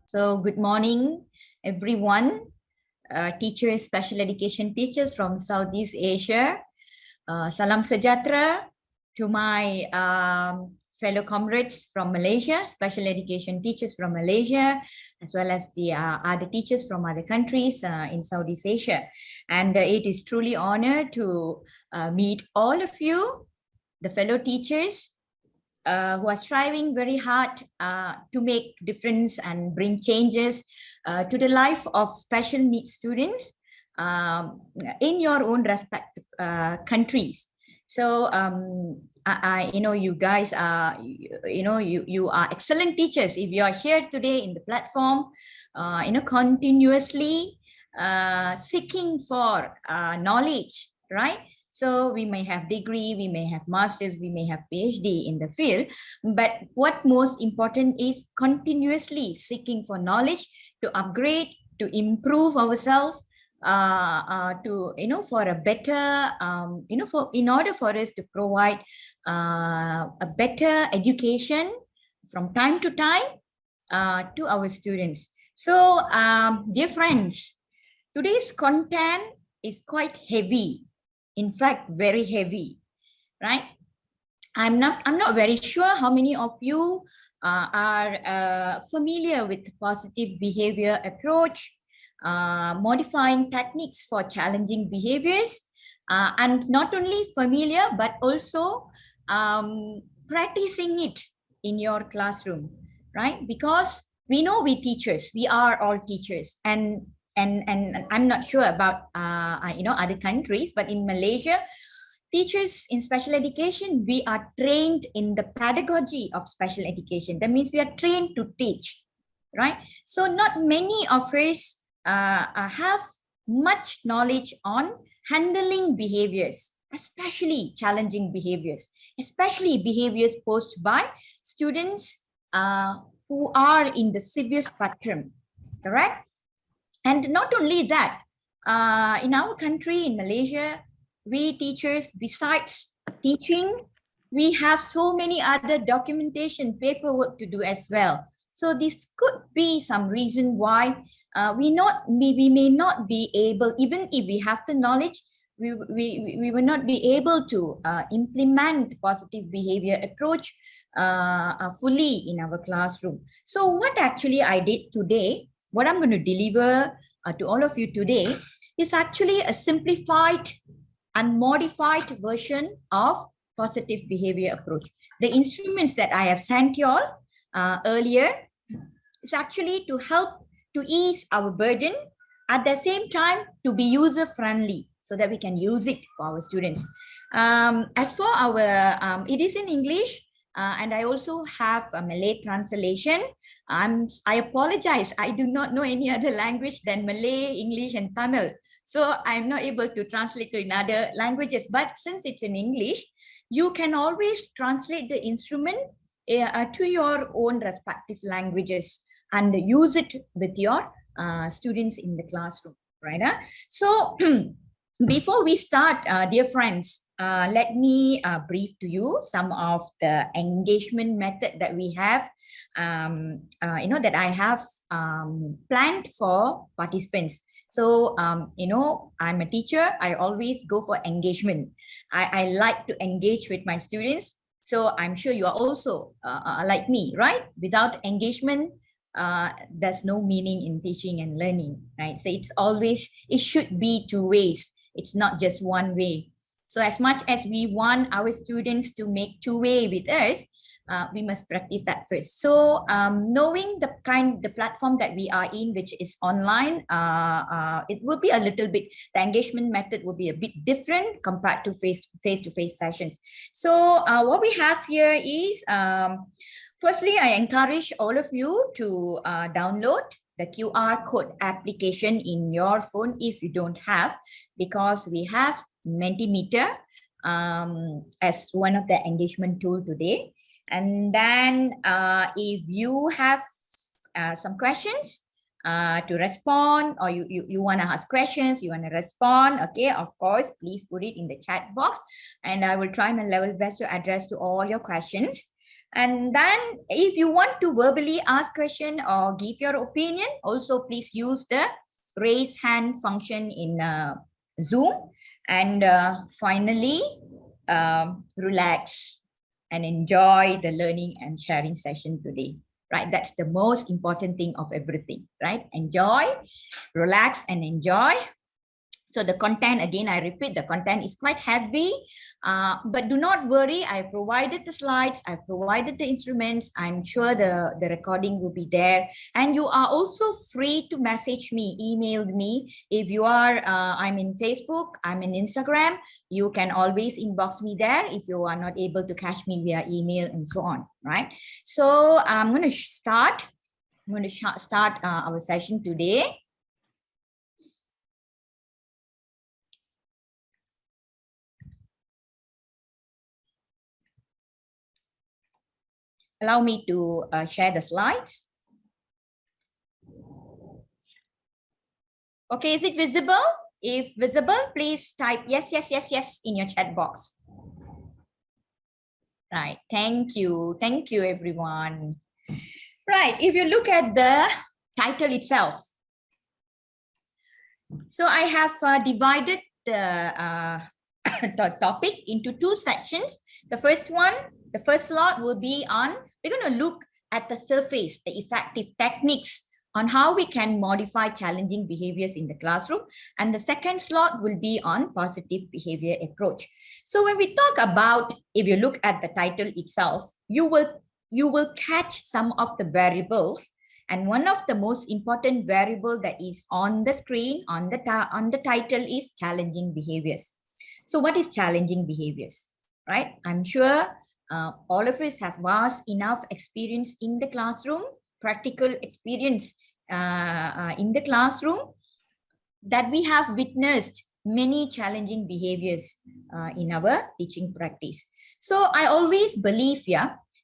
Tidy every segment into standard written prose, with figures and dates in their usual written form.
So good morning, everyone. Teachers, special education teachers from Southeast Asia. Salam sejahtera to my fellow comrades from Malaysia, special education teachers from Malaysia, as well as the other teachers from other countries in Southeast Asia. And it is truly an honor to meet all of you, the fellow teachers, who are striving very hard to make difference and bring changes to the life of special needs students in your own respective countries. So you know, you guys are, you are excellent teachers. If you are here today in the platform, continuously seeking for knowledge, right? So we may have degree, we may have masters, we may have PhD in the field, but what most important is continuously seeking for knowledge to upgrade, to improve ourselves, for a better, in order for us to provide a better education from time to time to our students. So, dear friends, today's content is quite heavy. In fact, very heavy, right? I'm not very sure how many of you are familiar with positive behavior approach, modifying techniques for challenging behaviors, and not only familiar, but also practicing it in your classroom, right? Because we know we teachers, we are all teachers, and I'm not sure about other countries, but in Malaysia, teachers in special education, we are trained in the pedagogy of special education. That means we are trained to teach, right? So not many of us have much knowledge on handling behaviors, especially challenging behaviors, especially behaviors posed by students who are in the severe spectrum, correct? And not only that, in our country, in Malaysia, we teachers, besides teaching, we have so many other documentation, paperwork to do as well. So this could be some reason why we may not be able, even if we have the knowledge, we will not be able to implement positive behavior approach fully in our classroom. So what actually I did today, what I'm going to deliver to all of you today is actually a simplified and modified version of positive behavior approach. The instruments that I have sent you all earlier is actually to help to ease our burden, at the same time to be user friendly so that we can use it for our students. As for our, it is in English, and I also have a Malay translation. I apologize, I do not know any other language than Malay, English, and Tamil. So I'm not able to translate to in other languages. But since it's in English, you can always translate the instrument to your own respective languages and use it with your students in the classroom, right? So before we start, dear friends, let me brief to you some of the engagement method that we have, that I have planned for participants. So, I'm a teacher. I always go for engagement. I like to engage with my students. So I'm sure you are also like me, right? Without engagement, there's no meaning in teaching and learning, right? So it should be two ways. It's not just one way. So as much as we want our students to make two-way with us, we must practice that first. So knowing the platform that we are in, which is online, it will be a little bit, the engagement method will be a bit different compared to face-to-face sessions. So what we have here is, firstly, I encourage all of you to download the QR code application in your phone if you don't have, because we have Mentimeter as one of the engagement tool today. And then if you have some questions, to respond, or you want to ask questions, you want to respond, okay, of course, please put it in the chat box and I will try my level best to address to all your questions. And then if you want to verbally ask question or give your opinion, also please use the raise hand function in Zoom. And finally, relax and enjoy the learning and sharing session today. Right, that's the most important thing of everything, right? Enjoy, relax and enjoy. So the content, again, I repeat, the content is quite heavy, but do not worry. I provided the slides, I provided the instruments. I'm sure the recording will be there. And you are also free to message me, email me. If you are, I'm in Facebook, I'm in Instagram, you can always inbox me there if you are not able to catch me via email and so on, right? So I'm going to start. I'm going to start our session today. Allow me to share the slides. Okay, is it visible? If visible, please type yes, yes, yes, yes in your chat box. Right, thank you. Thank you, everyone. Right, if you look at the title itself. So I have divided the topic into two sections. The first one, the first slot will be on, we're going to look at the surface, the effective techniques on how we can modify challenging behaviors in the classroom. And the second slot will be on positive behavior approach. So when we talk about, if you look at the title itself, you will catch some of the variables. And one of the most important variable that is on the screen, on the title is challenging behaviors. So what is challenging behaviors, right? I'm sure all of us have vast enough experience in the classroom, practical experience in the classroom, that we have witnessed many challenging behaviors in our teaching practice. So I always believe,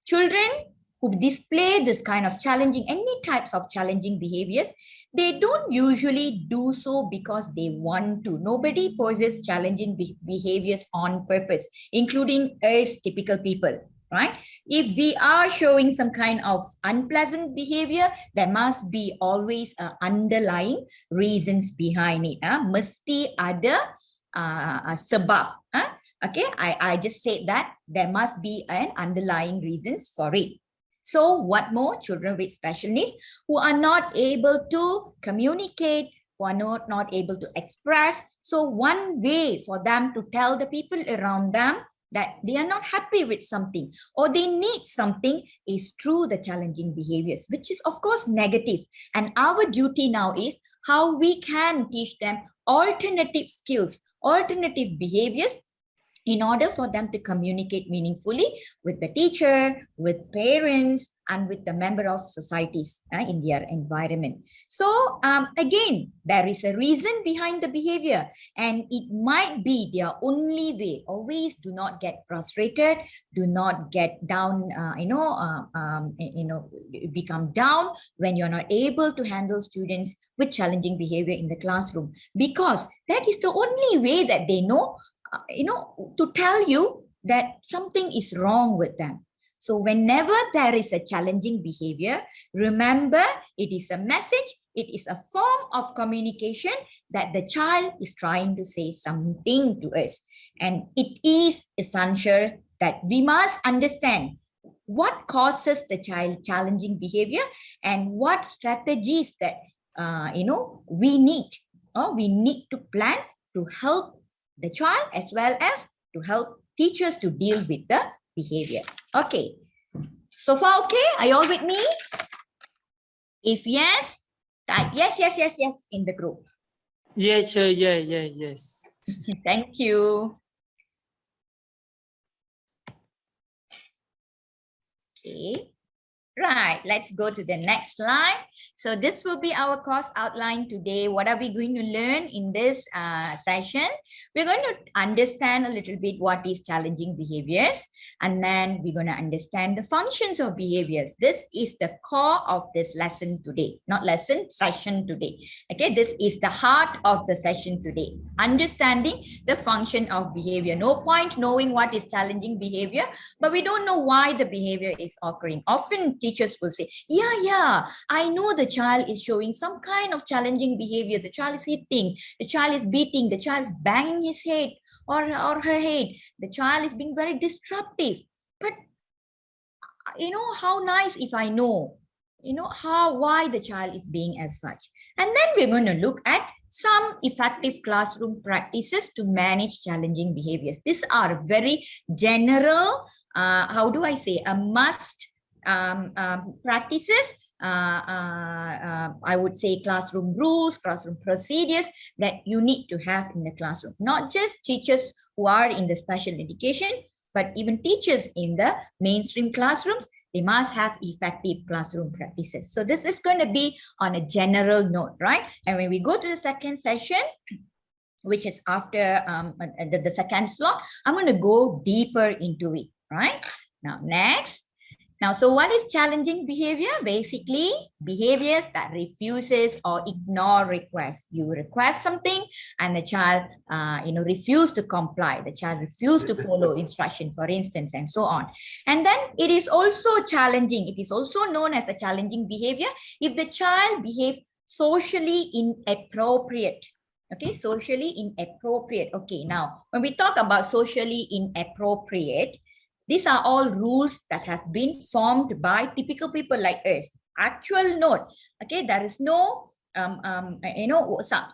children who display this kind of challenging, any types of challenging behaviors, they don't usually do so because they want to. Nobody poses challenging behaviors on purpose, including us typical people, right? If we are showing some kind of unpleasant behavior, there must be always underlying reasons behind it. Mesti ada sebab. Okay, I just said that there must be an underlying reasons for it. So what more? Children with special needs who are not able to communicate, who are not able to express. So one way for them to tell the people around them that they are not happy with something or they need something is through the challenging behaviors, which is of course negative. And our duty now is how we can teach them alternative skills, alternative behaviors, in order for them to communicate meaningfully with the teacher, with parents, and with the member of societies in their environment. So again, there is a reason behind the behavior, and it might be their only way. Always do not get frustrated, do not get down, become down when you're not able to handle students with challenging behavior in the classroom, because that is the only way that they know to tell you that something is wrong with them. So whenever there is a challenging behavior, remember it is a message, it is a form of communication that the child is trying to say something to us. And it is essential that we must understand what causes the child challenging behavior and what strategies that we need to plan to help the child as well as to help teachers to deal with the behavior. Okay, so far okay? Are you all with me? If yes, type yes, yes, yes, yes in the group. Yes, sir. Yes. Thank you. Okay. Right, let's go to the next slide. So this will be our course outline today. What are we going to learn in this session? We're going to understand a little bit what is challenging behaviors, and then we're going to understand the functions of behaviors. This is the core of this lesson today, not lesson, session today. Okay, this is the heart of the session today. Understanding the function of behavior. No point knowing what is challenging behavior, but we don't know why the behavior is occurring. Often teachers will say, yeah, I know the child is showing some kind of challenging behavior. The child is hitting, the child is beating, the child is banging his head or her head. The child is being very disruptive. But how nice if I know, why the child is being as such. And then we're going to look at some effective classroom practices to manage challenging behaviors. These are very general, how do I say, a must practices. I would say classroom rules, classroom procedures that you need to have in the classroom. Not just teachers who are in the special education, but even teachers in the mainstream classrooms, they must have effective classroom practices. So this is going to be on a general note, right? And when we go to the second session, which is after the second slot, I'm going to go deeper into it, right? Now, next. Now, so what is challenging behavior? Basically, behaviors that refuses or ignore requests. You request something and the child, refuse to comply. The child refuse to follow instruction, for instance, and so on. And then it is also challenging. It is also known as a challenging behavior if the child behaves socially inappropriate. Okay, socially inappropriate. Okay, now, when we talk about socially inappropriate, these are all rules that has been formed by typical people like us. Actual note, okay, there is no,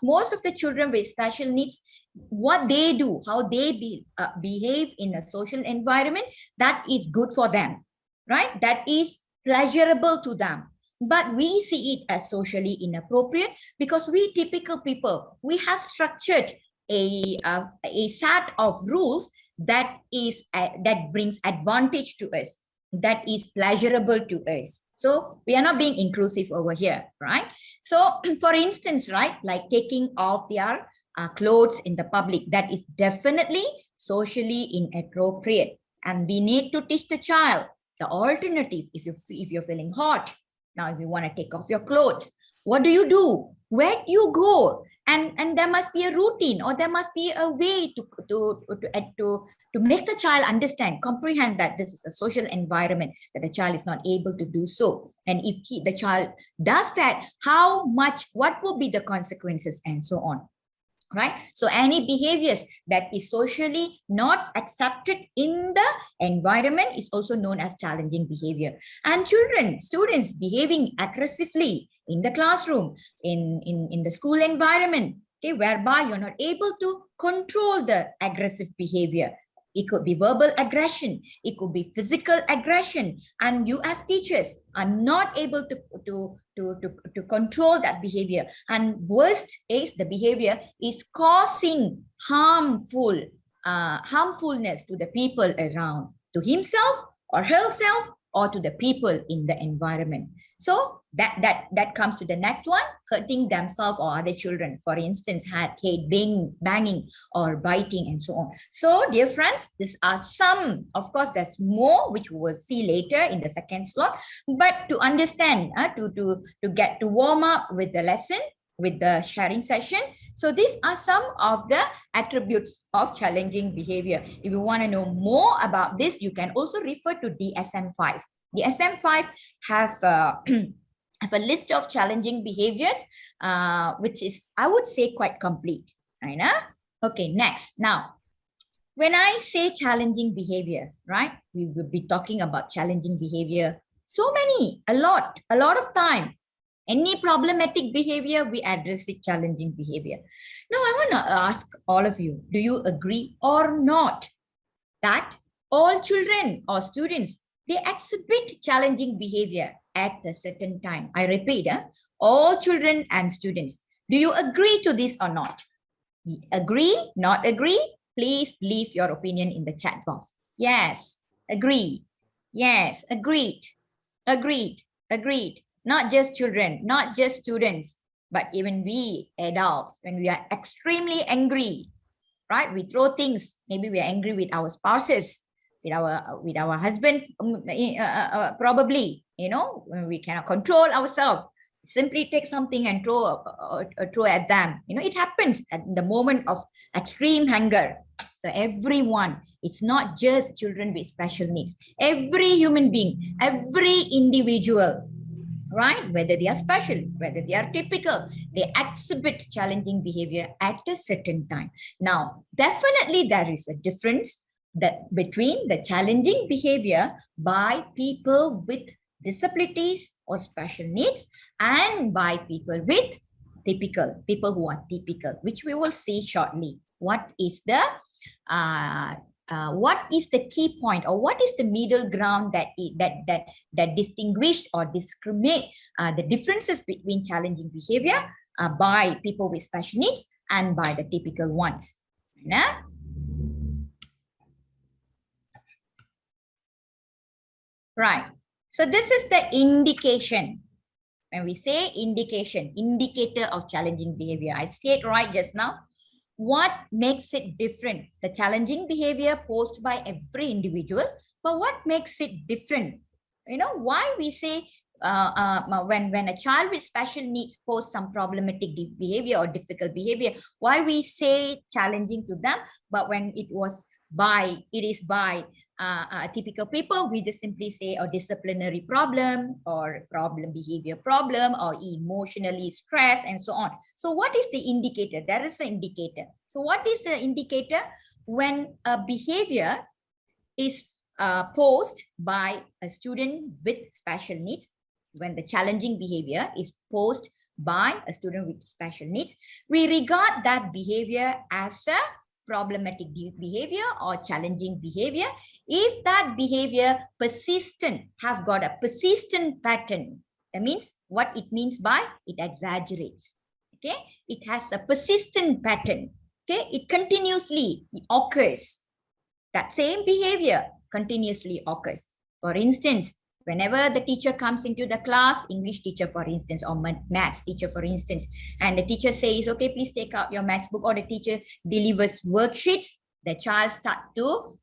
most of the children with special needs, what they do, how they behave in a social environment, that is good for them, right? That is pleasurable to them. But we see it as socially inappropriate because we typical people, we have structured a set of rules that brings advantage to us, that is pleasurable to us. So we are not being inclusive over here, right? So for instance, right, like taking off their clothes in the public, that is definitely socially inappropriate. And we need to teach the child the alternative. If you're feeling hot, now if you want to take off your clothes, what do you do? Where do you go? And there must be a routine, or there must be a way to make the child understand, comprehend that this is a social environment, that the child is not able to do so. And if the child does that, what will be the consequences and so on. Right? So any behaviors that is socially not accepted in the environment is also known as challenging behavior. And students behaving aggressively in the classroom, in the school environment, okay, whereby you're not able to control the aggressive behavior. It could be verbal aggression, it could be physical aggression, and you as teachers are not able to control that behavior. And worst is the behavior is causing harmfulness to the people around, to himself or herself, or to the people in the environment. So that comes to the next one, hurting themselves or other children. For instance, head banging or biting and so on. So dear friends, these are some, of course, there's more which we will see later in the second slot. But to understand, to get to warm up with the lesson, with the sharing session. So these are some of the attributes of challenging behavior. If you want to know more about this, you can also refer to DSM-5. The DSM-5 have a list of challenging behaviors, which is, I would say, quite complete. Right? Okay, next. Now, when I say challenging behavior, right, we will be talking about challenging behavior. So many, a lot of time. Any problematic behavior, we address it challenging behavior. Now, I want to ask all of you, do you agree or not that all children or students, they exhibit challenging behavior at a certain time? I repeat, all children and students. Do you agree to this or not? Agree, not agree? Please leave your opinion in the chat box. Yes, agree. Yes, agreed. Agreed. Agreed. Not just children, not just students, but even we adults, when we are extremely angry, right? We throw things. Maybe we are angry with our spouses, with our husband, probably, when we cannot control ourselves. Simply take something and throw at them. It happens at the moment of extreme anger. So everyone, it's not just children with special needs. Every human being, every individual, right? Whether they are special, whether they are typical, they exhibit challenging behavior at a certain time. Now, definitely there is a difference between the challenging behavior by people with disabilities or special needs and by people with people who are typical, which we will see shortly. What is the key point, or what is the middle ground that distinguish or discriminate the differences between challenging behavior by people with special needs and by the typical ones? Right. So this is the indication. When we say indicator of challenging behavior, I said right just now. What makes it different? The challenging behavior posed by every individual, but what makes it different? Why we say when a child with special needs posts some problematic behavior or difficult behavior, why we say challenging to them, but when it is by typical people, we just simply say a disciplinary problem or problem behavior problem or emotionally stressed and so on. So what is the indicator? There is the indicator. So what is the indicator? When a behavior is posed by a student with special needs, when the challenging behavior is posed by a student with special needs, we regard that behavior as a problematic behavior or challenging behavior if that behavior have got a persistent pattern. That means what it means by it exaggerates. Okay, it has a persistent pattern. Okay, it continuously occurs. That same behavior continuously occurs. For instance, whenever the teacher comes into the class, English teacher, for instance, or maths teacher, for instance, and the teacher says, okay, please take out your maths book, or the teacher delivers worksheets, the child start to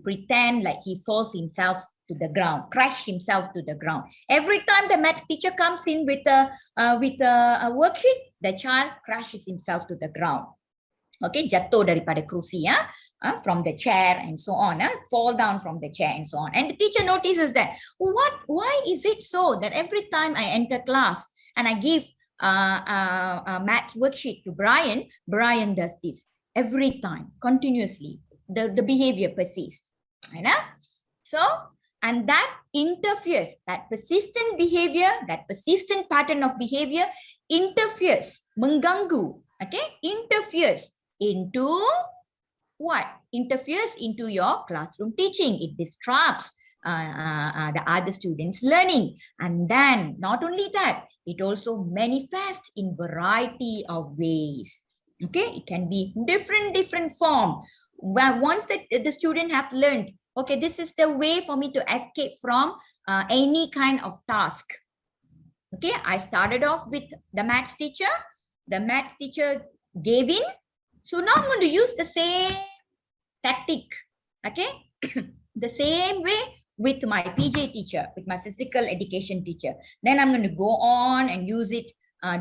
pretend like he falls himself to the ground, crash himself to the ground. Every time the maths teacher comes in with a worksheet, the child crashes himself to the ground. Okay, jatuh daripada kerusi, from the chair and so on, fall down from the chair and so on. And the teacher notices that, why is it so that every time I enter class and I give a math worksheet to Brian does this every time, continuously. The behavior persists. So, and that interferes, that persistent behavior, that persistent pattern of behavior interferes, mengganggu, okay, interferes into what? Interferes into your classroom teaching. It disrupts the other students' learning. And then, not only that, it also manifests in variety of ways. Okay, it can be different form. Well, once the student have learned, okay, this is the way for me to escape from any kind of task. Okay, I started off with the maths teacher. The maths teacher gave in. So now I'm going to use the same tactic, okay? The same way with my PJ teacher, with my physical education teacher. Then I'm going to go on and use it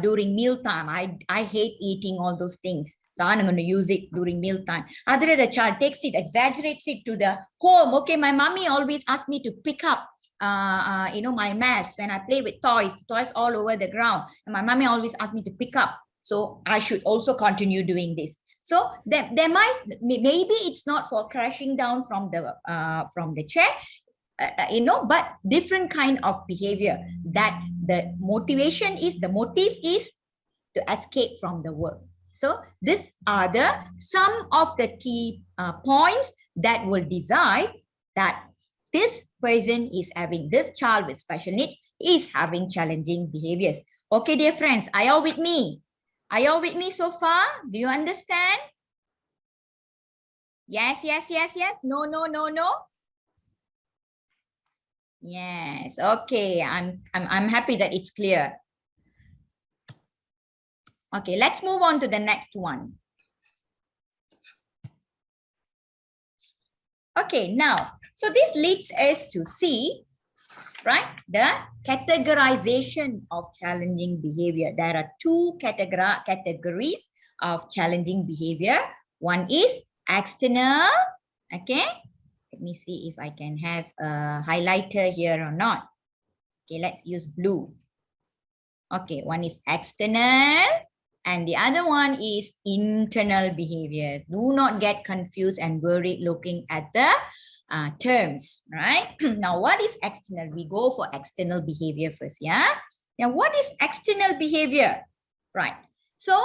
during mealtime. I hate eating all those things. So I'm going to use it during mealtime. Other than the child takes it, exaggerates it to the home. Okay, my mommy always asked me to pick up my maths when I play with toys all over the ground. And my mommy always asked me to pick up. So I should also continue doing this. So there might, maybe it's not for crashing down from the chair, but different kind of behavior that the motive is to escape from the work. So these are some of the key points that will decide that this child with special needs is having challenging behaviors. Okay, dear friends, are you all with me? Are you all with me so far? Do you understand? Yes. No. Yes. Okay. I'm happy that it's clear. Okay, let's move on to the next one. Okay, now, so this leads us to see, right, the categorization of challenging behavior. There are two categories of challenging behavior. One is external. Okay, let me see if I can have a highlighter here or not. Okay, let's use blue. Okay, one is external and the other one is internal behaviors. Do not get confused and worried looking at the terms, right? Now, what is external? We go for external behavior first, yeah? Now, what is external behavior? Right. So,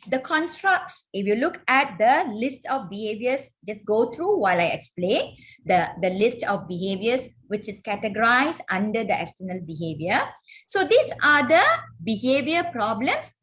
the constructs, if you look at the list of behaviors, just go through while I explain the list of behaviors which is categorized under the external behavior. So, these are the behavior problems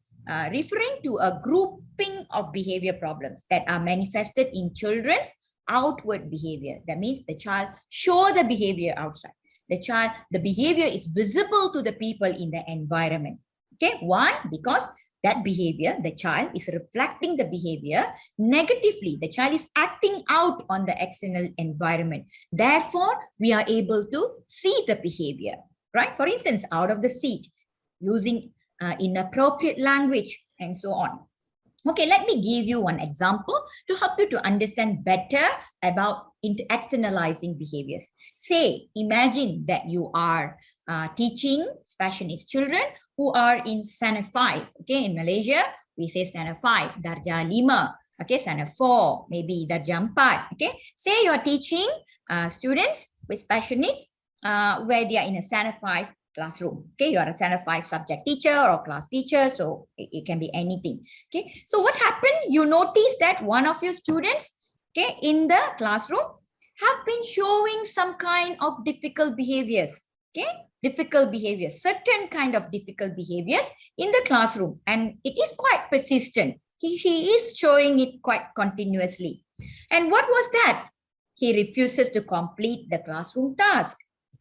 referring to a grouping of behavior problems that are manifested in children's outward behavior. That means the child show the behavior outside. The behavior is visible to the people in the environment. Okay, why? Because that behavior, the child is reflecting the behavior negatively. The child is acting out on the external environment. Therefore, we are able to see the behavior, right? For instance, out of the seat, using inappropriate language, and so on. Okay, let me give you one example to help you to understand better about externalizing behaviors. Say, imagine that you are teaching special needs children who are in standard 5. Okay, in Malaysia, we say standard 5, darjah 5. Okay, standard 4, maybe darjah 4. Okay, say you are teaching students with special needs where they are in a standard 5 classroom. Okay, you are a standard 5 subject teacher or class teacher, so it can be anything. Okay, so what happened? You notice that one of your students, okay, in the classroom have been showing some kind of difficult behaviors. Okay, difficult behaviors, certain kind of difficult behaviors in the classroom, and it is quite persistent. She is showing it quite continuously. And what was that? He refuses to complete the classroom task.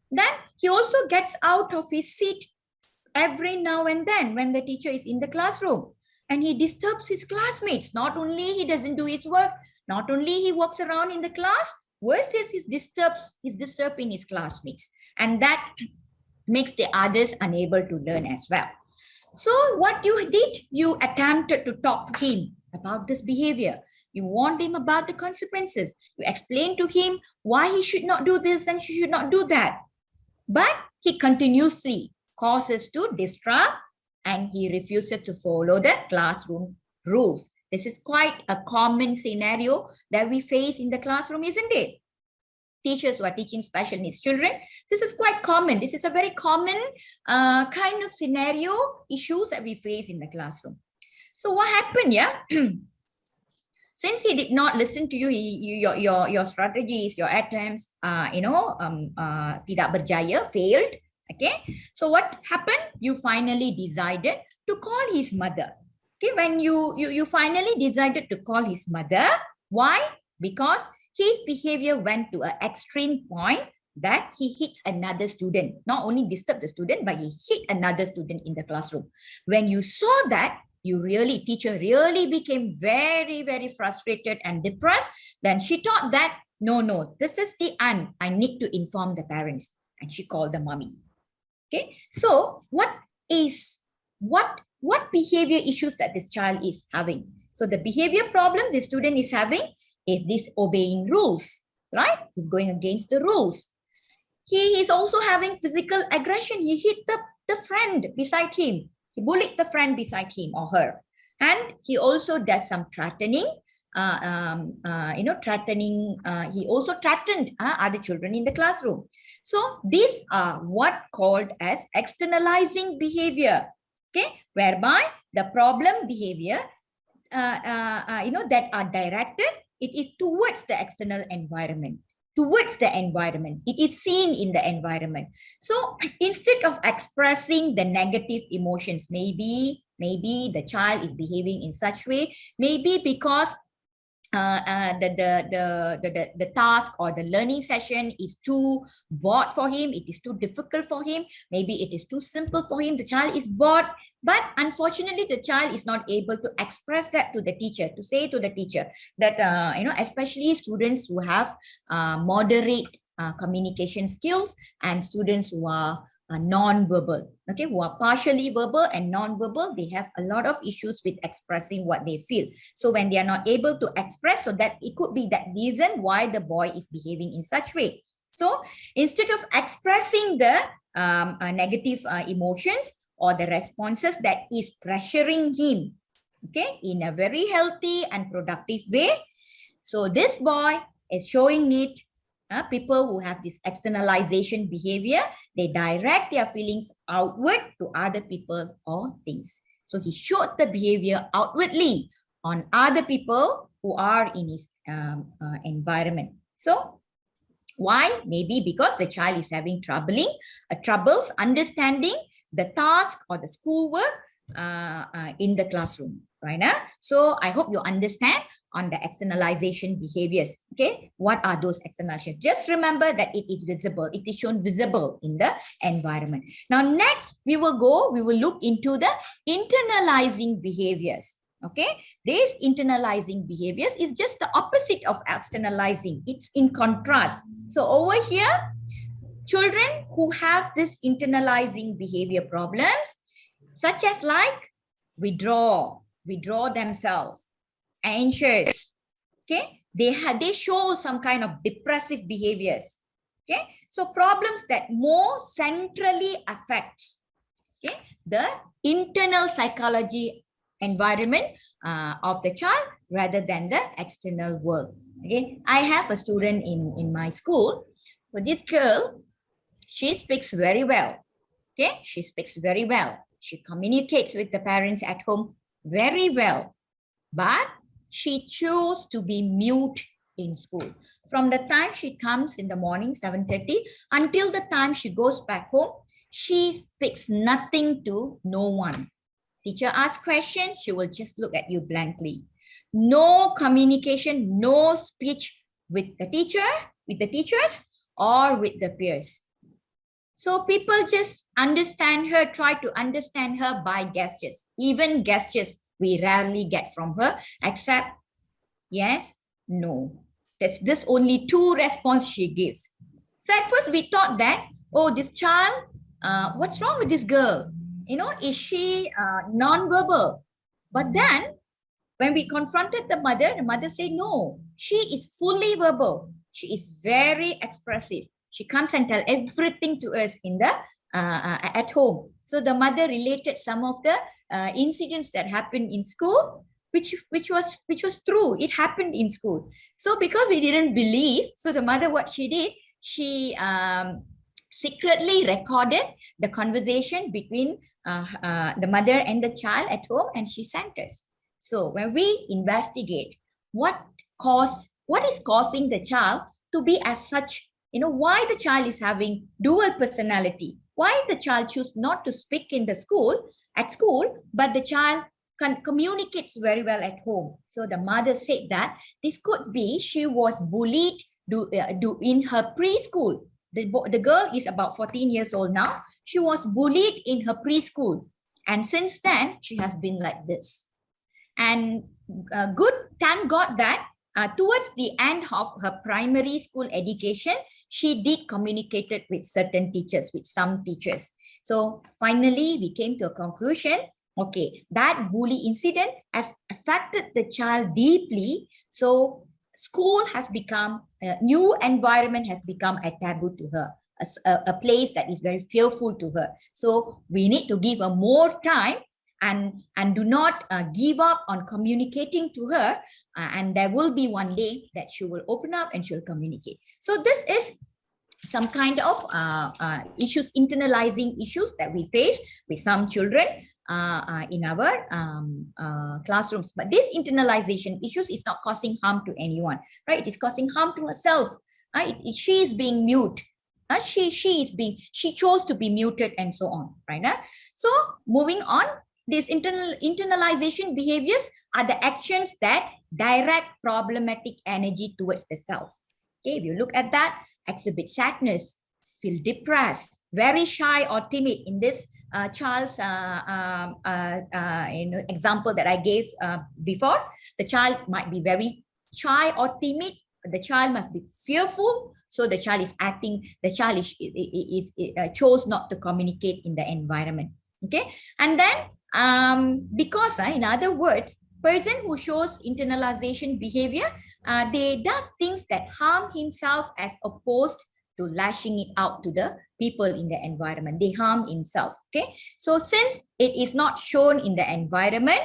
Then he also gets out of his seat every now and then when the teacher is in the classroom, and he disturbs his classmates. Not only he doesn't do his work, not only he walks around in the class, worst is he's disturbing his classmates, and that makes the others unable to learn as well. So what you did, you attempted to talk to him about this behavior. You warned him about the consequences. You explained to him why he should not do this and she should not do that. But he continuously causes to disrupt and he refuses to follow the classroom rules. This is quite a common scenario that we face in the classroom, isn't it? Teachers who are teaching special needs children, this is quite common. This is a very common kind of scenario issues that we face in the classroom. So what happened, yeah? Since he did not listen to you, your strategies, your attempts, tidak berjaya, failed. Okay, so what happened? You finally decided to call his mother. Okay, when you finally decided to call his mother, why? Because his behavior went to an extreme point that he hits another student. Not only disturbed the student, but he hit another student in the classroom. When you saw that, teacher really became very, very frustrated and depressed. Then she thought that, no, this is the end. I need to inform the parents. And she called the mommy. Okay, so what behavior issues that this child is having? So the behavior problem the student is having is disobeying rules, right? He's going against the rules. He is also having physical aggression. He hit the friend beside him. He bullied the friend beside him or her. And he also does some threatening. He also threatened other children in the classroom. So these are what called as externalizing behavior, okay, whereby the problem behavior, that are directed, it is towards the external environment. Towards the environment. It is seen in the environment. So instead of expressing the negative emotions, maybe the child is behaving in such way, maybe because the task or the learning session is too bored for him, it is too difficult for him, maybe it is too simple for him, the child is bored, but unfortunately the child is not able to express that to the teacher, to say to the teacher that especially students who have moderate communication skills and students who are non-verbal, okay, who are partially verbal and non-verbal, they have a lot of issues with expressing what they feel. So when they are not able to express, so that it could be that reason why the boy is behaving in such way. So instead of expressing the negative emotions or the responses that is pressuring him, okay, in a very healthy and productive way, so this boy is showing it. People who have this externalization behavior, they direct their feelings outward to other people or things. So he showed the behavior outwardly on other people who are in his environment. So why? Maybe because the child is having troubles understanding the task or the schoolwork in the classroom, right? So I hope you understand on the externalization behaviors. Okay, what are those externalizations? Just remember that it is visible, it is shown visible in the environment. Now next we will look into the internalizing behaviors. Okay, this internalizing behaviors is just the opposite of externalizing, it's in contrast. So over here, children who have this internalizing behavior problems, such as like withdraw themselves, anxious, okay, they show some kind of depressive behaviors. Okay, so problems that more centrally affects, okay, the internal psychology environment of the child rather than the external world. Okay, I have a student in my school. So this girl, she speaks very well. Okay, she speaks very well. She communicates with the parents at home very well, but she chose to be mute in school. From the time she comes in the morning, 7:30, until the time she goes back home, she speaks nothing to no one. Teacher asks questions, she will just look at you blankly. No communication, no speech with the teacher, with the teachers, or with the peers. So people just understand her, try to understand her by gestures. Even gestures we rarely get from her, except yes, no. That's this only two response she gives. So at first we thought that, oh, this child, what's wrong with this girl? Is she non-verbal? But then when we confronted the mother said, no, she is fully verbal. She is very expressive. She comes and tell everything to us in the at home. So the mother related some of the incidents that happened in school, which was true. It happened in school. So because we didn't believe, so the mother, what she did, she secretly recorded the conversation between the mother and the child at home, and she sent us. So when we investigate what is causing the child to be as such, why the child is having dual personality, why the child choose not to speak in the school, but the child communicates very well at home. So the mother said that this could be she was bullied in her preschool. The girl is about 14 years old now. She was bullied in her preschool. And since then, she has been like this. And thank God that towards the end of her primary school education, she did communicate with certain teachers, with some teachers. So finally, we came to a conclusion. Okay, that bully incident has affected the child deeply. So school has become, a new environment has become a taboo to her, a place that is very fearful to her. So we need to give her more time and do not give up on communicating to her. And there will be one day that she will open up and she'll communicate. So this is some kind of issues, internalizing issues that we face with some children in our classrooms. But this internalization issues is not causing harm to anyone, right? It is causing harm to herself. She is being mute. She chose to be muted and so on, right? So moving on, these internalization behaviors are the actions that direct problematic energy towards the self. Okay, if you look at that, exhibit sadness, feel depressed, very shy or timid. In this child's example that I gave before, the child might be very shy or timid. The child must be fearful, so the child is acting. The child chose not to communicate in the environment. Okay, and then because in other words, person who shows internalization behavior, they does things that harm himself as opposed to lashing it out to the people in the environment. They harm himself. Okay, so since it is not shown in the environment,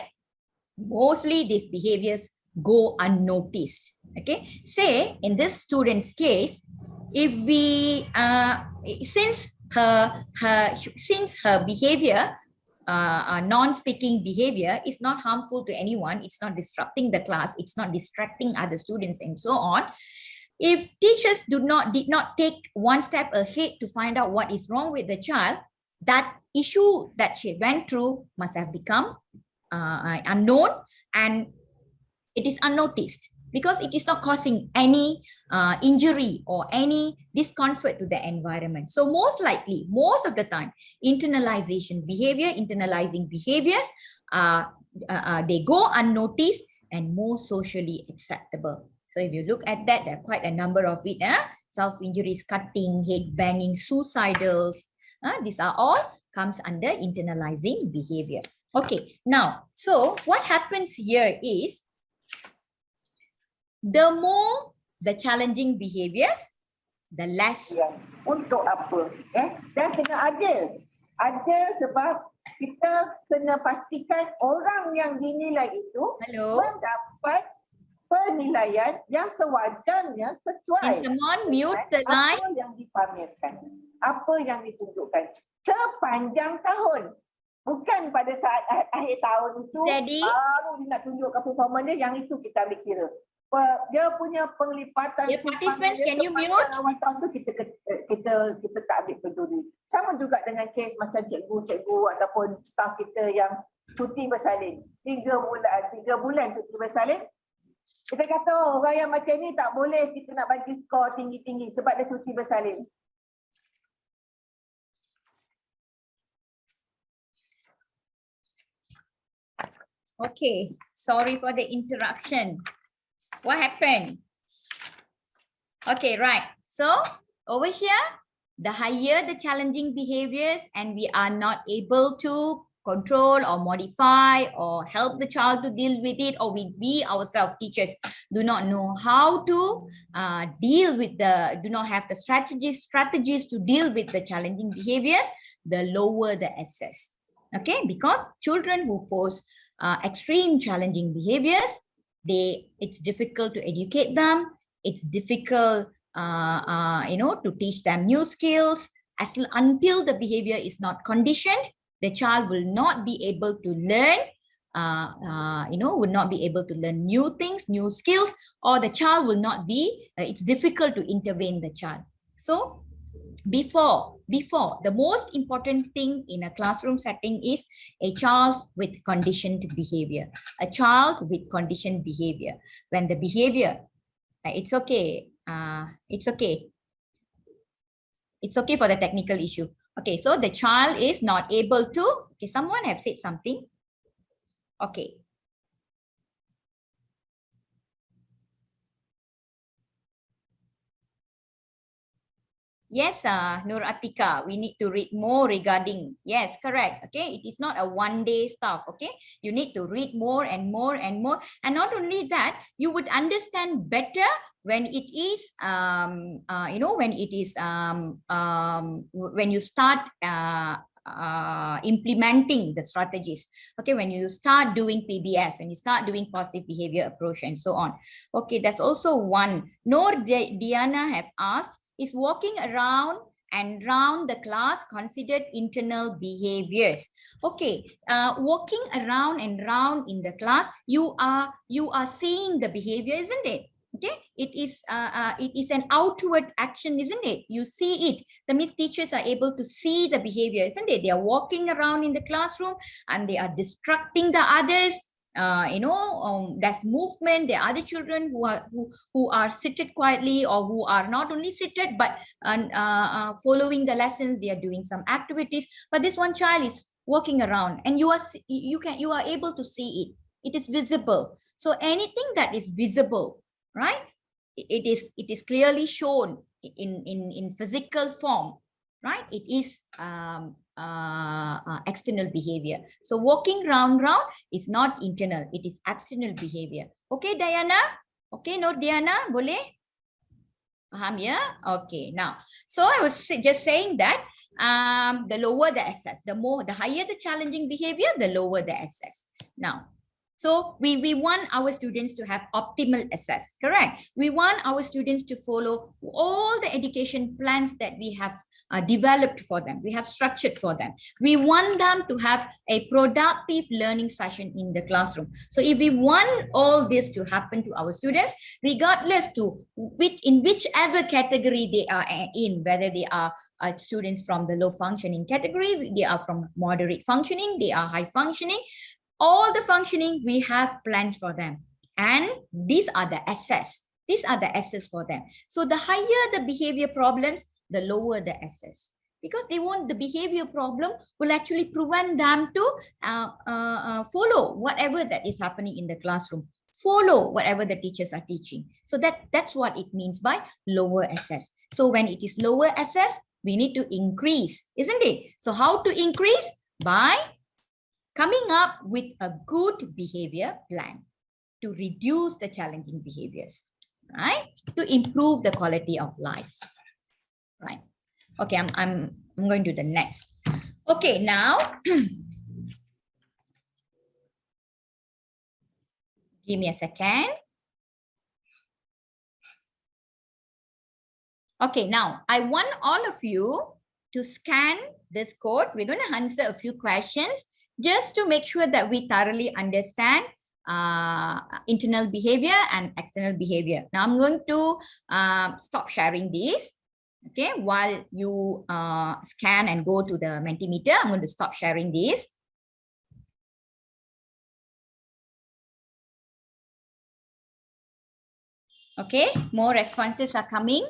mostly these behaviors go unnoticed. Okay, say in this student's case, if we since her behavior, non-speaking behavior, is not harmful to anyone, it's not disrupting the class, it's not distracting other students and so on. If teachers did not take one step ahead to find out what is wrong with the child, that issue that she went through must have become unknown, and it is unnoticed because it is not causing any injury or any discomfort to the environment. So most likely, most of the time, internalizing behaviors, they go unnoticed and more socially acceptable. So if you look at that, there are quite a number of it. Self-injuries, cutting, head banging, suicidals. These are all comes under internalizing behavior. Okay, now, so what happens here is, the more the challenging behaviors, the less. Untuk apa? Dan kena adil. Adil sebab kita kena pastikan orang yang dinilai itu mendapat penilaian yang sewajarnya sesuai someone mute the line. Apa yang dipamerkan, apa yang ditunjukkan sepanjang tahun. Bukan pada saat akhir tahun itu baru dia nak tunjukkan performance dia, yang itu kita ambil kira. Dia punya penglipatan. Participants, can you mute? Tahun tu kita tak ambil peduli. Sama juga dengan kes macam cikgu ataupun staf kita yang cuti bersalin. 3 bulan cuti bersalin. Kita kata orang yang macam ni tak boleh kita nak bagi skor tinggi-tinggi sebab dia cuti bersalin. Okay, sorry for the interruption. What happened? Okay, right. So over here, the higher the challenging behaviors and we are not able to control or modify or help the child to deal with it, or we ourselves, teachers, do not know how to deal with do not have the strategies to deal with the challenging behaviors, the lower the SS. Okay, because children who pose extreme challenging behaviors, it's difficult to educate them. It's difficult, to teach them new skills. Until the behavior is not conditioned, the child will not be able to learn. Will not be able to learn new things, new skills, or the child will not be. It's difficult to intervene the child. So, before the most important thing in a classroom setting is a child with conditioned behavior. A child with conditioned behavior. When the behavior, it's okay for the technical issue. Okay, so the child is not able to, okay, someone have said something. Okay. Yes, Nur Atika, we need to read more regarding, yes, correct. Okay, it is not a one-day stuff. Okay, you need to read more and more and more. And not only that, you would understand better when it is, when you start implementing the strategies. Okay, when you start doing PBS, when you start doing positive behavior approach and so on. Okay, that's also one. Nor Diana have asked, is walking around and round the class considered internal behaviors? Okay, walking around and round in the class, you are seeing the behavior, isn't it? Okay, it is an outward action, isn't it? You see it. That means teachers are able to see the behavior, isn't it? They are walking around in the classroom and they are distracting the others. There's movement. There are other children who are seated quietly, or who are not only seated but following the lessons. They are doing some activities, but this one child is walking around, and you are able to see it. It is visible. So anything that is visible, right, it is clearly shown in physical form, right? It is external behavior. So walking round is not internal, it is external behavior. Okay, Diana? Okay, no, Diana, boleh? Paham, yeah? Okay, now, so I was just saying that the lower the SS, the higher the challenging behavior, the lower the SS. Now, so we want our students to have optimal SS, correct? We want our students to follow all the education plans that we have developed for them. We have structured for them. We want them to have a productive learning session in the classroom. So if we want all this to happen to our students, regardless to in whichever category they are in, whether they are students from the low functioning category, they are from moderate functioning, they are high functioning, all the functioning, we have plans for them. And these are the SS. These are the SS for them. So the higher the behavior problems, the lower the SS. Because they want the behavior problem will actually prevent them to follow whatever that is happening in the classroom. Follow whatever the teachers are teaching. So that's what it means by lower SS. So when it is lower SS, we need to increase, isn't it? So how to increase? By coming up with a good behavior plan to reduce the challenging behaviors, right? To improve the quality of life, right? Okay, I'm going to the next. Okay, now give me a second. Okay, now I want all of you to scan this code. We're going to answer a few questions just to make sure that we thoroughly understand internal behavior and external behavior. Now I'm going to stop sharing this. Okay, while you scan and go to the Mentimeter, I'm going to stop sharing this. Okay, more responses are coming.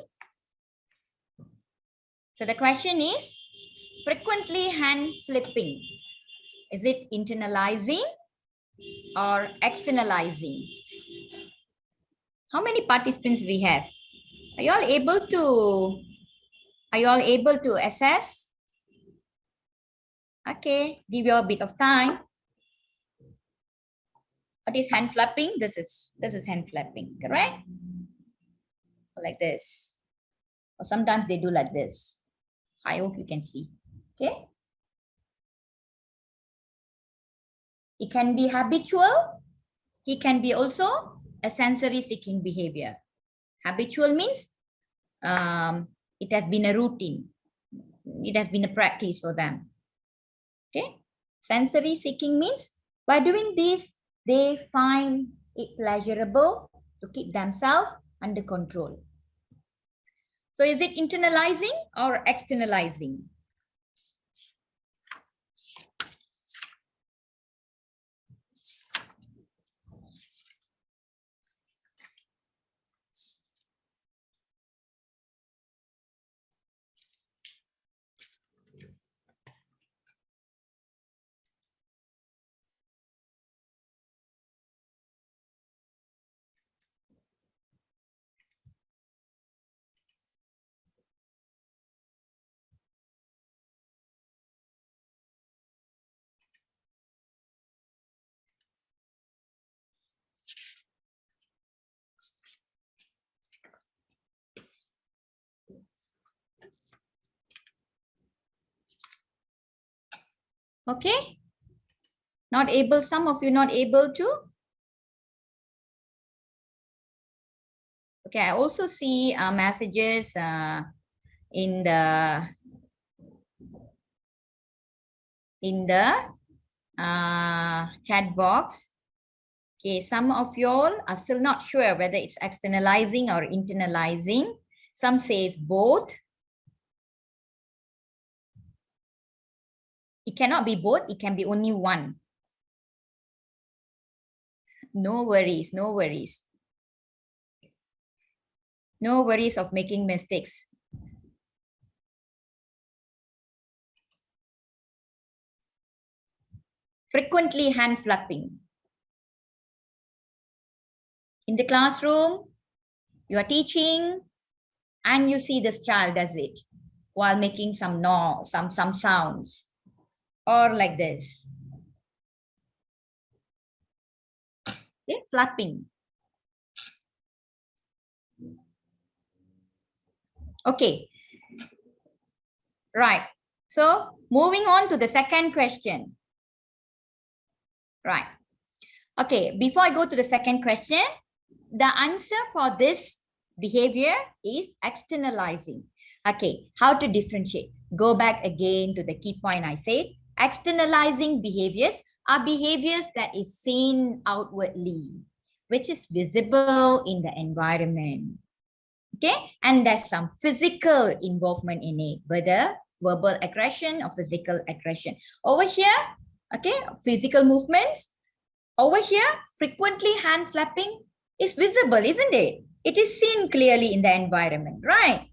So the question is, frequently hand flipping, is it internalizing or externalizing? How many participants we have? Are you all able to assess? Okay, give you a bit of time. What is hand flapping? This is hand flapping, correct? Like this. Or sometimes they do like this. I hope you can see. Okay. It can be habitual. It can be also a sensory seeking behavior. Habitual means it has been a routine. It has been a practice for them. Okay. Sensory seeking means by doing this, they find it pleasurable to keep themselves under control. So is it internalizing or externalizing? Okay. Not able, some of you not able to. Okay, I also see messages in the chat box. Okay, some of y'all are still not sure whether it's externalizing or internalizing. Some says both. It cannot be both, it can be only one. No worries, no worries. No worries of making mistakes. Frequently hand flapping. In the classroom, you are teaching and you see this child does it while making some noise, some sounds, or like this. Okay, flapping. Okay. Right. So moving on to the second question. Right. Okay, before I go to the second question, the answer for this behavior is externalizing. Okay, how to differentiate? Go back again to the key point I said. Externalizing behaviors are behaviors that is seen outwardly, which is visible in the environment. Okay, and there's some physical involvement in it, whether verbal aggression or physical aggression. Over here, okay, physical movements. Over here, frequently hand flapping is visible, isn't it? It is seen clearly in the environment, right?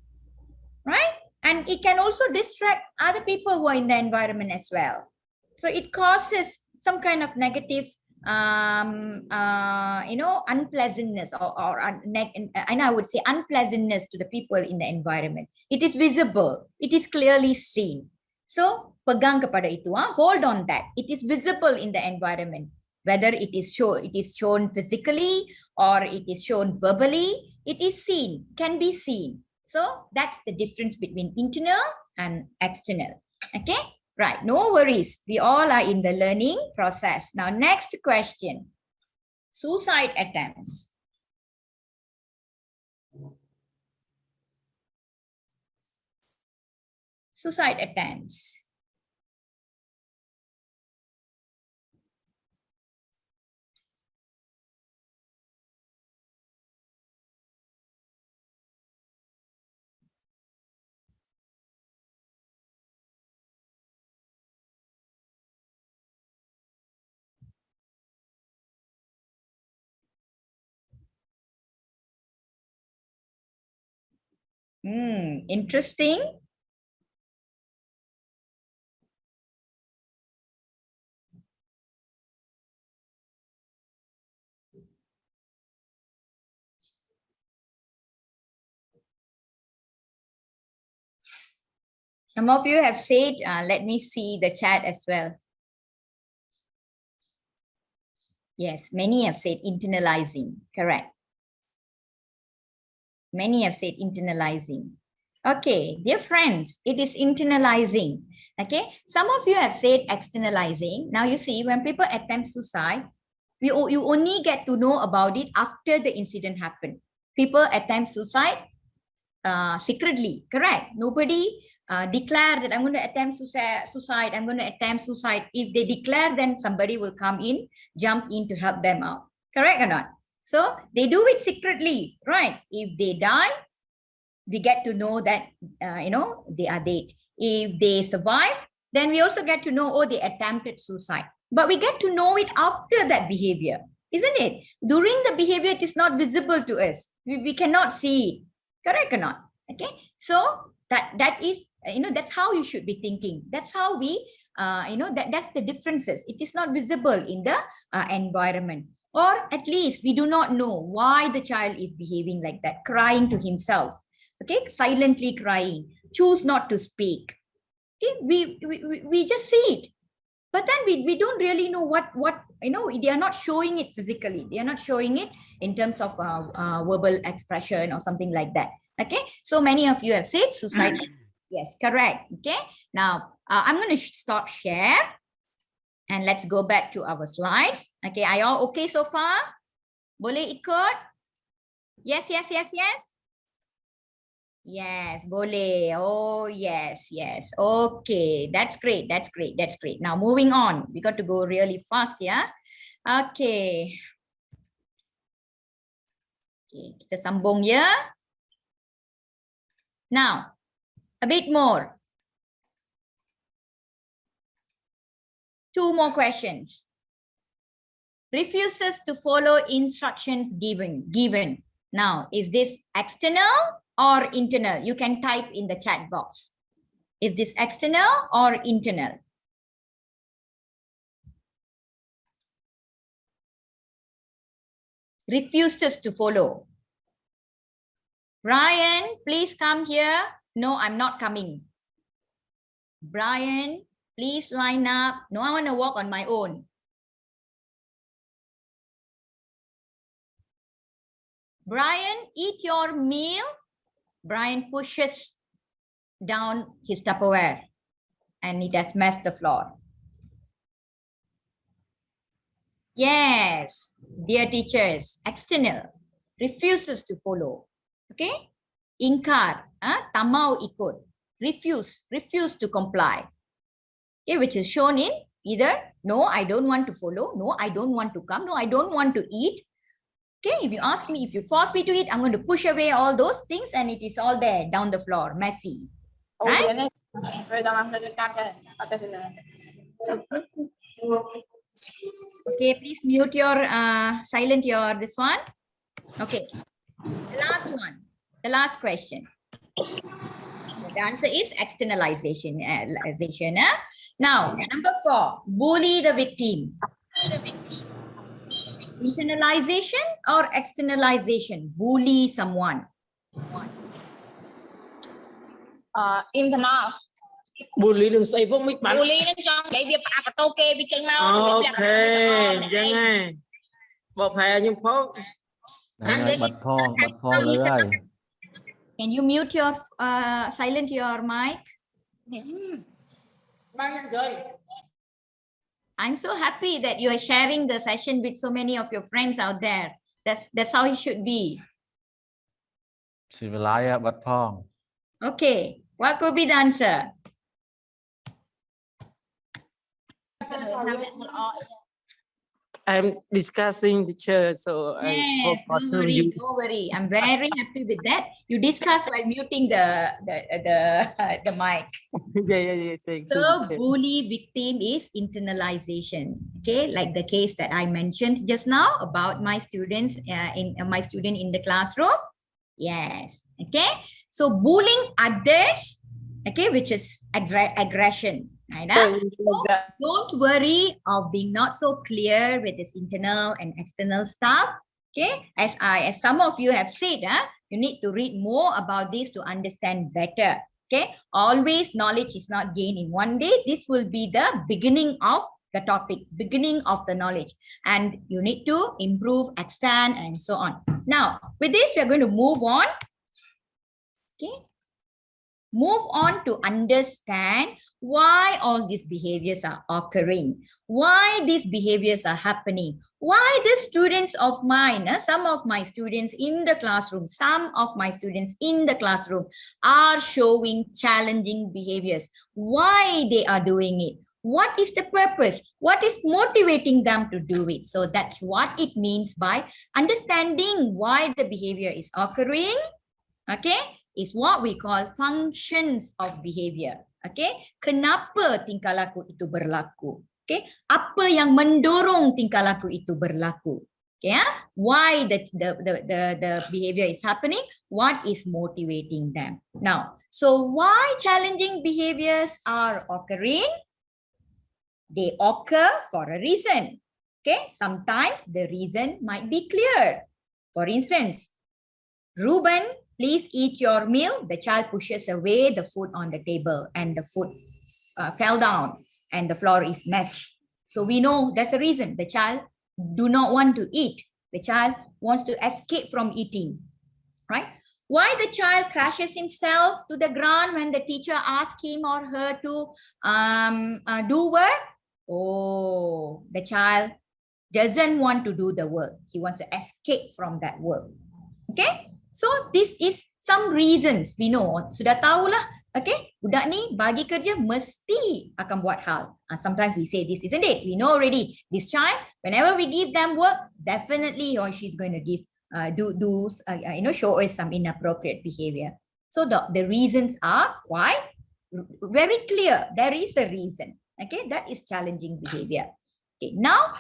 Right? And it can also distract other people who are in the environment as well. So it causes some kind of negative, unpleasantness and I would say unpleasantness to the people in the environment. It is visible. It is clearly seen. So, pegang kepada itu, hold on that. It is visible in the environment. Whether it is shown physically or it is shown verbally, it is seen, can be seen. So that's the difference between internal and external. Okay, right, no worries. We all are in the learning process. Now, next question, suicide attempts. Suicide attempts. Interesting. Some of you have said, let me see the chat as well. Yes, many have said internalizing, correct. Many have said internalizing. Okay, dear friends, it is internalizing. Okay, some of you have said externalizing. Now you see, when people attempt suicide, you only get to know about it after the incident happened. People attempt suicide secretly, correct? Nobody declare that I'm going to attempt suicide, I'm going to attempt suicide. If they declare, then somebody will come in, jump in to help them out. Correct or not? So they do it secretly, right? If they die, we get to know that, they are dead. If they survive, then we also get to know, oh, they attempted suicide. But we get to know it after that behavior, isn't it? During the behavior, it is not visible to us. We cannot see it. Correct or not? Okay. So that is, that's how you should be thinking. That's how we, that's the differences. It is not visible in the environment. Or at least we do not know why the child is behaving like that, crying to himself. Okay, silently crying, choose not to speak. Okay, we just see it, but then we don't really know what they are not showing it physically. They are not showing it in terms of verbal expression or something like that. Okay, so many of you have said suicide. Yes, correct. Okay, now I'm going to stop share and let's go back to our slides. Okay, are you all okay so far? Boleh ikut? Yes, yes, yes, yes. Yes, boleh. Oh, yes, yes. Okay, that's great. That's great. That's great. Now, moving on. We got to go really fast, yeah? Okay. Okay, kita sambung ya. Now, a bit more. 2 more questions. Refuses to follow instructions given. Now, is this external or internal? You can type in the chat box. Is this external or internal? Refuses to follow. Brian, please come here. No, I'm not coming. Brian, please line up. No, I want to walk on my own. Brian, eat your meal. Brian pushes down his Tupperware and it has messed the floor. Yes, dear teachers, external, refuses to follow. Okay? Ingkar, tamau ikut, refuse to comply. Okay, which is shown in either no, I don't want to follow, no, I don't want to come, no, I don't want to eat. Okay, if you ask me, if you force me to eat, I'm going to push away all those things and it is all there down the floor, messy. Right? Okay, please mute your, silent your this one. Okay, the last one, the last question. The answer is externalization. Now, number 4, bully the victim. Internalization or externalization? Bully someone. Internal. Bully đừng xây vốn mic bạn. Bully nó cho để việc bà tô kê bị chân nào. Ok, dân ơi. Bọt hè nhưng phố. Bật phone lưới ơi. Can you mute your, silent your mic? I'm so happy that you are sharing the session with so many of your friends out there. That's how it should be. Civilize bật phone. Okay, what could be the answer? I'm discussing teacher, so Yes, I hope don't worry, don't worry. I'm very happy with that. You discuss by muting the mic. Yeah. So bully victim is internalization. Okay, like the case that I mentioned just now about my students my student in the classroom. Yes. Okay. So bullying others. Okay, which is aggression. Right? So don't worry of being not so clear with this internal and external stuff. Okay, as some of you have said, you need to read more about this to understand better. Okay, always knowledge is not gained in one day. This will be the beginning of the topic, beginning of the knowledge, and you need to improve, extend, and so on. Now, with this, we are going to move on. Okay, move on to understand why all these behaviors are occurring, why these behaviors are happening, why the students of mine, some of my students in the classroom are showing challenging behaviors, why they are doing it, what is the purpose, what is motivating them to do it. So that's what it means by understanding why the behavior is occurring. Okay, is what we call functions of behavior. Okay, kenapa tingkah laku itu berlaku? Okay, apa yang mendorong tingkah laku itu berlaku? Okay, why the behavior is happening? What is motivating them? Now, so why challenging behaviors are occurring? They occur for a reason. Okay, sometimes the reason might be clear. For instance, Ruben, please eat your meal. The child pushes away the food on the table and the food fell down and the floor is mess. So we know that's a reason. The child do not want to eat. The child wants to escape from eating, right? Why the child crashes himself to the ground when the teacher asks him or her to do work? Oh, the child doesn't want to do the work. He wants to escape from that work. Okay? So this is some reasons we know. Sudah tahulah, okay? Budak ni bagi kerja mesti akan buat hal. Sometimes we say this, isn't it? We know already. This child, whenever we give them work, definitely he or she is going to give show us some inappropriate behavior. So the reasons are quite very clear. There is a reason. Okay, that is challenging behavior. Okay, now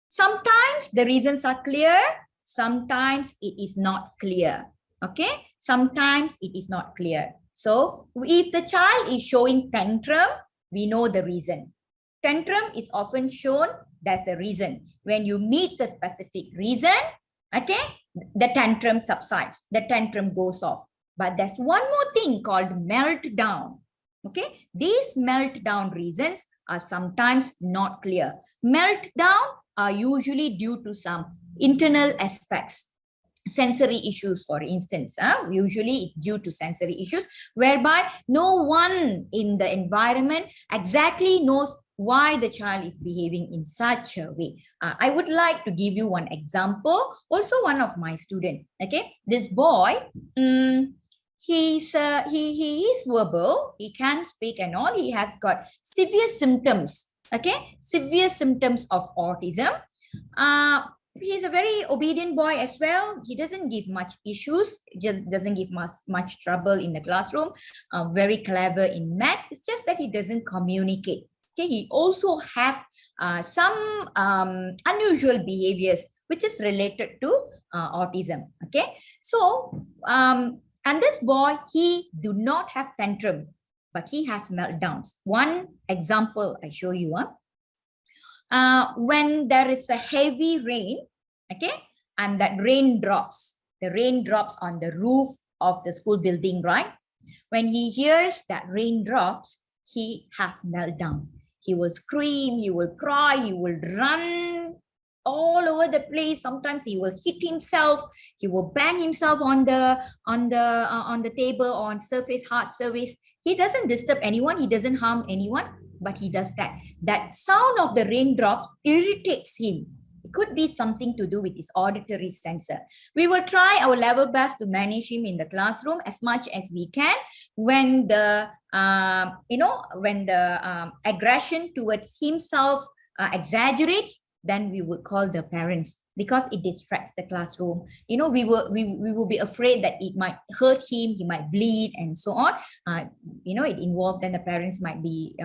sometimes the reasons are clear, sometimes it is not clear. Okay, sometimes it is not clear. So if the child is showing tantrum, we know the reason. Tantrum is often shown, there's a reason. When you meet the specific reason, okay, the tantrum subsides, the tantrum goes off. But there's one more thing called meltdown. Okay, these meltdown reasons are sometimes not clear. Meltdown are usually due to some internal aspects, sensory issues, for instance, usually due to sensory issues, whereby no one in the environment exactly knows why the child is behaving in such a way. I would like to give you one example. Also, one of my students. Okay, this boy, he is verbal, he can speak and all. He has got severe symptoms. Okay, severe symptoms of autism. He's a very obedient boy as well. He doesn't give much issues, just doesn't give much trouble in the classroom. Very clever in maths. It's just that he doesn't communicate. Okay, he also have some unusual behaviors which is related to autism. Okay, so and this boy, he do not have tantrum, but he has meltdowns. One example I show you. When there is a heavy rain, okay, and that rain drops, the rain drops on the roof of the school building, right? When he hears that rain drops, he have meltdown. He will scream, he will cry, he will run all over the place. Sometimes he will hit himself, he will bang himself on the table, on surface, hard surface. He doesn't disturb anyone, he doesn't harm anyone, but he does that. That sound of the raindrops irritates him. It could be something to do with his auditory sensor. We will try our level best to manage him in the classroom as much as we can. When the aggression towards himself exaggerates, then we would call the parents, because it distracts the classroom. We will be afraid that it might hurt him, he might bleed, and so on. It involved, then the parents might be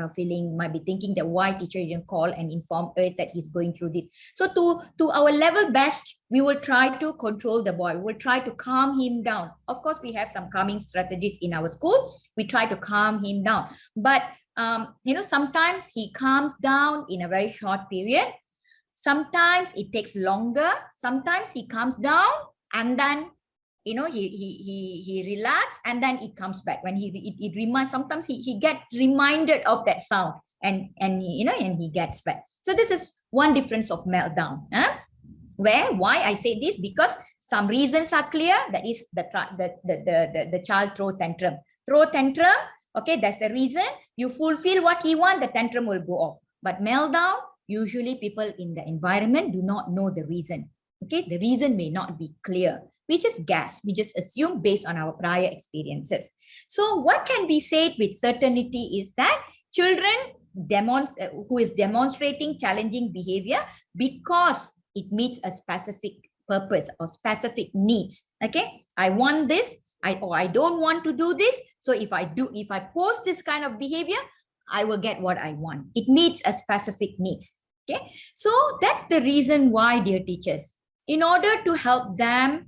thinking that why teacher didn't call and inform us that he's going through this. So to our level best, we will try to control the boy. We will try to calm him down. Of course, we have some calming strategies in our school. We try to calm him down. But sometimes he calms down in a very short period. Sometimes it takes longer. Sometimes he calms down and then he relaxes and then it comes back. When it reminds, sometimes he gets reminded of that sound and he gets back. So this is one difference of meltdown. Why I say this? Because some reasons are clear. That is the child throw tantrum. Okay, that's a reason. You fulfill what he wants, the tantrum will go off. But meltdown, usually people in the environment do not know the reason. Okay, the reason may not be clear. We just guess, we just assume based on our prior experiences. So what can be said with certainty is that children who is demonstrating challenging behavior because it meets a specific purpose or specific needs. Okay, I want this, I don't want to do this. So if I post this kind of behavior, I will get what I want. It meets a specific needs. Okay, so that's the reason why, dear teachers, in order to help them,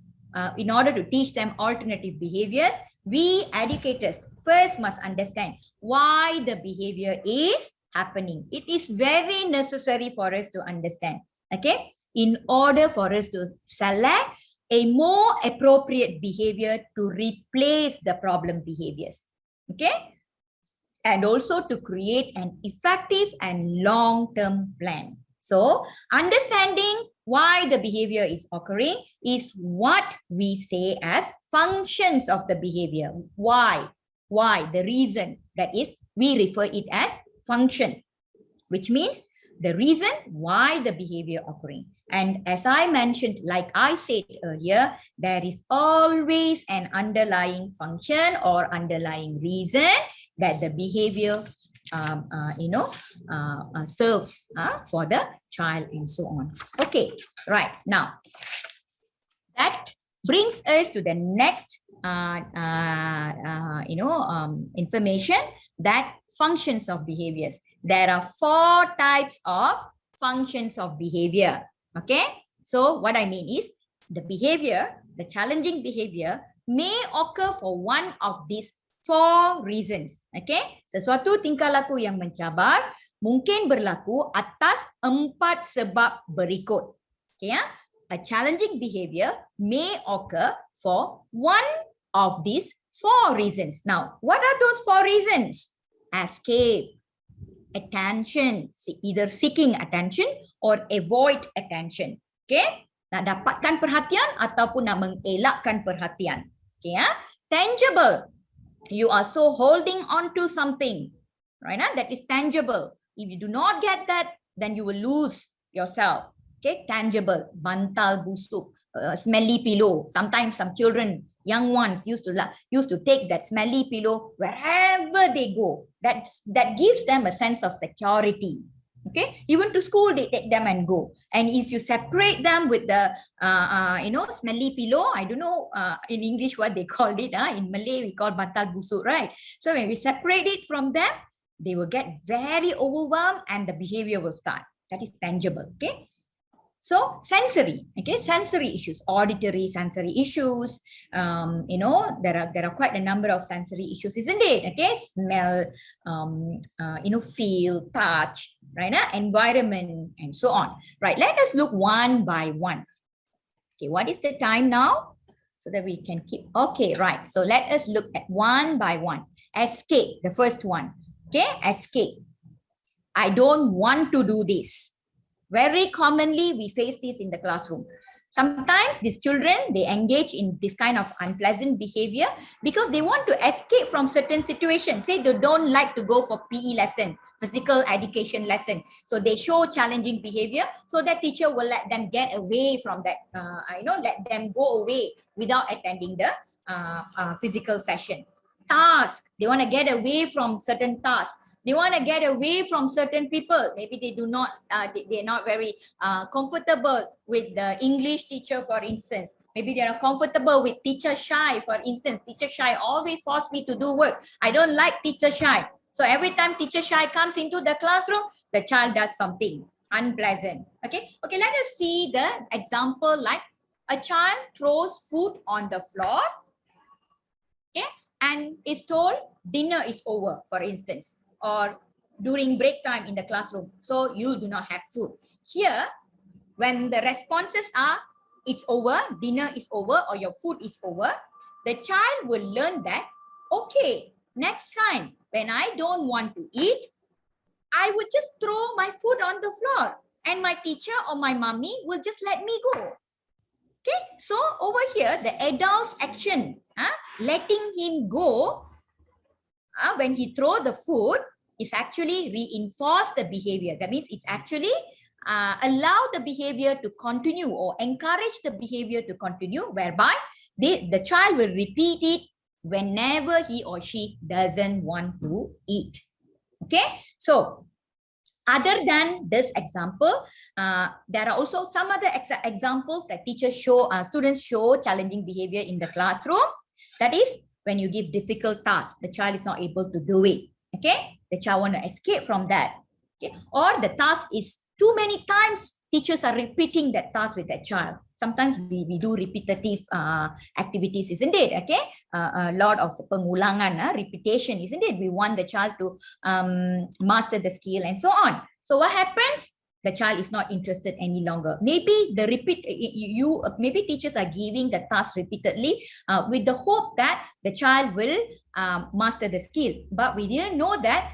in order to teach them alternative behaviors, we educators first must understand why the behavior is happening. It is very necessary for us to understand. Okay, in order for us to select a more appropriate behavior to replace the problem behaviors. Okay. And also to create an effective and long-term plan. So understanding why the behavior is occurring is what we say as functions of the behavior. Why? The reason, that is, we refer it as function, which means the reason why the behavior occurring. And as I mentioned, like I said earlier, there is always an underlying function or underlying reason that the behavior serves for the child and so on. Okay, right. Now, that brings us to the next information, that functions of behaviors. There are 4 types of functions of behavior. Okay, so what I mean is the behavior, the challenging behavior may occur for one of these 4 reasons. Okay, sesuatu tingkah laku yang mencabar mungkin berlaku atas 4 sebab berikut. Okay, ya? A challenging behavior may occur for one of these 4 reasons. Now, what are those 4 reasons? Escape, attention, either seeking attention or avoid attention. Okay, nak dapatkan perhatian ataupun nak mengelakkan perhatian. Okay, ya? Tangible, you are so holding on to something, right? That is tangible. If you do not get that, then you will lose yourself. Okay, tangible, bantal busuk, smelly pillow. Sometimes some children, young ones, used to take that smelly pillow wherever they go. That gives them a sense of security. Okay, even to school they take them and go. And if you separate them with the smelly pillow, I don't know in English what they called it. In Malay we call bantal busuk, right? So when we separate it from them, they will get very overwhelmed and the behavior will start. That is tangible. Okay. So sensory, okay, sensory issues, auditory sensory issues, there are quite a number of sensory issues, isn't it? Okay, smell, feel, touch, right? Environment, and so on. Right, let us look one by one. Okay, what is the time now? So that we can keep, okay, right. So let us look at one by one. Escape, the first one. Okay, escape. I don't want to do this. Very commonly, we face this in the classroom. Sometimes these children, they engage in this kind of unpleasant behavior because they want to escape from certain situations. Say they don't like to go for PE lesson, physical education lesson. So they show challenging behavior so that teacher will let them get away from that, let them go away without attending the physical session. Task, they want to get away from certain tasks. They want to get away from certain people. Maybe they do not, they're not very comfortable with the English teacher, for instance. Maybe they are comfortable with teacher shy, for instance. Teacher shy always force me to do work. I don't like teacher shy. So every time teacher shy comes into the classroom, the child does something unpleasant. Okay, let us see the example like a child throws food on the floor, okay, and is told dinner is over, for instance, or during break time in the classroom, so you do not have food. Here, when the responses are, it's over, dinner is over, or your food is over, the child will learn that, okay, next time, when I don't want to eat, I would just throw my food on the floor, and my teacher or my mommy will just let me go. Okay, so over here, the adult's action, letting him go, when he throw the food, is actually reinforce the behavior. That means it's actually allow the behavior to continue or encourage the behavior to continue, whereby the child will repeat it whenever he or she doesn't want to eat. Okay, so other than this example, there are also some other examples that teachers show, students show challenging behavior in the classroom. That is, when you give difficult tasks, the child is not able to do it. Okay, the child want to escape from that. Okay, or the task is too many times, teachers are repeating that task with that child. Sometimes we do repetitive activities, isn't it? Okay, a lot of pengulangan, repetition, isn't it? We want the child to master the skill and so on. So what happens? The child is not interested any longer. Maybe the maybe teachers are giving the task repeatedly with the hope that the child will master the skill. But we didn't know that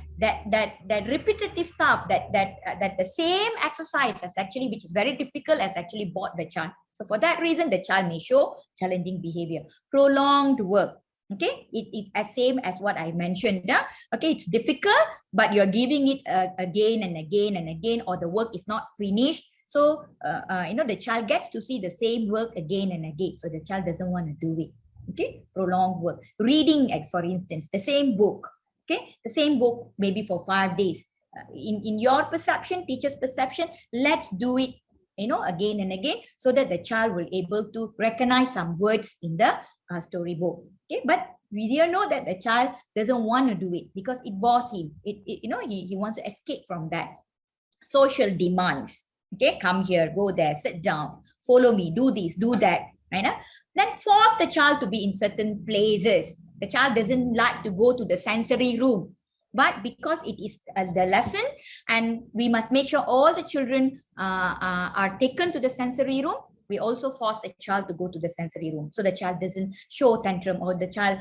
repetitive stuff, that the same exercise has actually, which is very difficult, has actually bored the child. So for that reason, the child may show challenging behavior. Prolonged work. Okay, it's as same as what I mentioned. Okay, it's difficult, but you're giving it again and again and again, or the work is not finished. So, the child gets to see the same work again and again. So the child doesn't want to do it. Okay, prolonged work. Reading, for instance, the same book. Okay, the same book maybe for 5 days. In your perception, teacher's perception, let's do it, again and again, so that the child will able to recognize some words in the storybook. Okay, but we didn't know that the child doesn't want to do it because it bores him. He wants to escape from that. Social demands. Okay, come here, go there, sit down, follow me, do this, do that. Right? Then force the child to be in certain places. The child doesn't like to go to the sensory room. But because it is the lesson, and we must make sure all the children are taken to the sensory room, we also force the child to go to the sensory room, so the child doesn't show tantrum, or the child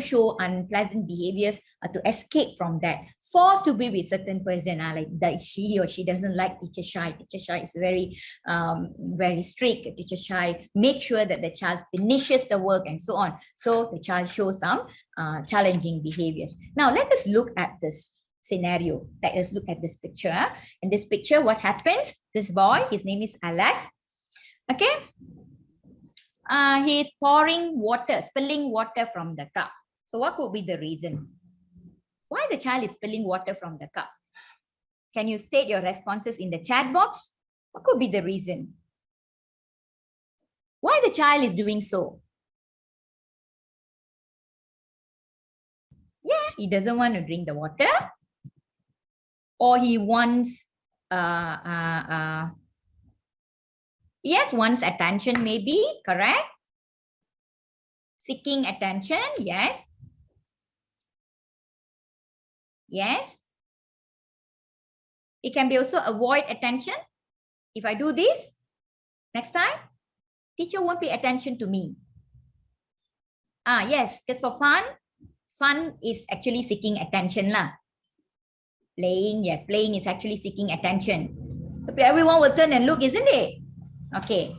show unpleasant behaviors to escape from that. Forced to be with certain person, like that he or she doesn't like teacher shy. Teacher shy is very strict. Teacher shy, make sure that the child finishes the work and so on. So the child shows some challenging behaviors. Now let us look at this scenario. Let us look at this picture. In this picture, what happens? This boy, his name is Alex. Okay, he is pouring water, spilling water from the cup. So what could be the reason? Why the child is spilling water from the cup? Can you state your responses in the chat box? What could be the reason? Why the child is doing so? Yeah, he doesn't want to drink the water, or he wants yes, wants attention, maybe, correct? Seeking attention, yes. Yes. It can be also avoid attention. If I do this, next time, teacher won't pay attention to me. Yes, just for fun. Fun is actually seeking attention lah. Playing, yes, playing is actually seeking attention. But everyone will turn and look, isn't it? Okay.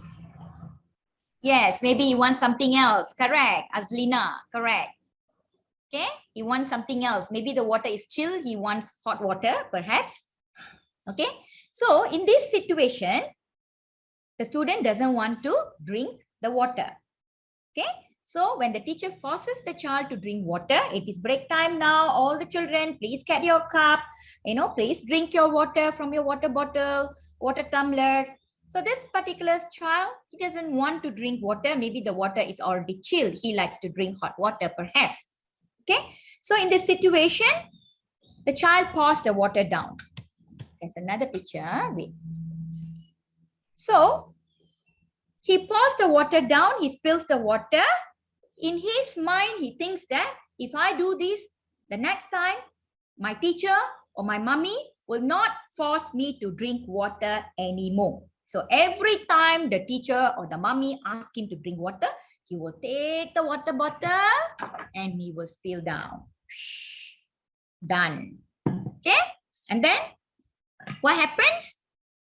Yes, maybe he wants something else. Correct. Azlina, correct. Okay, he wants something else. Maybe the water is chill. He wants hot water, perhaps. Okay, so in this situation, the student doesn't want to drink the water. Okay, so when the teacher forces the child to drink water, it is break time now. All the children, please get your cup. Please drink your water from your water bottle, water tumbler. So this particular child, he doesn't want to drink water. Maybe the water is already chilled. He likes to drink hot water, perhaps. Okay, so in this situation, the child pours the water down. There's another picture. Wait. So he pours the water down. He spills the water. In his mind, he thinks that if I do this, the next time, my teacher or my mommy will not force me to drink water anymore. So every time the teacher or the mommy asks him to drink water, he will take the water bottle and he will spill down. Done. Okay? And then what happens?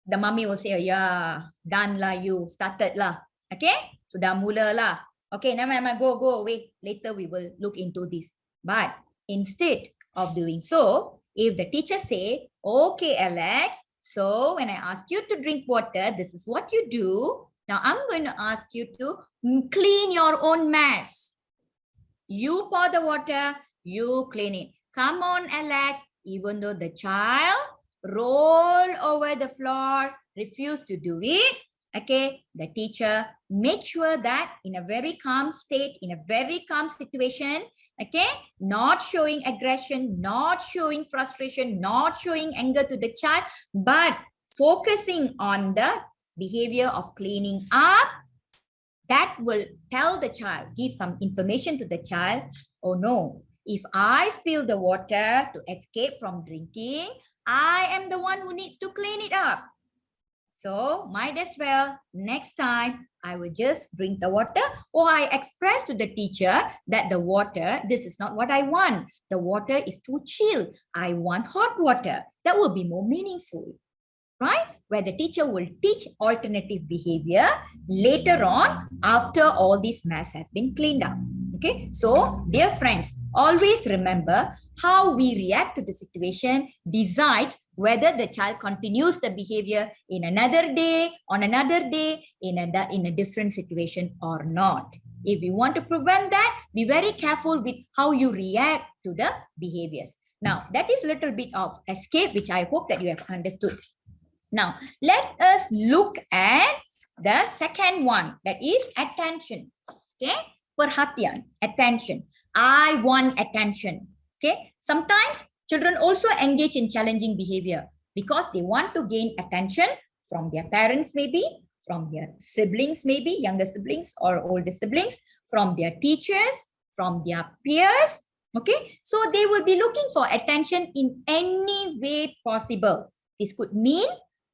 The mommy will say, oh, yeah, done lah, you started lah. Okay? So dah mula lah. Okay, now go away. Later we will look into this. But instead of doing so, if the teacher say, okay, Alex, so when I ask you to drink water, this is what you do. Now I'm going to ask you to clean your own mess. You pour the water, you clean it. Come on, Alex. Even though the child roll over the floor, refuse to do it, okay, the teacher make sure that in a very calm state, in a very calm situation, okay, not showing aggression, not showing frustration, not showing anger to the child, but focusing on the behavior of cleaning up. That will tell the child, give some information to the child. Oh no, if I spill the water to escape from drinking, I am the one who needs to clean it up. So might as well, next time, I will just drink the water, or I express to the teacher that the water, this is not what I want. The water is too chill. I want hot water. That will be more meaningful, right? Where the teacher will teach alternative behavior later on after all this mess has been cleaned up. Okay, so dear friends, always remember how we react to the situation decides whether the child continues the behavior in another day, on another day, in a different situation or not. If you want to prevent that, be very careful with how you react to the behaviors. Now, that is a little bit of escape, which I hope that you have understood. Now, let us look at the second one, that is attention. Okay, perhatian, attention. I want attention. Okay, sometimes children also engage in challenging behavior because they want to gain attention from their parents, maybe from their siblings, maybe younger siblings or older siblings, from their teachers, from their peers. Okay, so they will be looking for attention in any way possible. This could mean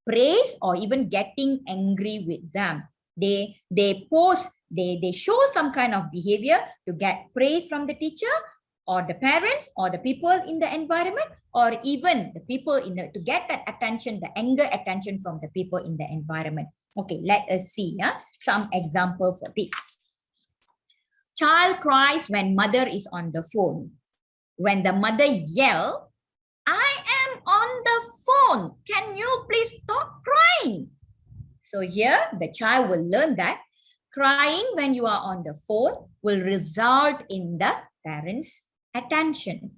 praise or even getting angry with them. They show some kind of behavior to get praise from the teacher or the parents or the people in the environment, or even the people to get that attention, the anger attention from the people in the environment. Okay, let us see some example for this. Child cries when mother is on the phone. When the mother yells, I am on the phone. Can you please stop crying? So here the child will learn that crying when you are on the phone will result in the parents' attention.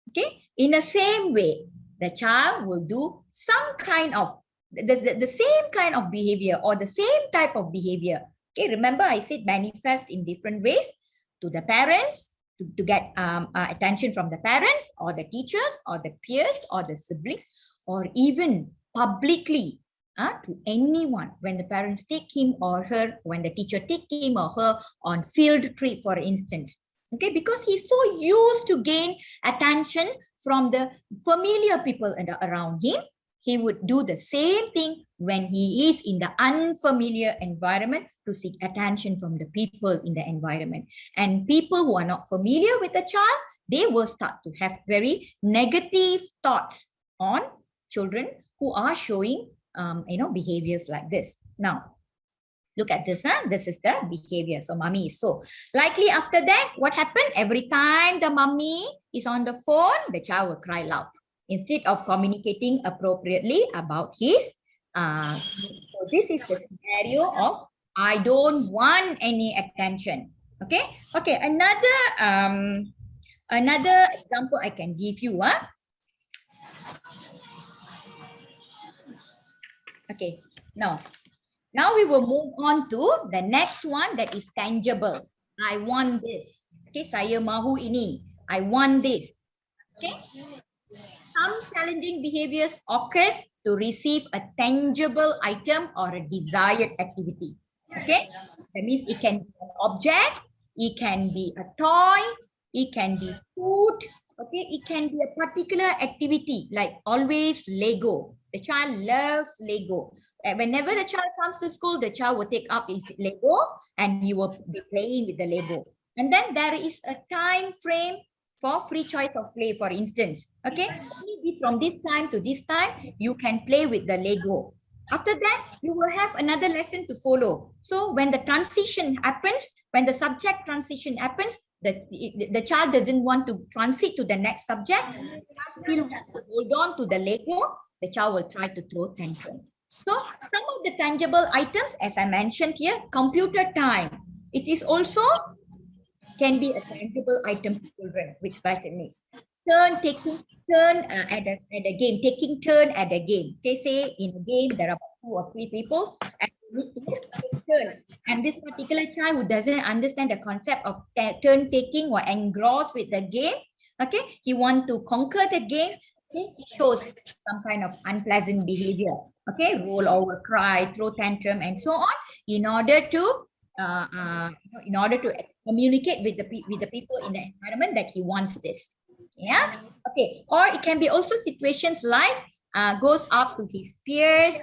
Okay, in the same way, the child will do some kind of the same kind of behavior or the same type of behavior. Okay, remember I said manifest in different ways to the parents, to get attention from the parents or the teachers or the peers or the siblings, or even publicly to anyone when the parents take him or her, when the teacher take him or her on field trip, for instance. Okay, because he's so used to gain attention from the familiar people around him, he would do the same thing when he is in the unfamiliar environment to seek attention from the people in the environment. And people who are not familiar with the child, they will start to have very negative thoughts on children who are showing behaviors like this. Now, look at this. This is the behavior. So mommy is so. Likely after that, what happened? Every time the mommy is on the phone, the child will cry loud instead of communicating appropriately about his. So this is the scenario of I don't want any attention. Okay. Okay. Another example I can give you. Okay. Now we will move on to the next one, that is tangible. I want this. Okay, saya mahu ini. I want this. Okay. Some challenging behaviors occurs to receive a tangible item or a desired activity. Okay. That means it can be an object, it can be a toy, it can be food. Okay, it can be a particular activity, like always Lego. The child loves Lego. Whenever the child comes to school, the child will take up his Lego and he will be playing with the Lego. And then there is a time frame for free choice of play, for instance. Okay, from this time to this time, you can play with the Lego. After that, you will have another lesson to follow. So when the transition happens, when the subject transition happens, the child doesn't want to transit to the next subject, the child still wants to hold on to the Lego, the child will try to throw tantrum. So some of the tangible items, as I mentioned here, computer time. It is also can be a tangible item to children with special needs. Taking turn at a game, taking turn at a game. Okay, say in a game there are about 2 or 3 people and you need to take turns. And this particular child who doesn't understand the concept of turn taking or engrossed with the game, okay, he wants to conquer the game. Okay, he shows some kind of unpleasant behavior. Okay, roll over, cry, throw tantrum, and so on, in order to communicate with the people in the environment that he wants this. Yeah. Okay. Or it can be also situations like goes up to his peers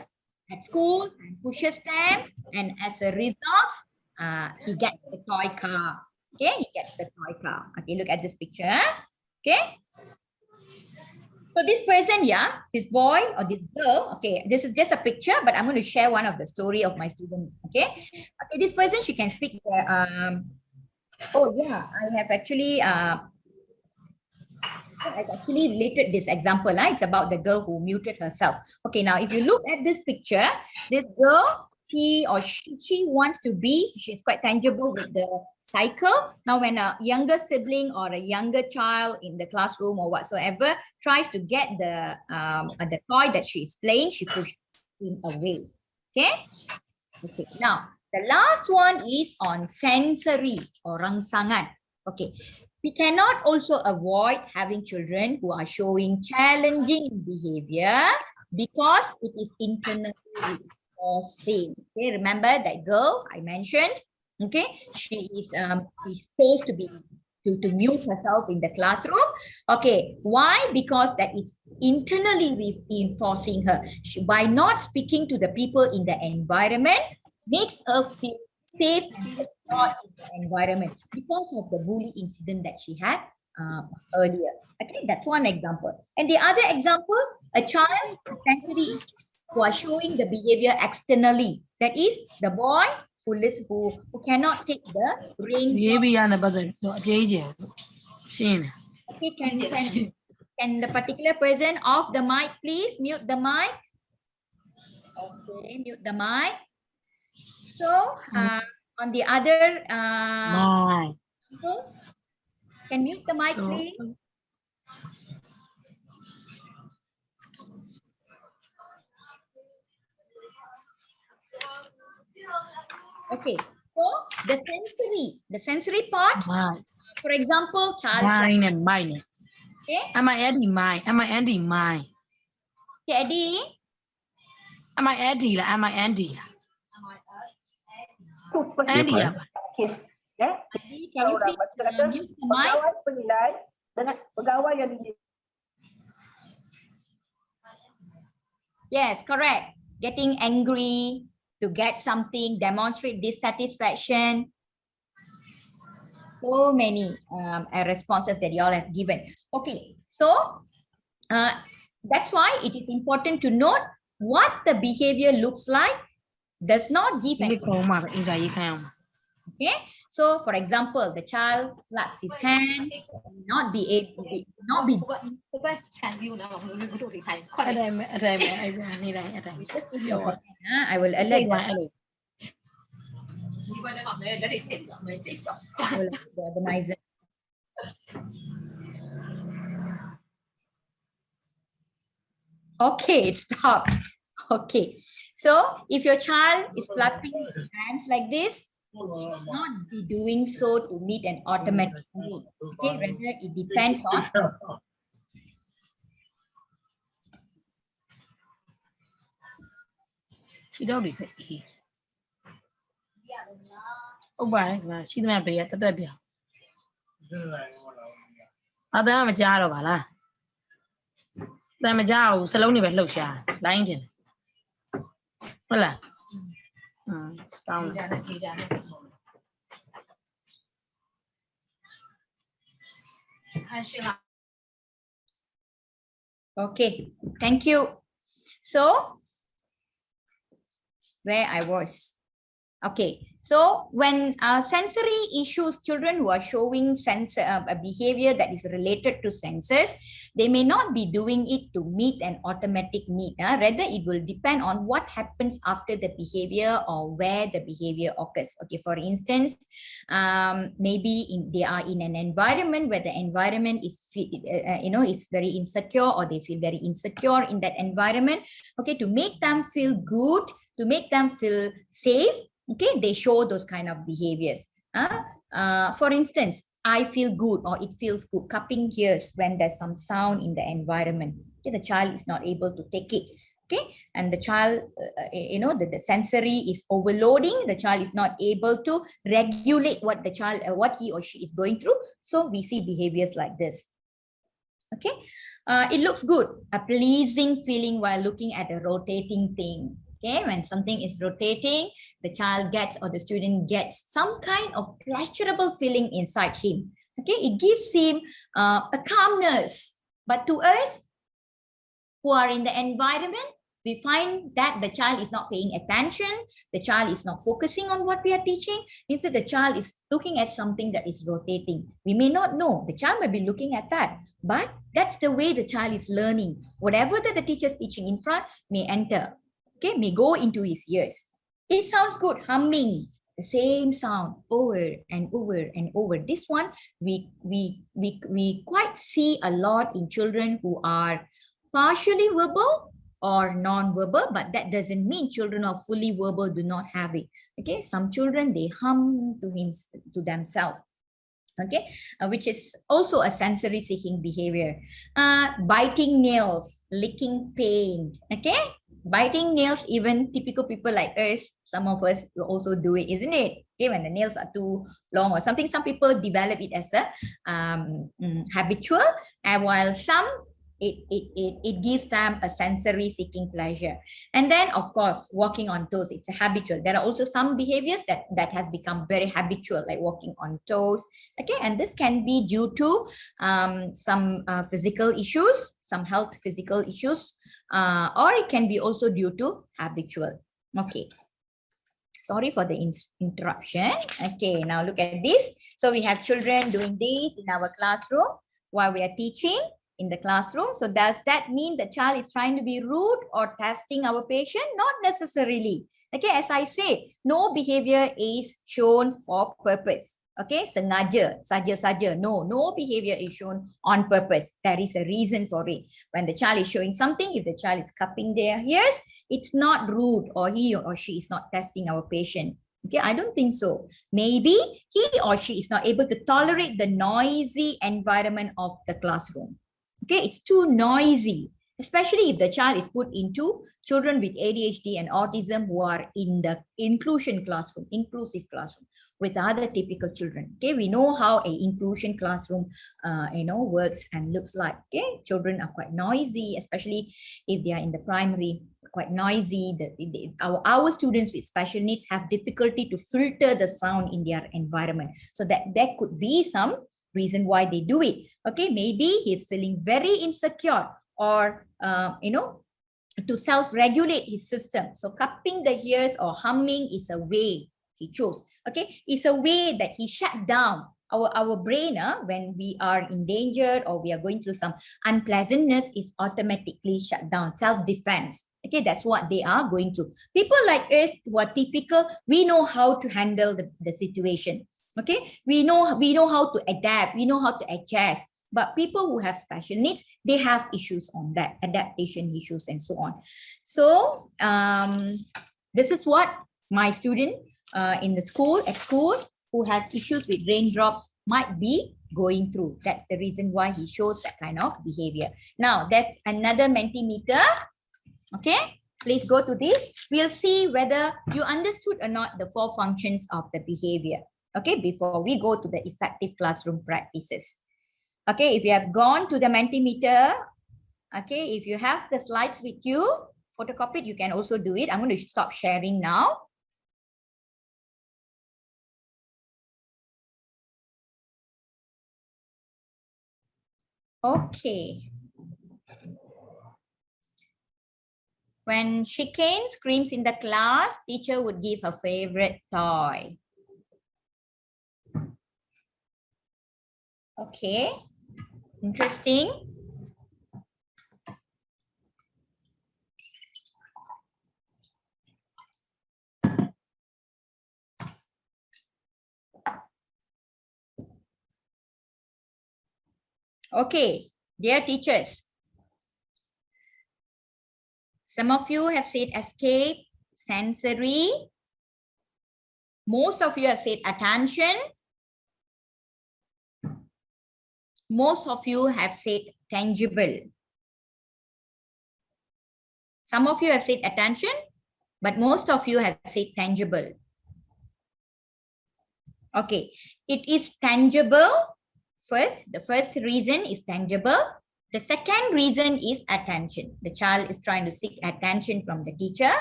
at school and pushes them, and as a result, he gets the toy car. Okay, he gets the toy car. Okay, look at this picture. Okay. So this person, yeah, this boy or this girl, okay, this is just a picture, but I'm going to share one of the story of my students, okay? Okay, this person, she can speak, oh yeah, I have actually related this example. It's about the girl who muted herself. Okay, now if you look at this picture, this girl, he or she wants to be, she's quite tangible with the cycle. Now, when a younger sibling or a younger child in the classroom or whatsoever tries to get the toy that she's playing, she pushes him away. Okay? Okay. Now, the last one is on sensory or rangsangan. Okay. We cannot also avoid having children who are showing challenging behavior because it is internally reinforcing. Okay, remember that girl I mentioned? Okay, she is she's supposed to be to mute herself in the classroom. Okay, why? Because that is internally reinforcing her. She, by not speaking to the people in the environment, makes her feel safe and secure in the environment because of the bully incident that she had earlier. Okay, that's one example. And the other example, a child sensory who are showing the behavior externally. That is the boy who cannot take the rain. Okay, can the particular person off the mic, please? Mute the mic. Okay, mute the mic. So, on the other, can mute the mic, please? Okay, so the sensory part, for example, child. Mine and mine. Okay. Am I adding mine? Am I adding mine? Okay, Eddie. Am I adding? Am I adding? Eddie, ya. Eddie, can you please mute the mic? Pegawai penilai dengan pegawai yang dinilai. Yes, correct. Getting angry to get something, demonstrate dissatisfaction. So many responses that you all have given. Okay, so that's why it is important to note what the behavior looks like. Does not give an okay. So, for example, the child claps his hand, not be able, not be. Just give me a second. I will alert the organizer. Okay, stop. Okay, so if your child is flapping his hands like this, he will not be doing so to meet an automatic need. Okay, rather it depends on. She don't be oh, bye. She might be at the baby. Other a jar of Allah. Damaja, Saloni, but look, lying. Hola. Okay, thank you. So, where I was. Okay, so when sensory issues, children who are showing a behavior that is related to senses, they may not be doing it to meet an automatic need. Rather, it will depend on what happens after the behavior or where the behavior occurs. Okay, for instance, maybe they are in an environment where the environment is, is very insecure, or they feel very insecure in that environment. Okay, to make them feel good, to make them feel safe, okay, they show those kind of behaviors. For instance, I feel good or it feels good. Cupping ears when there's some sound in the environment. Okay, the child is not able to take it. Okay, and the child, the sensory is overloading. The child is not able to regulate what the child, what he or she is going through. So we see behaviors like this. Okay, it looks good. A pleasing feeling while looking at a rotating thing. Okay, when something is rotating, the child gets or the student gets some kind of pleasurable feeling inside him. Okay, it gives him a calmness. But to us who are in the environment, we find that the child is not paying attention, the child is not focusing on what we are teaching. Instead, the child is looking at something that is rotating. We may not know, the child may be looking at that, but that's the way the child is learning. Whatever that the teacher is teaching in front may enter. Okay, may go into his ears. It sounds good, humming, the same sound over and over and over. This one we quite see a lot in children who are partially verbal or non-verbal, but that doesn't mean children who are fully verbal do not have it. Okay, some children, they hum to themselves. Okay, which is also a sensory seeking behavior. Biting nails, licking paint. Okay, biting nails, even typical people like us, some of us will also do it, isn't it? Okay, when the nails are too long or something, some people develop it as a habitual, and while some it gives them a sensory seeking pleasure. And then of course, walking on toes, it's a habitual. There are also some behaviors that has become very habitual, like walking on toes. Okay, and this can be due to some physical issues, some health physical issues, or it can be also due to habitual. Okay, sorry for the interruption. Okay, now look at this. So we have children doing this in our classroom while we are teaching in the classroom. So does that mean the child is trying to be rude or testing our patient? Not necessarily. Okay, as I said, no behavior is shown for purpose. Okay, sengaja, saja-saja. No behavior is shown on purpose. There is a reason for it. When the child is showing something, if the child is cupping their ears, it's not rude, or he or she is not testing our patient. Okay, I don't think so. Maybe he or she is not able to tolerate the noisy environment of the classroom. Okay, it's too noisy, especially if the child is put into children with ADHD and autism who are in the inclusive classroom with other typical children. Okay, we know how an inclusion classroom works and looks like. Okay, children are quite noisy, especially if they are in the primary, quite noisy. Our students with special needs have difficulty to filter the sound in their environment. So that there could be some reason why they do it. Okay, maybe he's feeling very insecure, or to self-regulate his system. So cupping the ears or humming is a way he chose. Okay, it's a way that he shut down our brain. When we are in danger or we are going through some unpleasantness, is automatically shut down, self-defense. Okay, that's what they are going through. People like us who are typical, we know how to handle the situation. Okay, we know how to adapt, we know how to adjust. But people who have special needs, they have issues on that, adaptation issues and so on. So this is what my student in the school, at school, who has issues with raindrops might be going through. That's the reason why he shows that kind of behavior. Now, there's another Mentimeter. Okay, please go to this. We'll see whether you understood or not the 4 functions of the behavior. Okay, before we go to the effective classroom practices. Okay, if you have gone to the Mentimeter, okay, if you have the slides with you, photocopied, you can also do it. I'm going to stop sharing now. Okay. When chicane screams in the class, teacher would give her favorite toy. Okay, interesting. Okay, dear teachers, some of you have said escape, sensory. Most of you have said attention. Most of you have said tangible. Some of you have said attention, but most of you have said tangible. Okay, it is tangible. First, the first reason is tangible. The second reason is attention. The child is trying to seek attention from the teacher.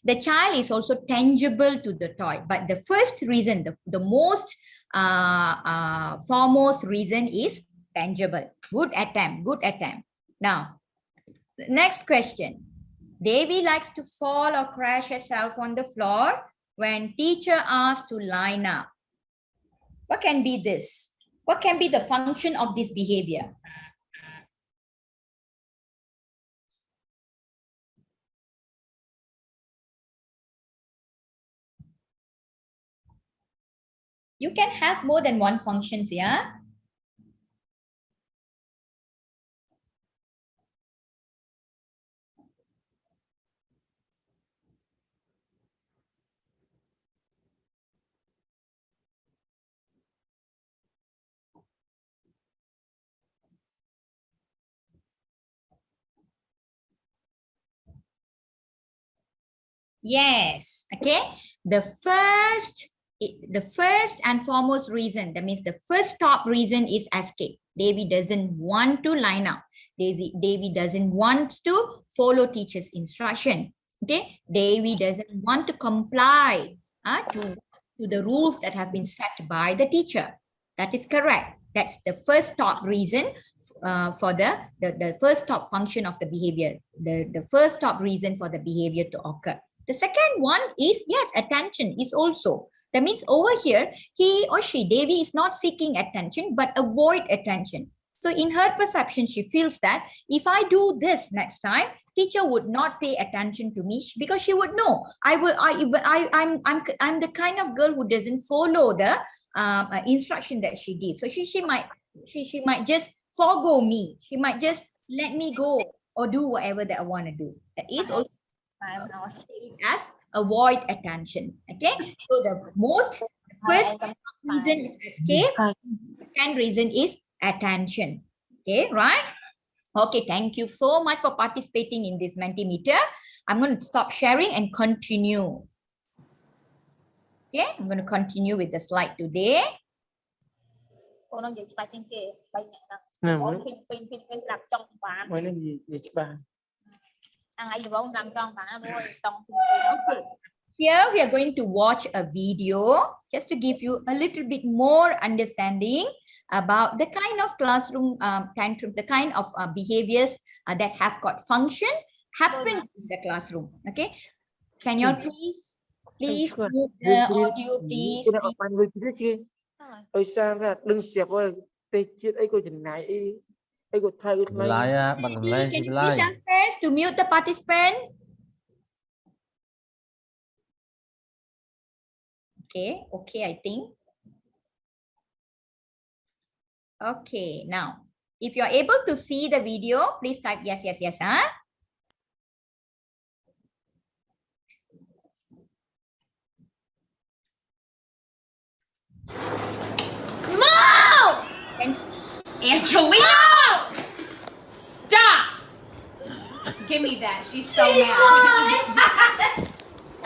The child is also tangible to the toy. But the first reason, the most foremost reason is tangible. Good attempt, good attempt. Now, next question. Devi likes to fall or crash herself on the floor when teacher asks to line up. What can be this? What can be the function of this behavior? You can have more than one functions, yeah? Yes, okay. The first and foremost reason, that means the first top reason is escape. Davy doesn't want to line up. Davy doesn't want to follow teacher's instruction. Okay, Davy doesn't want to comply to the rules that have been set by the teacher. That is correct. That's the first top reason for the first top function of the behavior, the first top reason for the behavior to occur. The second one is, yes, attention is also. That means over here, he or she, Davy, is not seeking attention, but avoid attention. So in her perception, she feels that if I do this next time, teacher would not pay attention to me because she would know I'm the kind of girl who doesn't follow the instruction that she gives. So she might just forego me. She might just let me go or do whatever that I want to do. That is also as avoid attention. Okay, so the first reason is escape, second reason is attention. Okay, right? Okay, thank you so much for participating in this Mentimeter. I'm going to stop sharing and continue. Okay, I'm going to continue with the slide today. Here we are going to watch a video just to give you a little bit more understanding about the kind of classroom tantrum, the kind of behaviors that have got function happen in the classroom. Okay, can you all please move the audio, please. Can you please ask first to mute the participant? Okay, I think. Okay, now, if you're able to see the video, please type yes, huh? No! Angelina! No! Stop! Give me that. She's so mad.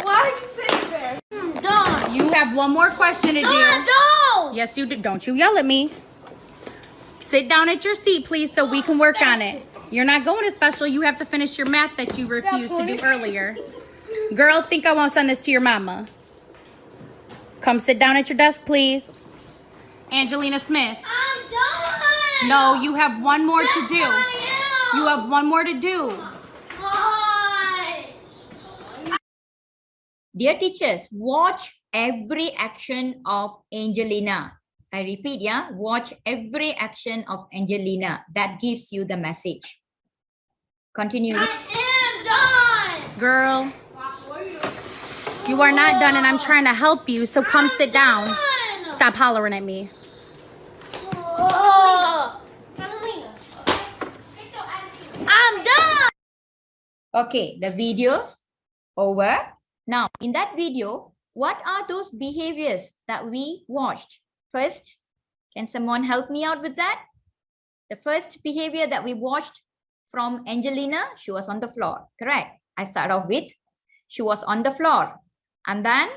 Why are you sitting there? Don't. You have one more question to do. Don't. Yes, you do. Don't you yell at me. Sit down at your seat, please, so we can work on it. You're not going to special. You have to finish your math that you refused to do earlier. Girl, think I won't send this to your mama. Come sit down at your desk, please. Angelina Smith. I'm done. No, you have one more to do. You have one more to do. Dear teachers, watch every action of Angelina. I repeat, yeah, watch every action of Angelina. That gives you the message. Continue. I am done. Girl, you are not done and I'm trying to help you, so come sit down. Stop hollering at me. I'm done. Okay, the video's over. Now, in that video, what are those behaviors that we watched? First, can someone help me out with that? The first behavior that we watched from Angelina, she was on the floor, correct? I start off with, she was on the floor. And then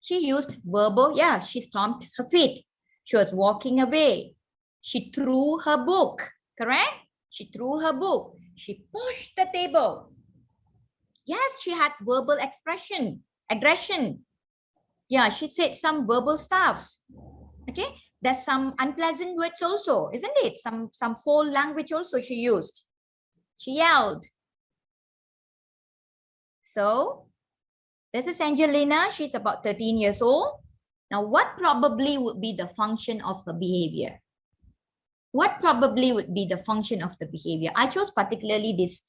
she used verbal, yeah, she stomped her feet. She was walking away. She threw her book, correct? She threw her book. She pushed the table. Yes, she had verbal aggression. Yeah, she said some verbal stuffs. Okay, there's some unpleasant words also, isn't it? Some foul language also she used. She yelled. So, this is Angelina. She's about 13 years old. Now, what probably would be the function of her behavior? What probably would be the function of the behavior? I chose particularly this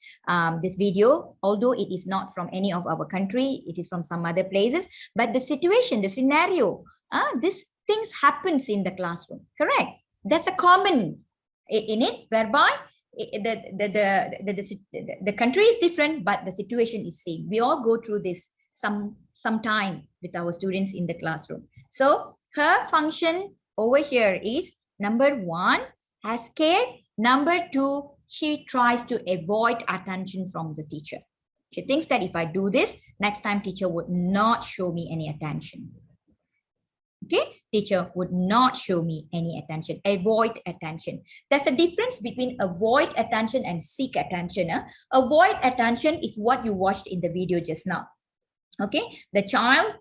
video, although it is not from any of our country, it is from some other places. But the situation, the scenario, this things happens in the classroom, correct? That's a common in it, whereby the country is different, but the situation is same. We all go through this some time with our students in the classroom. So her function over here is number 1, has scared. Number 2, she tries to avoid attention from the teacher. She thinks that if I do this, next time teacher would not show me any attention. Okay, teacher would not show me any attention. Avoid attention. There's a difference between avoid attention and seek attention. Avoid attention is what you watched in the video just now. Okay, the child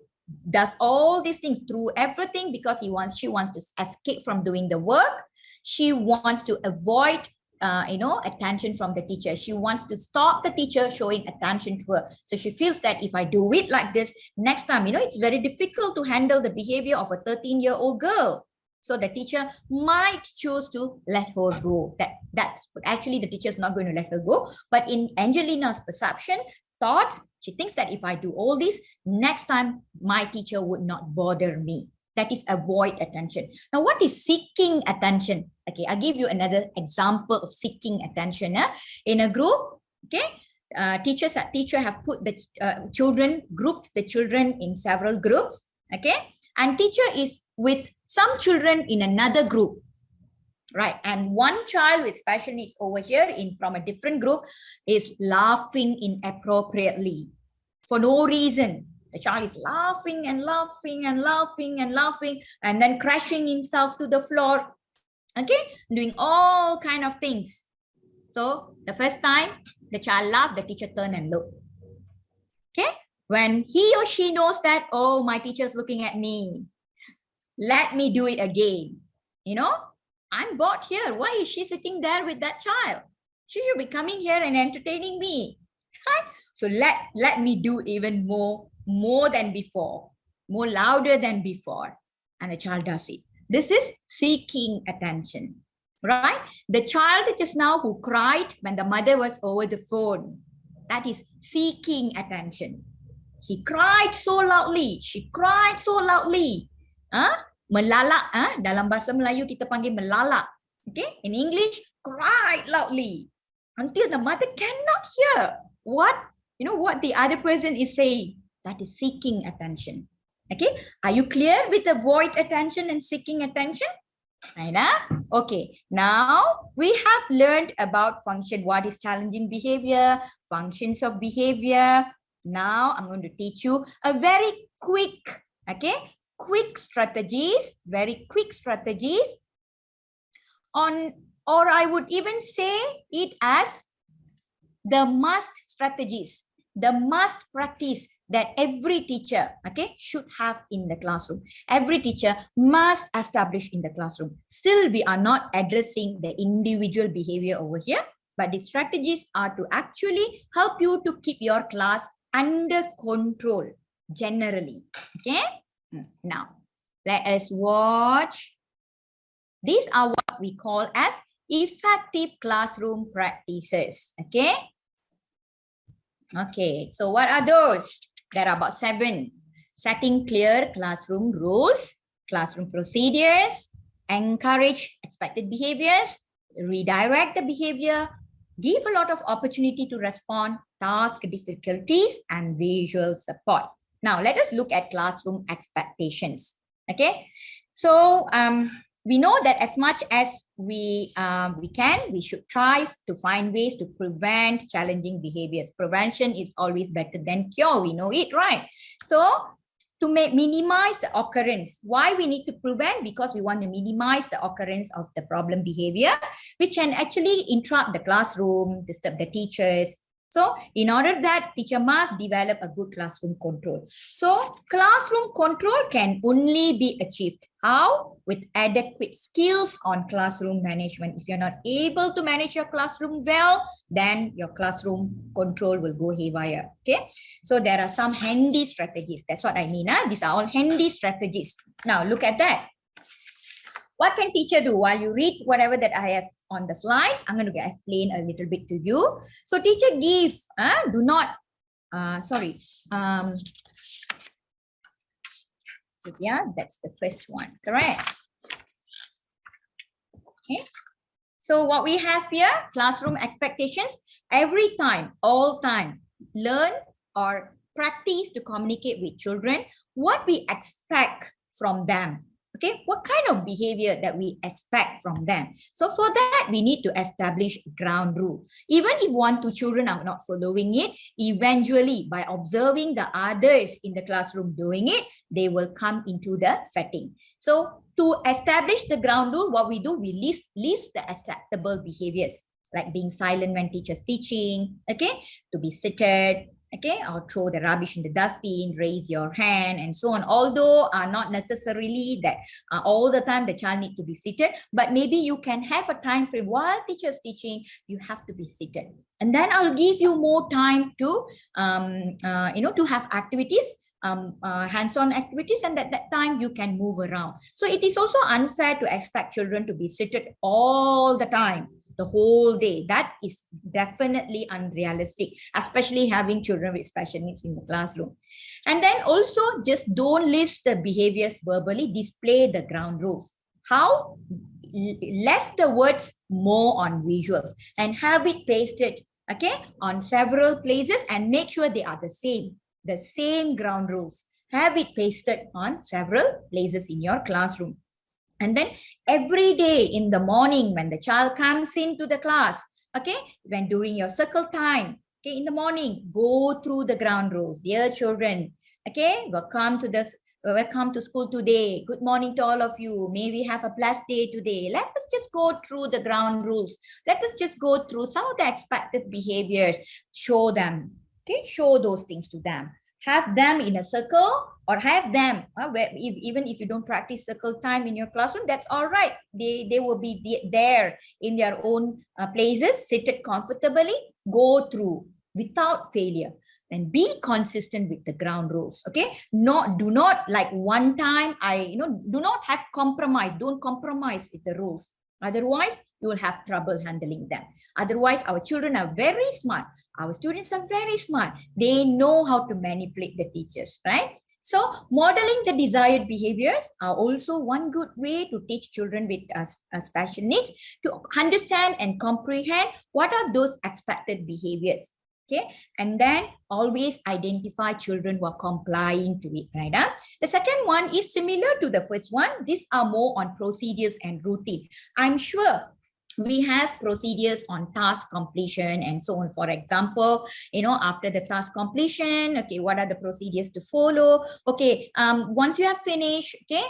does all these things through everything because she wants to escape from doing the work. She wants to avoid attention from the teacher. She wants to stop the teacher showing attention to her. So she feels that if I do it like this, next time, it's very difficult to handle the behavior of a 13-year-old girl. So the teacher might choose to let her go. That's actually the teacher is not going to let her go. But in Angelina's perception, thoughts, she thinks that if I do all this, next time my teacher would not bother me. That is avoid attention. Now, what is seeking attention? Okay, I'll give you another example of seeking attention. In a group, okay, teacher have put the grouped the children in several groups, okay, and teacher is with some children in another group, right? And one child with special needs over here from a different group is laughing inappropriately for no reason. The child is laughing and laughing and laughing and laughing and then crashing himself to the floor. Okay, doing all kind of things. So the first time the child laughed, the teacher turned and looked. Okay, when he or she knows that, oh, my teacher is looking at me, let me do it again. I'm bored here. Why is she sitting there with that child? She should be coming here and entertaining me. Right? So let me do even more than before, more louder than before. And the child does it. This is seeking attention, right? The child just now who cried when the mother was over the phone, that is seeking attention. He cried so loudly. She cried so loudly. Melalak. Dalam bahasa Melayu kita panggil melalak. Okay? In English, cried loudly until the mother cannot hear what the other person is saying. That is seeking attention. Okay, are you clear with avoid attention and seeking attention? Right? Okay, now we have learned about function. What is challenging behavior? Functions of behavior. Now I'm going to teach you a very quick strategies, very quick strategies on, or I would even say it as the must strategies, the must practice that every teacher, should have in the classroom. Every teacher must establish in the classroom. Still, we are not addressing the individual behavior over here, but the strategies are to actually help you to keep your class under control generally. Okay. Now, let us watch. These are what we call as effective classroom practices. Okay. Okay, so what are those? There are about 7. Setting clear classroom rules, classroom procedures, encourage expected behaviors, redirect the behavior, give a lot of opportunity to respond, task difficulties, and visual support. Now, let us look at classroom expectations. Okay, so we know that as much as we should try to find ways to prevent challenging behaviors. Prevention is always better than cure. We know it, right? So to minimize the occurrence, why we need to prevent? Because we want to minimize the occurrence of the problem behavior, which can actually interrupt the classroom, disturb the teachers. So in order that, teacher must develop a good classroom control. So classroom control can only be achieved. How? With adequate skills on classroom management. If you're not able to manage your classroom well, then your classroom control will go haywire. Okay. So there are some handy strategies. That's what I mean. These are all handy strategies. Now look at that. What can teacher do? While you read whatever that I have on the slides, I'm going to explain a little bit to you. So teacher give, Yeah, that's the first one. Correct. Okay. So what we have here, classroom expectations, every time, all time, learn or practice to communicate with children what we expect from them. Okay, what kind of behavior that we expect from them. So for that, we need to establish ground rule. Even if one, two children are not following it, eventually by observing the others in the classroom doing it, they will come into the setting. So to establish the ground rule, what we do, we list the acceptable behaviors, like being silent when teacher's teaching, okay, to be seated, okay, or throw the rubbish in the dustbin, raise your hand, and so on. Although not necessarily that all the time the child need to be seated, but maybe you can have a time frame while teacher's teaching, you have to be seated. And then I'll give you more time to, to have activities, hands-on activities, and at that time you can move around. So it is also unfair to expect children to be seated all the time, the whole day. That is definitely unrealistic, especially having children with special needs in the classroom. And then also just don't list the behaviors verbally, display the ground rules. How? Less the words, more on visuals, and have it pasted, okay, on several places, and make sure they are the same ground rules. Have it pasted on several places in your classroom. And then every day in the morning when the child comes into the class, okay, when during your circle time, okay, in the morning, go through the ground rules. Dear children, okay, welcome to school today. Good morning to all of you. May we have a blessed day today. Let us just go through the ground rules. Let us just go through some of the expected behaviors. Show them, okay, show those things to them. Have them in a circle, or have them, even if you don't practice circle time in your classroom, that's all right. They will be there in their own places, seated comfortably, go through without failure. And be consistent with the ground rules, okay? Do not like one time, do not have compromise. Don't compromise with the rules. Otherwise, you will have trouble handling them. Otherwise, our children are very smart. Our students are very smart. They know how to manipulate the teachers, right? So modeling the desired behaviors are also one good way to teach children with special needs to understand and comprehend what are those expected behaviors. Okay, and then always identify children who are complying to it, right? The second one is similar to the first one. These are more on procedures and routine. I'm sure we have procedures on task completion and so on. For example, after the task completion, okay, what are the procedures to follow? Okay, once you have finished, okay,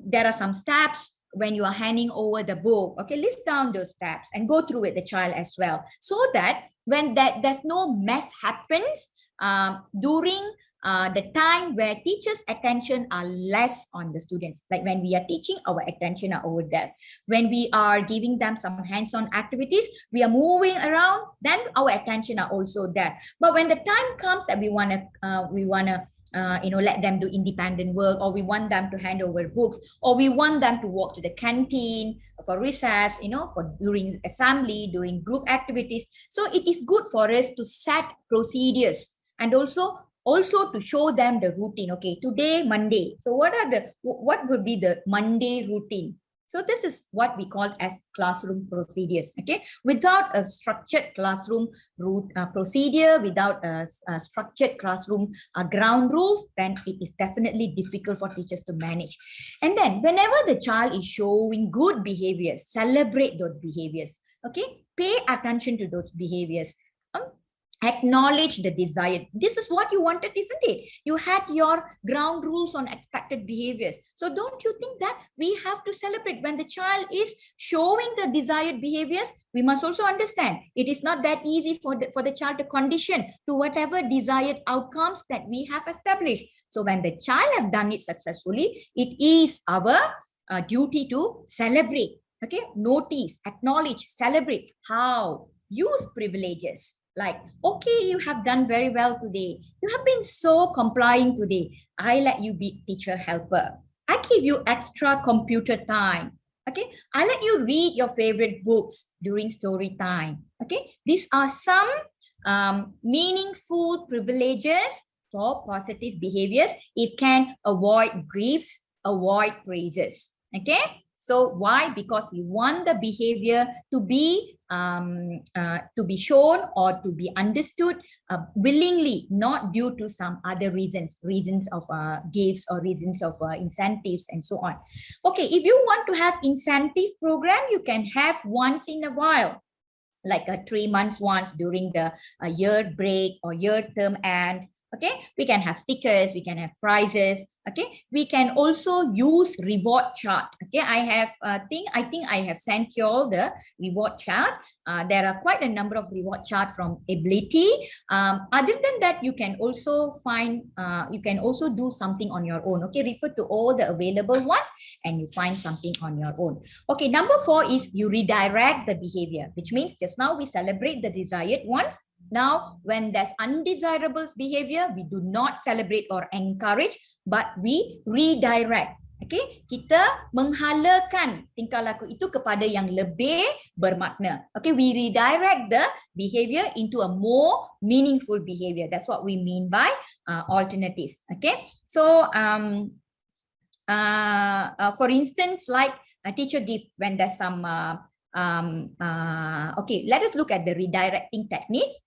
there are some steps when you are handing over the book. Okay, list down those steps and go through with the child as well, so that when there's no mess happens during the time where teachers' attention are less on the students. Like when we are teaching, our attention are over there. When we are giving them some hands-on activities, we are moving around, then our attention are also there. But when the time comes that we wanna let them do independent work, or we want them to hand over books, or we want them to walk to the canteen for recess, for during assembly, during group activities. So it is good for us to set procedures, and also to show them the routine. Okay, today Monday, so what would be the Monday routine? So this is what we call as classroom procedures. Okay, without a structured classroom procedure, without a structured classroom ground rules, then it is definitely difficult for teachers to manage. And then whenever the child is showing good behaviors, celebrate those behaviors. Okay, pay attention to those behaviors. Acknowledge the desired. This is what you wanted, isn't it? You had your ground rules on expected behaviors. So don't you think that we have to celebrate when the child is showing the desired behaviors? We must also understand it is not that easy for the child to condition to whatever desired outcomes that we have established. So when the child have done it successfully, it is our duty to celebrate. Okay, notice, acknowledge, celebrate. How? Use privileges. Like, okay, you have done very well today. You have been so complying today. I let you be teacher helper. I give you extra computer time. Okay, I let you read your favorite books during story time. Okay, these are some meaningful privileges for positive behaviors. It can avoid griefs, avoid praises. Okay. So why? Because we want the behavior to be shown or to be understood willingly, not due to some other reasons of gifts or reasons of incentives and so on. Okay, if you want to have incentive program, you can have once in a while, like 3 months once during the year break or year term end. Okay, we can have stickers, we can have prizes. Okay, we can also use reward chart. Okay, I think I have sent you all the reward chart. There are quite a number of reward chart from Ability. Other than that, you can also find, you can also do something on your own. Okay, refer to all the available ones and you find something on your own. Okay, number 4 is you redirect the behavior, which means just now we celebrate the desired ones. Now, when there's undesirable behavior, we do not celebrate or encourage, but we redirect. Okay, kita menghalakan tingkah laku itu kepada yang lebih bermakna. Okay, we redirect the behavior into a more meaningful behavior. That's what we mean by alternatives. Okay, so for instance, like a teacher gift when there's some okay, let us look at the redirecting techniques.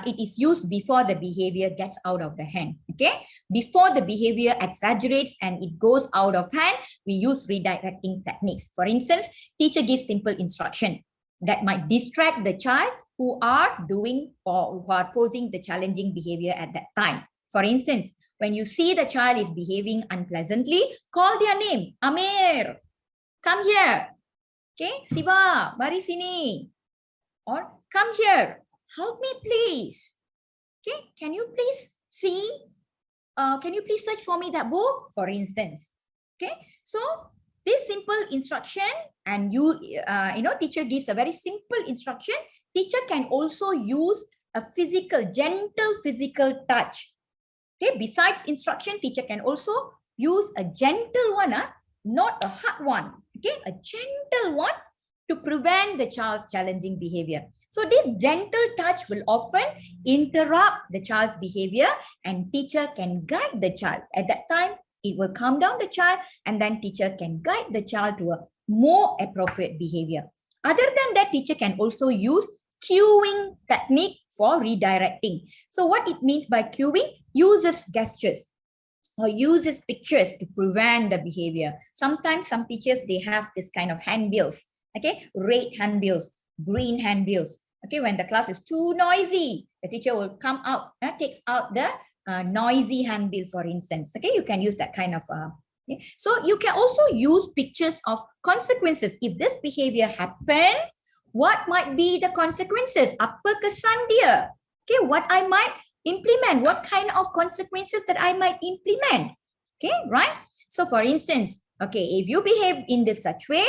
It is used before the behavior gets out of the hand. Okay, before the behavior exaggerates and it goes out of hand, we use redirecting techniques. For instance, teacher gives simple instruction that might distract the child who are doing or who are posing the challenging behavior at that time. For instance, when you see the child is behaving unpleasantly, call their name. Amir, come here. Okay, Siva, mari sini. Or come here. Help me, please. Okay, can you please see? Can you please search for me that book, for instance? Okay, so this simple instruction, and teacher gives a very simple instruction. Teacher can also use a gentle physical touch. Okay, besides instruction, teacher can also use a gentle one, not a hard one. Okay, a gentle one to prevent the child's challenging behavior. So this gentle touch will often interrupt the child's behavior and teacher can guide the child. At that time, it will calm down the child and then teacher can guide the child to a more appropriate behavior. Other than that, teacher can also use cueing technique for redirecting. So what it means by cueing, uses gestures or uses pictures to prevent the behavior. Sometimes some teachers, they have this kind of handbills. Okay, red handbills, green handbills. Okay, when the class is too noisy, the teacher will come out, takes out the noisy handbill, for instance. Okay, you can use that kind of. Okay. So you can also use pictures of consequences. If this behavior happen, what might be the consequences? Apa kesan dia? Okay, what I might implement? What kind of consequences that I might implement? Okay, right? So for instance, okay, if you behave in such way,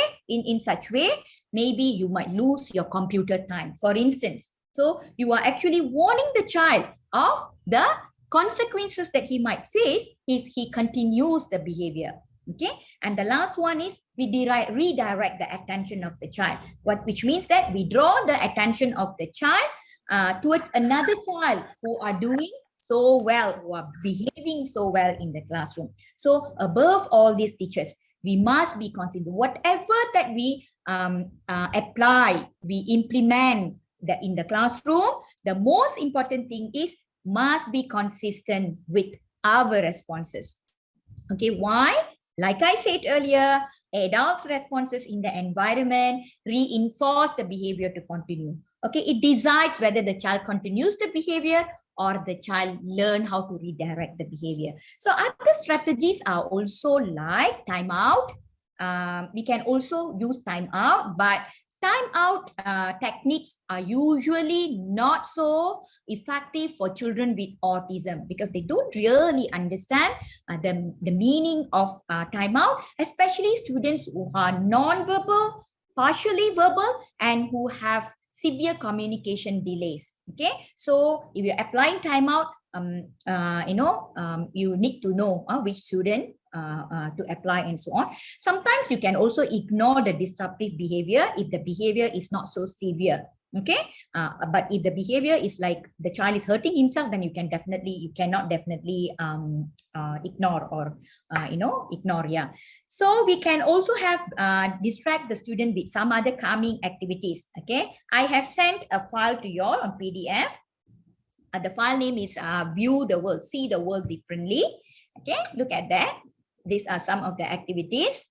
maybe you might lose your computer time, for instance. So you are actually warning the child of the consequences that he might face if he continues the behavior. Okay, and the last one is we redirect the attention of the child, which means that we draw the attention of the child towards another child who are doing so well, who are behaving so well in the classroom. So above all these teachers, we must be consistent. Whatever that we apply, we implement in the classroom, the most important thing is must be consistent with our responses. Okay, why? Like I said earlier, adults' responses in the environment reinforce the behavior to continue. Okay, it decides whether the child continues the behavior or the child learn how to redirect the behavior. So other strategies are also like timeout. We can also use timeout, but timeout techniques are usually not so effective for children with autism because they don't really understand the meaning of timeout, especially students who are non-verbal, partially verbal, and who have severe communication delays. Okay, so if you're applying timeout, you need to know which student to apply and so on. Sometimes you can also ignore the disruptive behavior if the behavior is not so severe. Okay, but if the behavior is like the child is hurting himself, then you cannot definitely ignore or ignore. Yeah. So we can also have distract the student with some other calming activities. Okay, I have sent a file to you all on PDF. The file name is View the World, See the World Differently. Okay, look at that. These are some of the activities.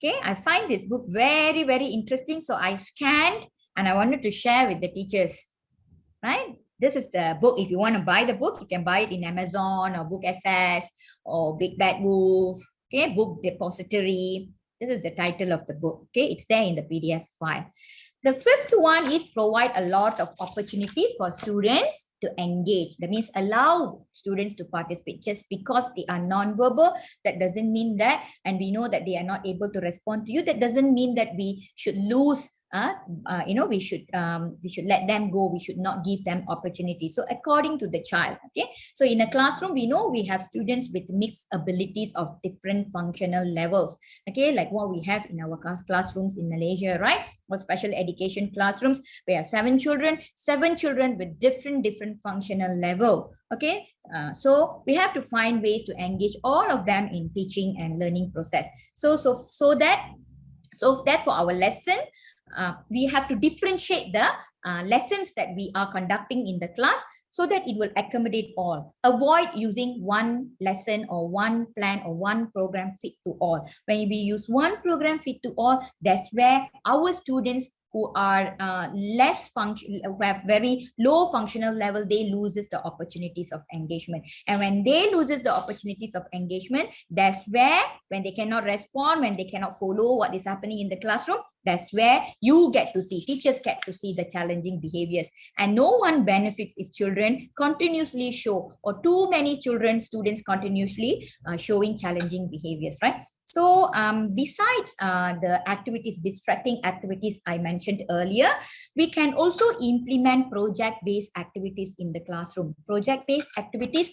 Okay, I find this book very, very interesting. So I scanned and I wanted to share with the teachers, right? This is the book. If you want to buy the book, you can buy it in Amazon or Book SS or Big Bad Wolf, okay, Book Depository. This is the title of the book, okay? It's there in the PDF file. The fifth one is provide a lot of opportunities for students to engage. That means allow students to participate. Just because they are non-verbal, that doesn't mean that, and we know that they are not able to respond to you, that doesn't mean that we should lose we should let them go. We should not give them opportunities. So according to the child, okay. So in a classroom, we know we have students with mixed abilities of different functional levels, okay, like what we have in our classrooms in Malaysia, right? Or special education classrooms, we have seven children with different functional level, okay. So we have to find ways to engage all of them in teaching and learning process. So that for our lesson, we have to differentiate the lessons that we are conducting in the class so that it will accommodate all. Avoid using one lesson or one plan or one program fit to all. When we use one program fit to all, that's where our students who are who have very low functional level, they loses the opportunities of engagement. And when they loses the opportunities of engagement, that's where when they cannot respond, when they cannot follow what is happening in the classroom, that's where teachers get to see the challenging behaviors. And no one benefits if children continuously show, or too many students continuously showing challenging behaviors, right? So besides the distracting activities I mentioned earlier, we can also implement project-based activities in the classroom. Project-based activities,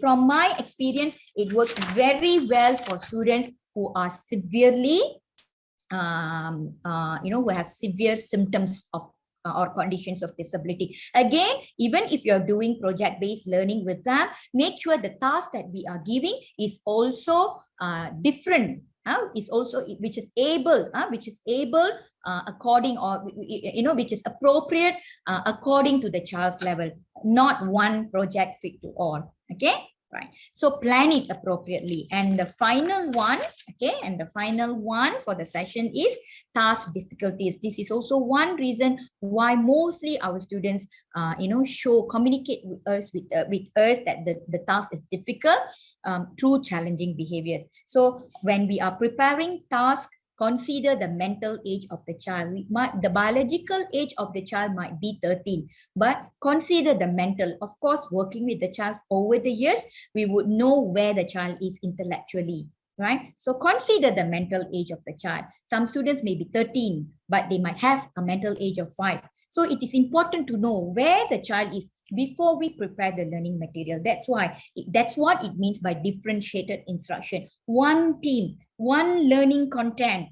from my experience, it works very well for students who are severely, who have severe symptoms of or conditions of disability. Again, even if you're doing project-based learning with them, make sure the task that we are giving is also different, which is according, or which is appropriate according to the child's level, not one project fit to all. Okay. Right. So plan it appropriately. And the final one, okay, for the session is task difficulties. This is also one reason why mostly our students, communicate with us that the task is difficult through challenging behaviors. So when we are preparing tasks, consider the mental age of the child. The biological age of the child might be 13, but consider the mental. Of course, working with the child over the years, we would know where the child is intellectually, right? So consider the mental age of the child. Some students may be 13, but they might have a mental age of 5. So it is important to know where the child is before we prepare the learning material. That's what it means by differentiated instruction. One team, one learning content,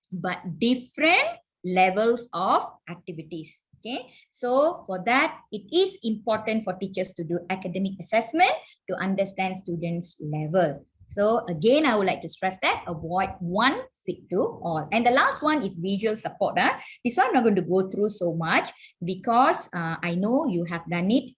but different levels of activities. Okay, so for that, it is important for teachers to do academic assessment to understand students' level. So again, I would like to stress that avoid one fit to all. And the last one is visual support. This one I'm not going to go through so much because I know you have done it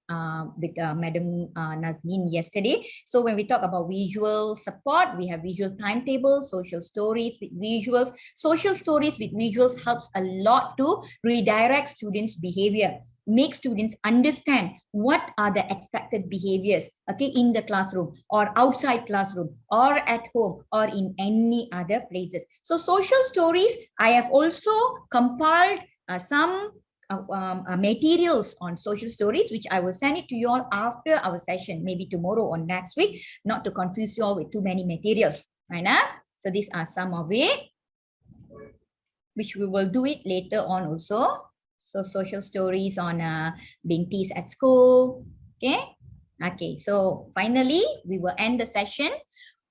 with Madam Nazmin yesterday. So when we talk about visual support, we have visual timetable, social stories with visuals. Social stories with visuals helps a lot to redirect students' behavior. Make students understand what are the expected behaviors, okay, in the classroom or outside classroom or at home or in any other places. So social stories, I have also compiled some materials on social stories, which I will send it to you all after our session, maybe tomorrow or next week, not to confuse you all with too many materials, right? So these are some of it, which we will do it later on also. So social stories on being teased at school. Okay. Okay. So finally, we will end the session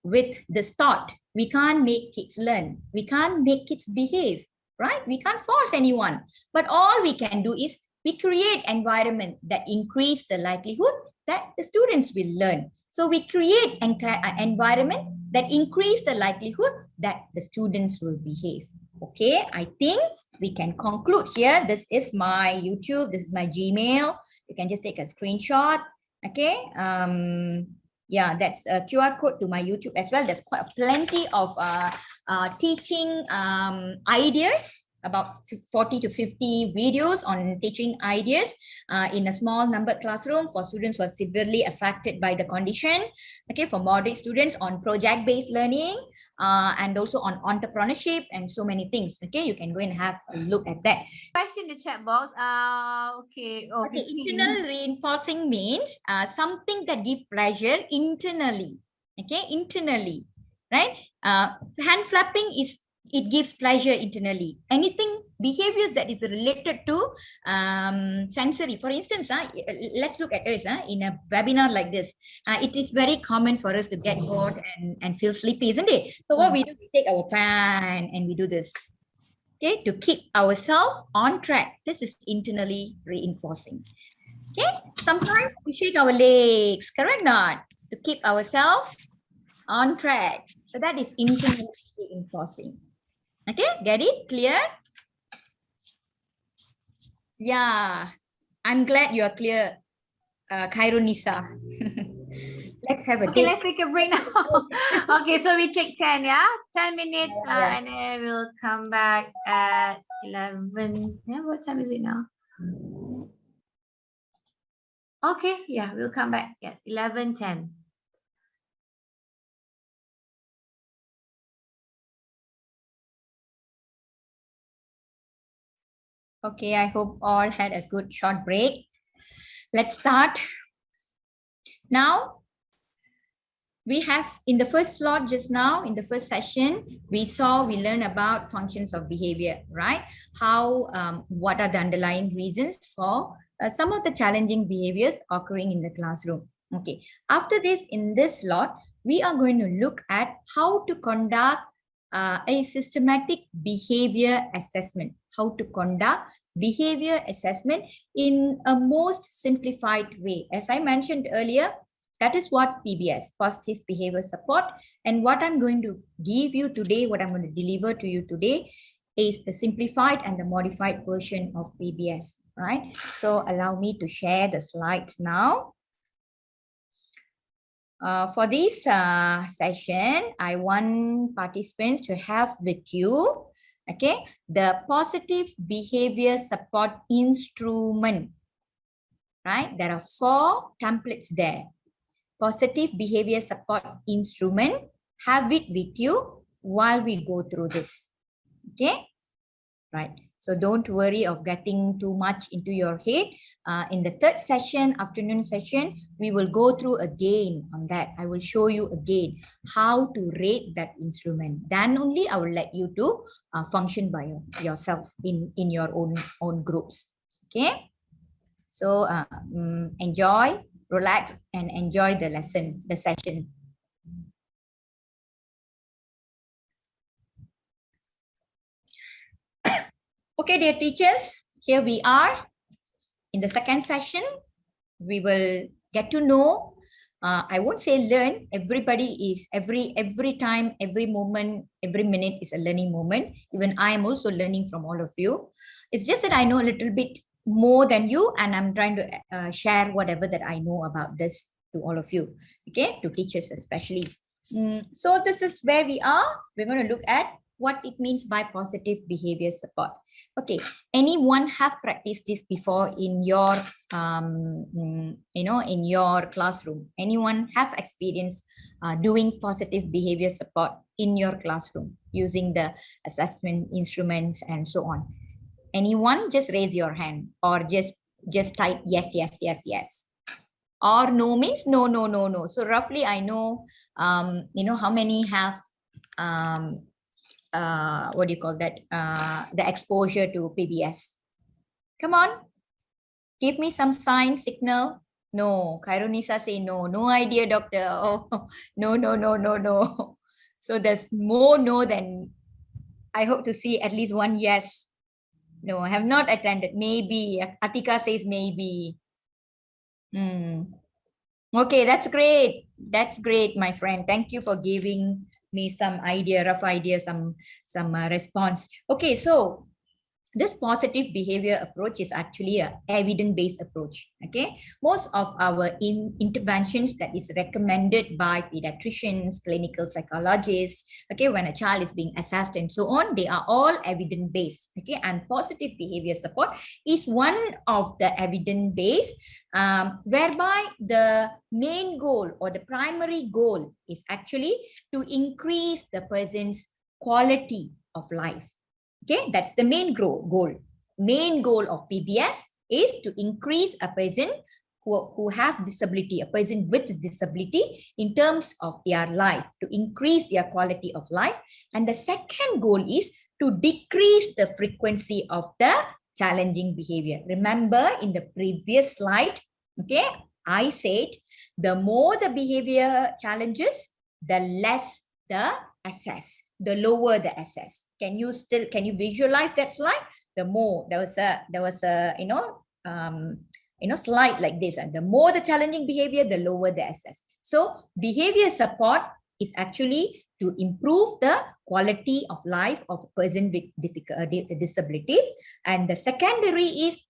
with the start. We can't make kids learn. We can't make kids behave, right? We can't force anyone. But all we can do is we create environment that increase the likelihood that the students will learn. So we create an environment that increase the likelihood that the students will behave. Okay, I think we can conclude here. This is my YouTube. This is my Gmail. You can just take a screenshot. Okay. Yeah, that's a QR code to my YouTube as well. There's quite plenty of teaching ideas, about 40 to 50 videos on teaching ideas in a small numbered classroom for students who are severely affected by the condition. Okay, for moderate students on project-based learning and also on entrepreneurship and so many things. Okay, you can go and have a look at that. Question in the chat box. Okay. Oh, Okay, 15. internal reinforcing means something that gives pleasure internally. Okay, internally, right? Hand flapping is, it gives pleasure internally. Anything, behaviors that is related to sensory. For instance, let's look at us in a webinar like this. It is very common for us to get bored and feel sleepy, isn't it? So what we do, we take our pen and we do this. Okay, to keep ourselves on track. This is internally reinforcing. Okay, sometimes we shake our legs, correct not? To keep ourselves on track. So that is internally reinforcing. Okay, get it? Clear? Yeah, I'm glad you are clear, Khairunisa. Let's have a Okay, date. let's take a break now. Okay, so we take 10, yeah? 10 minutes Yeah. and then we'll come back at 11. Yeah, what time is it now? Okay, yeah, we'll come back at 11:10. Okay, I hope all had a good short break. Let's start. Now, we have in the first slot just now, in the first session, we learned about functions of behavior, right? How, what are the underlying reasons for some of the challenging behaviors occurring in the classroom. Okay, after this, in this slot, we are going to look at how to conduct a systematic behavior assessment, how to conduct behavior assessment in a most simplified way. As I mentioned earlier, that is what PBS, positive behavior support. And what I'm going to give you today, what I'm going to deliver to you today is the simplified and the modified version of PBS, right? So allow me to share the slides now. For this session, I want participants to have with you, okay, the positive behavior support instrument, right? There are 4 templates there. Positive behavior support instrument, have it with you while we go through this, okay? Right, so don't worry of getting too much into your head. In the third session, afternoon session, we will go through again on that. I will show you again how to rate that instrument. Then only I will let you to function by yourself in your own groups. Okay, so enjoy, relax, and enjoy the lesson, the session. Okay, dear teachers, here we are in the second session. We will get to know, I won't say learn, everybody is, every time, every moment, every minute is a learning moment. Even I am also learning from all of you. It's just that I know a little bit more than you, and I'm trying to share whatever that I know about this to all of you, okay, to teachers especially. So this is where we are. We're going to look at what it means by positive behavior support. Okay, anyone have practiced this before in your, in your classroom? Anyone have experience doing positive behavior support in your classroom using the assessment instruments and so on? Anyone? Just raise your hand, or just type yes, yes, yes, yes. Or no means no, no, no, no. So roughly I know, how many have, what do you call that? The exposure to PBS. Come on, give me some sign, signal. No, Khairunisa say no, no idea, doctor. Oh, no, no, no, no, no. So there's more no than, I hope to see at least one yes. No, I have not attended. Maybe. Atika says maybe. Okay, that's great. That's great, my friend. Thank you for giving me some idea, rough idea, some response. Okay, so this positive behavior approach is actually an evidence-based approach. Okay, most of our interventions that is recommended by pediatricians, clinical psychologists, okay, when a child is being assessed and so on, they are all evidence-based. Okay, and positive behavior support is one of the evidence-based, whereby the main goal or the primary goal is actually to increase the person's quality of life. Okay, that's the main goal. Main goal of PBS is to increase a person who has disability, a person with disability in terms of their life, to increase their quality of life. And the second goal is to decrease the frequency of the challenging behavior. Remember in the previous slide, okay, I said the more the behavior challenges, the less the assess, the lower the assess. Can you visualize that slide? The more there was a slide like this, and the more the challenging behavior, the lower the assess. So behavior support is actually to improve the quality of life of a person with disabilities, and the secondary is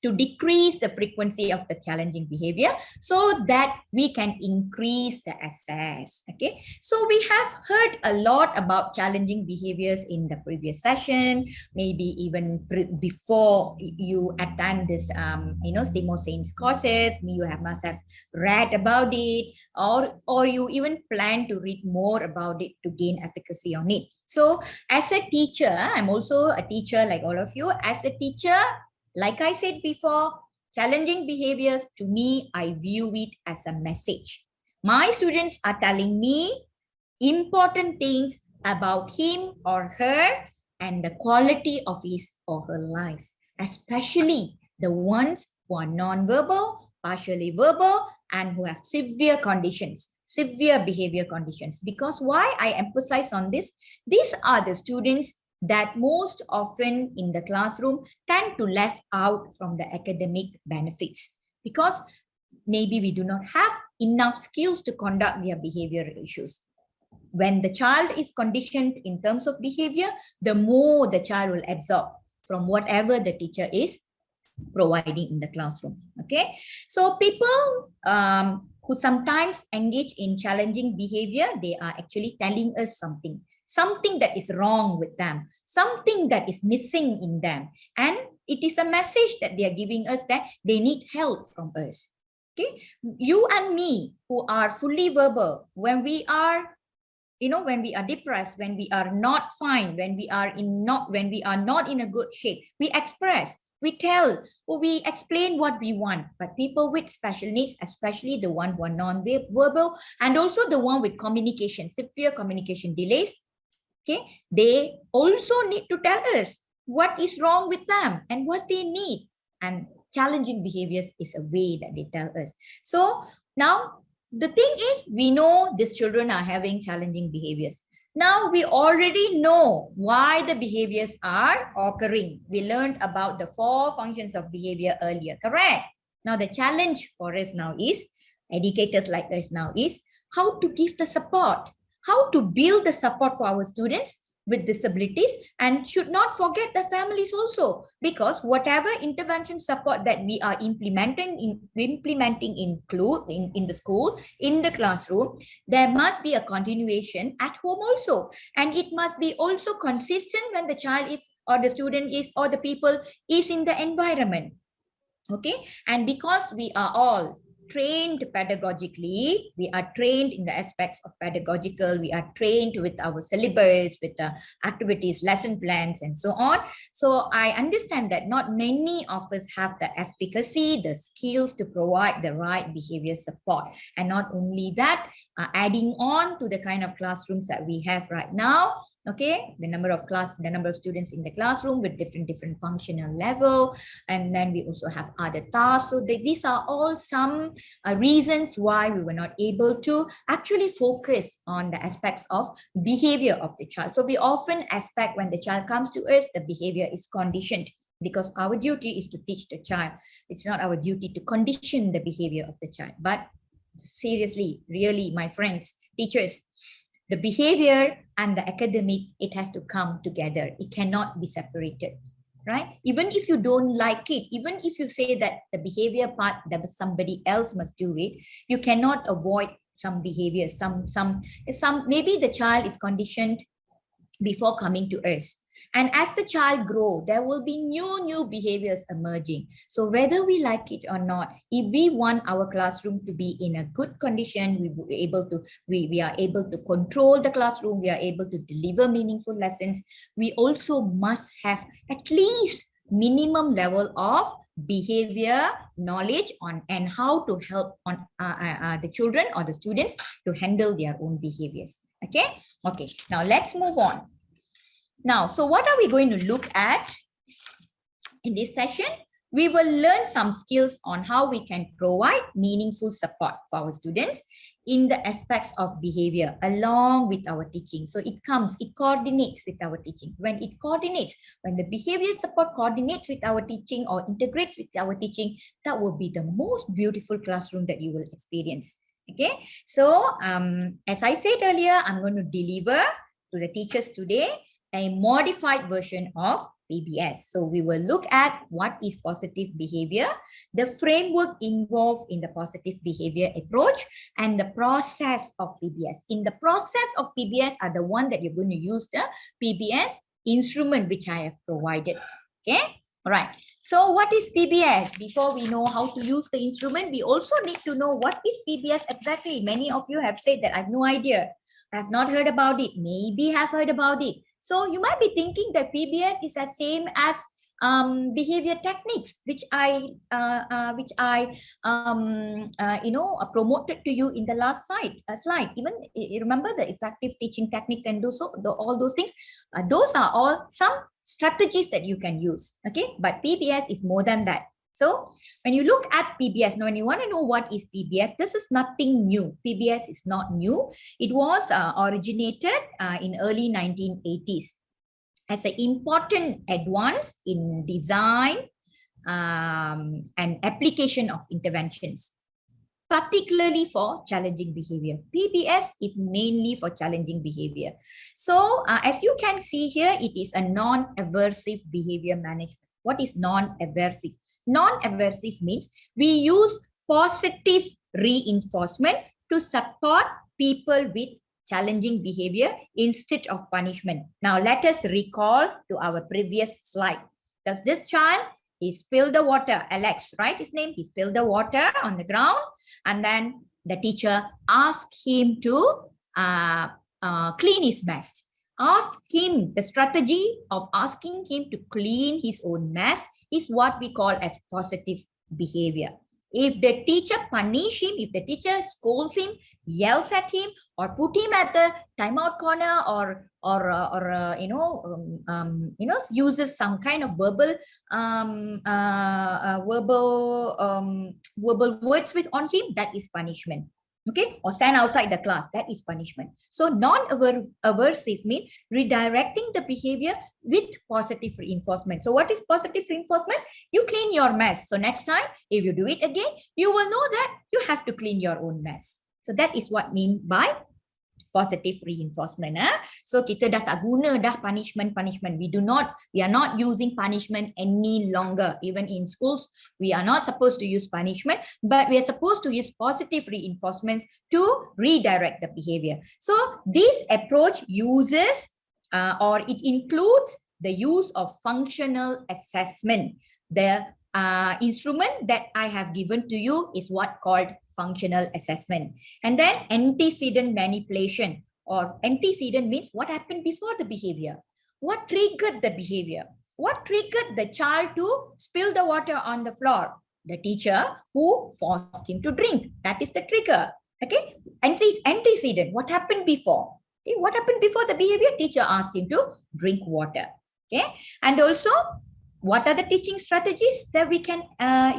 to decrease the frequency of the challenging behavior so that we can increase the assess. Okay, so we have heard a lot about challenging behaviors in the previous session, maybe even before you attend this SEAMEO SEN courses. Must have read about it, or you even plan to read more about it to gain efficacy on it. So as a teacher, I'm also a teacher like all of you. As a teacher, like I said before, challenging behaviors, to me, I view it as a message. My students are telling me important things about him or her and the quality of his or her life, especially the ones who are non-verbal, partially verbal, and who have severe conditions, severe behavior conditions. Because why I emphasize on this? These are the students that most often in the classroom tend to left out from the academic benefits, because maybe we do not have enough skills to conduct their behavioral issues. When the child is conditioned in terms of behavior, the more the child will absorb from whatever the teacher is providing in the classroom. Okay, so people who sometimes engage in challenging behavior, they are actually telling us something that is wrong with them, something that is missing in them. And it is a message that they are giving us that they need help from us. Okay, you and me who are fully verbal, when we are depressed, when we are not fine, when we are not in a good shape, we express, we tell, or we explain what we want. But people with special needs, especially the one who are non-verbal, and also the one with severe communication delays, okay, they also need to tell us what is wrong with them and what they need. And challenging behaviors is a way that they tell us. So now the thing is, we know these children are having challenging behaviors. Now we already know why the behaviors are occurring. We learned about the 4 functions of behavior earlier, correct? Now the challenge for us now is, educators like us now, is how to give the support, how to build the support for our students with disabilities, and should not forget the families also, because whatever intervention support that we are implementing in the school, in the classroom, there must be a continuation at home also, and it must be also consistent when the child is, or the student is, or the people is in the environment. Okay, and because we are all trained pedagogically, we are trained in the aspects of pedagogical, we are trained with our syllabus, with the activities, lesson plans, and so on. So I understand that not many of us have the efficacy, the skills to provide the right behavior support. And not only that, adding on to the kind of classrooms that we have right now, Okay, the number of students in the classroom with different functional level, and then we also have other tasks. So these are all some reasons why we were not able to actually focus on the aspects of behavior of the child. So we often expect when the child comes to us, the behavior is conditioned, because our duty is to teach the child. It's not our duty to condition the behavior of the child. But seriously, really, my friends, teachers, the behavior and the academic, it has to come together. It cannot be separated, right? Even if you don't like it, even if you say that the behavior part, that somebody else must do it, you cannot avoid some behavior. Maybe the child is conditioned before coming to us. And as the child grows, there will be new behaviors emerging. So whether we like it or not, if we want our classroom to be in a good condition, we are able to control the classroom, we are able to deliver meaningful lessons, we also must have at least minimum level of behavior knowledge on and how to help on the children or the students to handle their own behaviors. Okay, now let's move on. Now, so what are we going to look at in this session? We will learn some skills on how we can provide meaningful support for our students in the aspects of behavior along with our teaching. So it coordinates with our teaching. When the behavior support coordinates with our teaching or integrates with our teaching, that will be the most beautiful classroom that you will experience. Okay, so as I said earlier, I'm going to deliver to the teachers today a modified version of PBS. So we will look at what is positive behavior, the framework involved in the positive behavior approach, and the process of PBS. In the process of PBS are the one that you're going to use the PBS instrument which I have provided. Okay, all right. So what is PBS? Before we know how to use the instrument, we also need to know what is PBS exactly. Many of you have said that I have no idea. I have not heard about it. Maybe have heard about it. So you might be thinking that PBS is the same as behavior techniques, which I promoted to you in the last slide. Even remember the effective teaching techniques and all those things. Those are all some strategies that you can use. Okay, but PBS is more than that. So when you look at PBS, now when you want to know what is PBS, this is nothing new. PBS is not new. It was originated in early 1980s as an important advance in design and application of interventions, particularly for challenging behavior. PBS is mainly for challenging behavior. So as you can see here, it is a non-aversive behavior management. What is non-aversive? Non-aversive means we use positive reinforcement to support people with challenging behavior instead of punishment. Now let us recall to our previous slide. Does this child, he spilled the water, Alex, right? His name, he spilled the water on the ground, and then the teacher asked him to clean his mess. Ask him, the strategy of asking him to clean his own mess is what we call as positive behavior. If the teacher punish him, if the teacher scolds him, yells at him, or put him at the timeout corner, uses some kind of verbal words on him, that is punishment. Okay, or stand outside the class, that is punishment. So non-aversive means redirecting the behavior with positive reinforcement. So what is positive reinforcement? You clean your mess. So next time, if you do it again, you will know that you have to clean your own mess. So that is what mean by positive reinforcement. So kita dah tak guna dah punishment. We are not using punishment any longer. Even in schools, we are not supposed to use punishment, but we are supposed to use positive reinforcements to redirect the behavior. So this approach uses or it includes the use of functional assessment. The instrument that I have given to you is what called functional assessment. And then antecedent manipulation, or antecedent means what happened before the behavior. What triggered the behavior? What triggered the child to spill the water on the floor? The teacher who forced him to drink. That is the trigger. Okay. Antecedent, what happened before? Okay, what happened before the behavior? Teacher asked him to drink water. Okay, and also what are the teaching strategies that we can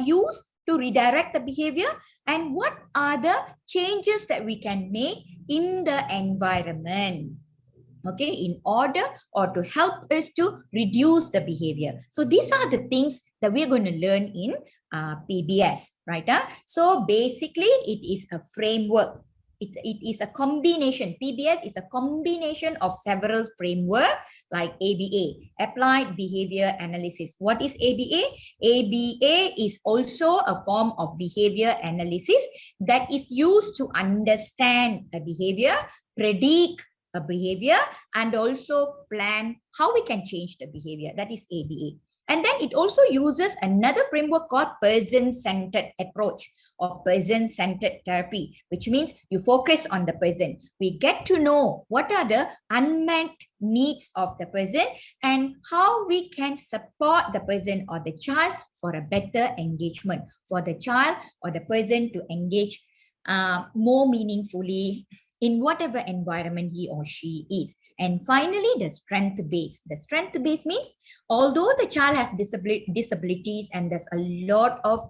use to redirect the behavior, and what are the changes that we can make in the environment, okay, in order or to help us to reduce the behavior. So these are the things that we're going to learn in PBS, right? So basically it is a framework. It is a combination. PBS is a combination of several frameworks like ABA, Applied Behavior Analysis. What is ABA? ABA is also a form of behavior analysis that is used to understand a behavior, predict a behavior, and also plan how we can change the behavior. That is ABA. And then it also uses another framework called person-centered approach or person-centered therapy, which means you focus on the person. We get to know what are the unmet needs of the person and how we can support the person or the child for a better engagement, for the child or the person to engage more meaningfully in whatever environment he or she is. And finally, the strength base. The strength base means although the child has disabilities and there's a lot of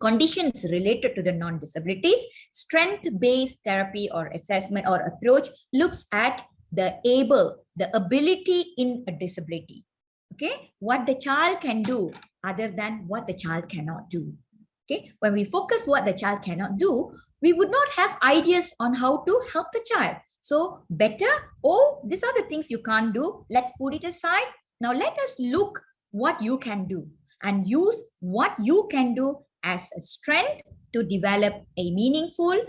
conditions related to the non-disabilities, strength-based therapy or assessment or approach looks at the ability in a disability. Okay, what the child can do other than what the child cannot do. Okay, when we focus what the child cannot do, we would not have ideas on how to help the child. So better, oh, these are the things you can't do. Let's put it aside. Now let us look what you can do and use what you can do as a strength to develop a meaningful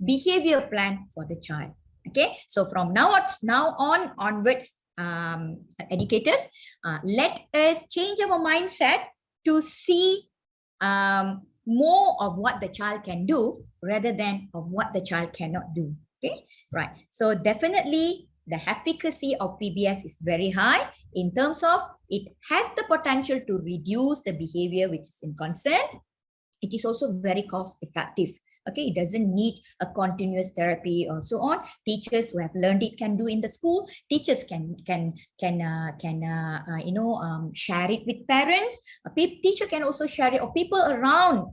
behavior plan for the child. Okay, so from now on onwards, educators, let us change our mindset to see more of what the child can do rather than of what the child cannot do. Okay, right. So definitely the efficacy of PBS is very high in terms of it has the potential to reduce the behavior which is in concern. It is also very cost effective. Okay, it doesn't need a continuous therapy or so on. Teachers who have learned it can do in the school. Teachers can share it with parents. A teacher can also share it, or people around,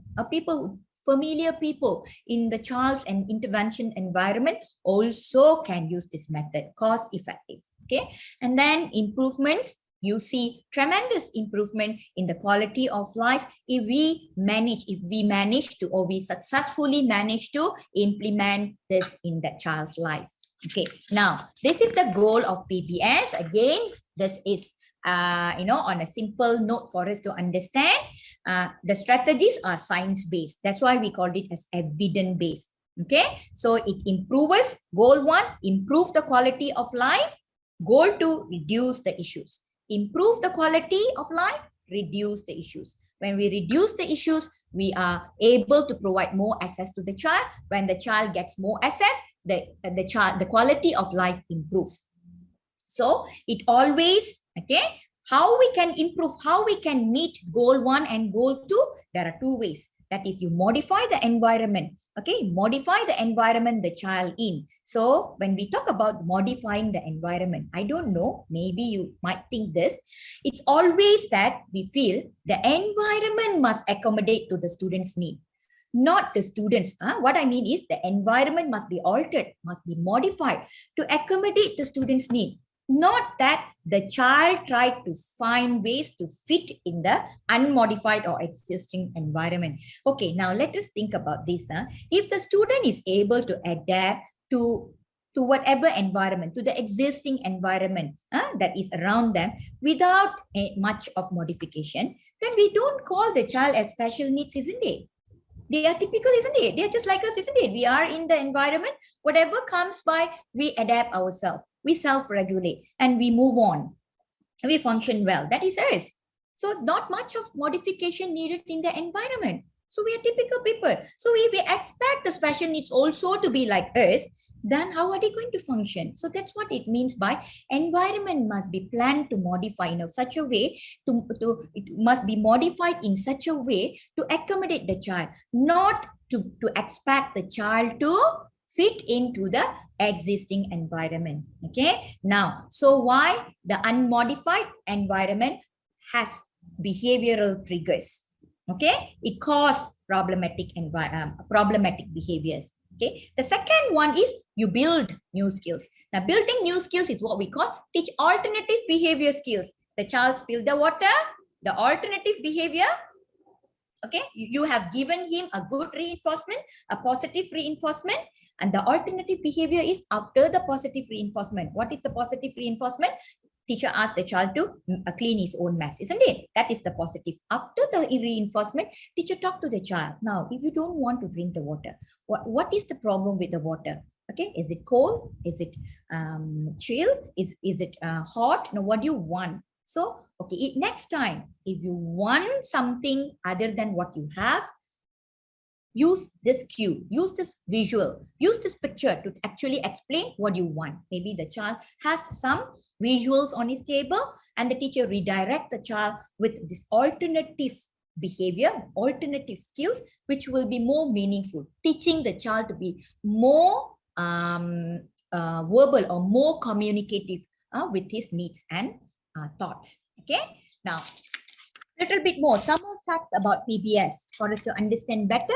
familiar people in the child's and intervention environment also can use this method, cost effective. Okay, and then improvements. You see tremendous improvement in the quality of life if we manage to, or we successfully manage to implement this in that child's life. Okay, now this is the goal of PBS. Again, this is on a simple note for us to understand. The strategies are science-based. That's why we called it as evidence-based. Okay, so it improves. Goal 1, improve the quality of life. Goal 2, reduce the issues. Improve the quality of life, reduce the issues. When we reduce the issues, we are able to provide more access to the child. When the child gets more access, the quality of life improves. So it always, okay, how we can improve, how we can meet goal 1 and goal 2, there are 2 ways. That is, you modify the environment. Okay, modify the environment the child in. So when we talk about modifying the environment, I don't know, maybe you might think this. It's always that we feel the environment must accommodate to the student's need, not the students. What I mean is the environment must be altered, must be modified to accommodate the student's need. Not that the child tried to find ways to fit in the unmodified or existing environment. Okay, now let us think about this. If the student is able to adapt to whatever environment, to the existing environment that is around them without much of modification, then we don't call the child as special needs, isn't it? They are typical, isn't it? They are just like us, isn't it? We are in the environment. Whatever comes by, we adapt ourselves. We self-regulate and we move on. We function well. That is us. So not much of modification needed in the environment. So we are typical people. So if we expect the special needs also to be like us, then how are they going to function? So that's what it means by environment must be planned to modify in such a way, it must be modified in such a way to accommodate the child, not to expect the child to fit into the existing environment. Okay, now, so why the unmodified environment has behavioral triggers? Okay, it causes problematic behaviors. Okay, the second one is you build new skills. Now, building new skills is what we call teach alternative behavior skills. The child spilled the water, the alternative behavior. Okay, you have given him a good reinforcement, a positive reinforcement, and the alternative behavior is after the positive reinforcement. What is the positive reinforcement? Teacher asked the child to clean his own mess, isn't it? That is the positive. After the reinforcement, teacher talk to the child. Now, if you don't want to drink the water, what is the problem with the water? Okay, is it cold? Is it chill? Is it hot? Now, what do you want? So, okay, next time, if you want something other than what you have, use this cue, use this visual, use this picture to actually explain what you want. Maybe the child has some visuals on his table and the teacher redirect the child with this alternative behavior, alternative skills, which will be more meaningful, teaching the child to be more verbal or more communicative with his needs and thoughts. Okay, now a little bit more, some more facts about PBS for us to understand better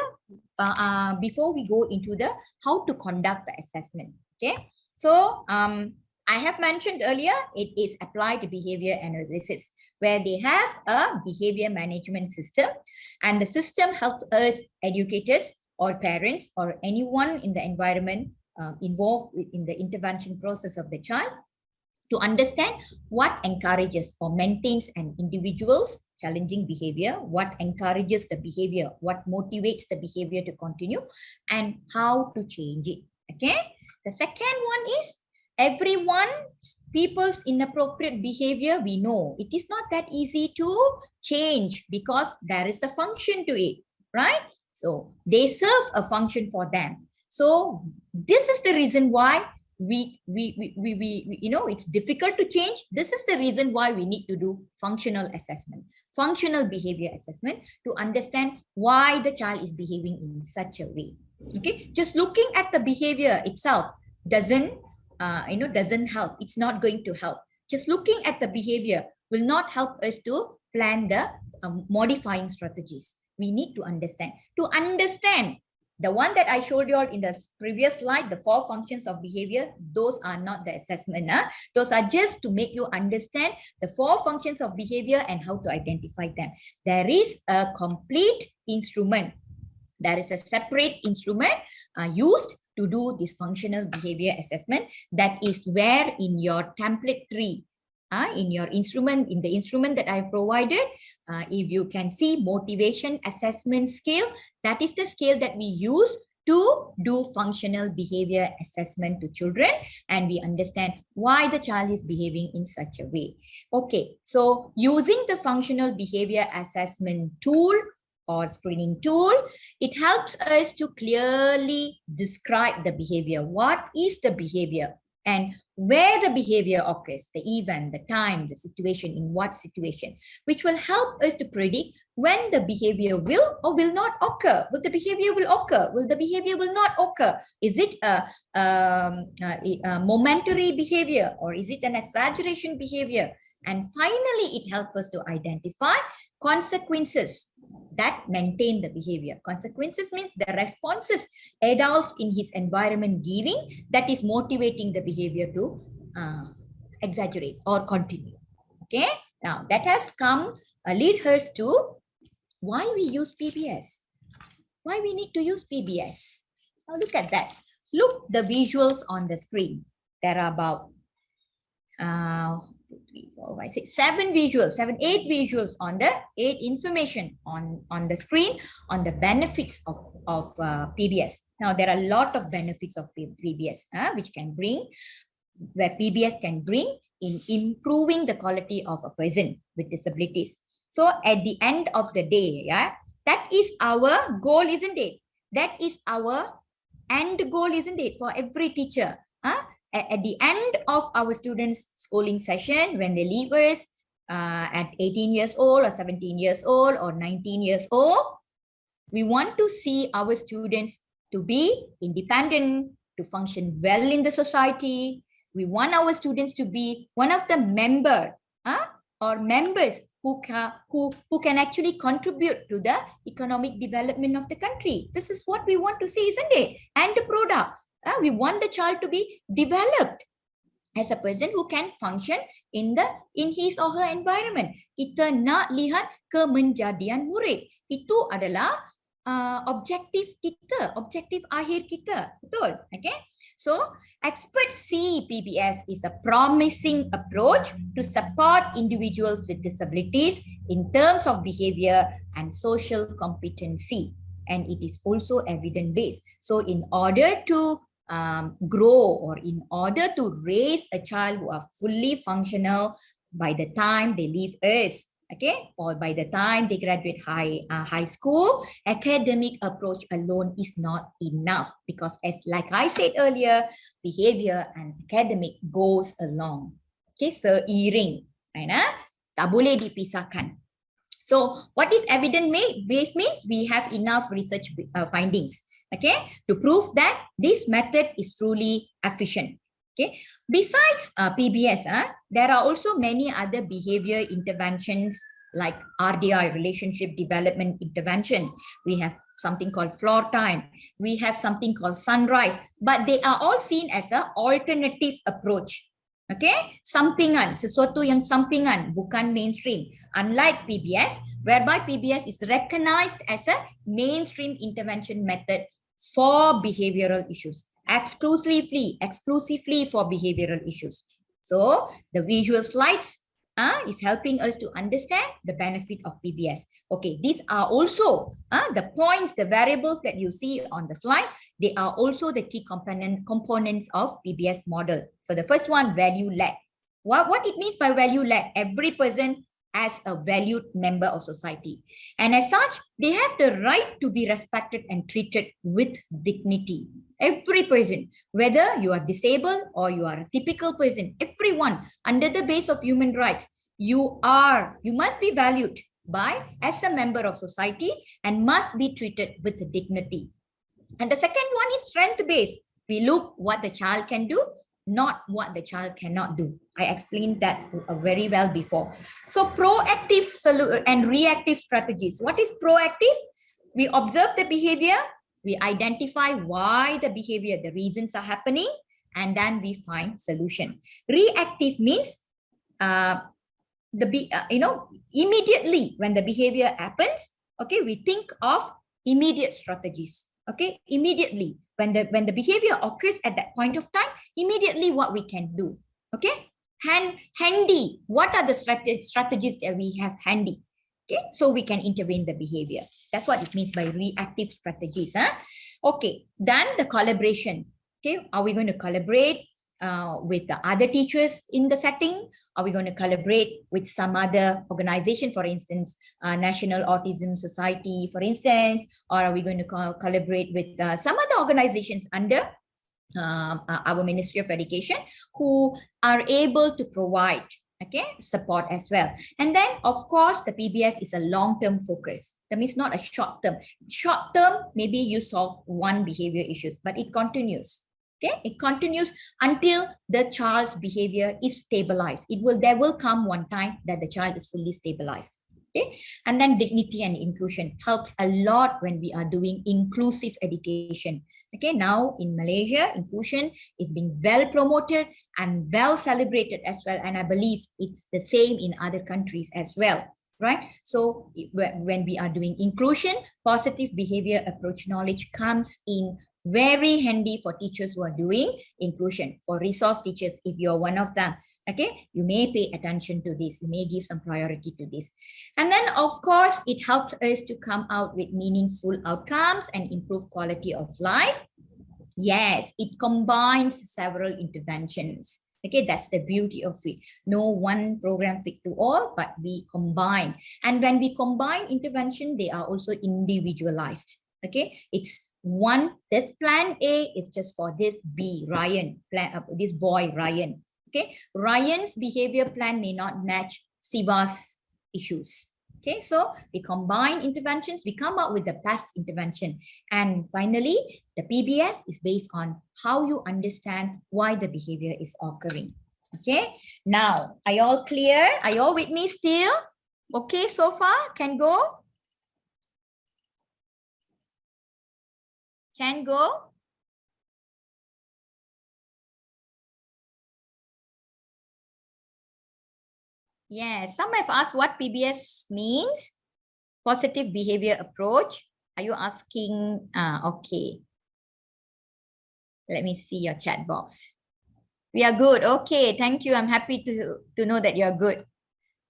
before we go into the how to conduct the assessment. Okay, so I have mentioned earlier, it is applied behavior analysis where they have a behavior management system, and the system helps us educators or parents or anyone in the environment involved in the intervention process of the child to understand what encourages or maintains an individual's challenging behavior, what encourages the behavior, what motivates the behavior to continue, and how to change it. Okay. The second one is people's inappropriate behavior. We know it is not that easy to change because there is a function to it, right? So they serve a function for them. So this is the reason why we it's difficult to change. This is the reason why we need to do functional assessment, functional behavior assessment, to understand why the child is behaving in such a way. Okay, just looking at the behavior itself doesn't help. It's not going to help. Just looking at the behavior will not help us to plan the modifying strategies. We need to understand. The one that I showed you all in the previous slide, the 4 functions of behavior, those are not the assessment. Those are just to make you understand the 4 functions of behavior and how to identify them. There is a complete instrument. There is a separate instrument used to do this functional behavior assessment. That is where in your template 3, in your instrument, in the instrument that I provided, if you can see motivation assessment scale, that is the scale that we use to do functional behavior assessment to children, and we understand why the child is behaving in such a way. Okay, so using the functional behavior assessment tool or screening tool, it helps us to clearly describe the behavior. What is the behavior? And where the behavior occurs, the event, the time, the situation, in what situation, which will help us to predict when the behavior will or will not occur. Will the behavior will occur? Will the behavior will not occur? Is it a momentary behavior or is it an exaggeration behavior? And finally, it helps us to identify consequences that maintain the behavior. Consequences means the responses adults in his environment giving that is motivating the behavior to exaggerate or continue. Okay, now that has come lead us to why we use PBS. Why we need to use PBS. Now look at that. Look the visuals on the screen. There are about 3, 4, 5, 6, 7 visuals, 8 visuals on the 8 information on the screen on the benefits of PBS. Now there are a lot of benefits of PBS which can bring, where PBS can bring in improving the quality of a person with disabilities. So at the end of the day, that is our goal, isn't it? That is our end goal, isn't it, for every teacher? At the end of our students' schooling session, when they leave us at 18 years old or 17 years old or 19 years old, we want to see our students to be independent, to function well in the society. We want our students to be one of the members who can actually contribute to the economic development of the country. This is what we want to see, isn't it? And the product. We want the child to be developed as a person who can function in his or her environment. Kita nak lihat kemenjadian murid. Itu adalah objektif kita, objektif akhir kita. Betul? Okay. So, experts see PBS is a promising approach to support individuals with disabilities in terms of behavior and social competency. And it is also evidence-based. So, in order to grow, or in order to raise a child who are fully functional by the time they leave us, okay, or by the time they graduate high school, academic approach alone is not enough, because like I said earlier, behavior and academic goes along. Okay, seiring, right? Tak boleh dipisahkan. So what is evidence-based means? We have enough research findings, okay, to prove that this method is truly efficient. Okay. Besides PBS, there are also many other behavior interventions like RDI, relationship development intervention. We have something called floor time. We have something called sunrise, but they are all seen as an alternative approach. Okay, sampingan, sesuatu yang sampingan, bukan mainstream. Unlike PBS, whereby PBS is recognized as a mainstream intervention method for behavioral issues. Exclusively for behavioral issues. So the visual slides is helping us to understand the benefit of PBS. Okay, these are also the points, the variables that you see on the slide. They are also the key components of PBS model. So the first one, value-led. What it means by value-led? Every person as a valued member of society. And as such, they have the right to be respected and treated with dignity. Every person, whether you are disabled or you are a typical person, everyone under the base of human rights, you must be valued as a member of society and must be treated with dignity. And the second one is strength-based. We look what the child can do, not what the child cannot do. I explained that very well before. So proactive and reactive strategies. What is proactive? We observe the behavior, we identify why the behavior, the reasons are happening, and then we find solution. Reactive means immediately when the behavior happens, okay, we think of immediate strategies. Okay, immediately when the behavior occurs at that point of time, immediately what we can do. Okay, handy. What are the strategies that we have handy? Okay, so we can intervene the behavior. That's what it means by reactive strategies. Okay, then the collaboration. Okay, are we going to collaborate with the other teachers in the setting? Are we going to collaborate with some other organization, for instance, National Autism Society, for instance, or are we going to collaborate with some other organizations under our Ministry of Education who are able to provide, okay, support as well? And then, of course, the PBS is a long-term focus. That means not a short-term. Short-term, maybe you solve one behavior issues, but it continues. Okay, it continues until the child's behavior is stabilized. There will come one time that the child is fully stabilized. Okay, and then dignity and inclusion helps a lot when we are doing inclusive education. Okay, now in Malaysia, inclusion is being well promoted and well celebrated as well. And I believe it's the same in other countries as well. Right? So when we are doing inclusion, positive behavior approach knowledge comes in very handy for teachers who are doing inclusion. For resource teachers, if you're one of them, okay, you may pay attention to this. You may give some priority to this. And then, of course, it helps us to come out with meaningful outcomes and improve quality of life. Yes, it combines several interventions. Okay, that's the beauty of it. No one program fit to all, but we combine. And when we combine intervention, they are also individualized. Okay, it's this plan A is just for this B, Ryan, this boy, Ryan. Okay, Ryan's behavior plan may not match Siva's issues. Okay. Okay, so we combine interventions, we come up with the best intervention. And finally, the PBS is based on how you understand why the behavior is occurring. Okay, now, are you all clear? Are you all with me still? Okay, so far, can go? Can go? Yeah, some have asked what PBS means. Positive behavior approach. Are you asking? Okay. Let me see your chat box. We are good. Okay, thank you. I'm happy to know that you're good.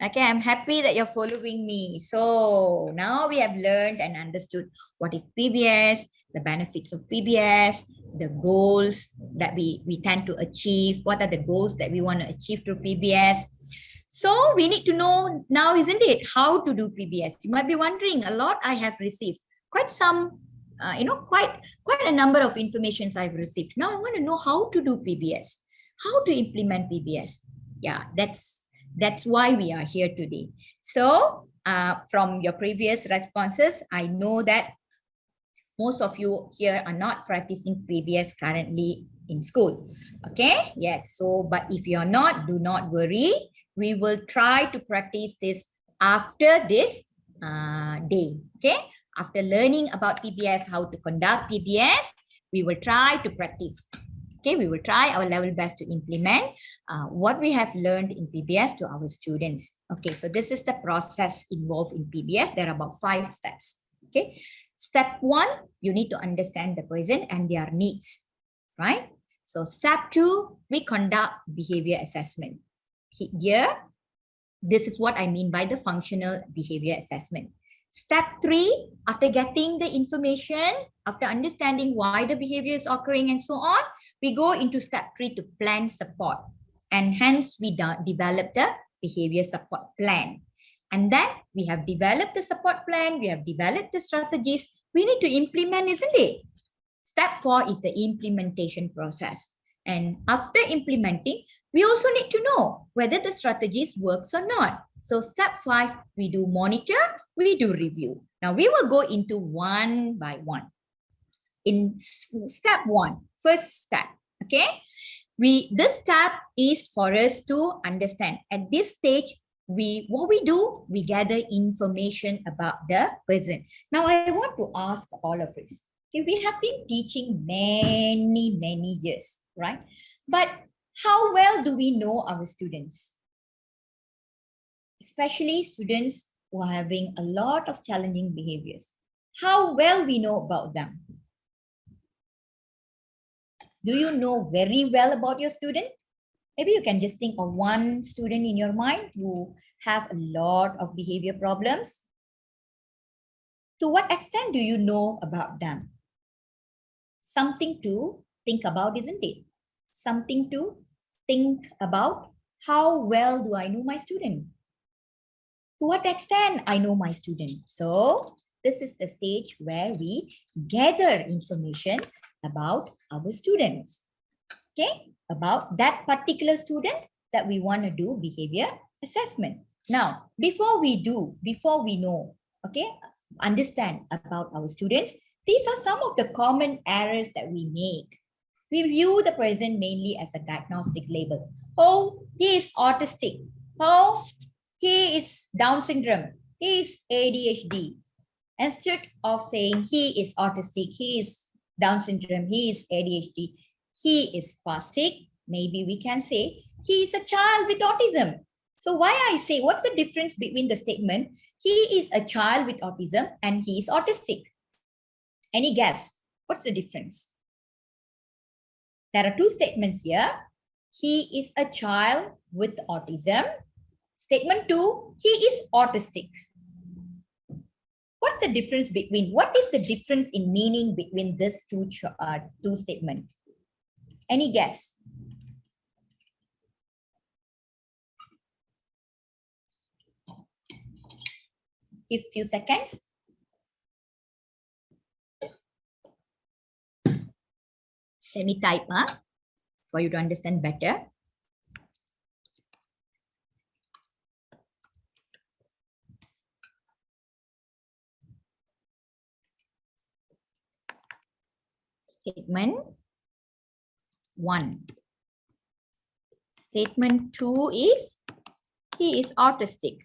Okay, I'm happy that you're following me. So now we have learned and understood what is PBS, the benefits of PBS, the goals that we tend to achieve. What are the goals that we want to achieve through PBS? So we need to know now, isn't it, how to do PBS? You might be wondering, a lot I have received, quite some, quite a number of informations I've received. Now I want to know how to do PBS, how to implement PBS. Yeah, that's why we are here today. So from your previous responses, I know that most of you here are not practicing PBS currently in school. Okay, yes. So, but if you're not, do not worry. We will try to practice this after this day. Okay, after learning about PBS, how to conduct PBS, we will try to practice. Okay, we will try our level best to implement what we have learned in PBS to our students. Okay, so this is the process involved in PBS. There are about 5 steps. Okay, step 1, you need to understand the person and their needs, right? So step 2, we conduct behavior assessment. Here, this is what I mean by the functional behavior assessment. Step 3, after getting the information, after understanding why the behavior is occurring and so on, we go into step 3 to plan support. And hence, we develop the behavior support plan. And then we have developed the support plan, we have developed the strategies, we need to implement, isn't it? Step 4 is the implementation process. And after implementing, we also need to know whether the strategies works or not. So step 5, we do monitor, we do review. Now we will go into one by one. In step 1, first step, okay? This step is for us to understand. At this stage, what we do, we gather information about the person. Now I want to ask all of us. Okay, we have been teaching many years, right? But how well do we know our students? Especially students who are having a lot of challenging behaviors. How well we know about them? Do you know very well about your student? Maybe you can just think of one student in your mind who have a lot of behavior problems. To what extent do you know about them? Something to think about, isn't it? Something to think about. How well do I know my student? To what extent I know my student? So this is the stage where we gather information about our students. Okay, about that particular student that we want to do behavior assessment. Now, before we know, okay, understand about our students, these are some of the common errors that we make. We view the person mainly as a diagnostic label. Oh, he is autistic. Oh, he is Down syndrome. He is ADHD. Instead of saying he is autistic, he is Down syndrome, he is ADHD, he is spastic, maybe we can say he is a child with autism. So why I say, what's the difference between the statement, he is a child with autism and he is autistic? Any guess? What's the difference? There are 2 statements here. He is a child with autism. Statement 2, he is autistic. What's the difference between, what is the difference in meaning between these two statements? Any guess? Give few seconds. Let me type for you to understand better. Statement 1. Statement 2 is he is autistic.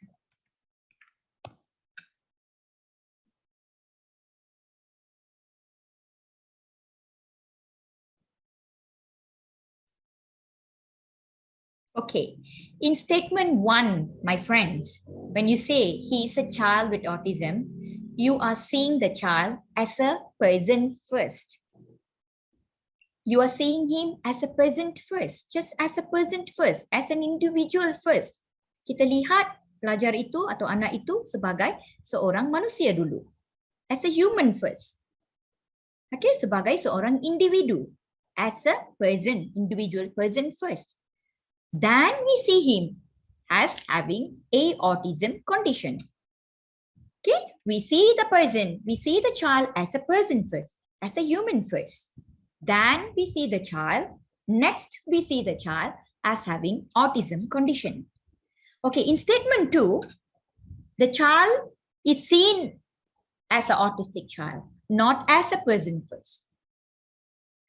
Okay, in statement 1, my friends, when you say he is a child with autism, you are seeing the child as a person first. You are seeing him as a person first, just as a person first, as an individual first. Kita lihat pelajar itu atau anak itu sebagai seorang manusia dulu. As a human first. Okay, sebagai seorang individu. As a person, individual person first. Then we see him as having a autism condition. Okay, we see the person, we see the child as a person first, as a human first. Then we see the child, next we see the child as having autism condition. Okay, in statement 2, the child is seen as an autistic child, not as a person first.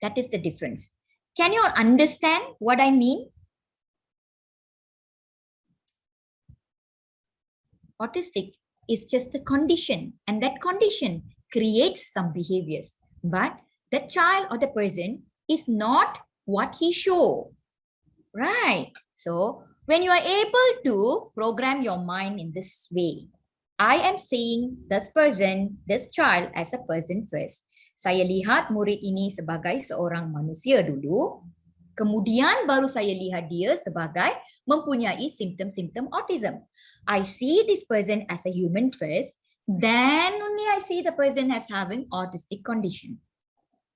That is the difference. Can you all understand what I mean? Autistic is just a condition, and that condition creates some behaviors. But the child or the person is not what he shows. Right? So, when you are able to program your mind in this way, I am seeing this person, this child as a person first. Saya lihat murid ini sebagai seorang manusia dulu, kemudian baru saya lihat dia sebagai mempunyai simptom-simptom autism. I see this person as a human first, then only I see the person as having autistic condition.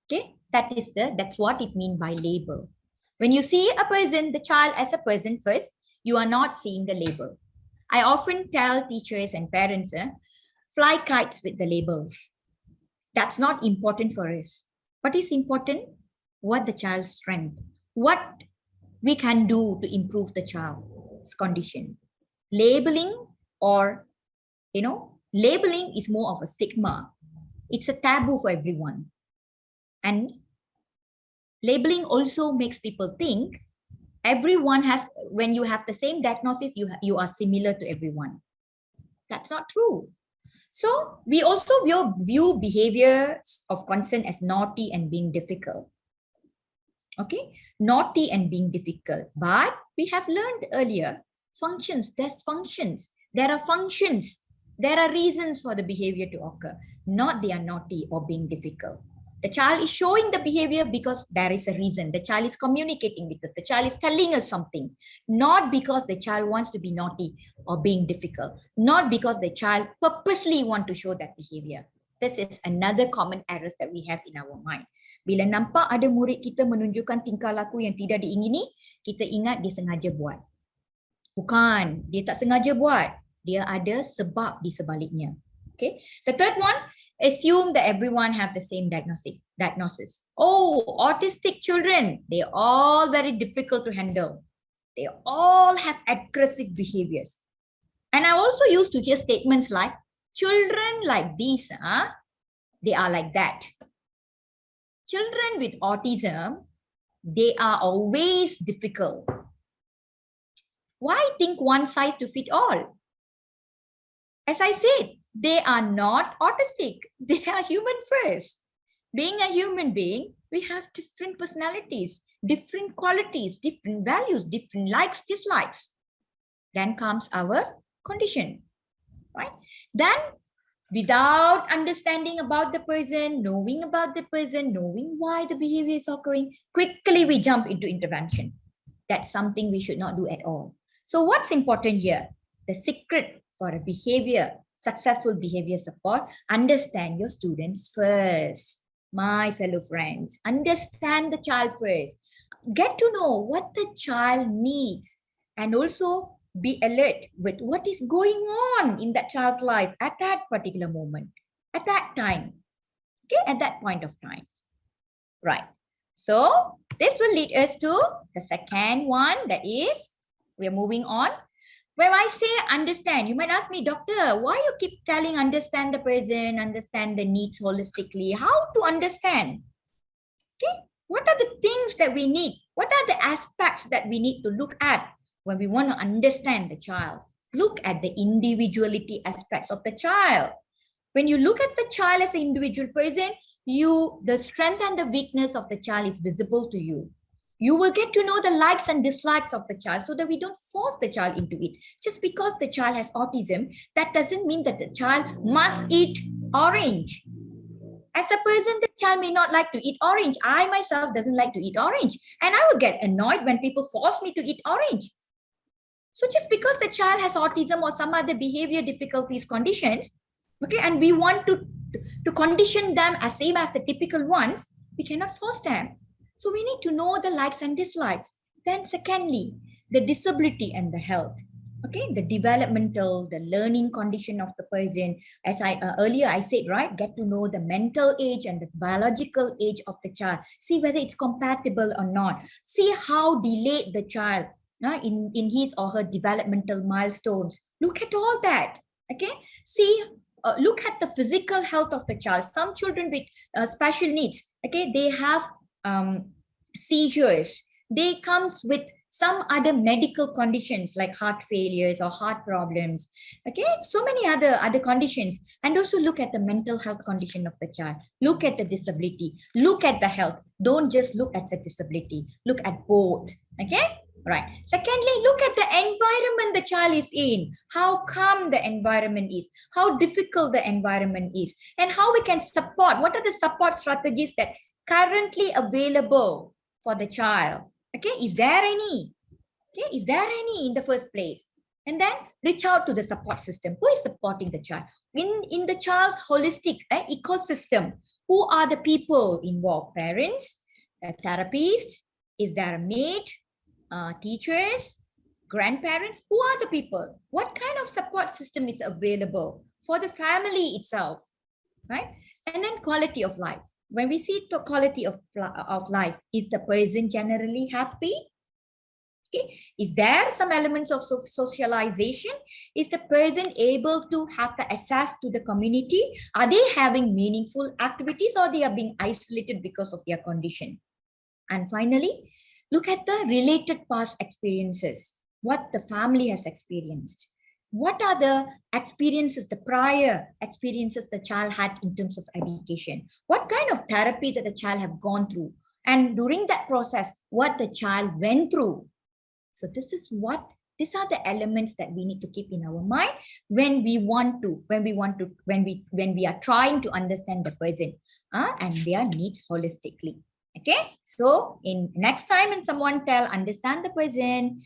Okay, that's what it means by label. When you see a person, the child as a person first, you are not seeing the label. I often tell teachers and parents, fly kites with the labels. That's not important for us. What is important? What the child's strength, what we can do to improve the child's condition. Labeling or, labeling is more of a stigma. It's a taboo for everyone. And labeling also makes people think everyone has, when you have the same diagnosis, you are similar to everyone. That's not true. So we also view behaviors of concern as naughty and being difficult. Okay, naughty and being difficult. But we have learned earlier, functions, there's functions. There are functions. There are reasons for the behavior to occur. Not they are naughty or being difficult. The child is showing the behavior because there is a reason. The child is communicating with us. The child is telling us something. Not because the child wants to be naughty or being difficult. Not because the child purposely wants to show that behavior. This is another common errors that we have in our mind. Bila nampak ada murid kita menunjukkan tingkah laku yang tidak diingini, kita ingat dia sengaja buat. Bukan, dia tak sengaja buat. Dia ada sebab di sebaliknya. Okay. The third one, assume that everyone have the same diagnosis. Oh, autistic children, they're all very difficult to handle. They all have aggressive behaviors. And I also used to hear statements like, children like these, they are like that. Children with autism, they are always difficult. Why think one size to fit all? As I said, they are not autistic. They are human first. Being a human being, we have different personalities, different qualities, different values, different likes, dislikes. Then comes our condition, right? Then, without understanding about the person, knowing about the person, knowing why the behavior is occurring, quickly we jump into intervention. That's something we should not do at all. So what's important here? The secret for a behavior, successful behavior support, understand your students first. My fellow friends, understand the child first. Get to know what the child needs and also be alert with what is going on in that child's life at that particular moment, at that time, okay, at that point of time. Right. So this will lead us to the second one, that is, we're moving on. When I say understand, you might ask me, doctor, why you keep telling understand the person, understand the needs holistically? How to understand? Okay, what are the things that we need? What are the aspects that we need to look at when we want to understand the child? Look at the individuality aspects of the child. When you look at the child as an individual person, the strength and the weakness of the child is visible to you. You will get to know the likes and dislikes of the child so that we don't force the child into it. Just because the child has autism, that doesn't mean that the child must eat orange. As a person, the child may not like to eat orange. I myself doesn't like to eat orange. And I will get annoyed when people force me to eat orange. So just because the child has autism or some other behavior difficulties, conditions, okay, and we want to condition them as same as the typical ones, we cannot force them. So we need to know the likes and dislikes. Then secondly, the disability and the health. Okay, the developmental, the learning condition of the person. As I earlier I said, right, get to know the mental age and the biological age of the child. See whether it's compatible or not. See how delayed the child in his or her developmental milestones. Look at all that. Okay, see, look at the physical health of the child. Some children with special needs, okay, they have seizures. They comes with some other medical conditions like heart failures or heart problems. Okay, so many other conditions. And also look at the mental health condition of the child. Look at the disability. Look at the health. Don't just look at the disability. Look at both. Okay, right. Secondly, look at the environment the child is in. How calm the environment is. How difficult the environment is. And how we can support. What are the support strategies that currently available for the child? Okay, is there any? Okay, is there any in the first place? And then reach out to the support system. Who is supporting the child? In the child's holistic ecosystem, who are the people involved? Parents, a therapist, is there a maid, teachers, grandparents? Who are the people? What kind of support system is available for the family itself? Right? And then quality of life. When we see the quality of life, is the person generally happy? Okay. Is there some elements of socialization? Is the person able to have the access to the community? Are they having meaningful activities or they are being isolated because of their condition? And finally, look at the related past experiences, what the family has experienced. What are the experiences, the prior experiences the child had in terms of education? What kind of therapy that the child have gone through? And during that process, what the child went through. So these are the elements that we need to keep in our mind when we are trying to understand the person and their needs holistically. Okay, so in next time when someone understand the person,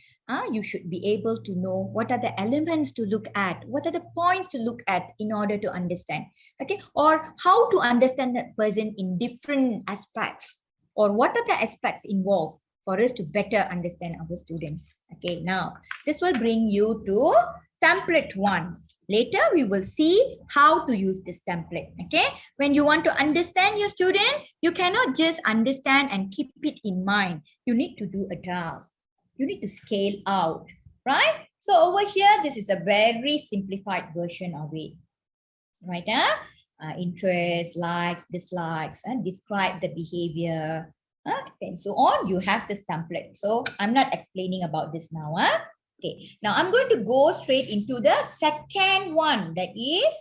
you should be able to know what are the elements to look at, what are the points to look at in order to understand, okay, or how to understand that person in different aspects, or what are the aspects involved for us to better understand our students. Okay, now this will bring you to template 1. Later, we will see how to use this template. Okay, when you want to understand your student, you cannot just understand and keep it in mind. You need to do a draft. You need to scale out, right? So over here, this is a very simplified version of it, right? Interests, likes, dislikes, and describe the behavior, and so on. You have this template. So I'm not explaining about this now. Okay, now I'm going to go straight into the second one. That is,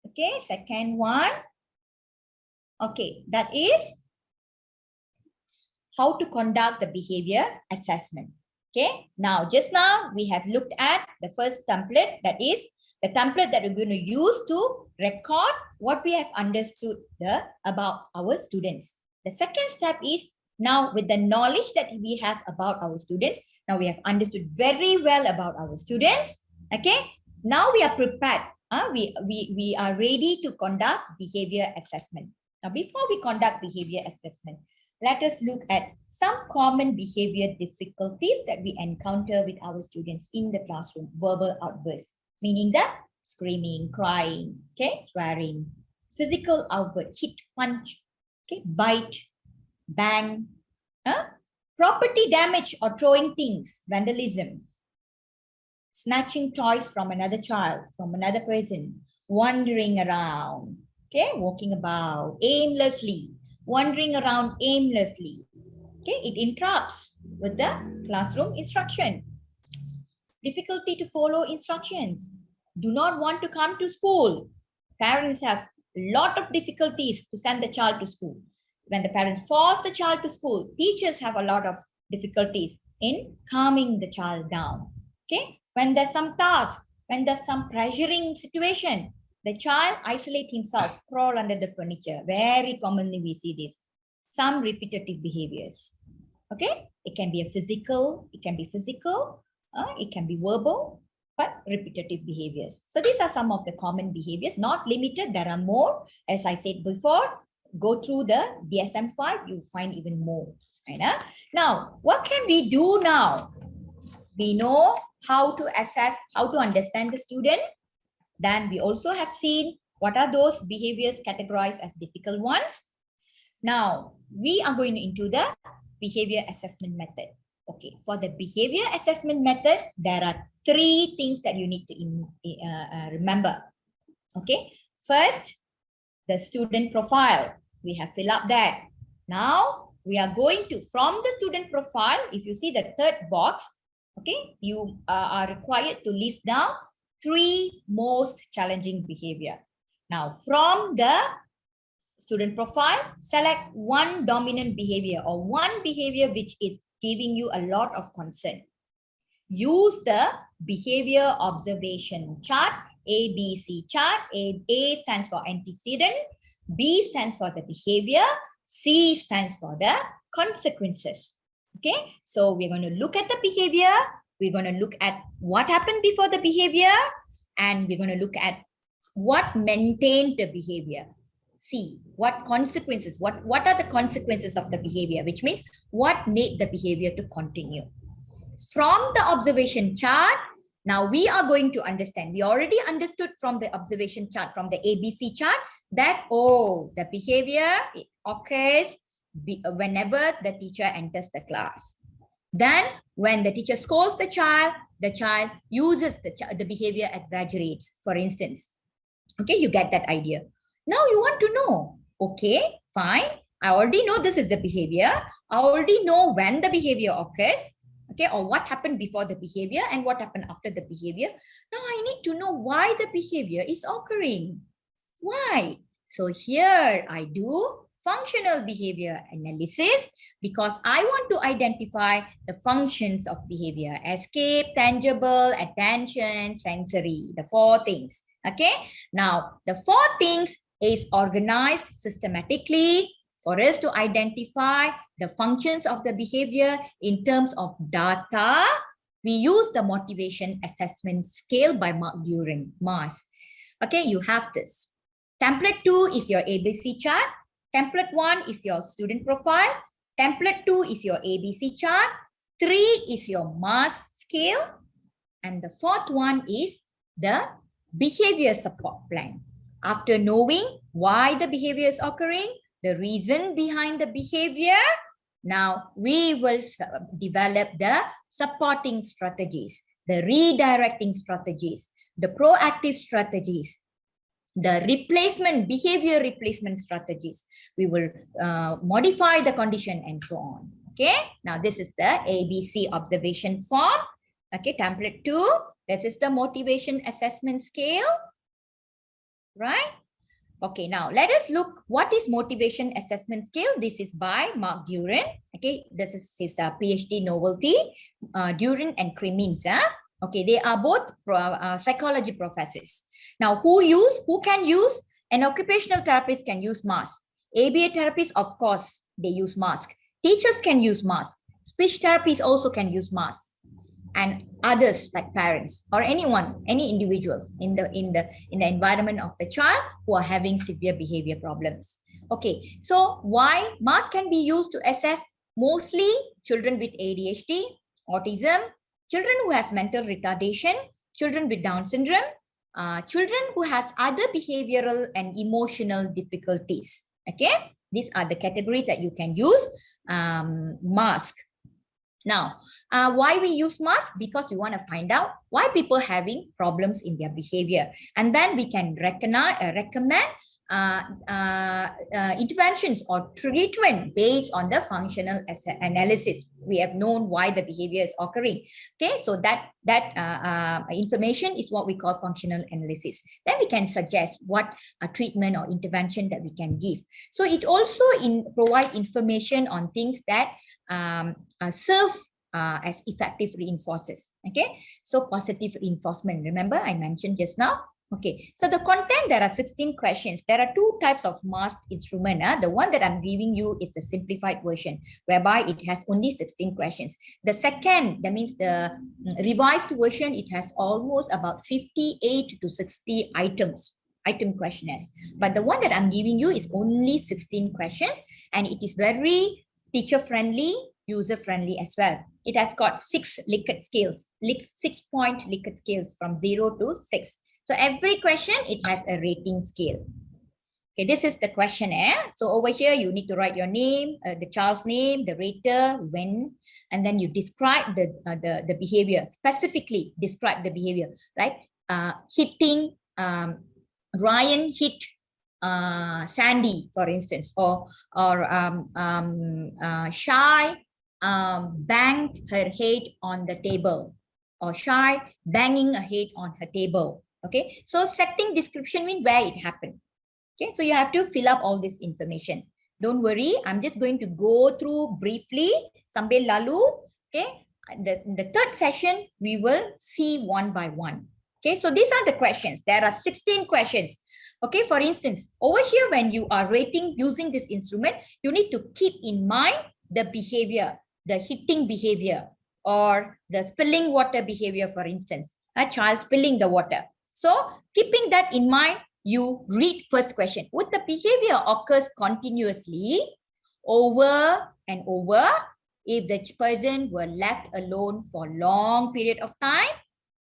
okay, second one. Okay, that is how to conduct the behavior assessment. Okay, now just now we have looked at the first template. That is the template that we're going to use to record what we have understood about our students. The second step is, now with the knowledge that we have about our students, now we have understood very well about our students. Okay, now we are prepared. We are ready to conduct behavior assessment. Now before we conduct behavior assessment, let us look at some common behavior difficulties that we encounter with our students in the classroom. Verbal outbursts, meaning that screaming, crying, okay, swearing. Physical outburst, hit, punch, okay, bite, bang, property damage or throwing things, vandalism, snatching toys from another child, from another person, wandering around, okay, walking about aimlessly, wandering around aimlessly. Okay, it interrupts with the classroom instruction. Difficulty to follow instructions. Do not want to come to school. Parents have a lot of difficulties to send the child to school. When the parents force the child to school, teachers have a lot of difficulties in calming the child down. Okay, when there's some task, when there's some pressuring situation, the child isolate himself, crawl under the furniture. Very commonly we see this. Some repetitive behaviors. Okay, it can be a physical, it can be physical, it can be verbal, but repetitive behaviors. So these are some of the common behaviors, not limited. There are more. As I said before, go through the DSM-5, you'll find even more. Right? Now, what can we do now? We know how to assess, how to understand the student. Then we also have seen what are those behaviors categorized as difficult ones. Now, we are going into the behavior assessment method. Okay, for the behavior assessment method, there are 3 things that you need to remember. Okay, first, the student profile. We have filled up that. Now, we are going to, from the student profile, if you see the 3rd box, okay, you are required to list down 3 most challenging behavior. Now, from the student profile, select one dominant behavior or one behavior which is giving you a lot of concern. Use the behavior observation chart, ABC chart. A stands for antecedent, B stands for the behavior, C stands for the consequences. Okay, so we're going to look at the behavior, we're going to look at what happened before the behavior, and we're going to look at what maintained the behavior. See what consequences, what are the consequences of the behavior, which means what made the behavior to continue. From the observation chart, now we are going to understand, we already understood from the observation chart, from the ABC chart, that, oh, the behavior occurs whenever the teacher enters the class. Then when the teacher scolds the child uses the behavior exaggerates, for instance. Okay, you get that idea. Now you want to know, okay, fine. I already know this is the behavior. I already know when the behavior occurs, okay, or what happened before the behavior and what happened after the behavior. Now I need to know why the behavior is occurring. Why? So here I do functional behavior analysis because I want to identify the functions of behavior: escape, tangible, attention, sensory, the 4 things. Okay, now the 4 things is organized systematically for us to identify the functions of the behavior in terms of data. We use the motivation assessment scale by Mark Duren, MAS. Okay, you have this. Template 2 is your ABC chart. Template 1 is your student profile. Template 2 is your ABC chart. 3 is your MAS scale. And the 4th one is the behavior support plan. After knowing why the behavior is occurring, the reason behind the behavior, now we will develop the supporting strategies, the redirecting strategies, the proactive strategies, the behavior replacement strategies. We will modify the condition and so on. Okay, now this is the ABC observation form. Okay, template 2, this is the motivation assessment scale. Right? Okay, now let us look what is motivation assessment scale. This is by Mark Duren. Okay, this is his PhD novelty, Duren and Cremins. Okay, they are both psychology professors. Now, who can use? An occupational therapist can use mask. ABA therapists, of course, they use mask. Teachers can use mask. Speech therapists also can use mask. And others like parents or anyone, any individuals in the environment of the child who are having severe behavior problems. Okay, so why mask can be used to assess mostly children with ADHD, autism, children who has mental retardation, children with Down syndrome, children who has other behavioral and emotional difficulties. Okay, these are the categories that you can use mask. Now, why we use mask? Because we want to find out why people are having problems in their behavior. And then we can recommend interventions or treatment based on the functional analysis. We have known why the behavior is occurring. Okay, so that information is what we call functional analysis. Then we can suggest what treatment or intervention that we can give. So it also provide information on things that serve as effective reinforcers. Okay, so positive reinforcement. Remember, I mentioned just now. Okay, so the content, there are 16 questions. There are two types of masked instrument. The one that I'm giving you is the simplified version, whereby it has only 16 questions. The second, that means the revised version, it has almost about 58 to 60 item questionnaires. But the one that I'm giving you is only 16 questions, and it is very teacher-friendly, user-friendly as well. It has got 6 Likert scales, 6-point Likert scales from 0 to 6. So every question, it has a rating scale. Okay, this is the questionnaire. So over here, you need to write your name, the child's name, the rater, when, and then you describe the behavior, specifically describe the behavior, like hitting, Ryan hit Sandy, for instance, or Shy banged her head on the table, or Shy banging her head on her table. Okay, so setting description means where it happened. Okay, so you have to fill up all this information. Don't worry, I'm just going to go through briefly, sambil lalu. Okay, the third session, we will see one by one. Okay, so these are the questions. There are 16 questions. Okay, for instance, over here, when you are rating using this instrument, you need to keep in mind the behavior, the hitting behavior, or the spilling water behavior, for instance, a child spilling the water. So keeping that in mind, you read first question. Would the behavior occurs continuously over and over if the person were left alone for a long period of time?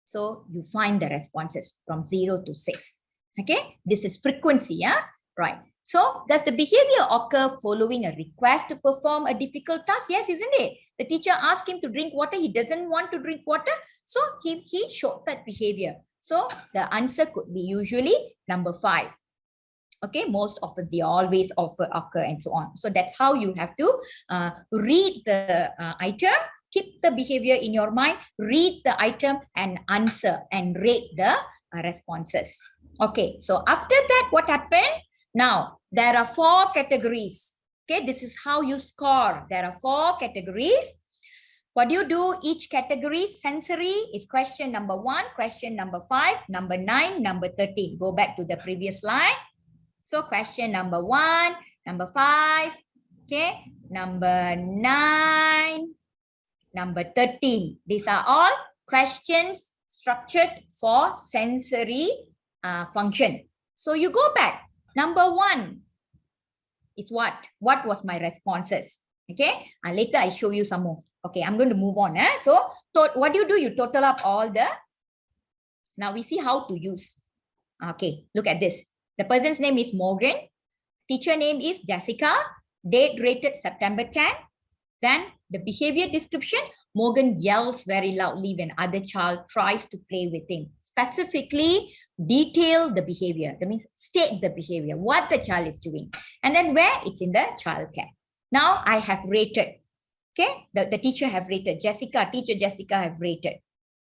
So you find the responses from 0 to 6. Okay, this is frequency, yeah, right. So does the behavior occur following a request to perform a difficult task? Yes, isn't it? The teacher asked him to drink water. He doesn't want to drink water. So he showed that behavior. So the answer could be usually number 5. Okay, most often they always occur and so on. So that's how you have to read the item, keep the behavior in your mind, read the item and answer and rate the responses. Okay, so after that, what happened? Now, there are 4 categories. Okay, this is how you score. There are 4 categories. What do you do? Each category, sensory is question number 1, question number 5, number 9, number 13. Go back to the previous slide. So question number 1, number 5, okay, number 9, number 13. These are all questions structured for sensory function. So you go back. Number 1 is what? What was my responses? Okay, later I show you some more. Okay, I'm going to move on. So what do? You total up all the... Now we see how to use. Okay, look at this. The person's name is Morgan. Teacher name is Jessica. Date rated September 10. Then the behavior description. Morgan yells very loudly when other child tries to play with him. Specifically, detail the behavior. That means state the behavior, what the child is doing. And then where? It's in the childcare. Now I have rated. Okay, the teacher have rated. Teacher Jessica have rated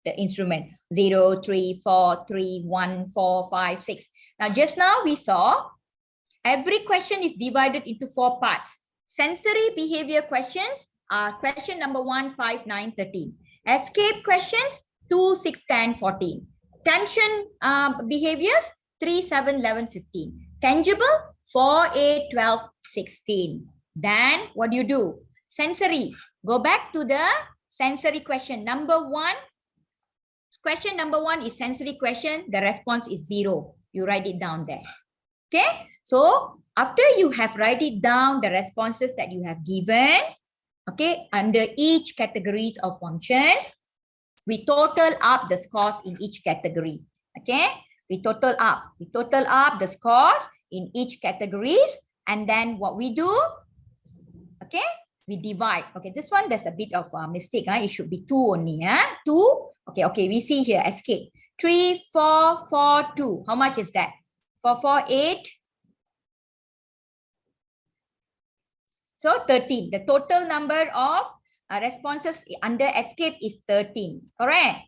the instrument 0, 3, 4, 3, 1, 4, 5, 6. Now just now we saw every question is divided into 4 parts. Sensory behavior questions are question number 1, 5, 9, 13. Escape questions 2, 6, 10, 14. Tension behaviors 3, 7, 11, 15. Tangible 4, 8, 12, 16. Then what do? Sensory. Go back to the sensory question. Number 1. Question number 1 is sensory question. The response is 0. You write it down there. Okay. So after you have write it down, the responses that you have given, okay, under each categories of functions, we total up the scores in each category. Okay. We total up the scores in each categories. And then what we do? Okay, we divide. Okay, this one, there's a bit of a mistake. It should be 2 only. 2. Okay, we see here, escape. 3, 4, 4, 2. How much is that? 4, 4, 8. So 13. The total number of responses under escape is 13. Correct?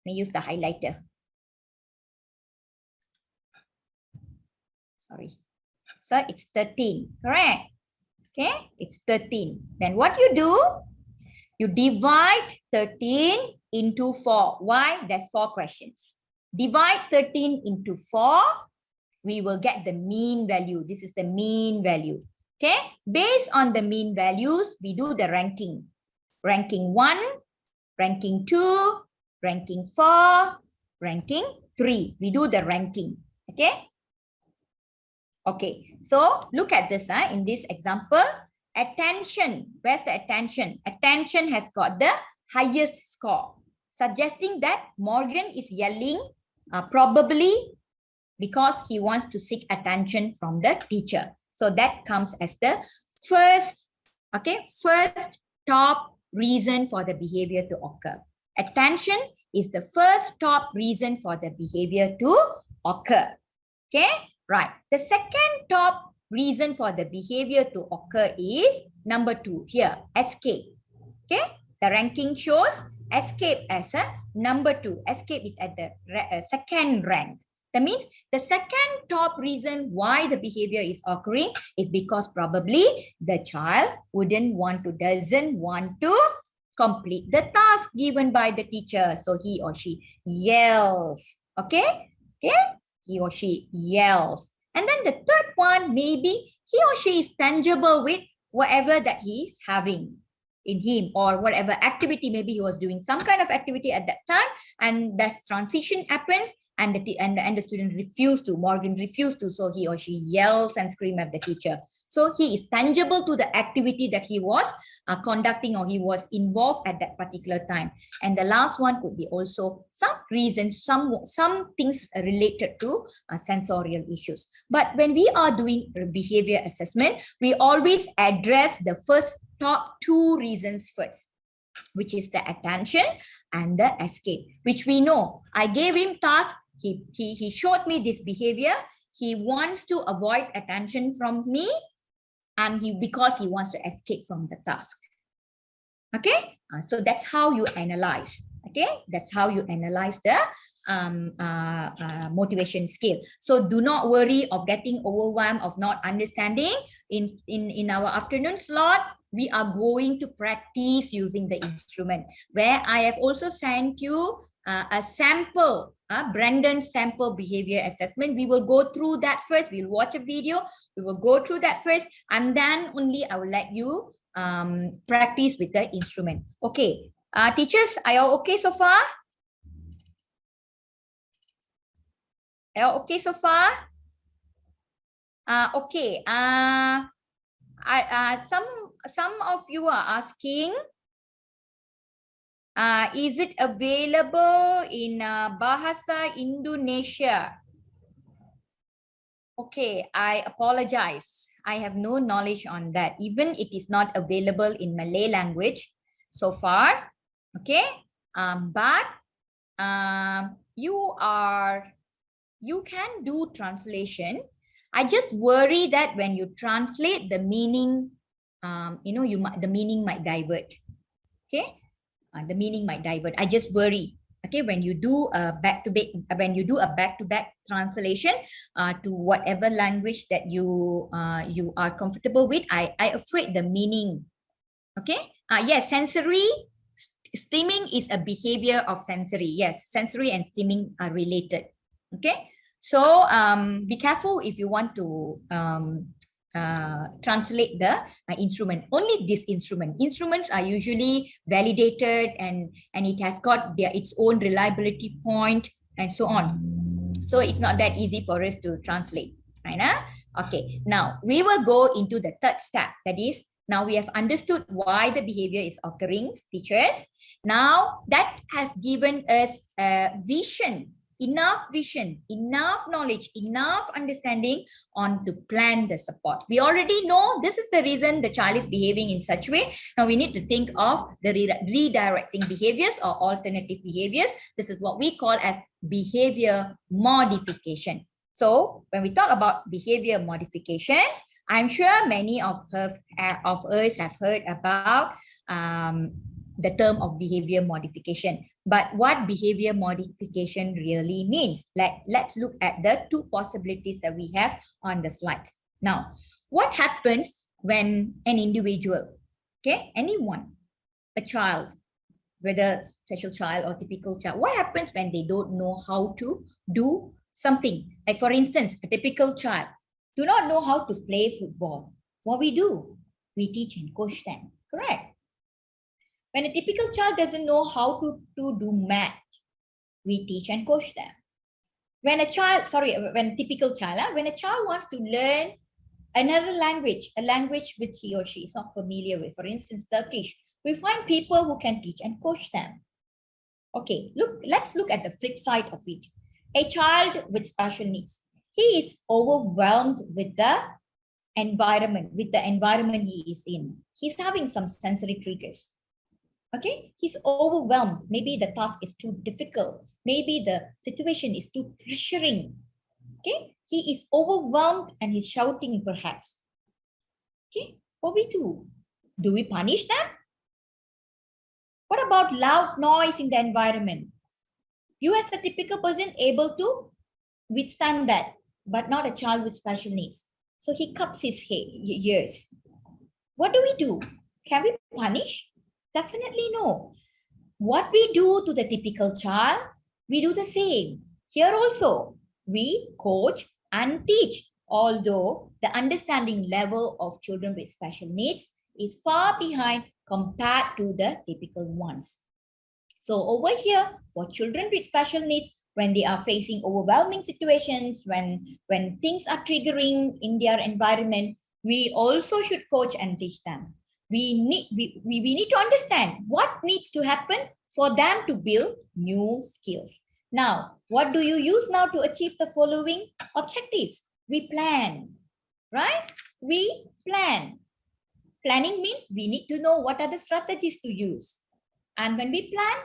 Let me use the highlighter. Sorry. So it's 13. Correct? Okay, it's 13. Then what you do? You divide 13 into 4. Why? There's 4 questions. Divide 13 into 4. We will get the mean value. This is the mean value. Okay, based on the mean values, we do the ranking. Ranking 1, ranking 2, ranking 4, ranking 3. We do the ranking. Okay. Okay, so look at this. In this example, attention. Where's the attention? Attention has got the highest score, suggesting that Morgan is yelling probably because he wants to seek attention from the teacher. So that comes as the first top reason for the behavior to occur. Attention is the first top reason for the behavior to occur. Okay, right. The second top reason for the behavior to occur is number 2 here, escape. Okay, the ranking shows escape as a number 2. Escape is at the second rank. That means the second top reason why the behavior is occurring is because probably the child doesn't want to complete the task given by the teacher. So he or she yells. Okay? Okay? He or she yells. And then the third one, maybe he or she is tangible with whatever that he is having in him, or whatever activity, maybe he was doing some kind of activity at that time, and that transition happens, and the student Morgan refused to, so he or she yells and screams at the teacher. So he is tangible to the activity that he was conducting, or he was involved at that particular time. And the last one could be also some reasons, some things related to sensorial issues. But when we are doing behavior assessment, we always address the top 2 reasons first, which is the attention and the escape, which we know. I gave him task. He showed me this behavior. He wants to avoid attention from me, and because he wants to escape from the task. Okay, so that's how you analyze. Okay, that's how you analyze the motivation scale. So do not worry of getting overwhelmed, of not understanding. In our afternoon slot, we are going to practice using the instrument, where I have also sent you a sample, Brandon's sample behavior assessment. We will go through that first. We'll watch a video. We will go through that first, and then only I will let you practice with the instrument. Okay, teachers, are you okay so far? Are you okay so far? Okay. Some of you are asking, is it available in Bahasa Indonesia? Okay, I apologize. I have no knowledge on that. Even it is not available in Malay language so far. Okay, but you can do translation. I just worry that when you translate the meaning, the meaning might divert. Okay, the meaning might divert. I just worry. Okay, when you do a back-to-back translation to whatever language that you are comfortable with, I afraid the meaning. Okay. Yes, sensory stimming is a behavior of sensory. Yes, sensory and stimming are related. Okay. So be careful if you want to translate the instrument. Only this instrument. Instruments are usually validated, and it has got its own reliability point and so on. So it's not that easy for us to translate. Right? Okay. Now we will go into the third step. That is, now we have understood why the behavior is occurring, teachers. Now that has given us vision, enough knowledge, enough understanding on to plan the support. We already know this is the reason the child is behaving in such way. Now we need to think of the redirecting behaviors or alternative behaviors. This is what we call as behavior modification. So when we talk about behavior modification, I'm sure many of us have heard about the term of behavior modification. But what behavior modification really means? Let's look at the two possibilities that we have on the slides. Now, what happens when an individual, okay, anyone, a child, whether special child or typical child, what happens when they don't know how to do something? Like for instance, a typical child do not know how to play football. What we do? We teach and coach them, correct? When a typical child doesn't know how to do math, we teach and coach them. When a child, when a typical child, when a child wants to learn another language, a language which he or she is not familiar with, for instance, Turkish, we find people who can teach and coach them. Okay, let's look at the flip side of it. A child with special needs, he is overwhelmed with the environment he is in. He's having some sensory triggers. Okay, he's overwhelmed. Maybe the task is too difficult. Maybe the situation is too pressuring. Okay, he is overwhelmed and he's shouting perhaps. Okay, what we do? Do we punish them? What about loud noise in the environment? You as a typical person able to withstand that, but not a child with special needs. So he cups his ears. What do? Can we punish? Definitely no. What we do to the typical child, we do the same. Here also, we coach and teach, although the understanding level of children with special needs is far behind compared to the typical ones. So over here, for children with special needs, when they are facing overwhelming situations, when things are triggering in their environment, we also should coach and teach them. We need to understand what needs to happen for them to build new skills. Now, what do you use now to achieve the following objectives? We plan, right? We plan. Planning means we need to know what are the strategies to use. And when we plan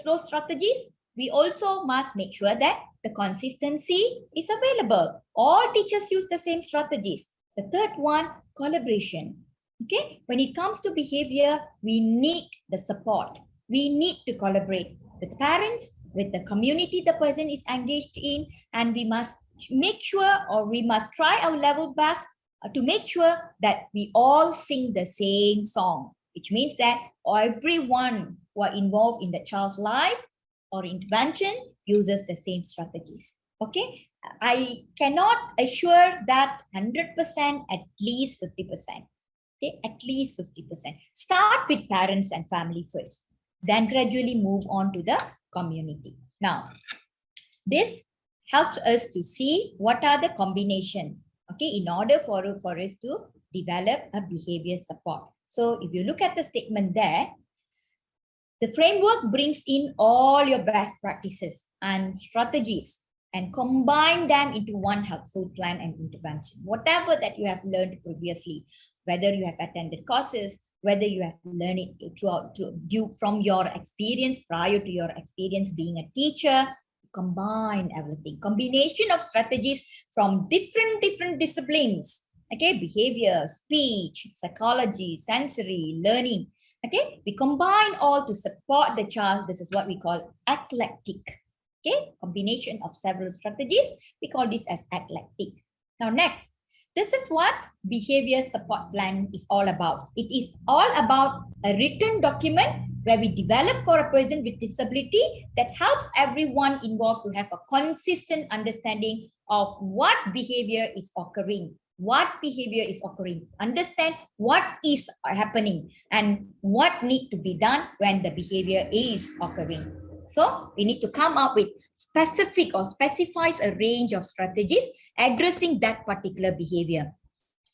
those strategies, we also must make sure that the consistency is available. All teachers use the same strategies. The third one, collaboration. Okay, when it comes to behavior, we need the support. We need to collaborate with parents, with the community the person is engaged in, and we must make sure, or we must try our level best to make sure that we all sing the same song, which means that everyone who are involved in the child's life or intervention uses the same strategies. Okay, I cannot assure that 100%, at least 50%. Okay, at least 50%. Start with parents and family first, then gradually move on to the community. Now, this helps us to see what are the combination, okay, in order for us to develop a behavior support. So if you look at the statement there, the framework brings in all your best practices and strategies and combine them into one helpful plan and intervention. Whatever that you have learned previously, whether you have attended courses, whether you have learned it from your experience, prior to your experience being a teacher, combine everything. Combination of strategies from different disciplines. Okay, behavior, speech, psychology, sensory, learning. Okay, we combine all to support the child. This is what we call eclectic. Okay, combination of several strategies. We call this as eclectic. Now next, this is what behavior support plan is all about. It is all about a written document where we develop for a person with disability that helps everyone involved to have a consistent understanding of what behavior is occurring. What behavior is occurring, understand what is happening and what needs to be done when the behavior is occurring. So we need to come up with specific or specifies a range of strategies addressing that particular behavior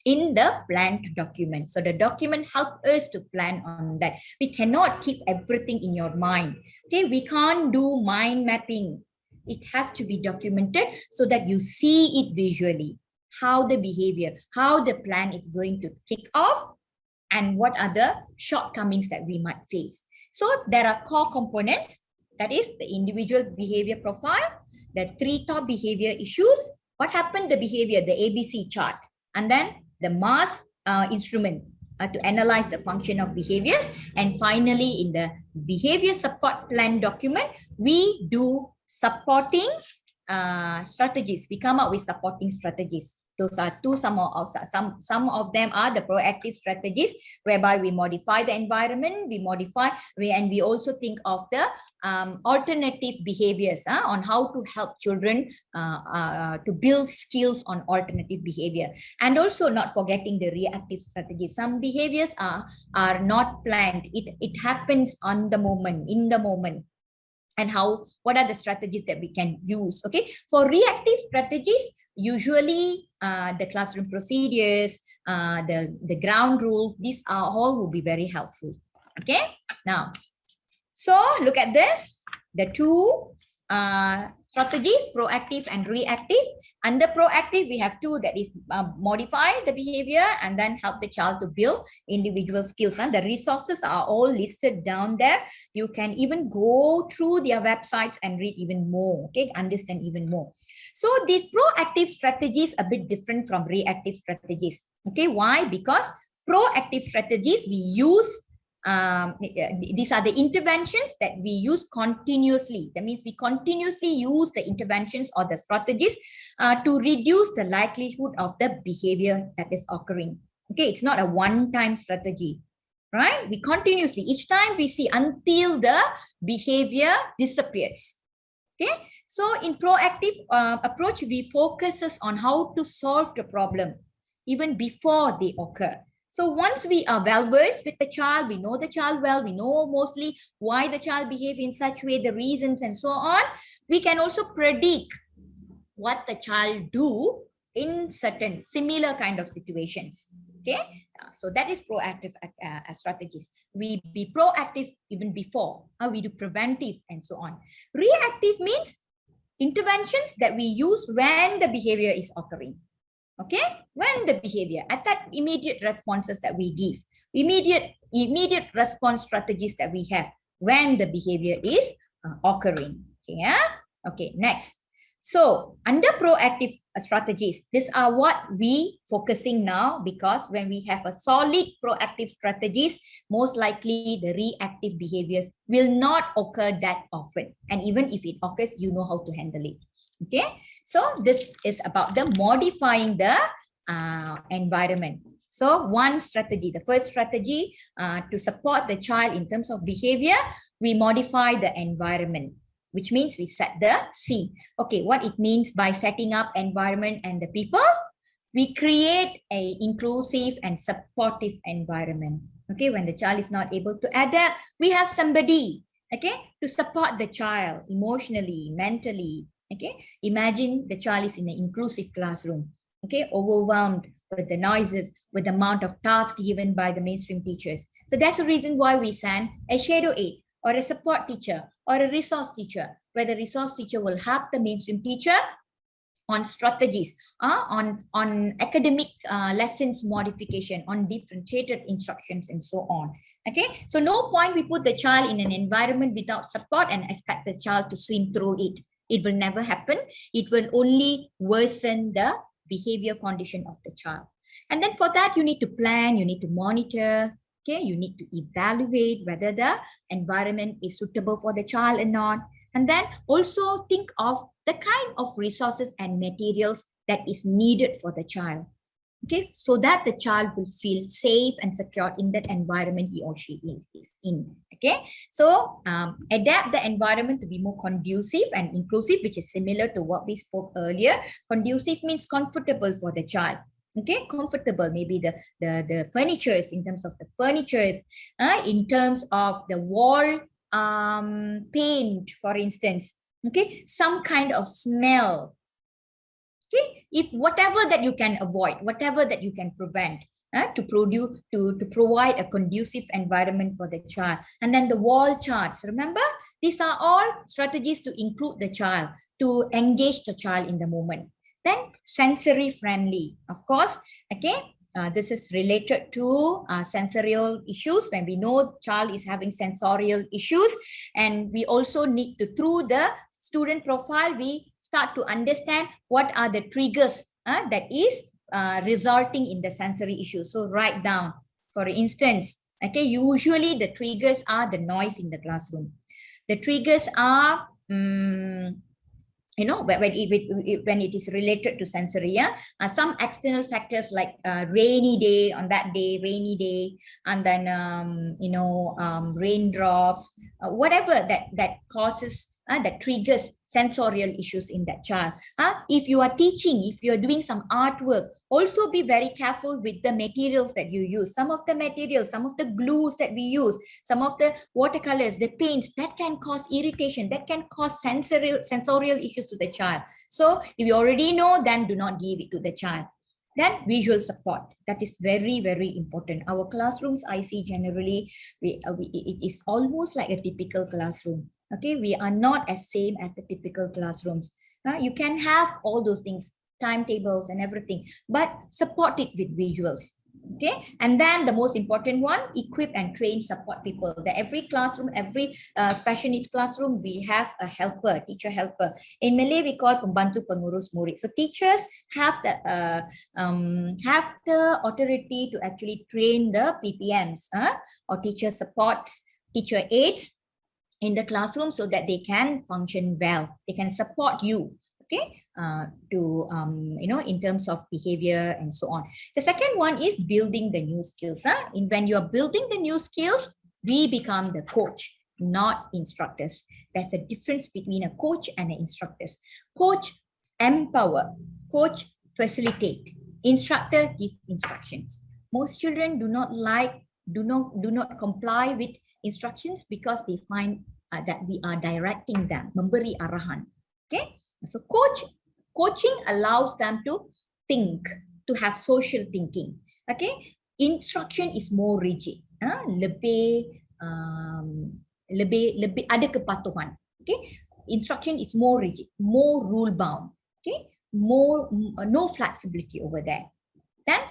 in the planned document. So the document helps us to plan on that. We cannot keep everything in your mind. Okay, we can't do mind mapping. It has to be documented so that you see it visually. How the behavior, how the plan is going to kick off, and what are the shortcomings that we might face. So there are core components, that is the individual behavior profile, the 3 top behavior issues, what happened, the behavior, the ABC chart, and then the mass instrument to analyze the function of behaviors. And finally, in the behavior support plan document, we do supporting strategies. We come up with supporting strategies. Those are some of them are the proactive strategies, whereby we modify the environment, and we also think of the alternative behaviors on how to help children to build skills on alternative behavior. And also not forgetting the reactive strategies. Some behaviors are not planned. It happens on the moment, in the moment. And what are the strategies that we can use? Okay, for reactive strategies, usually the classroom procedures, the ground rules, these are all will be very helpful. Okay, now, so look at this, the two strategies, proactive and reactive. Under proactive, we have two, that is modify the behavior and then help the child to build individual skills. And the resources are all listed down there. You can even go through their websites and read even more, okay, understand even more. So these proactive strategies are a bit different from reactive strategies. Okay, why? Because proactive strategies we use, these are the interventions that we use continuously. That means we continuously use the interventions or the strategies to reduce the likelihood of the behavior that is occurring. Okay, it's not a one-time strategy, right? We continuously, each time we see until the behavior disappears. Okay, so in proactive approach, we focuses on how to solve the problem even before they occur. So once we are well versed with the child, we know the child well, we know mostly why the child behaves in such way, the reasons and so on, we can also predict what the child do in certain similar kind of situations. Okay, so that is proactive strategies. We be proactive even before, we do preventive and so on. Reactive means interventions that we use when the behavior is occurring. Okay, when the behavior, at that immediate responses that we give, immediate response strategies that we have when the behavior is occurring. Okay, yeah? Okay, next. So under proactive strategies, these are what we focusing now, because when we have a solid proactive strategies, most likely the reactive behaviors will not occur that often. And even if it occurs, you know how to handle it. Okay, so this is about the modifying the environment. So one strategy, the first strategy to support the child in terms of behavior, we modify the environment, which means we set the scene. Okay, what it means by setting up environment and the people, we create a inclusive and supportive environment. Okay, when the child is not able to adapt, we have somebody, okay, to support the child emotionally, mentally. Okay, imagine the child is in an inclusive classroom, okay, overwhelmed with the noises, with the amount of tasks given by the mainstream teachers. So that's the reason why we send a shadow aid or a support teacher or a resource teacher, where the resource teacher will help the mainstream teacher on strategies, on academic lessons modification, on differentiated instructions and so on. Okay, so no point we put the child in an environment without support and expect the child to swim through it. It will never happen. It will only worsen the behavior condition of the child. And then for that, you need to plan, you need to monitor, okay, you need to evaluate whether the environment is suitable for the child or not. And then also think of the kind of resources and materials that is needed for the child. Okay, so that the child will feel safe and secure in that environment he or she is in. Okay, so adapt the environment to be more conducive and inclusive, which is similar to what we spoke earlier. Conducive means comfortable for the child. Okay, comfortable, maybe the furnitures, in terms of the furnitures, in terms of the wall paint, for instance. Okay, some kind of smell. Okay, if whatever that you can avoid, whatever that you can prevent, to provide a conducive environment for the child. And then the wall charts, remember, these are all strategies to include the child, to engage the child in the moment. Then sensory friendly, of course. Okay, this is related to sensorial issues. When we know child is having sensorial issues, and we also need to, through the student profile, we start to understand what are the triggers that is resulting in the sensory issues. So write down, for instance, okay, usually the triggers are the noise in the classroom. The triggers are, you know, when it is related to sensory, yeah, some external factors like rainy day, on that day, rainy day, and then you know, raindrops, whatever that causes, that triggers sensorial issues in that child. If you are teaching, if you are doing some artwork, also be very careful with the materials that you use. Some of the materials, some of the glues that we use, some of the watercolors, the paints, that can cause irritation, that can cause sensorial issues to the child. So if you already know, then do not give it to the child. Then visual support, that is very, very important. Our classrooms, I see generally, it is almost like a typical classroom. Okay, we are not as same as the typical classrooms. You can have all those things, timetables and everything, but support it with visuals. Okay, and then the most important one, equip and train support people. That every classroom, every special needs classroom, we have a helper, teacher helper. In Malay, we call pembantu pengurus murid. So teachers have the authority to actually train the PPMs, or teacher supports, teacher aides in the classroom, so that they can function well. They can support you, okay, to you know, in terms of behavior and so on. The second one is building the new skills. When you are building the new skills, we become the coach, not instructors. There's a difference between a coach and an instructor. Coach empower, coach facilitate, instructor give instructions. Most children do not comply with instructions because they find that we are directing them, memberi arahan. Okay, so coaching allows them to think, to have social thinking. Okay, instruction is more rigid, lebih ada kepatuhan. Okay, instruction is more rigid, more rule bound. Okay, more no flexibility over there. Then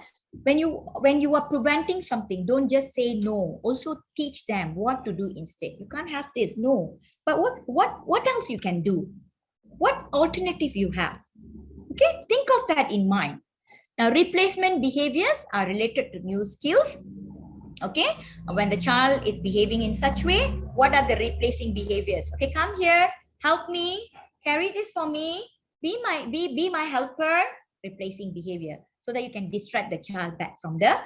when you are preventing something, don't just say no. Also teach them what to do instead. You can't have this, no. But what else you can do? What alternative you have? Okay, think of that in mind. Now, replacement behaviors are related to new skills. Okay, when the child is behaving in such way, what are the replacing behaviors? Okay, come here, help me, carry this for me, be my helper. Replacing behavior, so that you can distract the child back from the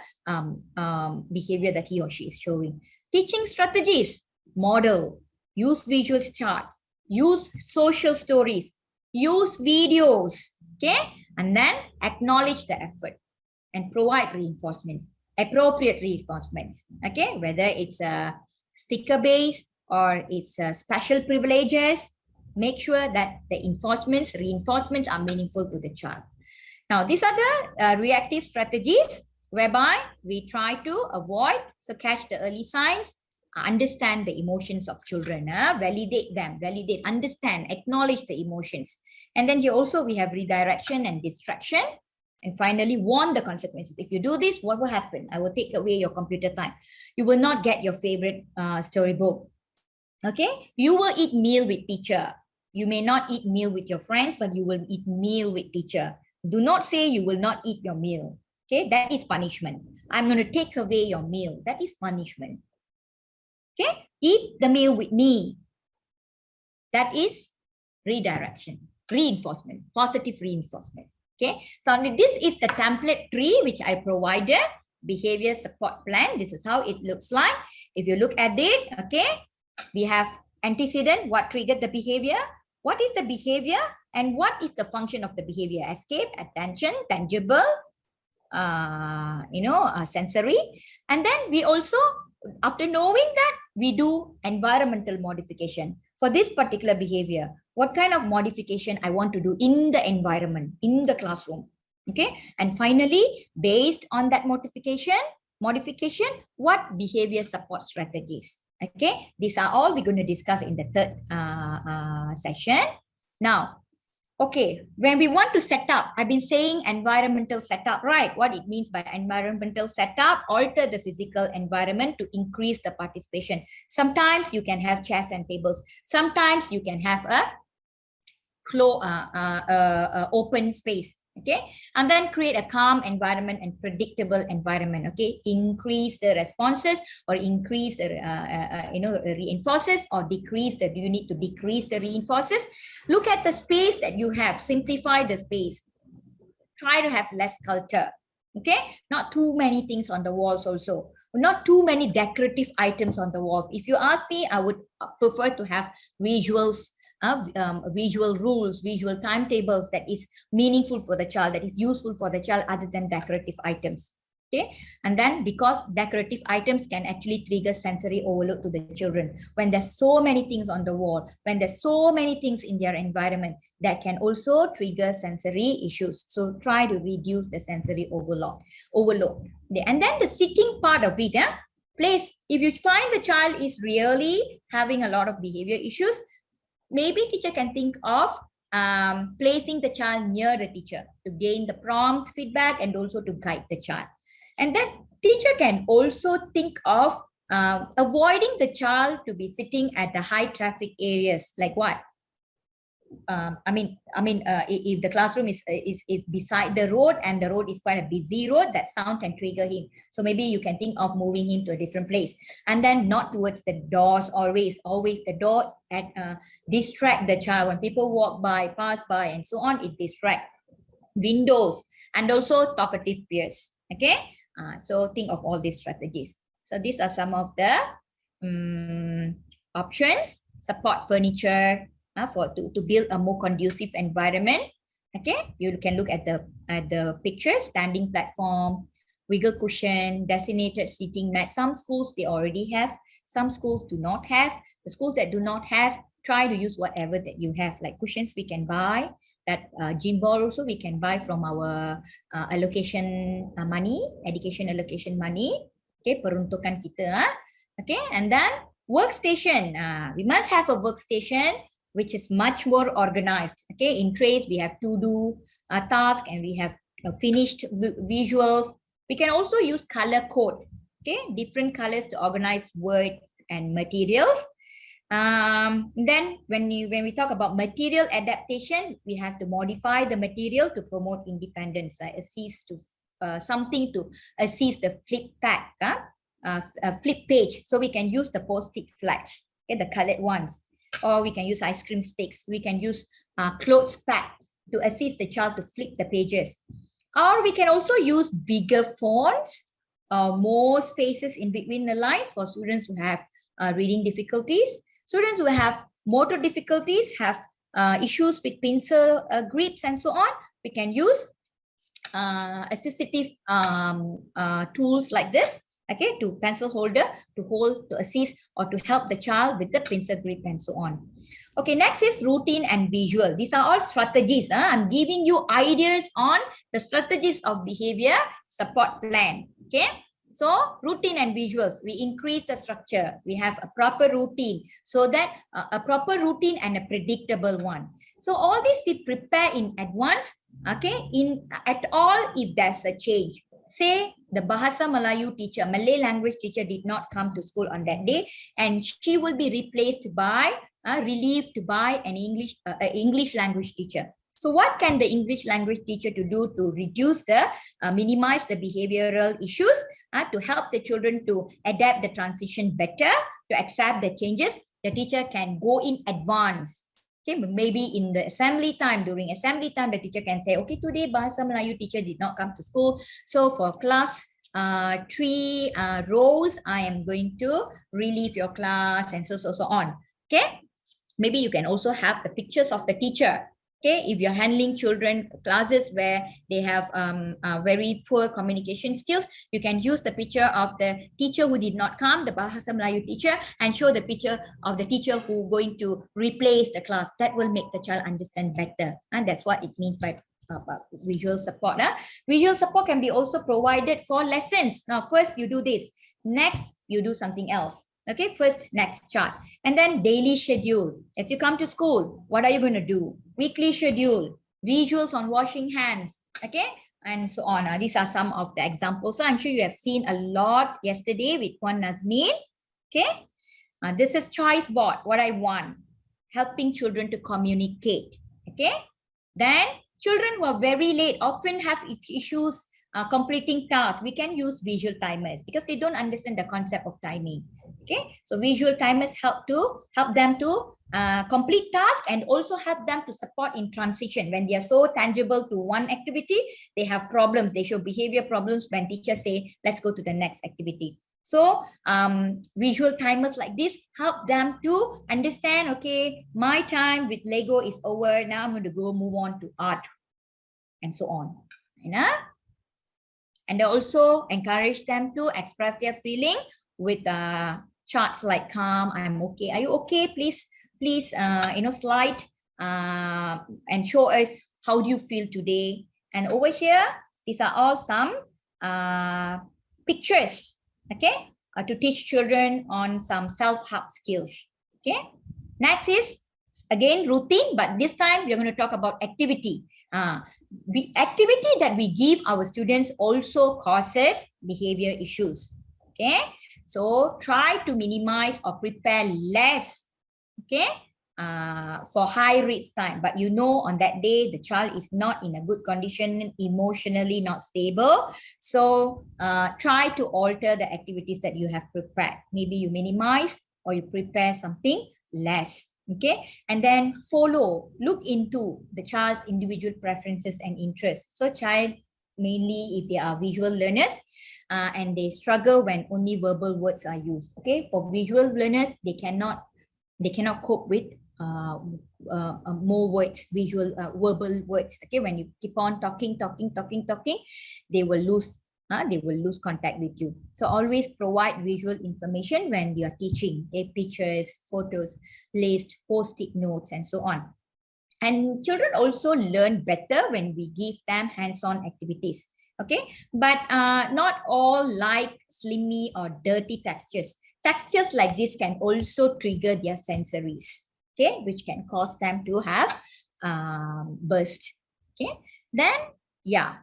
behavior that he or she is showing. Teaching strategies, model, use visual charts, use social stories, use videos, okay? And then acknowledge the effort and provide reinforcements, appropriate reinforcements, okay? Whether it's a sticker base or it's special privileges, make sure that the reinforcements are meaningful to the child. Now, these are the reactive strategies whereby we try to avoid, so catch the early signs, understand the emotions of children, validate them, understand, acknowledge the emotions. And then here also we have redirection and distraction. And finally, warn the consequences. If you do this, what will happen? I will take away your computer time. You will not get your favorite storybook. Okay? You will eat meal with teacher. You may not eat meal with your friends, but you will eat meal with teacher. Do not say you will not eat your meal. Okay, that is punishment. I'm going to take away your meal. That is punishment. Okay, eat the meal with me. That is redirection, reinforcement, positive reinforcement. Okay, so this is the template tree which I provided, behavior support plan. This is how it looks like. If you look at it, okay, we have antecedent, what triggered the behavior, what is the behavior, and what is the function of the behavior? Escape, attention, tangible, sensory. And then we also, after knowing that, we do environmental modification. For this particular behavior, what kind of modification I want to do in the environment, in the classroom. Okay. And finally, based on that modification, what behavior support strategies? Okay. These are all we're going to discuss in the third session. Now, okay, when we want to set up, I've been saying environmental setup, right? What it means by environmental setup, alter the physical environment to increase the participation. Sometimes you can have chairs and tables. Sometimes you can have a open space. Okay, and then create a calm environment and predictable environment. Okay, increase the responses or increase the reinforces, or decrease the, do you need to decrease the reinforces? Look at the space that you have, simplify the space, try to have less culture. Okay, not too many things on the walls, also not too many decorative items on the wall. If you ask me, I would prefer to have visuals, visual rules, visual timetables that is meaningful for the child, that is useful for the child, other than decorative items. Okay, and then because decorative items can actually trigger sensory overload to the children. When there's so many things on the wall, when there's so many things in their environment, that can also trigger sensory issues. So try to reduce the sensory overload. And then the sitting part of it, place, if you find the child is really having a lot of behavior issues, maybe teacher can think of placing the child near the teacher to gain the prompt feedback and also to guide the child. And then teacher can also think of avoiding the child to be sitting at the high traffic areas. Like what? If the classroom is beside the road and the road is quite a busy road, that sound can trigger him. So maybe you can think of moving him to a different place, and then not towards the doors always the door distract the child. When people walk by, pass by, and so on, it distracts. Windows, and also talkative peers. Okay, so think of all these strategies. So these are some of the options. Support furniture to build a more conducive environment. Okay, you can look at the picture: standing platform, wiggle cushion, designated seating mat. Some schools they already have, some schools do not have. The schools that do not have, try to use whatever that you have. Like cushions we can buy, that gym ball also we can buy from our allocation money, education allocation money. Okay, peruntukan kita. Okay, and then workstation. We must have a workstation which is much more organized. Okay, in trays we have to do a task, and we have finished visuals. We can also use color code. Okay, different colors to organize word and materials. Then when we talk about material adaptation, we have to modify the material to promote independence, like assist to something to assist the flip page. So we can use the post-it flags, okay, the colored ones, or we can use ice cream sticks. We can use clothes packs to assist the child to flip the pages. Or we can also use bigger fonts, more spaces in between the lines for students who have reading difficulties. Students who have motor difficulties, have issues with pencil grips and so on, we can use assistive tools like this, okay, to pencil holder, to hold, to assist, or to help the child with the pencil grip and so on. Okay, next is routine and visual. These are all strategies. I'm giving you ideas on the strategies of behavior support plan. Okay. So routine and visuals, we increase the structure. We have a proper routine, so that a proper routine and a predictable one. So all this we prepare in advance. Okay, at all if there's a change. Say the Bahasa Melayu teacher, Malay language teacher did not come to school on that day, and she will be replaced by, relieved by an English language teacher. So what can the English language teacher to do to reduce minimize the behavioral issues, to help the children to adapt the transition better, to accept the changes? The teacher can go in advance. Okay, maybe in the assembly time, during assembly time, the teacher can say, okay, today Bahasa Melayu teacher did not come to school. So for class 3 rows, I am going to relieve your class, and so on. Okay, maybe you can also have the pictures of the teacher. Okay, if you're handling children classes where they have very poor communication skills, you can use the picture of the teacher who did not come, the Bahasa Melayu teacher, and show the picture of the teacher who going to replace the class. That will make the child understand better. And that's what it means by visual support. Visual support can be also provided for lessons. Now, first you do this. Next, you do something else. Okay, first, next chart. And then daily schedule. As you come to school, what are you going to do? Weekly schedule, visuals on washing hands, okay, and so on. These are some of the examples. So I'm sure you have seen a lot yesterday with Puan Nazmin. Okay, this is choice board, what I want, helping children to communicate. Okay, then Children who are very late often have issues completing tasks. We can use visual timers because they don't understand the concept of timing. Okay, so visual timers help them to complete tasks and also help them to support in transition. When they are so tangible to one activity, they have problems. They show behavior problems when teachers say, let's go to the next activity. So visual timers like this help them to understand, okay, my time with Lego is over. Now I'm going to go move on to art and so on. You know? And they also encourage them to express their feeling with charts like calm, I'm okay, are you okay? Please, slide and show us how do you feel today. And over here, these are all some pictures, okay, to teach children on some self-help skills. Okay, next is again routine, but this time we're going to talk about activity. The activity that we give our students also causes behavior issues. Okay, so try to minimize or prepare less, okay, for high risk time. But you know, on that day, the child is not in a good condition, emotionally not stable. So try to alter the activities that you have prepared. Maybe you minimize or you prepare something less. Okay, and then look into the child's individual preferences and interests. So child, mainly if they are visual learners, and they struggle when only verbal words are used. Okay, for visual learners, they cannot cope with more words, verbal words. Okay, when you keep on talking, they will lose contact with you. So always provide visual information when you are teaching. Okay, pictures, photos, list, post-it notes, and so on. And children also learn better when we give them hands-on activities. Okay, but not all like slimy or dirty textures. Textures like this can also trigger their sensories, okay, which can cause them to have burst. Okay, then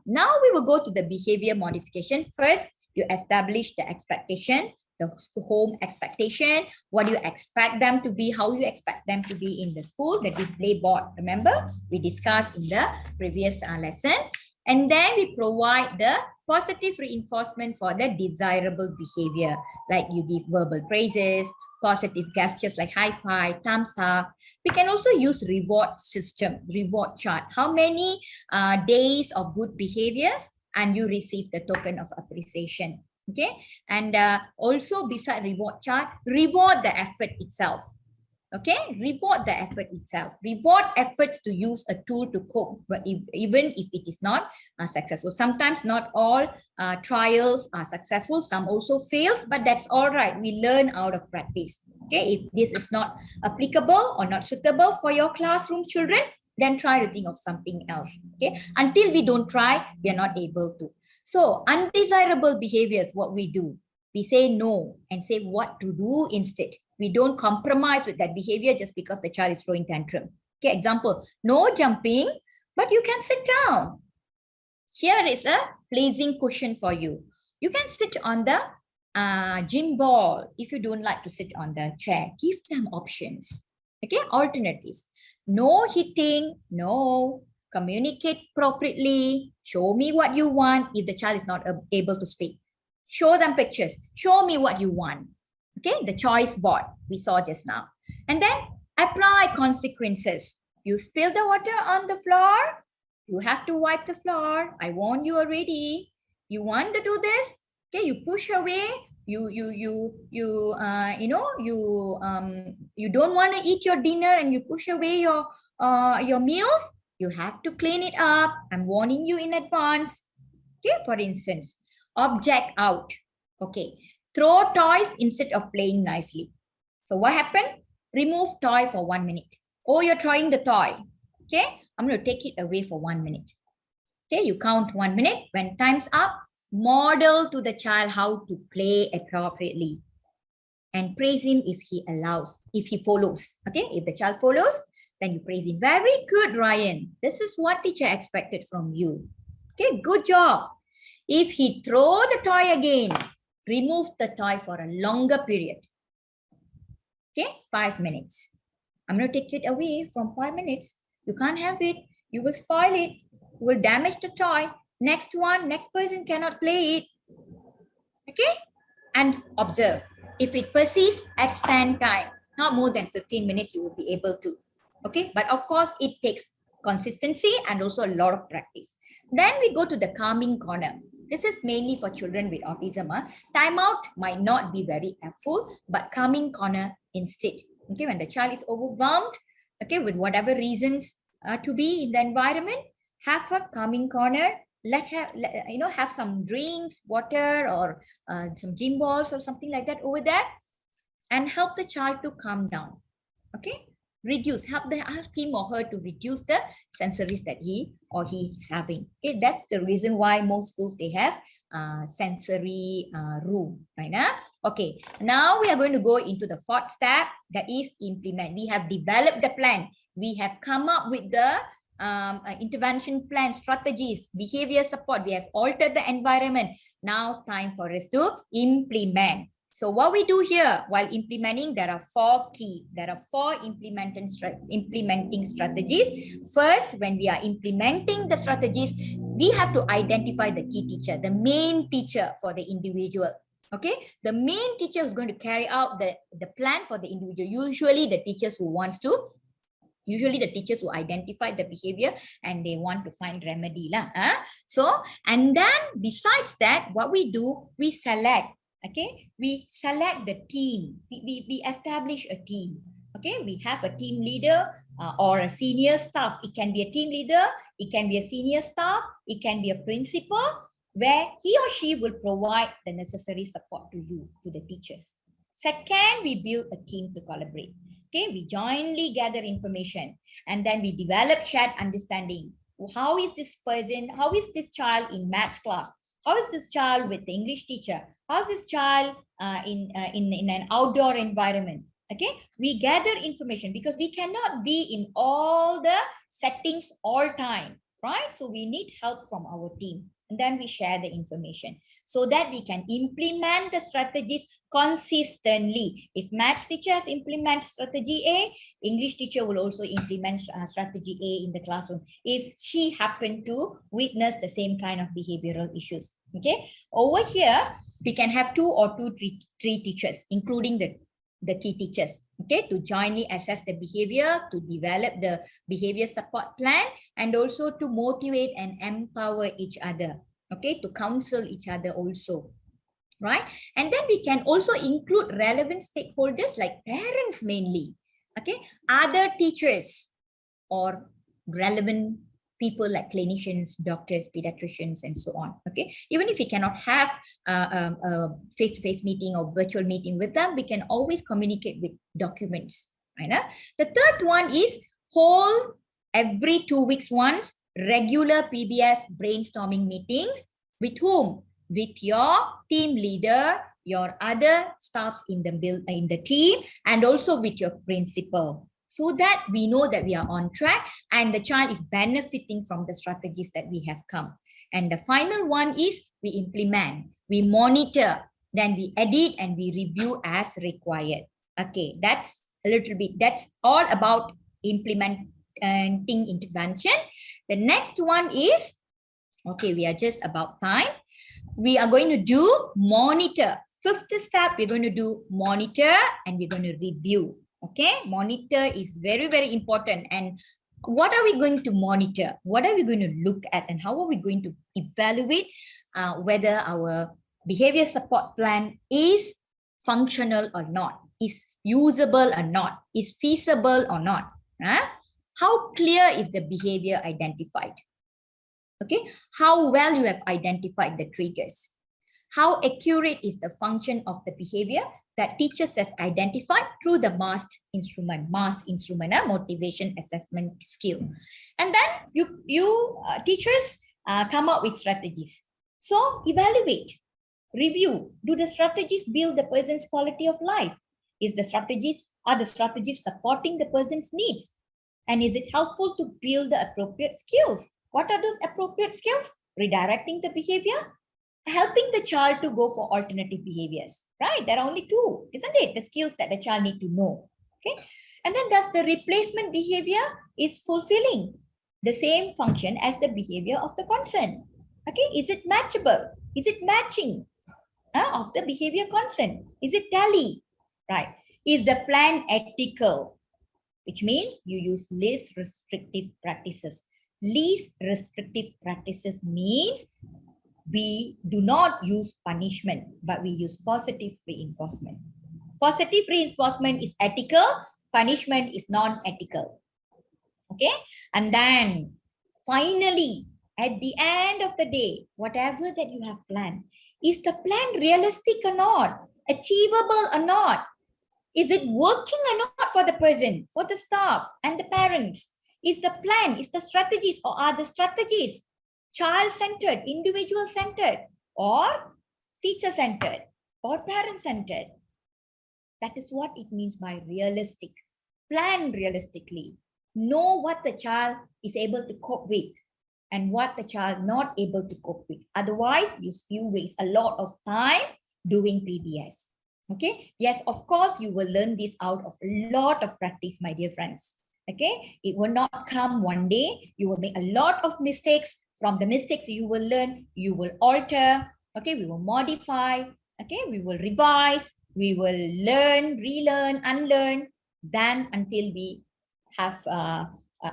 now we will go to the behavior modification. First, you establish the expectation, the home expectation, what you expect them to be, how you expect them to be in the school, the display board. Remember, we discussed in the previous lesson. And then we provide the positive reinforcement for the desirable behavior, like you give verbal praises, positive gestures like high five, thumbs up. We can also use reward system, reward chart. How many days of good behaviors and you receive the token of appreciation. Okay, and also beside reward chart, reward the effort itself. Okay, reward the effort itself. Reward efforts to use a tool to cope, but even if it is not successful. Sometimes not all trials are successful. Some also fails, but that's all right. We learn out of practice. Okay, if this is not applicable or not suitable for your classroom children, then try to think of something else. Okay, until we don't try, we are not able to. So undesirable behaviors, what we do, we say no and say what to do instead. We don't compromise with that behavior just because the child is throwing tantrum. Okay, example, no jumping, but you can sit down. Here is a pleasing cushion for you. You can sit on the gym ball if you don't like to sit on the chair. Give them options. Okay, alternatives. No hitting, no. Communicate appropriately. Show me what you want if the child is not able to speak. Show them pictures. Show me what you want. Okay, the choice board we saw just now. And then apply consequences. You spill the water on the floor, you have to wipe the floor. I warned you already. You want to do this? Okay, you push away. You don't want to eat your dinner and you push away your meals. You have to clean it up. I'm warning you in advance. Okay, for instance, object out. Okay, throw toys instead of playing nicely. So what happened? Remove toy for 1 minute. Oh, you're throwing the toy. Okay, I'm going to take it away for 1 minute. Okay, you count 1 minute. When time's up, model to the child how to play appropriately. And praise him if he follows. Okay, if the child follows, then you praise him. Very good, Ryan. This is what teacher expected from you. Okay, good job. If he throw the toy again, remove the toy for a longer period. Okay, 5 minutes. I'm going to take it away from 5 minutes. You can't have it. You will spoil it. will damage the toy. Next person cannot play it. Okay? And observe. If it persists, extend time. Not more than 15 minutes, you will be able to. Okay? But of course, it takes consistency and also a lot of practice. Then we go to the calming corner. This is mainly for children with autism. Timeout might not be very helpful, but calming corner instead. Okay, when the child is overwhelmed, okay, with whatever reasons to be in the environment, have a calming corner. Have some drinks, water, or some gym balls or something like that over there, and help the child to calm down. Okay, help him or her to reduce the sensories that he or he is having. Okay, that's the reason why most schools they have sensory room, right now. Okay, now we are going to go into the fourth step, that is implement. We have developed the plan. We have come up with the intervention plan, strategies, behavior support. We have altered the environment. Now time for us to implement. So what we do here while implementing, there are four implementing strategies. First, when we are implementing the strategies, we have to identify the key teacher, the main teacher for the individual. Okay, the main teacher who's going to carry out the plan for the individual. Usually the teachers who identify the behavior and they want to find remedy lah. So, and then besides that, what we do, we select. Okay, we select the team. We establish a team. Okay, we have a team leader or a senior staff. It can be a team leader, it can be a senior staff, it can be a principal, where he or she will provide the necessary support to you, to the teachers. Second, we build a team to collaborate. Okay, we jointly gather information and then we develop shared understanding. How is this person, how is this child in maths class? How is this child with the English teacher? How is this child in an outdoor environment? Okay, we gather information because we cannot be in all the settings all time, right? So we need help from our team. And then we share the information so that we can implement the strategies consistently. If maths teacher implement strategy A, English teacher will also implement strategy A in the classroom if she happened to witness the same kind of behavioral issues. Okay, over here we can have two or three teachers, including the key teachers. Okay, to jointly assess the behavior, to develop the behavior support plan, and also to motivate and empower each other. Okay, to counsel each other also, right? And then we can also include relevant stakeholders like parents mainly. Okay, other teachers or relevant people like clinicians, doctors, pediatricians, and so on. Okay, even if we cannot have a face-to-face meeting or virtual meeting with them, we can always communicate with documents. Right? The third one is hold every 2 weeks once regular PBS brainstorming meetings. With whom? With your team leader, your other staffs in the team, and also with your principal, so that we know that we are on track and the child is benefiting from the strategies that we have come. And the final one is we implement, we monitor, then we edit and we review as required. Okay, that's a little bit, that's all about implementing intervention. The next one is, okay, we are just about time. We are going to do monitor. Fifth step, we're going to do monitor and we're going to review. Okay, monitor is very, very important. And what are we going to monitor? What are we going to look at? And how are we going to evaluate whether our behavior support plan is functional or not, is usable or not, is feasible or not? How clear is the behavior identified? Okay, how well you have identified the triggers? How accurate is the function of the behavior that teachers have identified through the MAS instrument, motivation assessment skill? And then you teachers come up with strategies. So evaluate, review. Do the strategies build the person's quality of life? Are the strategies supporting the person's needs? And is it helpful to build the appropriate skills? What are those appropriate skills? Redirecting the behavior, helping the child to go for alternative behaviors, right? There are only two, isn't it? The skills that the child need to know, okay? And then does the replacement behavior is fulfilling? the same function as the behavior of the concern. Okay, is it matchable? Is it matching of the behavior concern? Is it tally? Right. Is the plan ethical? Which means you use least restrictive practices. Least restrictive practices means we do not use punishment, but we use positive reinforcement. Positive reinforcement is ethical, punishment is non-ethical. Okay, and then finally, at the end of the day, whatever that you have planned, is the plan realistic or not? Achievable or not? Is it working or not for the person, for the staff and the parents? Is the plan, is the strategies, or are the strategies child-centered, individual-centered, or teacher-centered, or parent-centered? That is what it means by realistic. Plan realistically. Know what the child is able to cope with and what the child not able to cope with. Otherwise, you waste a lot of time doing PBS. Okay. Yes, of course, you will learn this out of a lot of practice, my dear friends. Okay. It will not come one day. You will make a lot of mistakes. From the mistakes you will learn, you will alter. Okay. We will modify. Okay. We will revise. We will learn, relearn, unlearn. Then until we have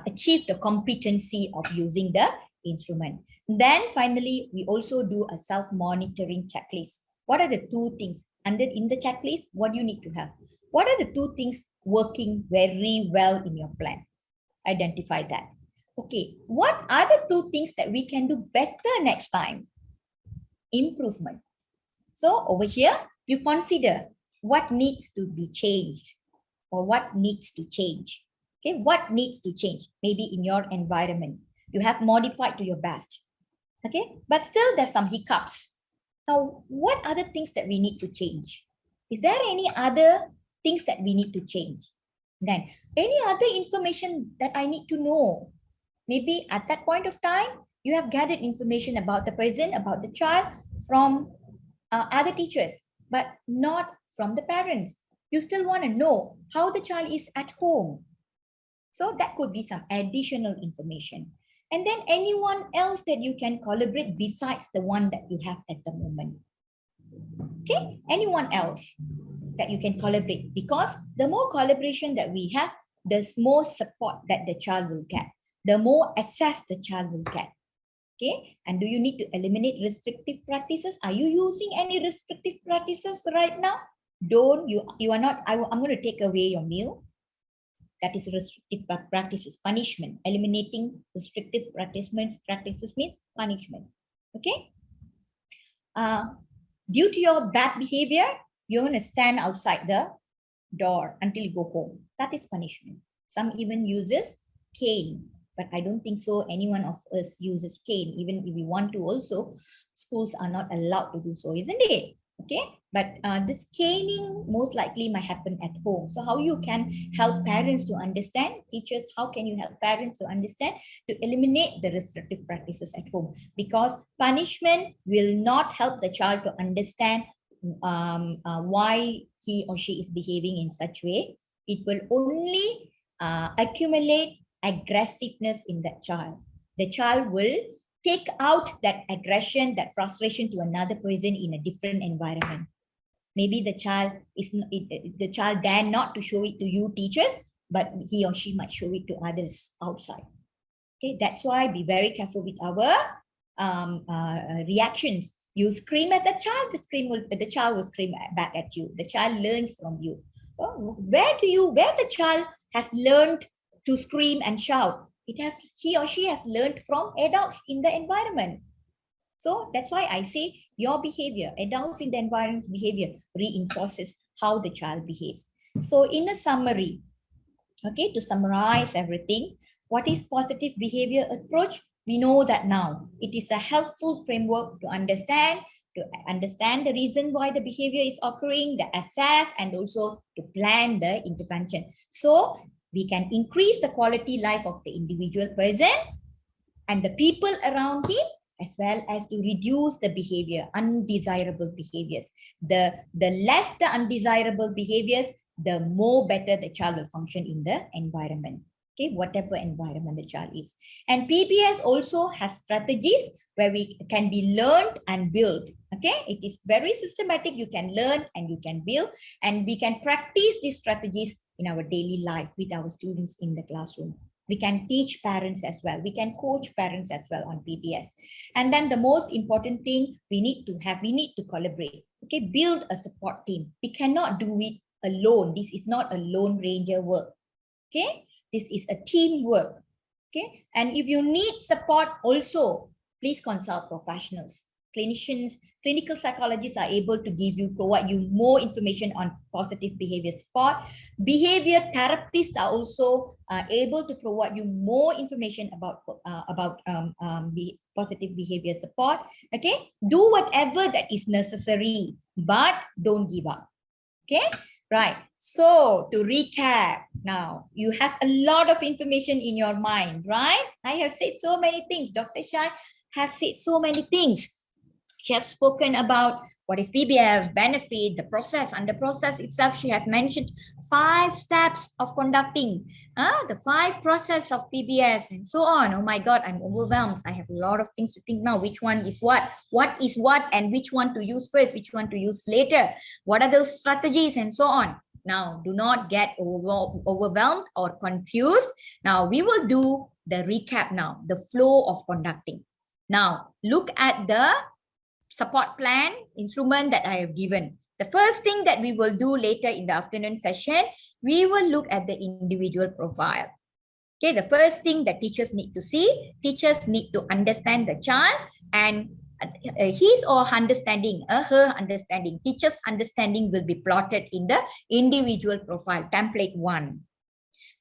achieved the competency of using the instrument. Then finally, we also do a self-monitoring checklist. What are the two things? And then in the checklist, what do you need to have? What are the two things working very well in your plan? Identify that. Okay, what are the two things that we can do better next time? Improvement. So over here, you consider what needs to be changed or what needs to change. Okay, what needs to change? Maybe in your environment, you have modified to your best. Okay, but still there's some hiccups. Now, what are the things that we need to change? Is there any other things that we need to change? Then, any other information that I need to know? Maybe at that point of time, you have gathered information about the person, about the child from other teachers, but not from the parents. You still want to know how the child is at home. So that could be some additional information. And then anyone else that you can collaborate besides the one that you have at the moment. Okay, anyone else that you can collaborate, because the more collaboration that we have, the more support that the child will get, the more access the child will get. Okay, and do you need to eliminate restrictive practices? Are you using any restrictive practices right now? Don't, you are not, I'm going to take away your meal. That is restrictive practices, punishment. Eliminating restrictive practices means punishment. Okay. Due to your bad behavior, you're going to stand outside the door until you go home. That is punishment. Some even uses cane, but I don't think so anyone of us uses cane. Even if we want to also, schools are not allowed to do so, isn't it? Okay, but this caning most likely might happen at home. So how you can help parents to understand, teachers, how can you help parents to understand to eliminate the restrictive practices at home? Because punishment will not help the child to understand why he or she is behaving in such way. It will only accumulate aggressiveness in that child. The child will take out that aggression, that frustration to another person in a different environment. Maybe the child dare not to show it to you teachers, but he or she might show it to others outside. Okay, that's why be very careful with our reactions. You scream at the child, the child will scream back at you. The child learns from you. Where the child has learned to scream and shout? He or she has learned from adults in the environment. So that's why I say your behavior, adults in the environment behavior reinforces how the child behaves. So in a summary, okay, to summarize everything, what is positive behavior approach? We know that now. It is a helpful framework to understand the reason why the behavior is occurring, the assess, and also to plan the intervention. So we can increase the quality life of the individual person and the people around him, as well as to reduce the behavior, undesirable behaviors. The less the undesirable behaviors, the more better the child will function in the environment. Okay, whatever environment the child is. And PBS also has strategies where we can be learned and built. Okay, it is very systematic. You can learn and you can build, and we can practice these strategies in our daily life with our students in the classroom. We can teach parents as well. We can coach parents as well on PBS. And then the most important thing we need to collaborate. Okay, build a support team. We cannot do it alone. This is not a lone ranger work. Okay, this is a teamwork. Okay, and if you need support also, please consult professionals. Clinicians, clinical psychologists are able to provide you more information on positive behavior support. Behavior therapists are also able to provide you more information about positive behavior support. Okay, do whatever that is necessary, but don't give up. Okay, right. So to recap, now you have a lot of information in your mind, right? I have said so many things. Dr. Shai have said so many things. She has spoken about what is PBF, benefit, the process, and the process itself. She has mentioned 5 steps of conducting, the 5 process of PBS and so on. Oh my God, I'm overwhelmed. I have a lot of things to think now. Which one is what is what, and which one to use first, which one to use later. What are those strategies and so on. Now, do not get overwhelmed or confused. Now, we will do the recap now, the flow of conducting. Now, look at the support plan instrument that I have given. The first thing that we will do later in the afternoon session, we will look at the individual profile. Okay, the first thing that teachers need to see, teachers need to understand the child and his or her understanding, teacher's understanding will be plotted in the individual profile, template 1.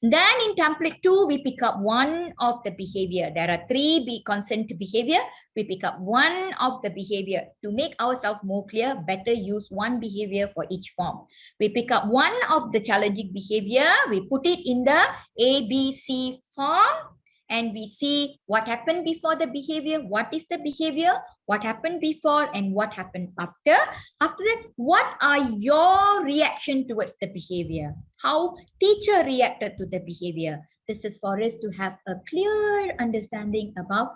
Then in template 2, we pick up one of the behavior. There are 3 consent behavior. We pick up one of the behavior. To make ourselves more clear, better use one behavior for each form. We pick up one of the challenging behavior. We put it in the ABC form. And we see what happened before the behavior, what is the behavior, what happened before, and what happened after. After that, what are your reaction towards the behavior? How teacher reacted to the behavior? This is for us to have a clear understanding about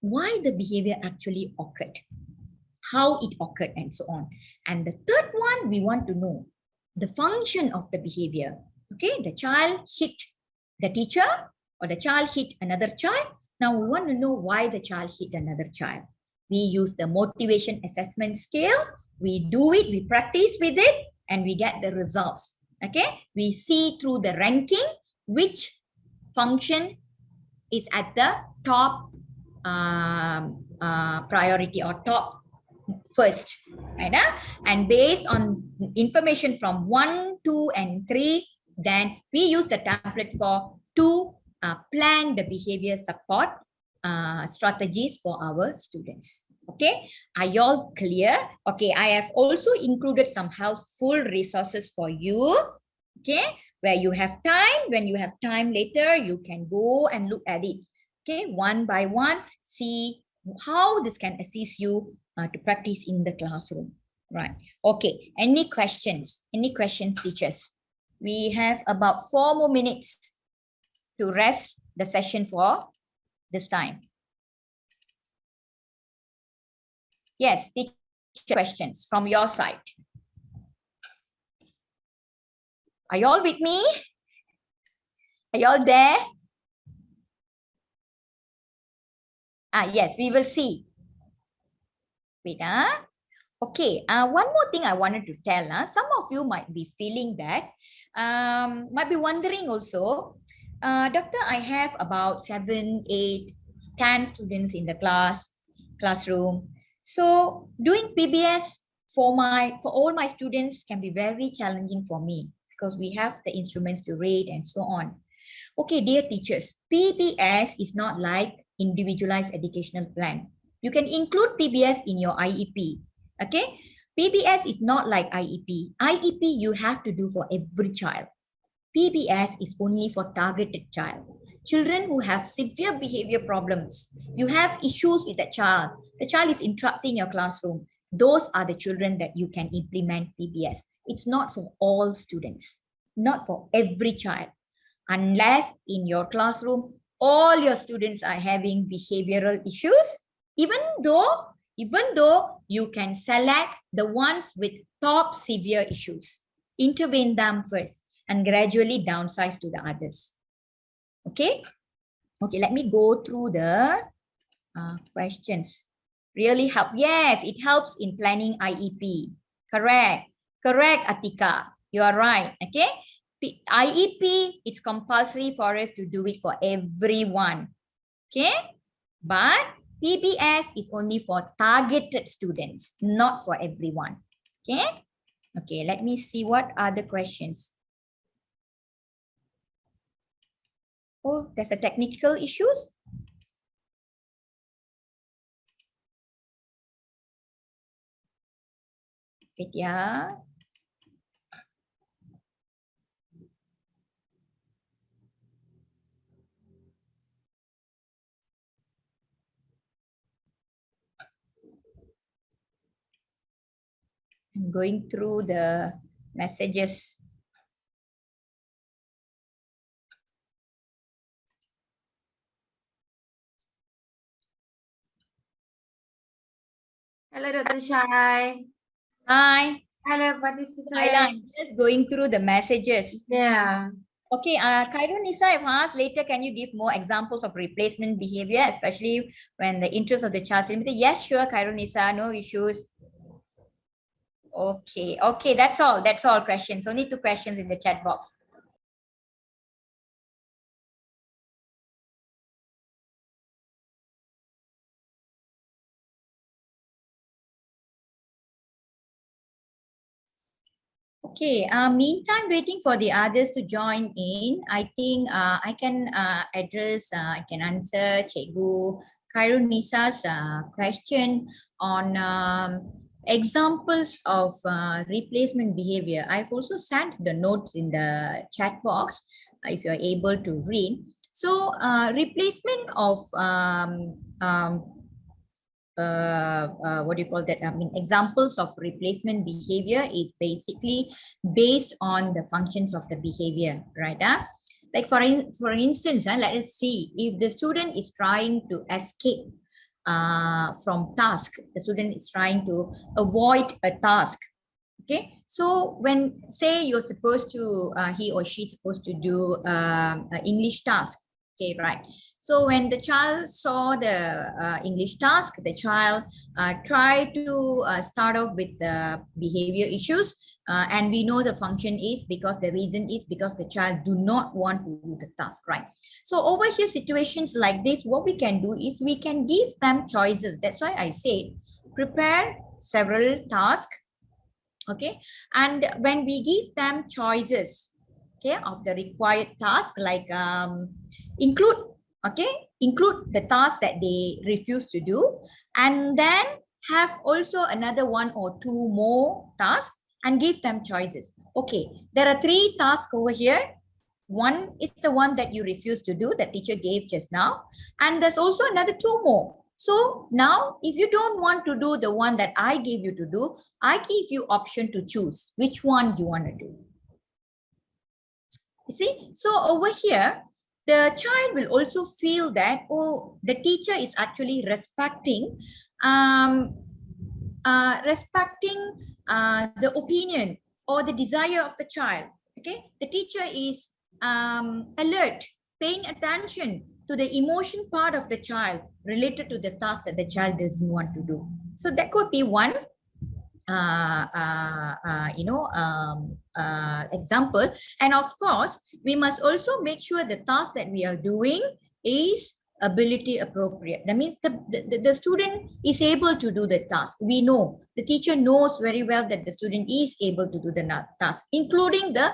why the behavior actually occurred, how it occurred, and so on. And the third one, we want to know the function of the behavior. Okay, the child hit the teacher, or the child hit another child. Now we want to know why the child hit another child. We use the motivation assessment scale. We do it, we practice with it, and we get the results. Okay, we see through the ranking which function is at the top priority or top first, right? And based on information from 1, 2, and 3, then we use the template for 2 plan the behavior support strategies for our students. Okay, are you all clear? Okay, I have also included some helpful resources for you. Okay, where you have time, when you have time later, you can go and look at it. Okay, one by one, see how this can assist you to practice in the classroom. Right. Okay, any questions? Any questions, teachers? We have about 4 more minutes to rest the session for this time. Yes, teacher, questions from your side. Are you all with me? Are you all there? Yes, we will see. Wait, okay, one more thing I wanted to tell. Some of you might be feeling that, might be wondering also, Doctor, I have about 7, 8, 10 students in the classroom. So doing PBS for all my students can be very challenging for me because we have the instruments to rate and so on. Okay, dear teachers, PBS is not like individualized educational plan. You can include PBS in your IEP. Okay, PBS is not like IEP. IEP you have to do for every child. PBS is only for targeted child. Children who have severe behavior problems. You have issues with that child. The child is interrupting your classroom. Those are the children that you can implement PBS. It's not for all students, not for every child. unless in your classroom, all your students are having behavioral issues, even though you can select the ones with top severe issues, intervene them first and gradually downsize to the others. Okay, let me go through the questions. Really help. Yes, it helps in planning IEP. Correct, Atika. You are right. Okay, IEP, it's compulsory for us to do it for everyone. Okay, but PBS is only for targeted students, not for everyone. Okay, let me see what are the questions. Oh, there's a technical issues. Wait, yeah. I'm going through the messages. Hello, Dr. Shai. Hi. Hello, participants. I'm just going through the messages. Yeah. Okay, Khairunisa, if asked later, can you give more examples of replacement behavior, especially when the interest of the child is limited? Yes, sure, Khairunisa, no issues. Okay, that's all questions. Only 2 questions in the chat box. Okay, meantime, waiting for the others to join in, I think I can address, I can answer Cikgu Khairunisa's question on examples of replacement behavior. I've also sent the notes in the chat box if you're able to read. So replacement of what do you call that? I mean, examples of replacement behavior is basically based on the functions of the behavior, right? Like for instance, let us see if the student is trying to escape from task, the student is trying to avoid a task. Okay, so when say you're supposed to, he or she supposed to do an English task. Okay, right. So when the child saw the English task, the child tried to start off with the behavior issues. And we know the function is because the reason is because the child do not want to do the task, right? So over here, situations like this, what we can do is we can give them choices. That's why I say prepare several tasks. Okay, and when we give them choices, okay, of the required task, like include the task that they refuse to do, and then have also another 1 or 2 more tasks and give them choices. Okay, there are 3 tasks over here. One is the one that you refuse to do, that teacher gave just now, and there's also another 2 more. So now, if you don't want to do the one that I gave you to do, I give you option to choose which one you want to do. You see, so over here, the child will also feel that, oh, the teacher is actually respecting the opinion or the desire of the child. Okay, the teacher is alert, paying attention to the emotion part of the child related to the task that the child doesn't want to do. So that could be one example. And of course, we must also make sure the task that we are doing is ability appropriate. That means the student is able to do the task. We know, the teacher knows very well that the student is able to do the task, including the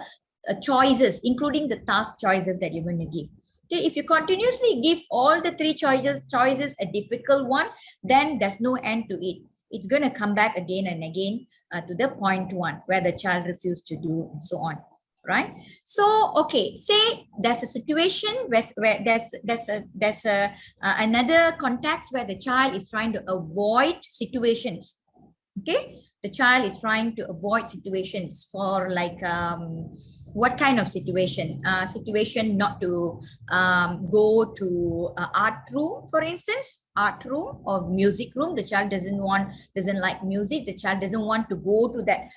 choices, including the task choices that you're going to give. Okay, if you continuously give all the 3 choices a difficult one, then there's no end to it. It's going to come back again and again to the point 1 where the child refused to do and so on, right? So, okay, say there's a situation where there's another context where the child is trying to avoid situations. Okay, the child is trying to avoid situations for like what kind of situation? Situation not to go to art room, for instance, art room or music room. The child doesn't like music. The child doesn't want to go to that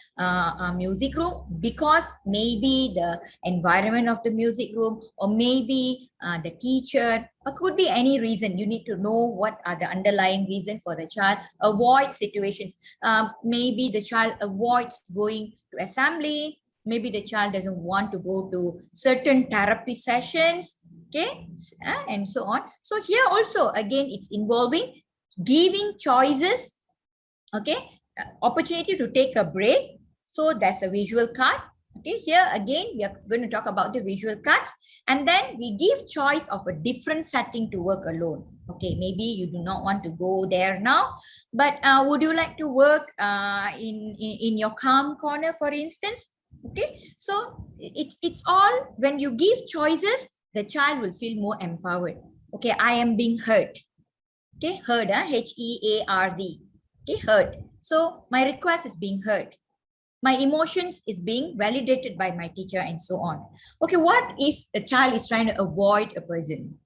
music room because maybe the environment of the music room, or maybe the teacher, or could be any reason. You need to know what are the underlying reason for the child. Avoid situations. Maybe the child avoids going to assembly. Maybe the child doesn't want to go to certain therapy sessions, okay, and so on. So here also, again, it's involving giving choices, okay, opportunity to take a break. So that's a visual card. Okay, here again, we are going to talk about the visual cards, and then we give choice of a different setting to work alone. Okay, maybe you do not want to go there now, but would you like to work in your calm corner, for instance? Okay, so it's all, when you give choices, the child will feel more empowered. Okay, I am being heard. Okay, heard, H-E-A-R-D. Okay, heard. So my request is being heard. My emotions is being validated by my teacher, and so on. Okay, what if the child is trying to avoid a person?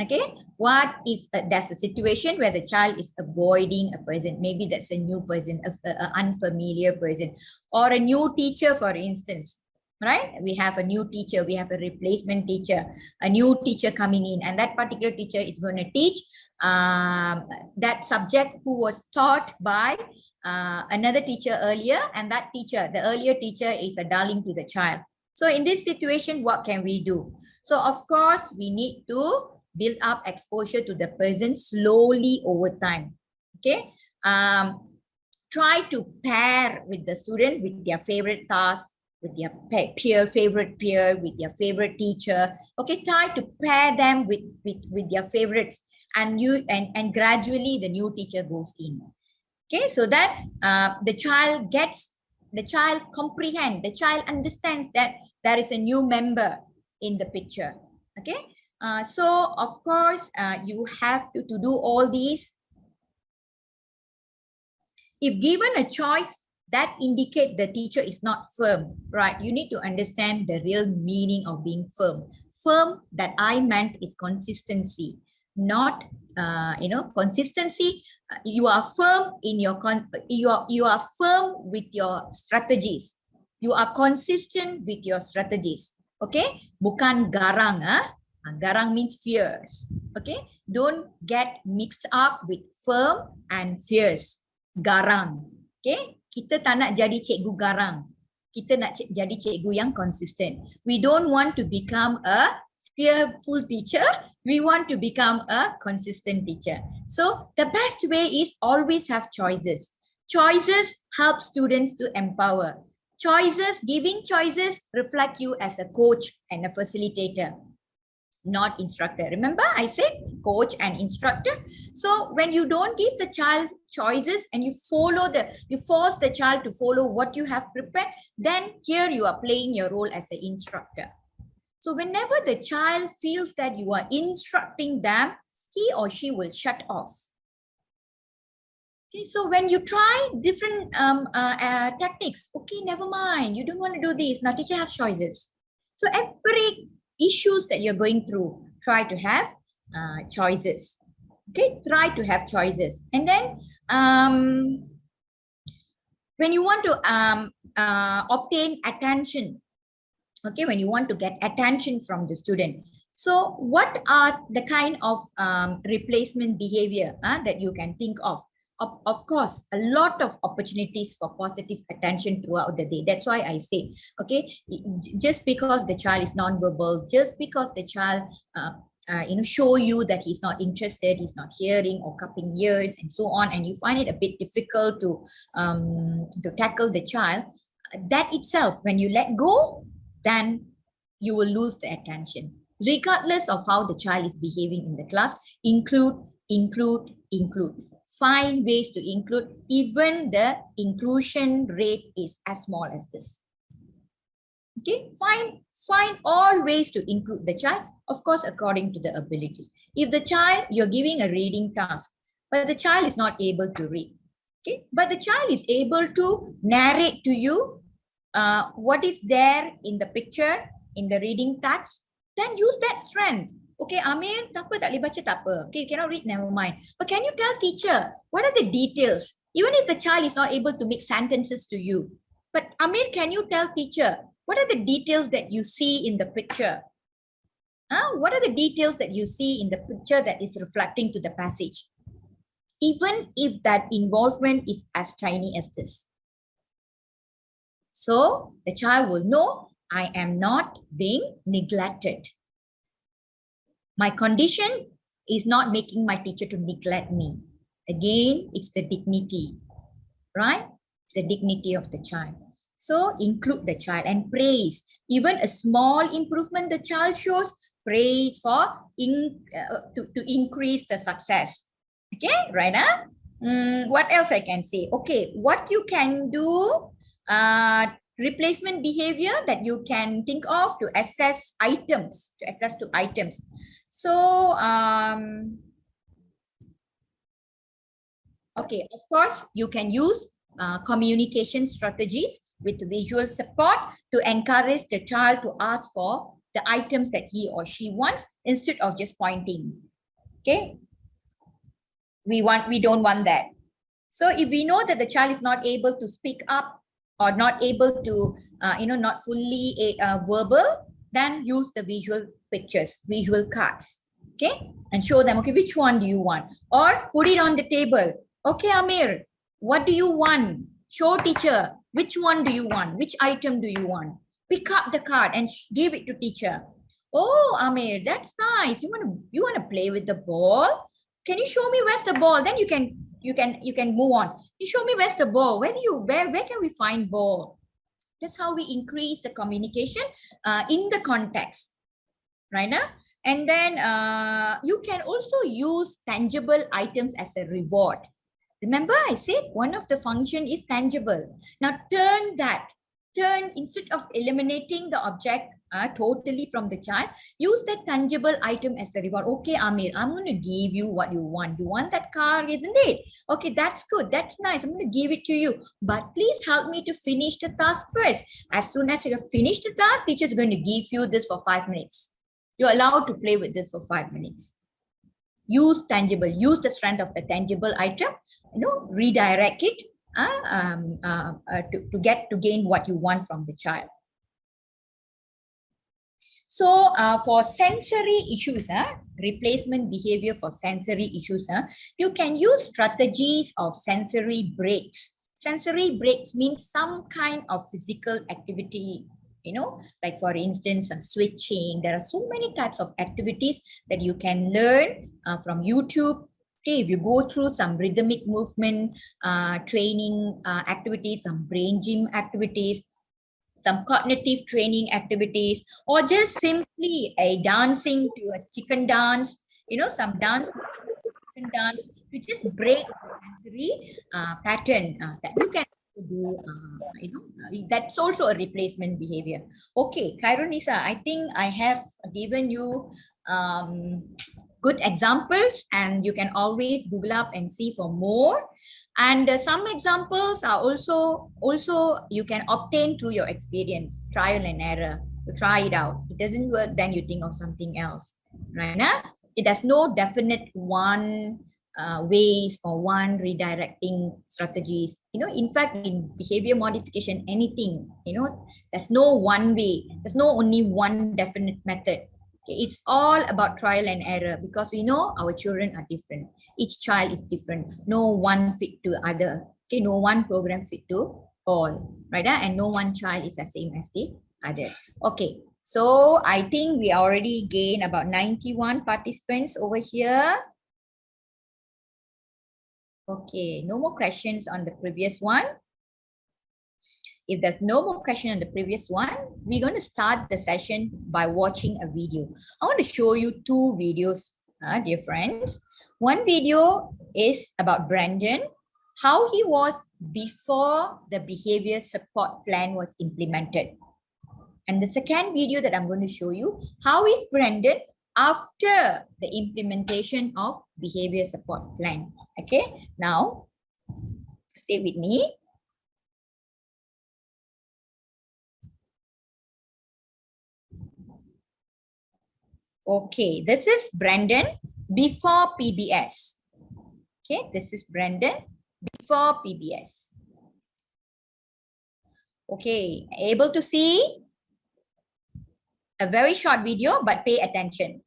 Okay, what if there's a situation where the child is avoiding a person? Maybe that's a new person, an unfamiliar person, or a new teacher, for instance, right? We have a new teacher, we have a replacement teacher, a new teacher coming in, and that particular teacher is going to teach that subject who was taught by another teacher earlier, and that teacher, the earlier teacher, is a darling to the child. So in this situation, what can we do? So of course, we need to build up exposure to the person slowly over time. Okay, try to pair with the student with their favorite task, with their favorite peer, with their favorite teacher. Okay, try to pair them with their favorites, and gradually the new teacher goes in. Okay, so that the child comprehends, the child understands that there is a new member in the picture. Okay, so of course, you have to do all these. If given a choice, that indicate the teacher is not firm, right? You need to understand the real meaning of being firm. Firm that I meant is consistency, not consistency. You are firm in your you are firm with your strategies. You are consistent with your strategies. Okay, bukan garang. Garang means fierce. Okay, don't get mixed up with firm and fierce. Garang. Okay, kita tak nak jadi cikgu garang. Kita nak jadi cikgu yang consistent. We don't want to become a fearful teacher. We want to become a consistent teacher. So the best way is always have choices. Choices help students to empower. Choices, giving choices reflect you as a coach and a facilitator, not instructor. Remember, I said coach and instructor. So when you don't give the child choices and you force the child to follow what you have prepared, then here you are playing your role as an instructor. So whenever the child feels that you are instructing them, he or she will shut off. Okay, so when you try different techniques, okay, never mind, you don't want to do this. Now teacher has choices. So every issues that you're going through, try to have choices. Okay, try to have choices. And then when you want to obtain attention, okay, when you want to get attention from the student, so what are the kind of replacement behavior that you can think of? Of course, a lot of opportunities for positive attention throughout the day. That's why I say, okay, just because the child is nonverbal, just because the child show you that he's not interested, he's not hearing or cupping ears and so on, and you find it a bit difficult to tackle the child, that itself, when you let go, then you will lose the attention. Regardless of how the child is behaving in the class, include. Find ways to include, even the inclusion rate is as small as this. Okay, find all ways to include the child, of course, according to the abilities. If the child, you're giving a reading task, but the child is not able to read, Okay, but the child is able to narrate to you what is there in the picture, in the reading text, then use that strength. Okay, Amir, tak apa, tak boleh baca, tak apa. Okay, you cannot read, never mind. But can you tell teacher, what are the details? Even if the child is not able to make sentences to you. But Amir, can you tell teacher, what are the details that you see in the picture? What are the details that you see in the picture that is reflecting to the passage? Even if that involvement is as tiny as this. So the child will know, I am not being neglected. My condition is not making my teacher to neglect me. Again, it's the dignity, right? It's the dignity of the child. So include the child and praise. Even a small improvement the child shows, praise for to increase the success. Okay, right? What else I can say? Okay, what you can do, replacement behavior that you can think of to assess items, So, okay, of course, you can use communication strategies with visual support to encourage the child to ask for the items that he or she wants instead of just pointing. Okay, we don't want that. So if we know that the child is not able to speak up or not able to, not fully verbal, then use the visual pictures, visual cards, okay? And show them, okay, which one do you want? Or put it on the table. Okay, Amir, what do you want? Show teacher, which one do you want? Which item do you want? Pick up the card and give it to teacher. Oh, Amir, that's nice. You want to play with the ball? Can you show me where's the ball? Then you can move on. You show me where's the ball. Where can we find ball? That's how we increase the communication in the context, right? And then you can also use tangible items as a reward. Remember I said one of the function is tangible. Now turn instead of eliminating the object totally from the child, use that tangible item as a reward. Okay, Amir, I'm going to give you what you want. You want that car, isn't it? Okay, that's good. That's nice. I'm going to give it to you. But please help me to finish the task first. As soon as you have finished the task, teacher is going to give you this for 5 minutes. You're allowed to play with this for 5 minutes. Use tangible. Use the strength of the tangible item. Redirect it to gain what you want from the child. So for sensory issues, replacement behavior for sensory issues, you can use strategies of sensory breaks. Sensory breaks means some kind of physical activity, like for instance, switching. There are so many types of activities that you can learn from YouTube. Okay, if you go through some rhythmic movement training activities, some brain gym activities, some cognitive training activities, or just simply a dancing to a chicken dance, some dance, chicken dance, to just break the sensory pattern that you can do, that's also a replacement behavior. Okay, Khairunisa, I think I have given you good examples, and you can always Google up and see for more. And some examples are also you can obtain through your experience, trial and error. To try it out. It doesn't work, then you think of something else, right? It has no definite one ways or one redirecting strategies. In fact, in behavior modification, anything, there's no one way. There's no only one definite method. It's all about trial and error, because we know our children are different. Each child is different. No one fit to other. Okay, no one program fit to all, right? And no one child is the same as the other. Okay, so I think we already gained about 91 participants over here. Okay, no more questions on the previous one. If there's no more question on the previous one, we're going to start the session by watching a video. I want to show you 2 videos, dear friends. One video is about Brandon, how he was before the behavior support plan was implemented. And the second video that I'm going to show you, how is Brandon after the implementation of behavior support plan. Okay, now stay with me. Okay, this is Brandon before PBS. Okay, this is Brandon before PBS. Okay, able to see? A very short video, but pay attention.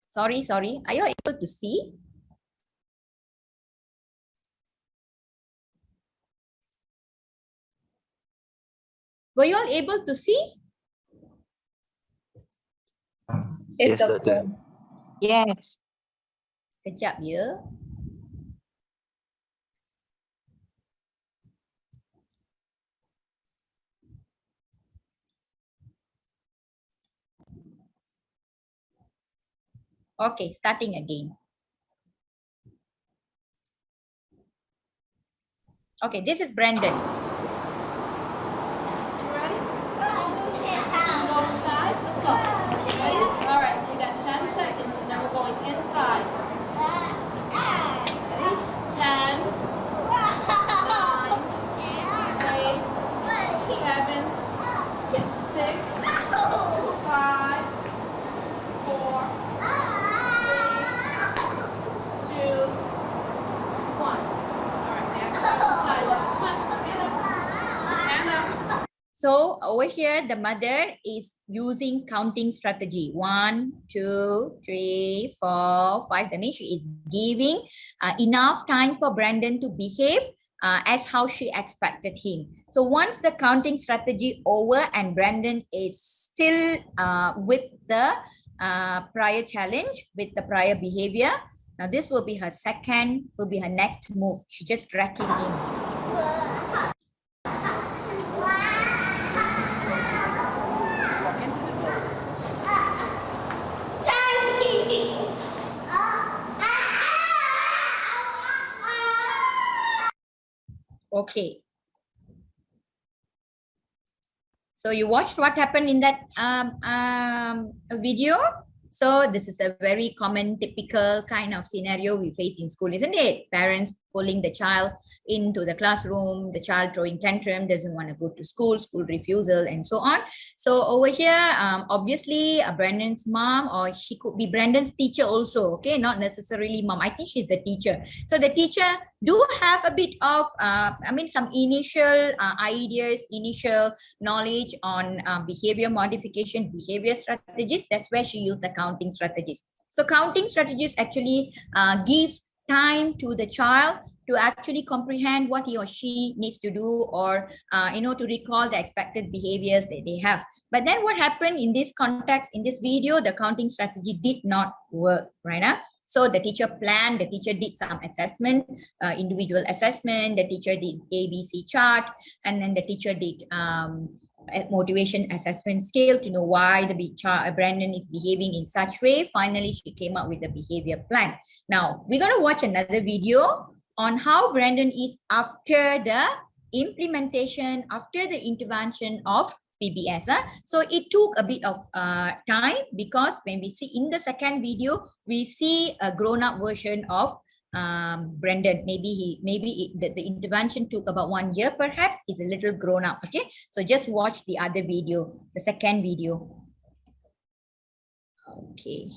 Sorry. Are you able to see? Were you all able to see? Yes, Doctor. Yes. Sekejap ya. Okay, starting again. Okay, this is Brandon. So over here, the mother is using counting strategy. 1, 2, 3, 4, 5. That means she is giving enough time for Brandon to behave as how she expected him. So once the counting strategy over and Brandon is still with the prior challenge, with the prior behavior, now this will be her next move. She just tracking him. Okay. So you watched what happened in that video. So this is a very common, typical kind of scenario we face in school, isn't it? Parents pulling the child into the classroom, the child throwing tantrum, doesn't want to go to school, school refusal, and so on. So over here, obviously, Brandon's mom, or she could be Brandon's teacher also, okay? Not necessarily mom. I think she's the teacher. So the teacher do have a bit of, some initial ideas, initial knowledge on behavior modification, behavior strategies. That's where she used the counting strategies. So counting strategies actually gives time to the child to actually comprehend what he or she needs to do, or to recall the expected behaviors that they have. But then what happened in this context, in this video, the counting strategy did not work, right? So the teacher planned, the teacher did some assessment, individual assessment, the teacher did ABC chart, and then the teacher did motivation assessment scale to know why the Brandon is behaving in such way. Finally, she came up with a behavior plan. Now, we're going to watch another video on how Brandon is after the implementation, after the intervention of PBS. So it took a bit of time, because when we see in the second video, we see a grown-up version of Brandon. Maybe the intervention took about 1 year, perhaps. He's a little grown up. Okay, so just watch the other video, the second video. Okay.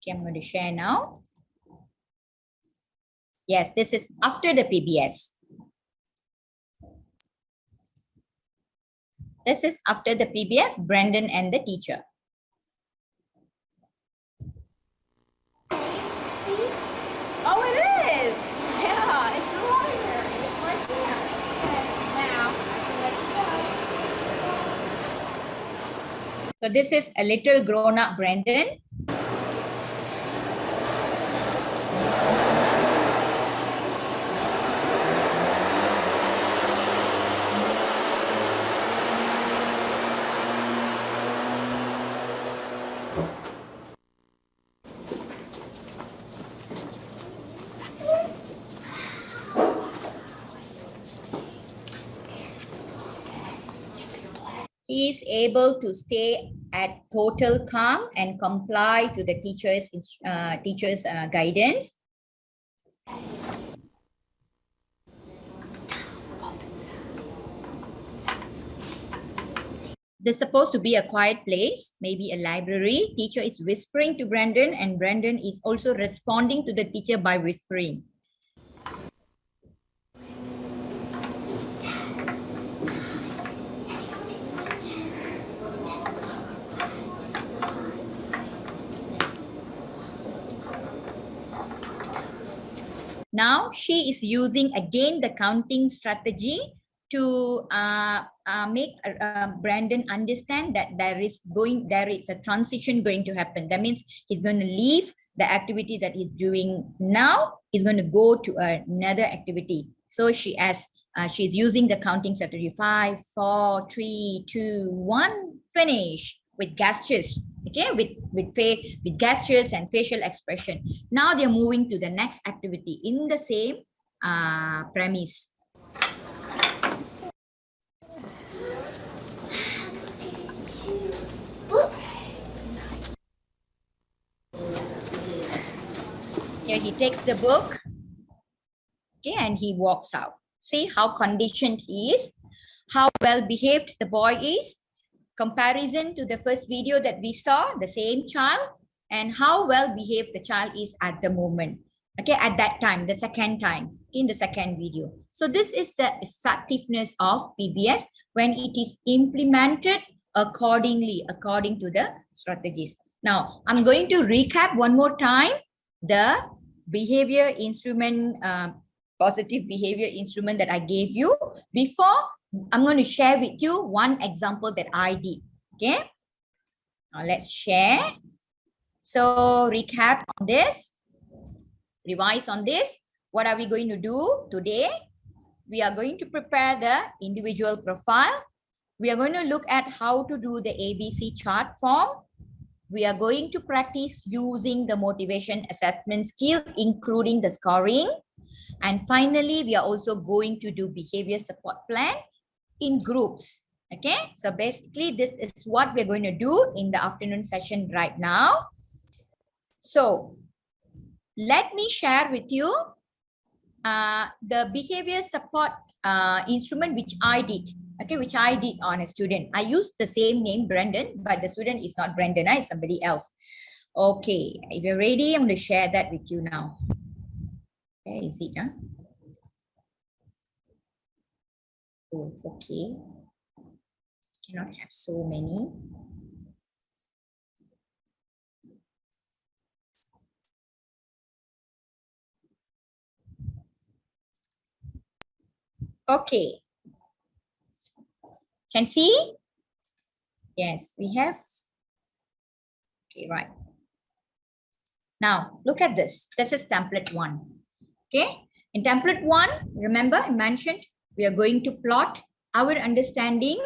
Okay, I'm going to share now. Yes, this is after the PBS. This is after the PBS, Brandon and the teacher. Oh, it is. Yeah, it's longer. It's right here. Okay, now, so this is a little grown-up Brandon. He is able to stay at total calm and comply to the teacher's guidance. There's supposed to be a quiet place, maybe a library. Teacher is whispering to Brandon, and Brandon is also responding to the teacher by whispering. Now she is using again the counting strategy to make Brandon understand that there is a transition going to happen. That means he's going to leave the activity that he's doing now. He's going to go to another activity. So she's using the counting strategy: 5, 4, 3, 2, 1, finish, with gestures. Okay, with gestures and facial expression. Now they're moving to the next activity in the same premise. Here he takes the book, okay, and he walks out. See how conditioned he is, how well behaved the boy is. Comparison to the first video that we saw, the same child, and how well behaved the child is at the moment. Okay, at that time, the second time, in the second video. So this is the effectiveness of PBS when it is implemented accordingly, according to the strategies. Now, I'm going to recap one more time the behavior instrument, positive behavior instrument that I gave you before. I'm going to share with you one example that I did. Okay. Now let's share. So recap on this. Revise on this. What are we going to do today? We are going to prepare the individual profile. We are going to look at how to do the ABC chart form. We are going to practice using the motivation assessment skill, including the scoring. And finally, we are also going to do behavior support plan in groups. Okay, so basically this is what we're going to do in the afternoon session right now. So let me share with you the behavior support instrument which I did. Okay, which I did on a student. I used the same name, Brandon, but the student is not Brandon, it's somebody else. Okay, if you're ready, I'm going to share that with you now. Where is it? Oh, okay. Cannot have so many. Okay. Can see? Yes, we have. Okay, right. Now, look at this. This is template 1. Okay. In template 1, remember I mentioned we are going to plot our understanding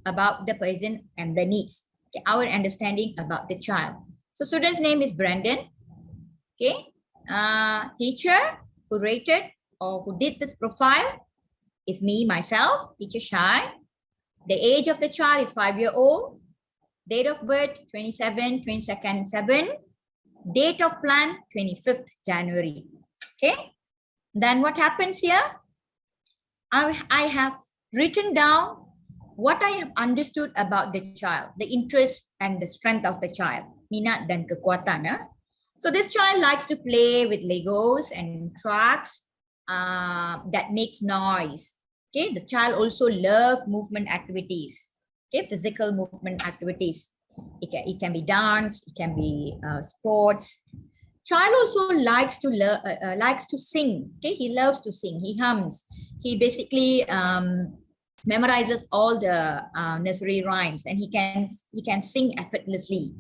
about the person and the needs. Okay, our understanding about the child. So student's name is Brandon. Okay. Teacher who rated or who did this profile is me, myself, teacher Shai. The age of the child is 5-year-old. Date of birth 22nd 7. Date of plan 25th January. Okay. Then what happens here? I have written down what I have understood about the child, the interest and the strength of the child, minat dan kekuatan. So this child likes to play with Legos and trucks that makes noise. Okay, the child also loves movement activities. Okay, physical movement activities. It can be dance, it can be sports. Child also likes to sing. Okay, he loves to sing. He hums. He basically memorizes all the nursery rhymes, and he can sing effortlessly.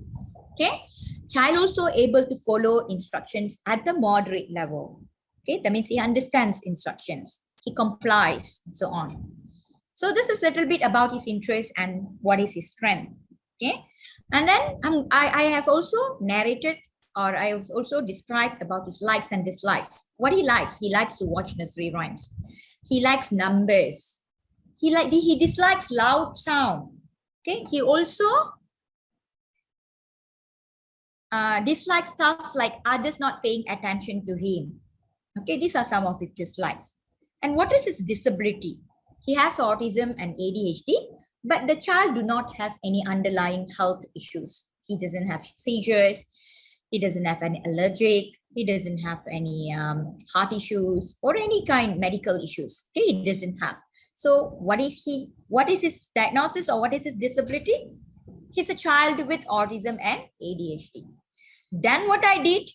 Okay, child also able to follow instructions at the moderate level. Okay, that means he understands instructions. He complies, and so on. So this is a little bit about his interest and what is his strength. Okay, And then I have also narrated, or I have also described about his likes and dislikes. What he likes to watch nursery rhymes. He likes numbers. He dislikes loud sound. Okay, he also dislikes stuff like others not paying attention to him. Okay, these are some of his dislikes. And what is his disability? He has autism and ADHD, but the child do not have any underlying health issues. He doesn't have seizures. He doesn't have any allergic. He doesn't have any heart issues or any kind medical issues. Okay, he doesn't have. So what is his diagnosis, or what is his disability? He's a child with autism and ADHD. Then what I did,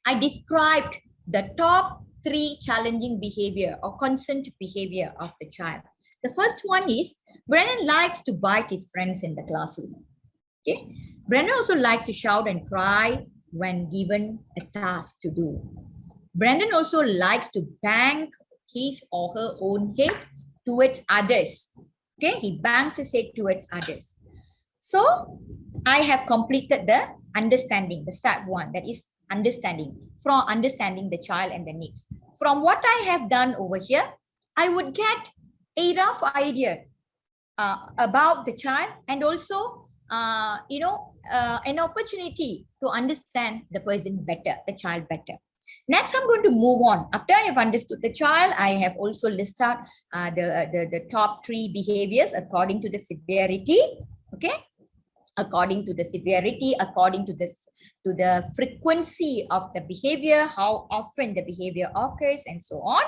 I described the top 3 challenging behavior or concerned behavior of the child. The first one is Brennan likes to bite his friends in the classroom. Okay, Brennan also likes to shout and cry when given a task to do. Brendan also likes to bang his or her own head towards others. Okay, he bangs his head towards others. So I have completed the understanding, the step 1, that is understanding, from understanding the child and the needs. From what I have done over here, I would get a rough idea about the child, and also an opportunity to understand the person better, the child better. Next, I'm going to move on. After I have understood the child, I have also listed out the top 3 behaviors according to the severity. Okay, according to the severity, according to the frequency of the behavior, how often the behavior occurs, and so on.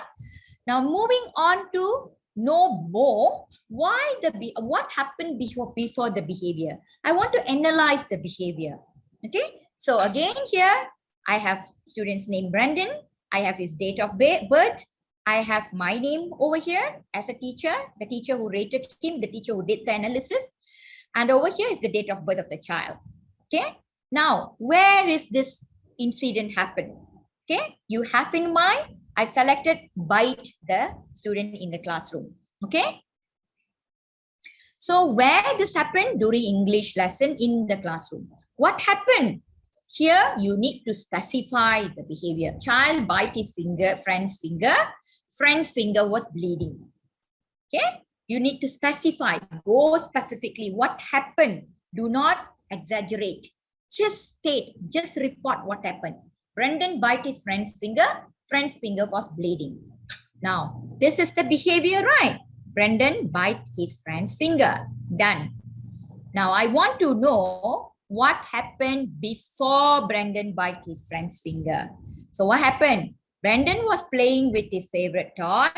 Now, moving on to know more what happened before the behavior. I want to analyze the behavior. Okay, so again here I have student's name Brandon. I have his date of birth. I have my name over here as a teacher, the teacher who rated him, the teacher who did the analysis. And over here is the date of birth of the child. Okay, now where is this incident happen? Okay, you have in mind, I've selected bite the student in the classroom. Okay, so where this happened? During English lesson in the classroom. What happened? Here you need to specify the behavior. Child bite his finger, friend's finger. Friend's finger was bleeding. Okay, you need to specify, go specifically what happened. Do not exaggerate. Just state, just report what happened. Brendan bite his friend's finger was bleeding. Now, this is the behavior, right? Brendan bite his friend's finger. Done. Now, I want to know what happened before Brendan bite his friend's finger. So what happened? Brendan was playing with his favorite toy.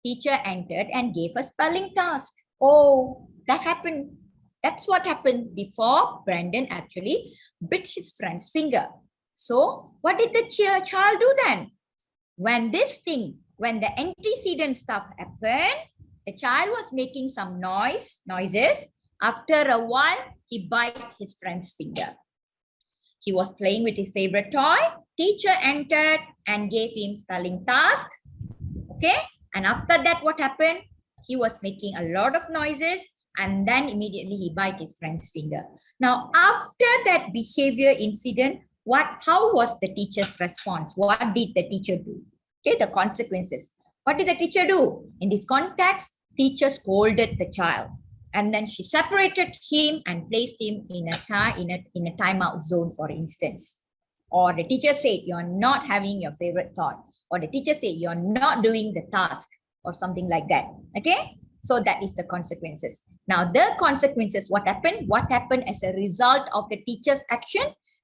Teacher entered and gave a spelling task. Oh, that happened. That's what happened before Brendan actually bit his friend's finger. So what did the child do then? When the antecedent stuff happened, the child was making some noises. After a while, he bit his friend's finger. He was playing with his favorite toy. Teacher entered and gave him spelling task. Okay. And after that, what happened? He was making a lot of noises, and then immediately he bit his friend's finger. Now, after that behavior incident, how was the teacher's response? What did the teacher do? Okay, the consequences. What did the teacher do? In this context, teacher scolded the child. And then she separated him and placed him in a timeout zone, for instance. Or the teacher said, you're not having your favorite thought. Or the teacher said, you're not doing the task, or something like that. Okay? So that is the consequences. Now, the consequences, what happened? What happened as a result of the teacher's action?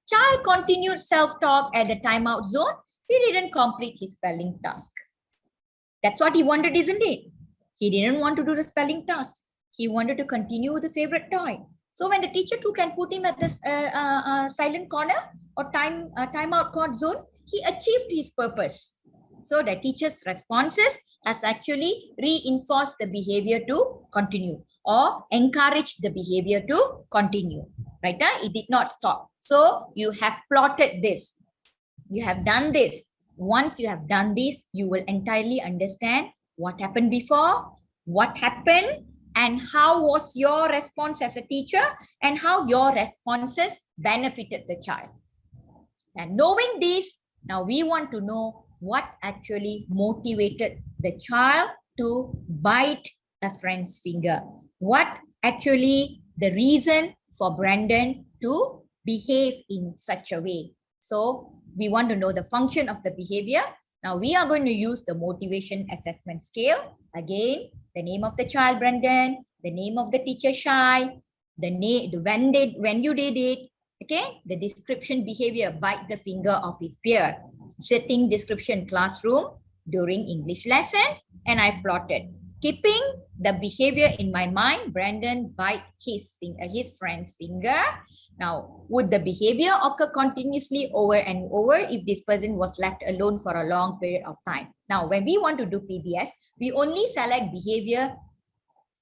Child continued self-talk at the timeout zone. He didn't complete his spelling task. That's what he wanted, isn't it? He didn't want to do the spelling task. He wanted to continue with the favorite toy. So when the teacher took and put him at this silent corner or timeout zone, he achieved his purpose. So the teacher's responses has actually reinforced the behavior to continue or encouraged the behavior to continue. Right? It did not stop. So you have plotted this. You have done this. Once you have done this, you will entirely understand what happened before, what happened, and how was your response as a teacher and how your responses benefited the child. And knowing this, now we want to know what actually motivated the child to bite a friend's finger. What actually the reason for Brandon to behave in such a way. So we want to know the function of the behavior. Now we are going to use the motivation assessment scale. Again, the name of the child, Brandon, the name of the teacher, Shai, the name, when you did it, okay, the description behavior, bite the finger of his peer, setting description classroom during English lesson, and I've plotted. Keeping the behavior in my mind, Brandon bite his friend's finger. Now, would the behavior occur continuously over and over if this person was left alone for a long period of time? Now, when we want to do PBS, we only select behavior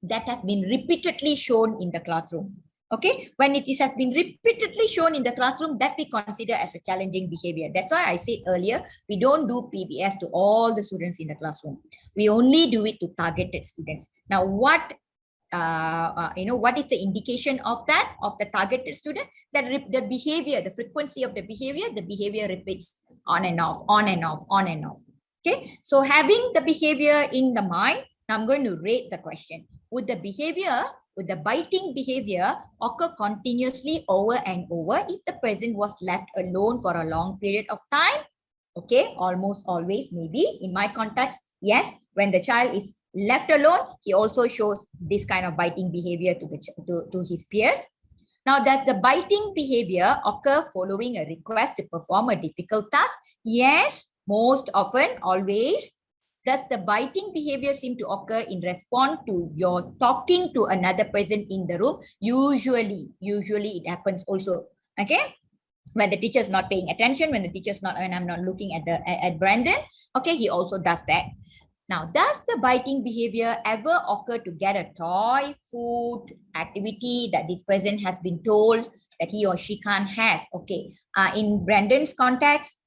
that has been repeatedly shown in the classroom. Okay, when it has been repeatedly shown in the classroom, that we consider as a challenging behavior. That's why I said earlier, we don't do PBS to all the students in the classroom. We only do it to targeted students. Now, what what is the indication of that, of the targeted student? That the behavior, the frequency of the behavior repeats on and off, on and off, on and off. Okay, so having the behavior in the mind, now I'm going to rate the question. Would the biting behavior occur continuously over and over if the person was left alone for a long period of time? Okay, almost always, maybe. In my context, yes, when the child is left alone, he also shows this kind of biting behavior to his peers. Now, does the biting behavior occur following a request to perform a difficult task? Yes, most often, always. Does the biting behavior seem to occur in response to your talking to another person in the room? Usually it happens also. Okay, when the teacher is not paying attention, when I'm not looking at Brandon. Okay, he also does that. Now, does the biting behavior ever occur to get a toy, food, activity that this person has been told that he or she can't have? Okay, in Brandon's context,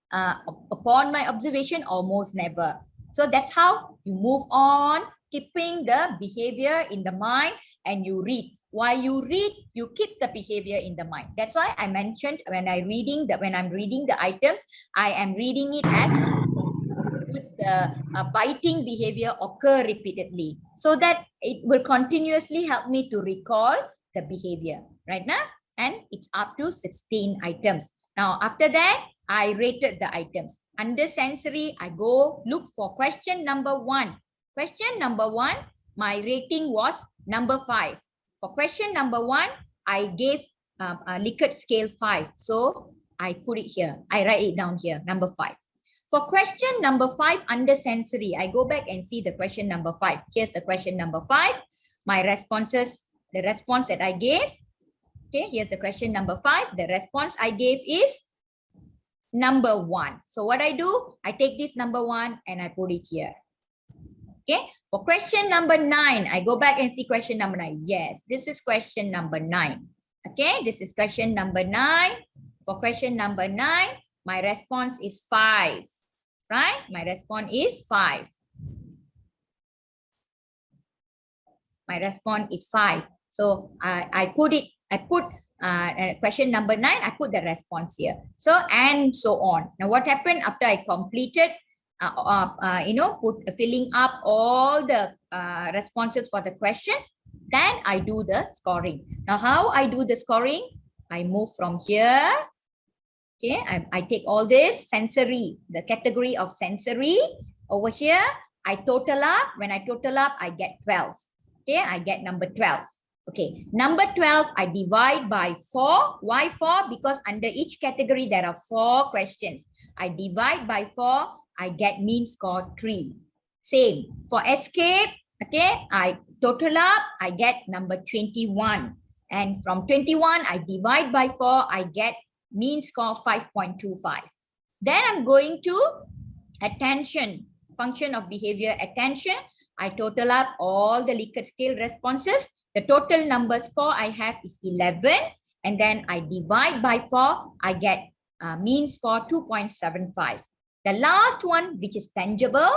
upon my observation, almost never. So that's how you move on, keeping the behavior in the mind, and you read. While you read, you keep the behavior in the mind. That's why I mentioned when I'm reading the items, I am reading it as with the biting behavior occur repeatedly, so that it will continuously help me to recall the behavior, right now? And it's up to 16 items. Now, after that, I rated the items. Under sensory, I go look for question number 1. Question number 1, my rating was number 5. For question number 1, I gave a Likert scale 5. So I put it here. I write it down here, number 5. For question number 5 under sensory, I go back and see the question number 5. Here's the question number 5. My responses, the response that I gave. Okay, here's the question number 5. The response I gave is number 1. So what I do, I take this number 1 and I put it here. Okay, for question number 9, I go back and see question number 9. Yes, this is question number 9. Okay, this is question number 9. For question number 9, my response is 5. Right? My response is 5. My response is 5. So I put question number 9, I put the response here. So, and so on. Now, what happened after I completed, filling up all the responses for the questions, then I do the scoring. Now, how I do the scoring? I move from here. Okay, I take all this sensory, the category of sensory. Over here, I total up. When I total up, I get 12. Okay, I get number 12. Okay, number 12, I divide by 4. Why 4? Because under each category, there are 4 questions. I divide by 4, I get mean score 3. Same. For escape, okay, I total up, I get number 21. And from 21, I divide by 4, I get mean score 5.25. Then I'm going to attention, function of behavior attention. I total up all the Likert scale responses. The total number score I have is 11. And then I divide by 4, I get mean score 2.75. The last one, which is tangible,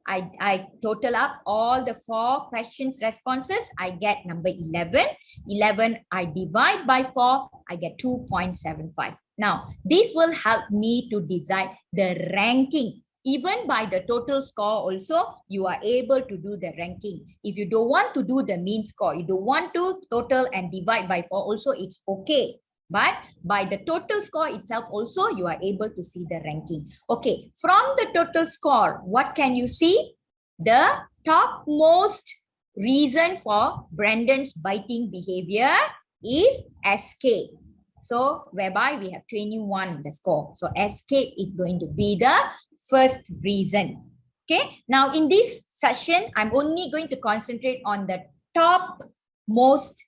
I total up all the 4 questions responses. I get number 11. 11 I divide by 4. I get 2.75. Now, this will help me to decide the ranking. Even by the total score also, you are able to do the ranking. If you don't want to do the mean score, you don't want to total and divide by 4 also, it's okay. But by the total score itself also, you are able to see the ranking. Okay, from the total score, what can you see? The topmost reason for Brandon's biting behavior is escape. So, whereby we have 21, the score. So, escape is going to be the first reason. Okay, now in this session, I'm only going to concentrate on the topmost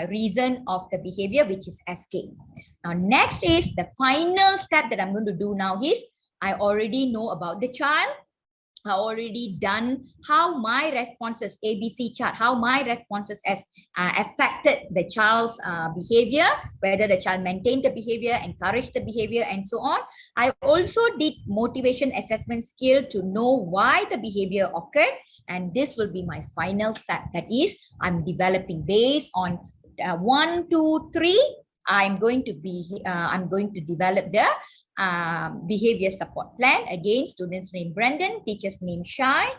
reason of the behavior, which is escape. Now, next is the final step that I'm going to do now is I already know about the child. I already done how my responses, ABC chart, how my responses has affected the child's behavior, whether the child maintained the behavior, encouraged the behavior, and so on. I also did motivation assessment skill to know why the behavior occurred. And this will be my final step. That is, I'm developing based on 1, 2, 3. I'm going to develop the behavior support plan. Again, students name Brandon, teachers name Shai,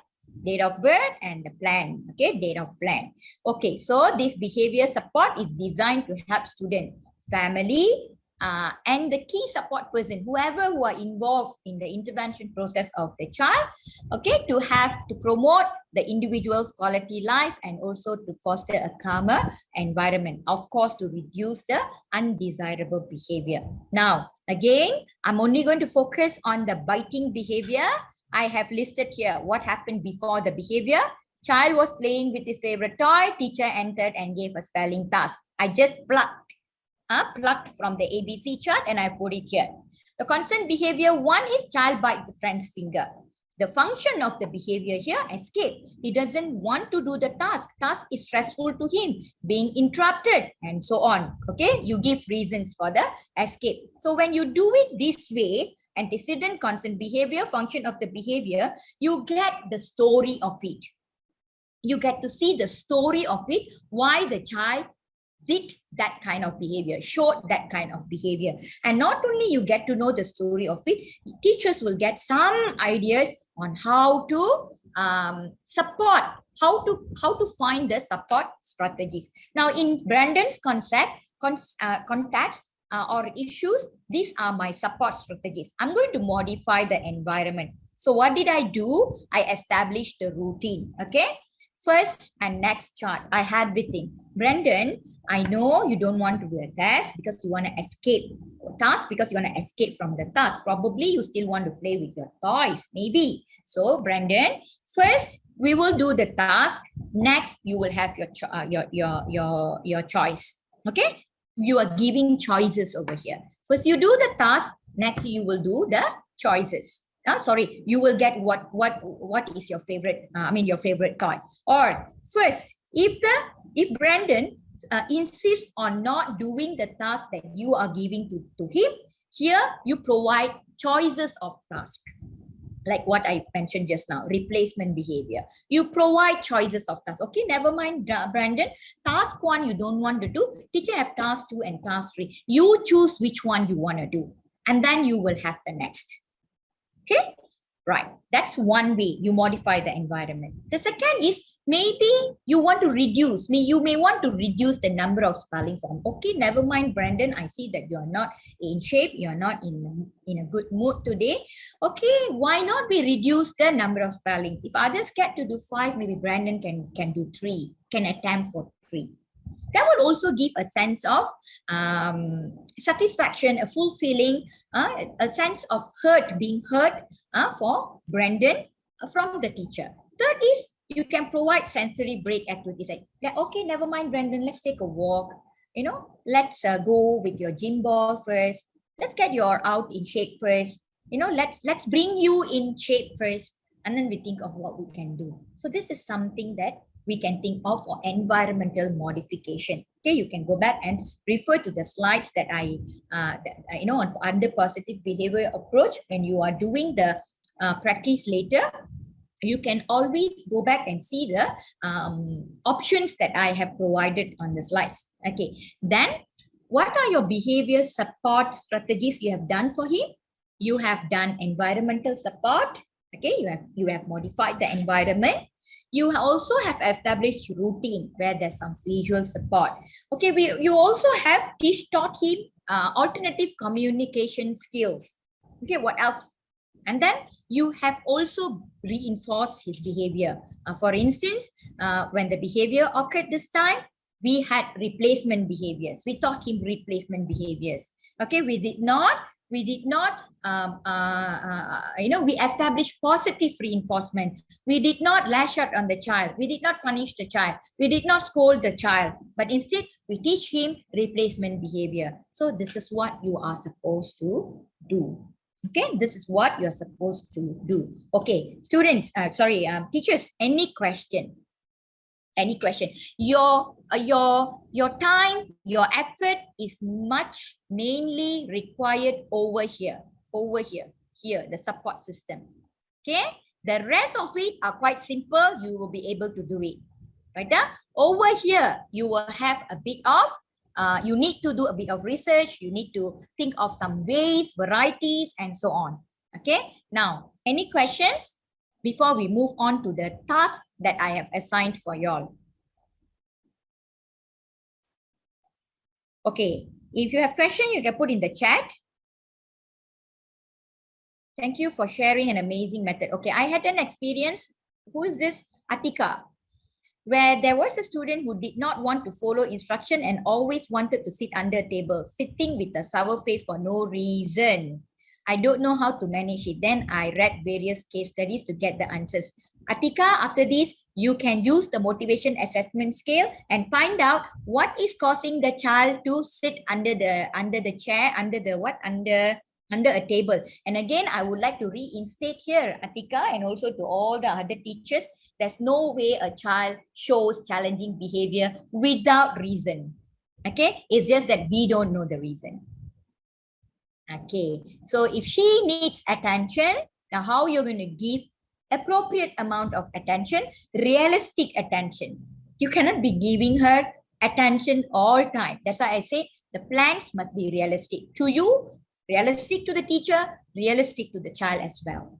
date of birth, and the plan. Okay, date of plan. Okay, so this behavior support is designed to help student, family, and the key support person, whoever who are involved in the intervention process of the child, okay, to promote the individual's quality life and also to foster a calmer environment, of course, to reduce the undesirable behavior. Now, again, I'm only going to focus on the biting behavior. I have listed here what happened before the behavior. Child was playing with his favorite toy, teacher entered and gave a spelling task. I just plucked from the ABC chart and I put it here. The concerned behavior 1 is child bite the friend's finger. The function of the behavior here, escape. He doesn't want to do the task. Task is stressful to him, being interrupted and so on. Okay, you give reasons for the escape. So when you do it this way, antecedent, concerned behavior, function of the behavior, you get the story of it. You get to see the story of it, why the child did that kind of behavior, showed that kind of behavior. And not only you get to know the story of it, teachers will get some ideas on how to support, how to find the support strategies. Now, in Brandon's context or issues, these are my support strategies. I'm going to modify the environment. So what did I do? I established the routine. Okay. First and next chart I had with him. Brandon, I know you don't want to do a test because you want to escape. Task because you want to escape from the task. Probably you still want to play with your toys, maybe. So Brandon, first we will do the task. Next, you will have your choice. Okay? You are giving choices over here. First you do the task. Next you will do the choices. You will get what is your favorite, your favorite toy. Or first, if Brandon insists on not doing the task that you are giving to him, here you provide choices of task. Like what I mentioned just now, replacement behavior. You provide choices of tasks. Okay, never mind, Brandon. Task 1 you don't want to do. Teacher have task 2 and task 3. You choose which one you want to do. And then you will have the next. Okay, right. That's one way you modify the environment. The second is maybe you want to reduce. You may want to reduce the number of spelling form. Okay, never mind, Brandon. I see that you're not in shape. You're not in a good mood today. Okay, why not we reduce the number of spellings? If others get to do 5, maybe Brandon can do 3, can attempt for 3. That will also give a sense of satisfaction, a fulfilling, a sense of being heard for Brandon from the teacher. Third is you can provide sensory break activities. Like, okay, never mind, Brandon, let's take a walk. Let's go with your gym ball first. Let's get you out in shape first. Let's bring you in shape first. And then we think of what we can do. So this is something that we can think of for environmental modification. Okay, you can go back and refer to the slides that under positive behavior approach, when you are doing the practice later, you can always go back and see the options that I have provided on the slides. Okay, then what are your behavior support strategies you have done for him? You have done environmental support. Okay, you have modified the environment. You also have established routine where there's some visual support. Okay, you also have taught him alternative communication skills. Okay, what else? And then you have also reinforced his behavior. For instance, when the behavior occurred this time, we had replacement behaviors. We taught him replacement behaviors. Okay, we established positive reinforcement. We did not lash out on the child. We did not punish the child. We did not scold the child. But instead, we teach him replacement behavior. So this is what you are supposed to do. Okay, this is what you're supposed to do. Okay, students, teachers, any question? Any question? Your time, your effort is mainly required over here, the support system. Okay, the rest of it are quite simple. You will be able to do it. Right there, over here, you will have a bit of you need to do a bit of research. You need to think of some ways, varieties, and so on. Okay. Now, any questions before we move on to the task that I have assigned for y'all? Okay. If you have questions, you can put in the chat. Thank you for sharing an amazing method. Okay. I had an experience. Who is this? Atika. Where there was a student who did not want to follow instruction and always wanted to sit under a table, sitting with a sour face for no reason. I don't know how to manage it. Then I read various case studies to get the answers. Atika, after this, you can use the motivation assessment scale and find out what is causing the child to sit under the chair, under a table. And again, I would like to reinstate here, Atika, and also to all the other teachers, there's no way a child shows challenging behavior without reason. Okay, it's just that we don't know the reason. Okay, so if she needs attention, now how you're going to give appropriate amount of attention, realistic attention. You cannot be giving her attention all time. That's why I say the plans must be realistic to you, realistic to the teacher, realistic to the child as well.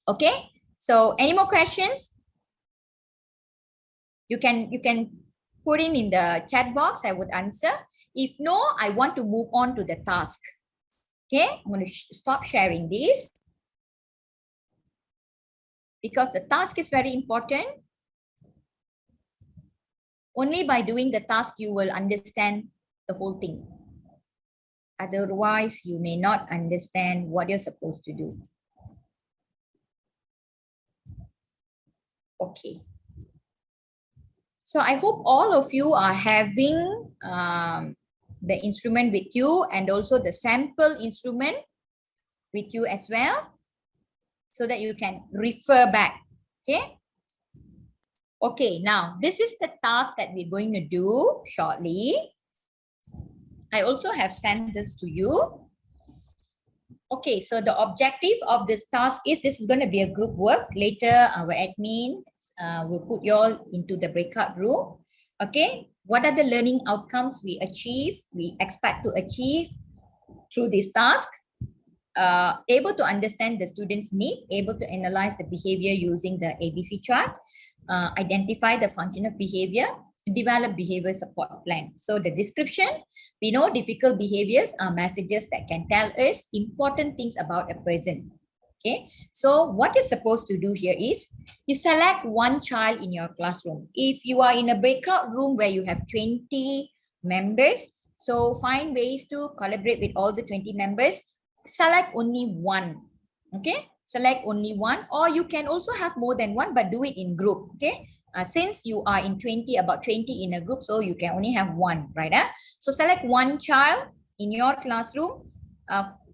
Okay, so any more questions? You can put in the chat box. I would answer. If no, I want to move on to the task. Okay, I'm going to stop sharing this because the task is very important. Only by doing the task you will understand the whole thing. Otherwise, you may not understand what you're supposed to do. Okay. So I hope all of you are having the instrument with you and also the sample instrument with you as well, so that you can refer back. Okay. Okay, now this is the task that we're going to do shortly. I also have sent this to you. Okay, so the objective of this task is this is going to be a group work. Later, our admin will put you all into the breakout room. Okay, what are the learning outcomes we expect to achieve through this task? Able to understand the student's need, able to analyze the behavior using the ABC chart, identify the function of behavior, develop behavior support plan. So the description, we know difficult behaviors are messages that can tell us important things about a person. Okay, so what you're supposed to do here is you select one child in your classroom. If you are in a breakout room where you have 20 members, so find ways to collaborate with all the 20 members. Select only one. Okay, select only one, or you can also have more than one, but do it in group. Okay, since you are in about 20 in a group, so you can only have one, right? So select one child in your classroom.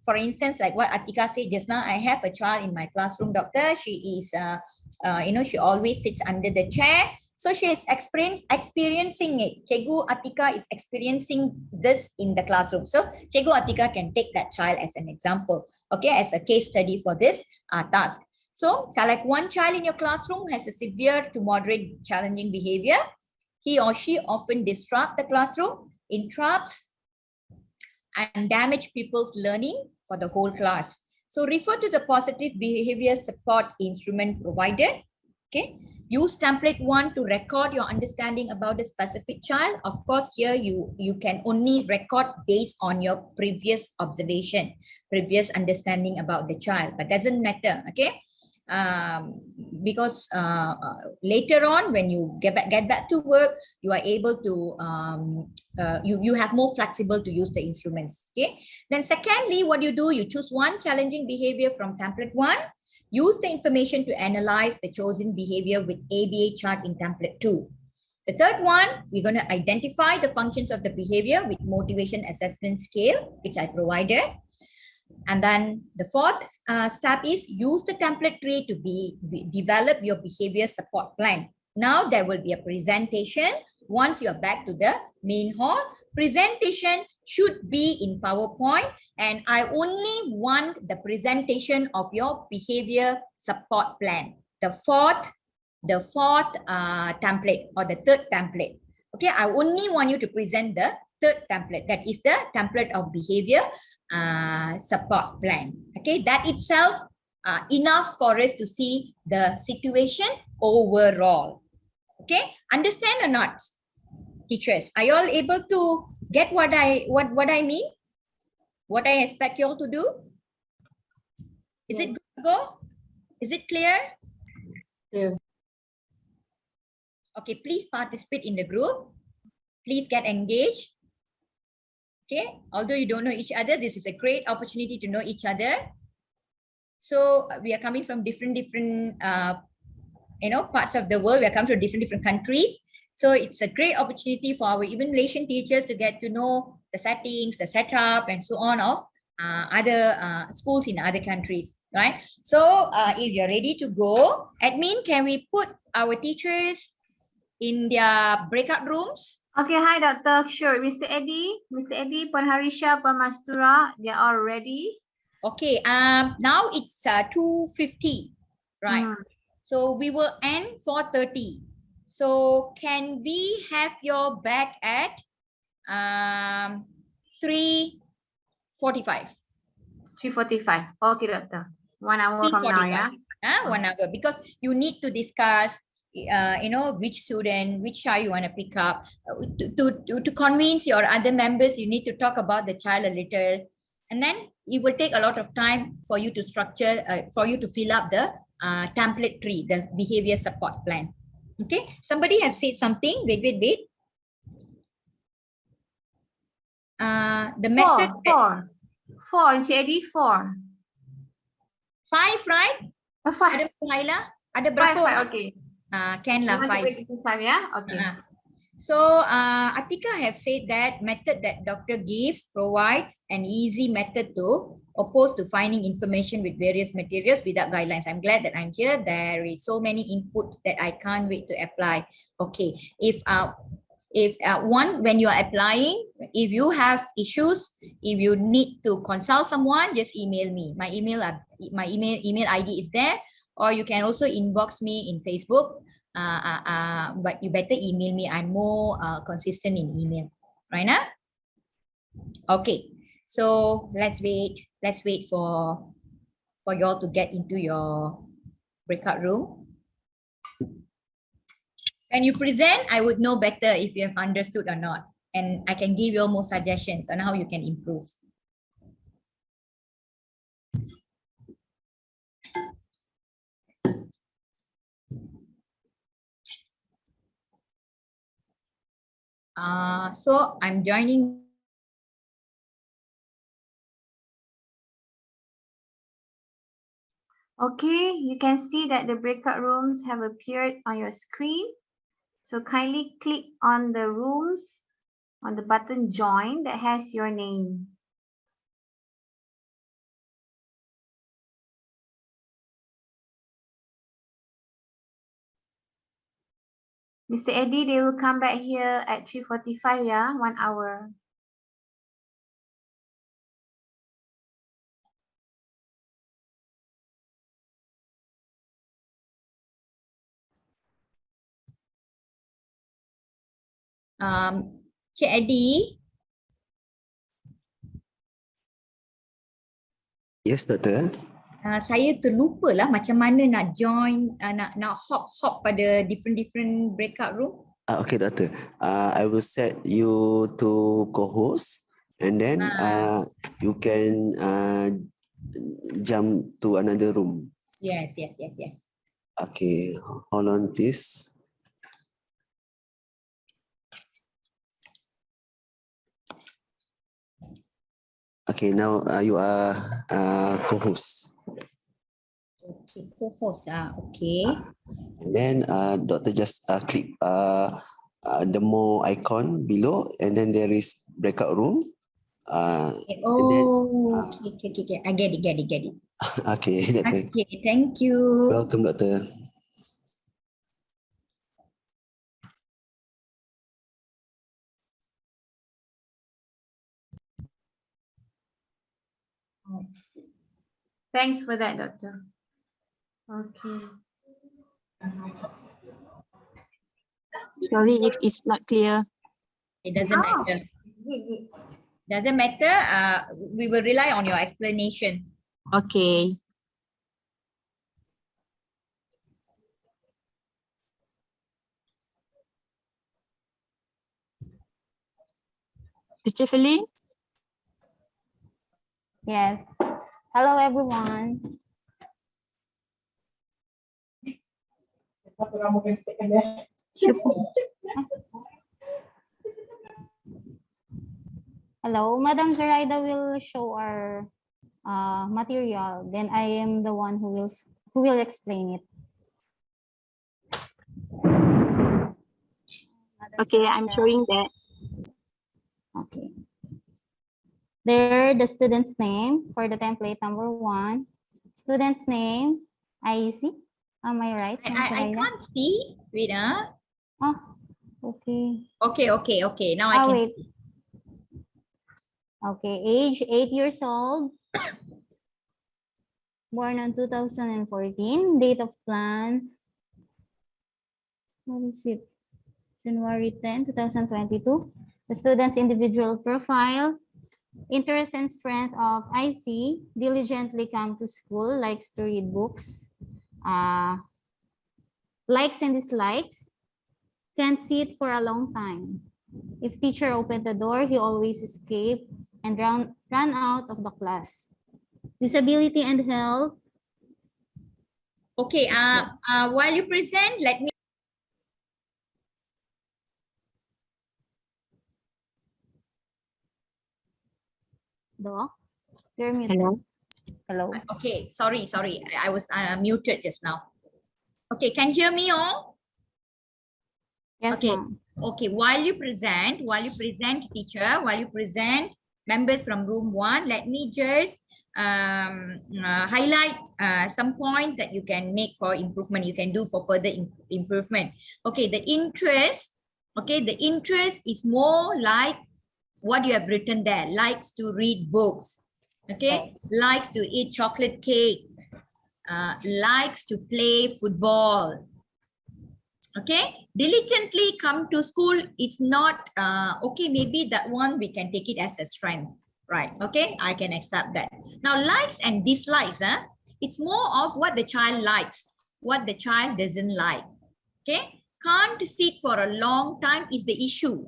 For instance, like what Atika said just now, I have a child in my classroom, doctor. She is, she always sits under the chair. So she is experiencing it. Cikgu Atika is experiencing this in the classroom. So Cikgu Atika can take that child as an example, okay, as a case study for this task. So select one child in your classroom who has a severe to moderate challenging behavior. He or she often disrupts the classroom, interrupts, and damage people's learning for the whole class. So refer to the positive behavior support instrument provided. Okay. Use template 1 to record your understanding about the specific child. Of course, here you can only record based on your previous observation, previous understanding about the child, but doesn't matter. Okay. Because later on when you get back to work, you are able to you have more flexible to use the instruments. Okay. Then secondly, what you do, you choose one challenging behavior from template 1. Use the information to analyze the chosen behavior with ABA chart in template 2. The third one, we're going to identify the functions of the behavior with motivation assessment scale, which I provided. And then the fourth step is use the template tree to develop your behavior support plan. Now there will be a presentation. Once you are back to the main hall, presentation should be in PowerPoint, and I only want the presentation of your behavior support plan. The fourth template or the third template. Okay, I only want you to present the third template. That is the template of behavior support plan. Okay, that itself enough for us to see the situation overall. Okay, understand or not, teachers? Are you all able to get what I mean? What I expect you all to do? Is it good to go? Is it clear? Yeah. Okay, please participate in the group. Please get engaged. Okay, although you don't know each other, this is a great opportunity to know each other. So we are coming from different parts of the world. We are coming from different countries. So it's a great opportunity for our even Malaysian teachers to get to know the settings, the setup, and so on of other schools in other countries, right? So if you're ready to go, admin, can we put our teachers in their breakout rooms? Okay, hi Doctor. Sure. Mr. Eddie, Puan Harisha, Puan Mastura, they are all ready. Okay, now it's 2:50, right? So we will end 4:30. So can we have your back at 3:45? 3:45. Okay, Doctor. 1 hour from now, yeah? 1 hour, because you need to discuss which student, which child you want to pick up. To convince your other members, you need to talk about the child a little. And then it will take a lot of time for you to structure, for you to fill up the template tree, the behavior support plan. Okay, somebody has said something. Wait. The method. Four. Encik Eddie, 4. 5, right? 5. Ada Suhaila? Ada berapa? 5, okay. Can lah 5. Yeah? Okay. So Atika have said that method that doctor gives provides an easy method to opposed to finding information with various materials without guidelines. I'm glad that I'm here. There is so many inputs that I can't wait to apply. Okay, if when you are applying, if you have issues, if you need to consult someone, just email me. My email ID is there, or you can also inbox me in Facebook. But you better email me. I'm more consistent in email, right now? Okay, so let's wait for y'all to get into your breakout room. When you present, I would know better if you have understood or not, and I can give you more suggestions on how you can improve. So I'm joining. Okay, you can see that the breakout rooms have appeared on your screen. So kindly click on the rooms on the button join that has your name. Mr. Eddie, they will come back here at 3:45, yeah, 1 hour. Cik Eddie, Yes, Doctor. saya terlupa lah macam mana nak join, nak hop pada different breakout room. Okay, Doctor. I will set you to co-host, and then you can jump to another room. Yes. Okay, hold on, please. Okay, now you are co-host. Okay, co-host. Okay. And then Doctor just click the more icon below, and then there is breakout room. Okay. I get it. Okay, Doctor. Okay, thank you. Welcome, Doctor. Thanks for that, Doctor. Okay. Sorry if it's not clear. It doesn't matter. Doesn't matter. We will rely on your explanation. Okay. Teacher Feline? Yes. Hello, everyone. Hello, Madam Zoraida will show our material. Then I am the one who will explain it. Okay, I'm showing that. Okay. There, the student's name for the template number 1. Student's name, IEC. Am I right? I can't see. Wait, Oh, okay. Okay. Now I can. Wait. Okay, age 8 years old. Born on 2014. Date of plan. What is it? January 10, 2022. The student's individual profile. Interest and strength of IC. Diligently come to school. Likes to read books. Likes and dislikes. Can't sit for a long time. If teacher opened the door, he always escape and run out of the class. Disability and health. Okay. While you present, let me. Doc, you're muted. Hello. Okay. Sorry. I was muted just now. Okay. Can you hear me all? Yes, okay. ma'am. Okay. While you present, teacher, while you present members from room 1, let me just highlight some points that you can make for improvement. You can do for further improvement. Okay. The interest is more like what you have written there. Likes to read books. Okay. Yes. Likes to eat chocolate cake. Likes to play football. Okay, diligently come to school is not okay. Maybe that one we can take it as a strength, right? Okay, I can accept that. Now, likes and dislikes, it's more of what the child likes, what the child doesn't like. Okay, can't sit for a long time is the issue,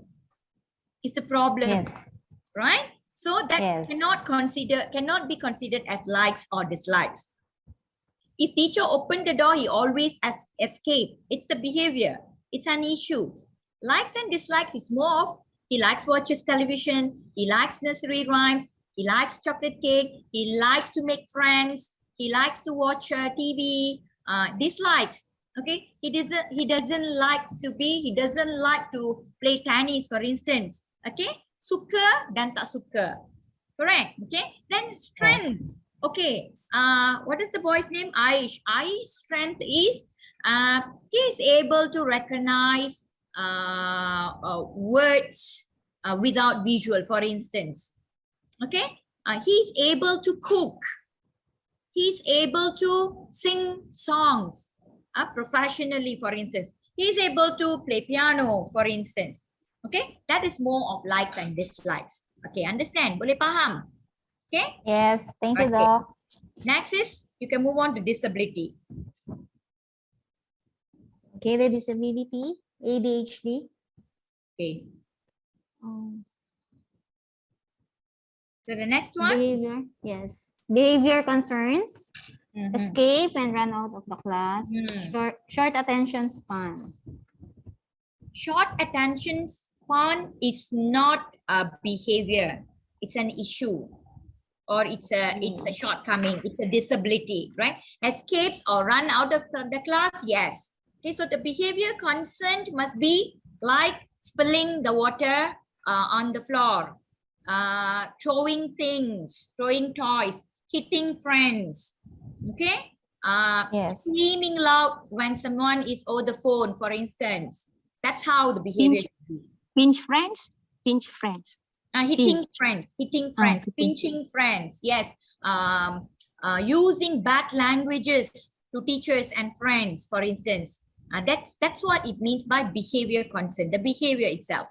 is the problem, Yes. right? So that Yes. cannot be considered as likes or dislikes. If teacher opened the door, he always escape. It's the behavior. It's an issue. Likes and dislikes is more of he likes watches television. He likes nursery rhymes. He likes chocolate cake. He likes to make friends. He likes to watch TV. Dislikes. Okay. He doesn't like to play tennis, for instance. Okay. Suka dan tak suka. Correct. Okay. Then strength. Yes. Okay. What is the boy's name? Aish. Aish's strength is he is able to recognize words without visual, for instance. Okay, he's able to cook. He's able to sing songs professionally, for instance. He's able to play piano, for instance. Okay, that is more of likes and dislikes. Okay, understand? Boleh faham? Okay. Yes, thank you, Okay. Doc. Next is, you can move on to disability. Okay, the disability, ADHD. Okay. Um, So the next one. behavior, yes. Behavior concerns, Mhm. escape and run out of the class, Hmm. short attention span. Short attention span is not a behavior. It's an issue, or it's a shortcoming. It's a disability, right? Escapes or run out of the class, yes. Okay, so the behavior concerned must be like spilling the water on the floor, throwing things, throwing toys, hitting friends. Okay, Yes. screaming loud when someone is over the phone, for instance. That's how the behavior should be. Pinch friends, pinch friends. Hitting friends, hitting friends, hitting pinching friends. Yes. Using bad languages to teachers and friends, for instance. That's what it means by behavior concern, the behavior itself.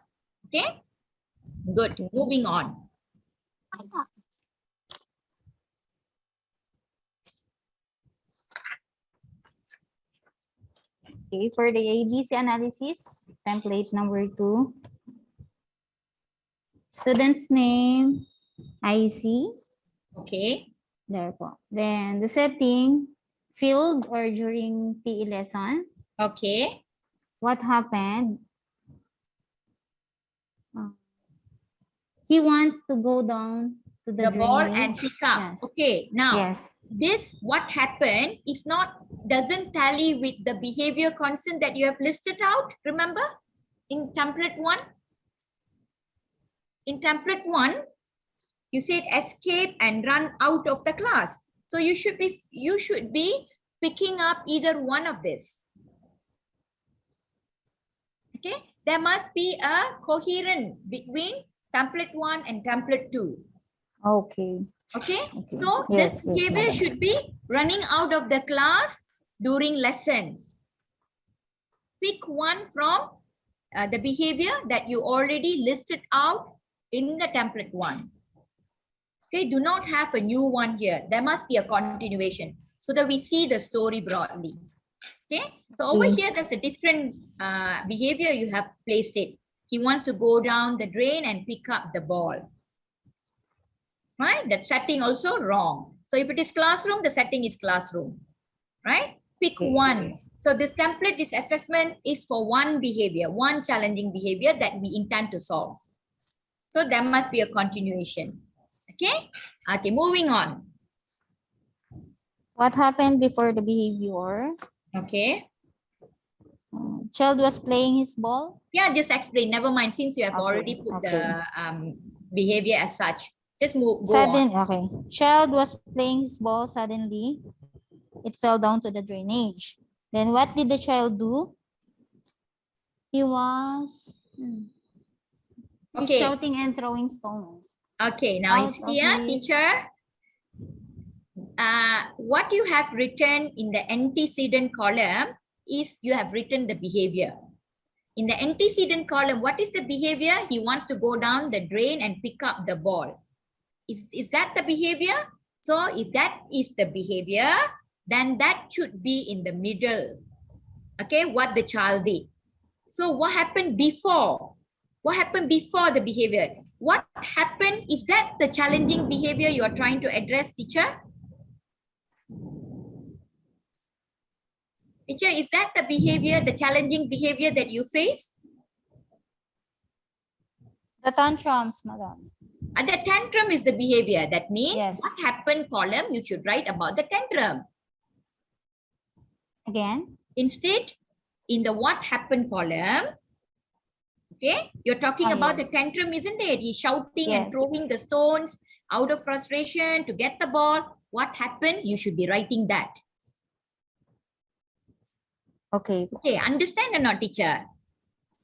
Okay. Good. Moving on. Okay, for the ABC analysis, template number 2. Student's name, IC. Okay. There po. Then the setting, field or during PE lesson. Okay. What happened? He wants to go down to the ball drainage. and pick up. Yes. Okay. Now, Yes. this what happened is doesn't tally with the behavior concern that you have listed out. Remember in template 1? In template 1, you said escape and run out of the class. So you should be picking up either one of this. Okay, there must be a coherence between template 1 and template 2. Okay. Okay, Okay. so Yes, this behavior madam. should be running out of the class during lesson. Pick one from the behavior that you already listed out in the template 1. Okay, do not have a new one here. There must be a continuation so that we see the story broadly. Okay, so over here, there's a different behavior you have placed it. He wants to go down the drain and pick up the ball. Right, that setting also wrong. So if it is classroom, the setting is classroom. Right, pick one. So this template, this assessment is for one behavior, one challenging behavior that we intend to solve. So there must be a continuation. Okay, okay, moving on. What happened before the behavior? Okay. Child was playing his ball. Yeah, just explain. Never mind. Since you have already put the behavior as such, just go on. Okay. Child was playing his ball. Suddenly, it fell down to the drainage. Then what did the child do? He was shouting and throwing stones. Okay, now is here, teacher. What you have written in the antecedent column is you have written the behavior. In the antecedent column, what is the behavior? He wants to go down the drain and pick up the ball. Is that the behavior? So if that is the behavior, then that should be in the middle. Okay, what the child did. So what happened before? What happened before the behavior? What happened? Is that the challenging behavior you are trying to address, teacher? Teacher, is that the behavior, the challenging behavior that you face? The tantrums, madam. The tantrum is the behavior. That means yes. What happened column, you should write about the tantrum. Again? Instead, in the what happened column, okay, you're talking about the tantrum, isn't it? He's shouting and throwing the stones out of frustration to get the ball. What happened? You should be writing that. Okay. Okay, understand or not, teacher?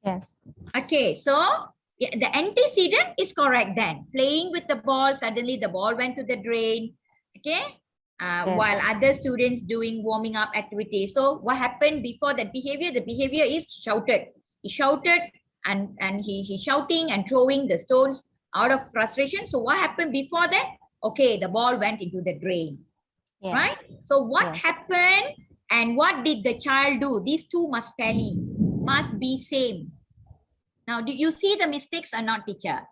Yes. Okay, so yeah, the antecedent is correct then. Playing with the ball, suddenly the ball went to the drain. Okay, Yes. while other students doing warming up activities. So what happened before that behavior? The behavior is shouted. He shouted and he shouting and throwing the stones out of frustration. So what happened before that? Okay, the ball went into the drain. Yes. Right? So what Yes. happened and what did the child do? These two must tally, must be same. Now, do you see the mistakes or not, teacher?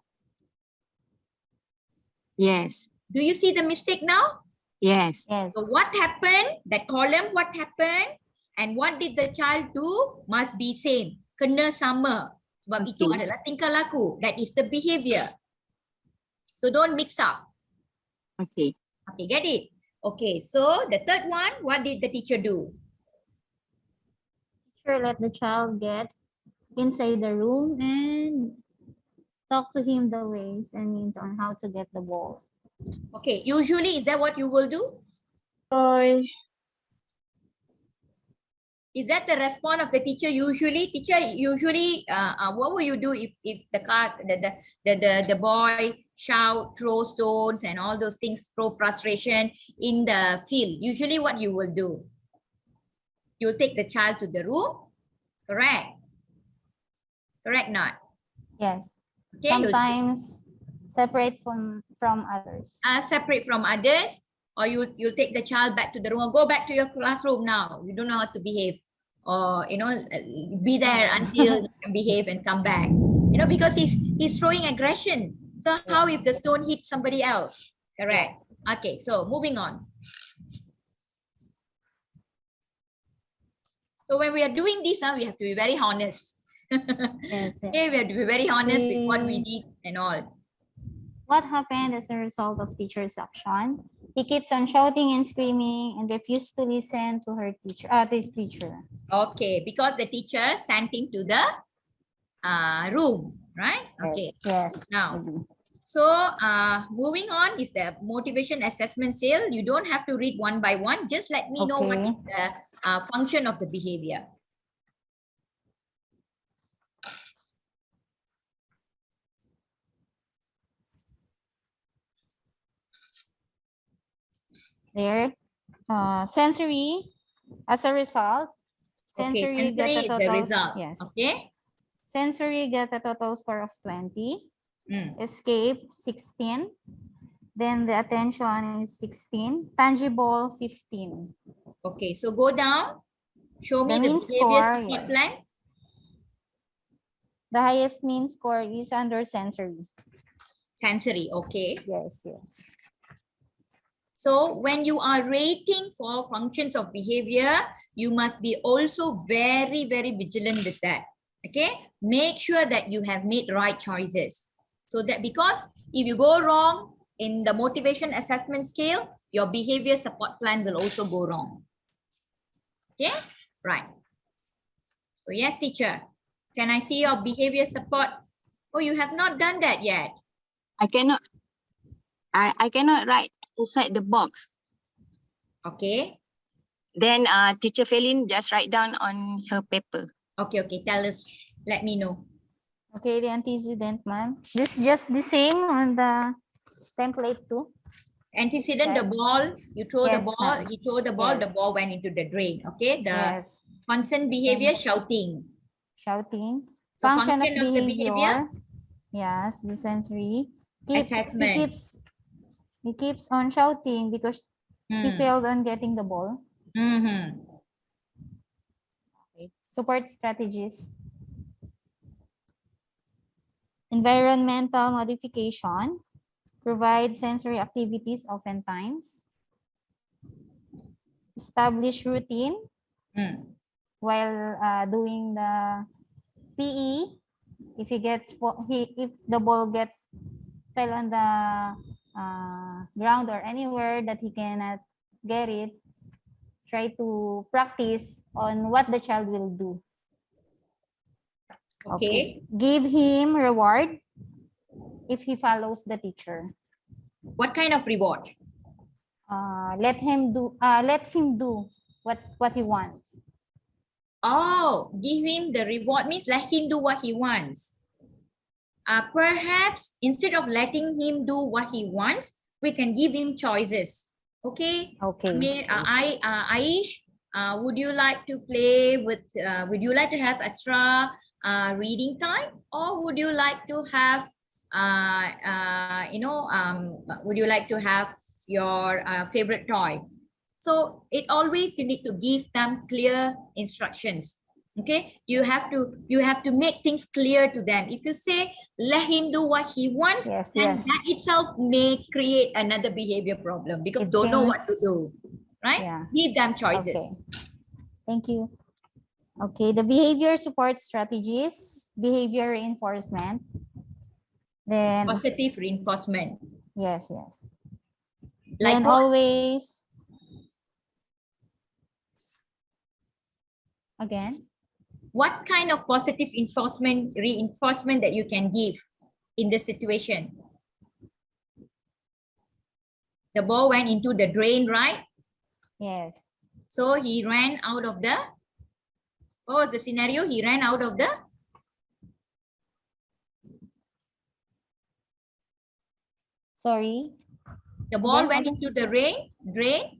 Yes. Do you see the mistake now? Yes. Yes. So what happened? That column, what happened? And what did the child do? Must be same. Kena sama. Sebab itu Okay. adalah tingkah laku. That is the behavior. So don't mix up. Okay. Okay, get it? Okay, so the third one, what did the teacher do? Teacher let the child get inside the room and talk to him the ways and means on how to get the ball. Okay, usually is that what you will do? Is that the response of the teacher usually? Teacher, usually, what will you do if the boy shout, throw stones and all those things, throw frustration in the field? Usually what you will do? You'll take the child to the room, correct? Correct not? Yes. Okay, Sometimes separate from others. separate from others, or you'll take the child back to the room, or go back to your classroom now. You don't know how to behave, or be there until you can behave and come back. Because he's throwing aggression. So how if the stone hits somebody else? Correct. Okay, so moving on. So when we are doing this, we have to be very honest. Yes. Okay, we have to be very honest with what we did and all. What happened as a result of teacher's action? He keeps on shouting and screaming and refused to listen to her teacher, his teacher. Okay, because the teacher sent him to the room, right? Okay. Yes. Now, so moving on is the motivation assessment scale. You don't have to read one by one. Just let me know what is the function of the behavior. There, sensory, as a result, sensory Okay, get sensory a is the total. result. Yes. Okay. Sensory get a total score of 20. Escape 16. Then the attention is 16. Tangible 15. Okay, so go down. Show me The the mean behavior score, support yes. plan. The highest mean score is under sensory. Sensory, okay. Yes, yes. So when you are rating for functions of behavior, you must be also very, very vigilant with that. Okay, make sure that you have made right choices. So that because if you go wrong in the motivation assessment scale, your behavior support plan will also go wrong. Okay, right. So yes, teacher, can I see your behavior support? Oh, you have not done that yet. I cannot write inside the box. Okay. Then teacher Felin just write down on her paper. Okay, tell us. Let me know. Okay, the antecedent, ma'am. This is just the same on the template too. Antecedent, the ball, you throw the ball, he threw the ball, the Yes. ball went into the drain. Okay, the Yes. constant behavior, shouting. Shouting. So Function of the behavior. Yes, the sensory. Assessment. He keeps on shouting because he failed on getting the ball. Okay. Support strategies. Environmental modification. Provide sensory activities oftentimes. Establish routine while doing the PE. If if the ball fell on the ground or anywhere that he cannot get it, try to practice on what the child will do. Okay. Give him reward if he follows the teacher. What kind of reward? Let him do what he wants. Oh, give him the reward means let him do what he wants. Perhaps instead of letting him do what he wants, we can give him choices. Okay. Okay. Aish, would you like to play with? Would you like to have extra reading time, or would you like to have, would you like to have your favorite toy? So it always you need to give them clear instructions. Okay, you have to make things clear to them. If you say let him do what he wants, Yes, then yes. that itself may create another behavior problem because It don't know what to do, seems- right? Yeah. Give them choices. Okay. Thank you. Okay, the behavior support strategies, behavior reinforcement. Then, Positive reinforcement. yes, yes. Like Then what? always, again, What kind of positive reinforcement that you can give in this situation? The ball went into the drain, right? yes. So he ran out of the, what was the scenario? He ran out of the, Sorry. the ball Again, went again. into the drain,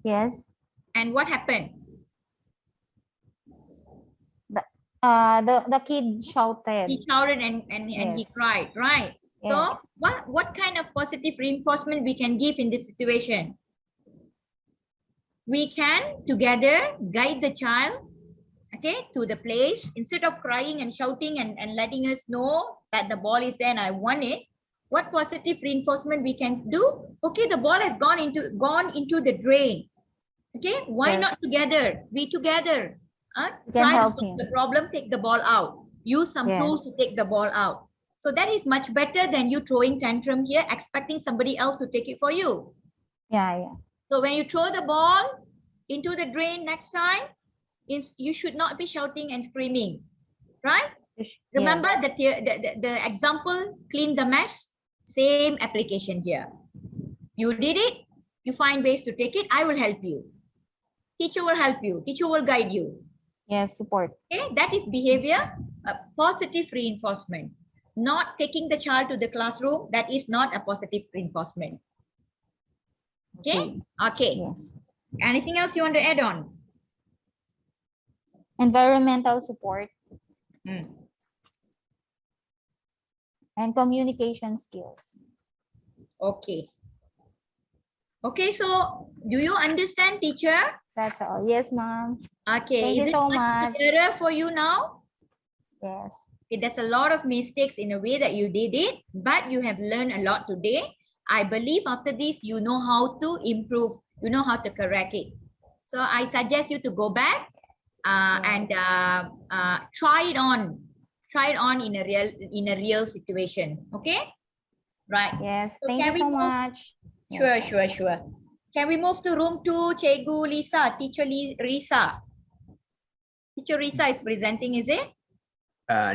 Yes. and what happened? The kid shouted. He shouted and he Yes. cried, right? So Yes. what kind of positive reinforcement we can give in this situation? We can together guide the child, okay, to the place. Instead of crying and shouting and letting us know that the ball is there and I won it, what positive reinforcement we can do? Okay, the ball has gone into the drain. Okay, why not Yes. together? We together. You can Try to help solve him. the problem, take the ball out. Use some tools to Yes. take the ball out. So that is much better than you throwing tantrum here, expecting somebody else to take it for you. Yeah, yeah. So when you throw the ball into the drain next time, you should not be shouting and screaming, right? Remember Yes. the example, clean the mess, same application here. You did it, you find ways to take it, I will help you. Teacher will help you, teacher will guide you. Yes, support. Okay, that is behavior, positive reinforcement. Not taking the child to the classroom, that is not a positive reinforcement. Okay, okay. Yes. Anything else you want to add on? Environmental support Hmm. and communication skills. Okay. Okay, so do you understand, teacher? That's all. Yes, ma'am. Okay, Thank is you it so much much. clearer for you now? Yes. Okay, there's a lot of mistakes in the way that you did it, but you have learned a lot today. I believe after this, you know how to improve, you know how to correct it. So I suggest you to go back and try it on in a real situation. Okay, right? Yes. So Thank can you we so move? much. Sure, sure, sure. Can we move to room 2, Cikgu Lisa, Teacher Risa? Teacher Risa is presenting, is it?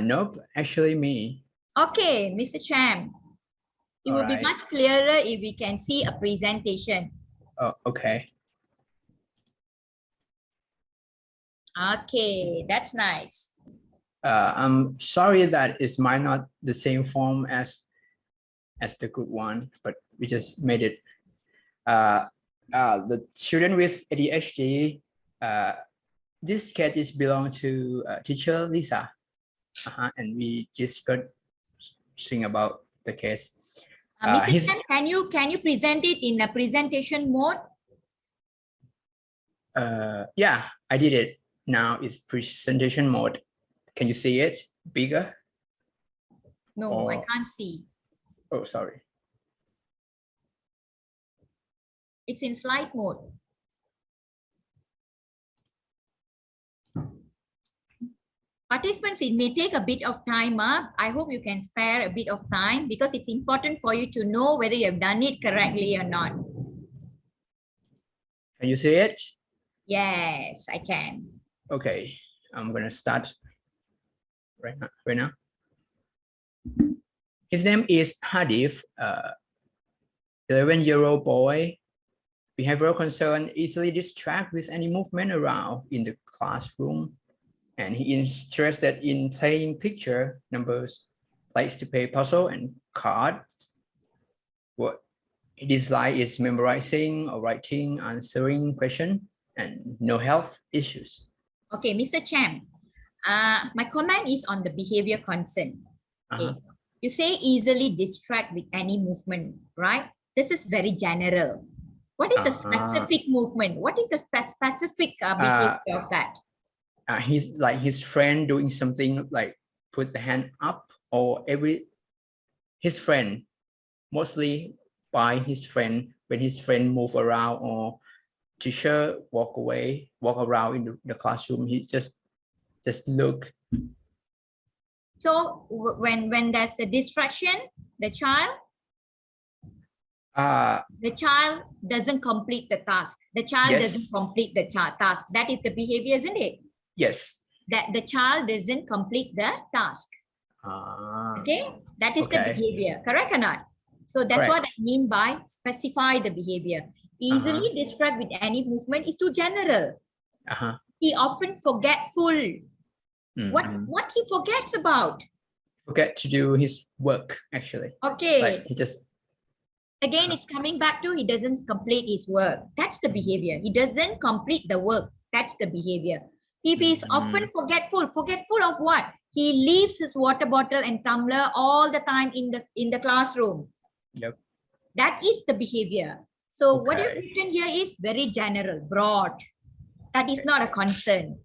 Nope, actually me. Okay, Mr. Cham. It will be much clearer if we can see a presentation. Oh, okay. Okay, that's nice. I'm sorry that it might not the same form as the good one, but we just made it. The children with ADHD, this case is belong to teacher Lisa, and we just got sing about the case. Mr. Chan, can you present it in a presentation mode? Yeah, I did it. Now it's presentation mode. Can you see it bigger? No, I can't see. Oh, sorry. It's in slide mode. Participants, it may take a bit of time. I hope you can spare a bit of time because it's important for you to know whether you have done it correctly or not. Can you see it? Yes, I can. Okay, I'm gonna start right now. His name is Hadif, 11-year-old boy. Behavioral concern, easily distracted with any movement around in the classroom. and he is interested in playing picture numbers, likes to play puzzle and cards. What he dislikes is memorizing or writing, answering question, and no health issues. Okay, Mr. Chan, my comment is on the behavior concern. Okay. You say easily distract with any movement, right? This is very general. What is the specific movement? What is the specific behavior of that? He's like his friend doing something like put the hand up, or his friend, mostly by his friend, when his friend move around or teacher walk around in the classroom, he just look. So when there's a distraction, the child doesn't complete the task. The child Yes. doesn't complete the task. That is the behavior, isn't it? Yes. That the child doesn't complete the task. Okay, that is the behavior. Correct or not? So that's what I mean by specify the behavior. Easily distract with any movement is too general. He often forgetful. What he forgets about? Forget to do his work, actually. Okay. Like he just. Again, it's coming back to he doesn't complete his work. That's the behavior. He doesn't complete the work. That's the behavior. If he's often forgetful of what? He leaves his water bottle and tumbler all the time in the classroom. Yep. That is the behavior. So what you've written here is very general, broad. That is not a concern.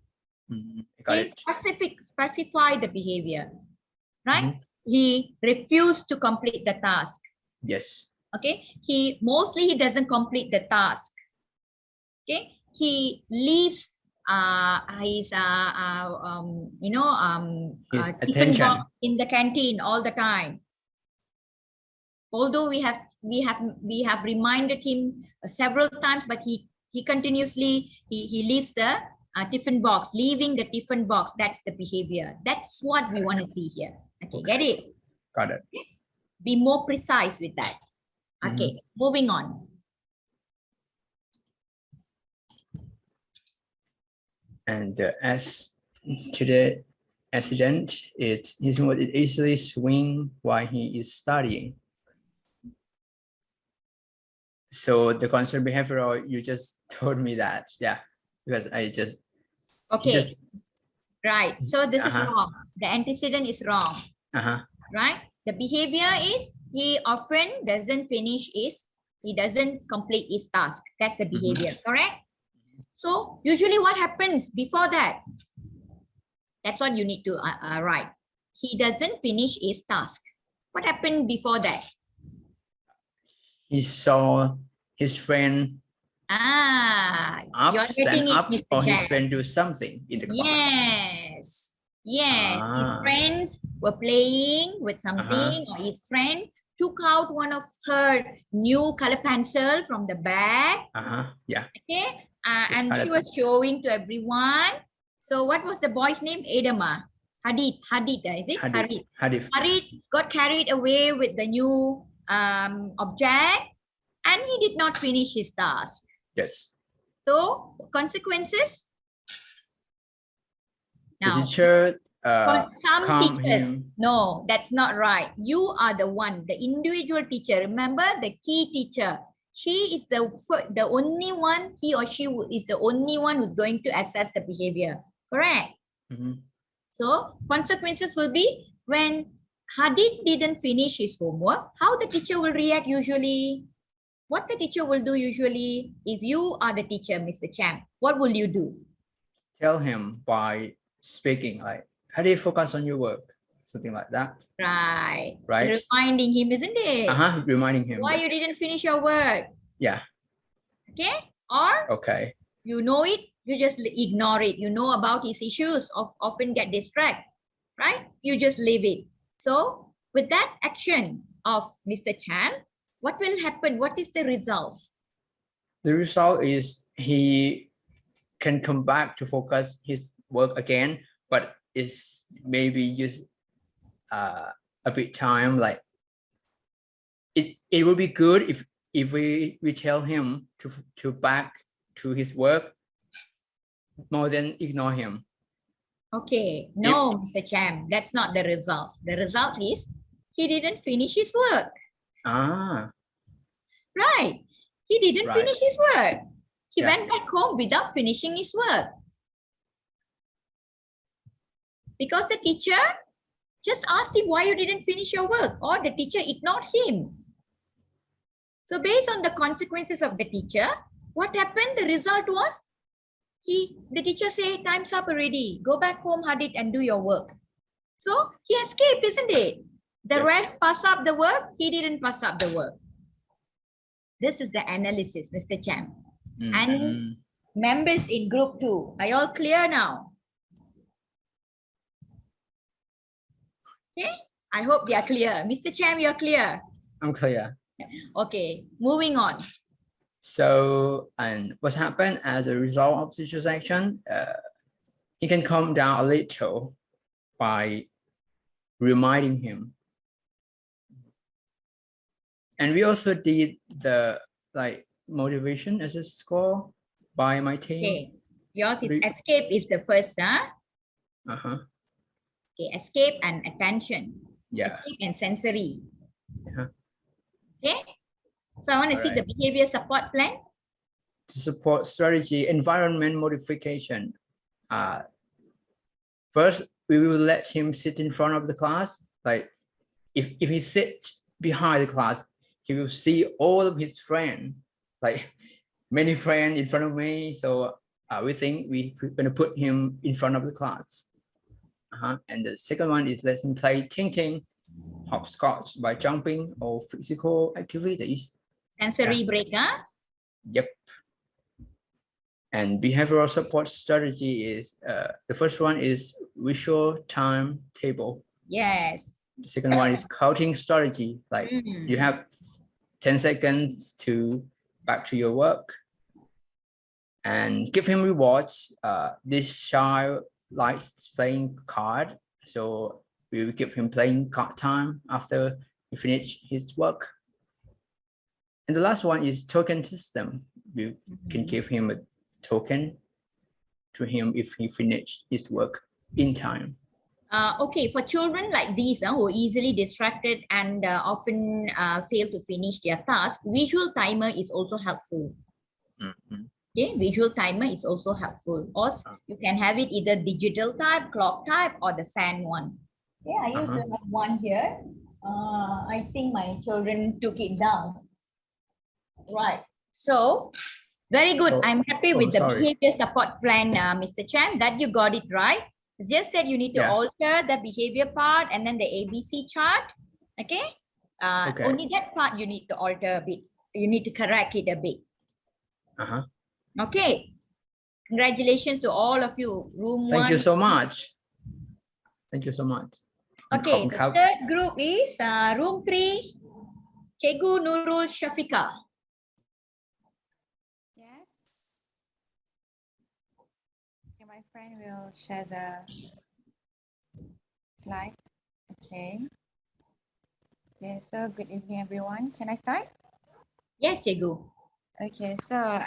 Specify the behavior, right? He refused to complete the task. Yes. Okay. He doesn't complete the task. Okay. He leaves his tiffin box in the canteen all the time. Although we have reminded him several times, but he continuously he leaves the tiffin box, leaving the tiffin box. That's the behavior. That's what we want to see here. Okay, get it? Got it. Okay? Be more precise with that. Okay, moving on. And as to the accident, his mood is easily swing while he is studying. So the concerned behavioral, you just told me that, yeah, because I just. Okay. Right. So this is wrong. The antecedent is wrong. Right. The behavior is he often doesn't he doesn't complete his task. That's the behavior. Correct? So usually what happens before that? That's what you need to write. He doesn't finish his task. What happened before that? He saw his friend stand up, or his friend do something in the class. Yes. His friends were playing with something, or his friend took out one of her new color pencil from the bag. Yeah. Okay. And she was showing to everyone. So what was the boy's name? Adama. Hadid, is it? Hadid got carried away with the new object, and he did not finish his task. Yes. So consequences? Now, the teacher some teachers, no, that's not right. You are the one, the individual teacher. Remember, the key teacher. She is the only one, he or she is the only one who's going to assess the behavior. Correct? So consequences will be when Hadid didn't finish his homework, how the teacher will react usually? What the teacher will do usually, if you are the teacher, Mr. Chan, what will you do? Tell him by speaking, like, how do you focus on your work? Something like that. Right. Right. Reminding him, isn't it? Reminding him. Why you didn't finish your work? Yeah. Okay. Or you know it, you just ignore it. You know about his issues, often get distracted, right? You just leave it. So with that action of Mr. Chan, what will happen? What is the results? The result is he can come back to focus his work again, but it's maybe just a bit time. Like it would be good if we tell him to back to his work more than ignore him. Okay, no, Mr. Cham, that's not the result. The result is he didn't finish his work. Ah, Right. He didn't Right. finish his work. He Yeah. went back home without finishing his work. Because the teacher just asked him why you didn't finish your work, or the teacher ignored him. So based on the consequences of the teacher, what happened? The result was the teacher said, time's up already. Go back home, Hadid, and do your work. So he escaped, isn't it? The rest pass up the work. He didn't pass up the work. This is the analysis, Mr. Cham. And members in group 2, are you all clear now? Okay, I hope they are clear. Mr. Cham, you're clear? I'm clear. Okay, moving on. So, and what happened as a result of teacher's action, he can calm down a little by reminding him. And we also did the motivation as a score by my team. Okay, yours is escape is the first, huh? Okay, escape and attention. Yeah. Escape and sensory. Uh-huh. Okay. So I want to see the behavior support plan. To support strategy, environment modification. First, we will let him sit in front of the class. Like if he sits behind the class, he will see all of his friends, like many friends in front of me. So we think we're going to put him in front of the class. And the second one is let him play ting-ting, hopscotch by jumping, or physical activities. Sensory break, huh? Yep. And behavioral support strategy is, the first one is visual timetable. Yes. The second one is counting strategy. Like you have 10 seconds to back to your work. And give him rewards. This child likes playing card. So we will give him playing card time after he finish his work. And the last one is token system. You can give him a token to him if he finished his work in time. Okay, for children like these who are easily distracted and often fail to finish their task, visual timer is also helpful. Okay, visual timer is also helpful. Or you can have it either digital type, clock type, or the sand one. Okay, I used to have one here. I think my children took it down. Right. So, very good. I'm happy with the behavior support plan, Mr. Chan, that you got it right. It's just that you need to alter the behavior part and then the ABC chart. Okay? Only that part you need to alter a bit. You need to correct it a bit. Okay. Congratulations to all of you. Room 1. Thank you so much. Thank you so much. Okay, the third group is room 3, Cikgu Nurul Shafika. Yes. Okay, my friend will share the slide. Okay. Okay, so good evening, everyone. Can I start? Yes, Cikgu. Okay, so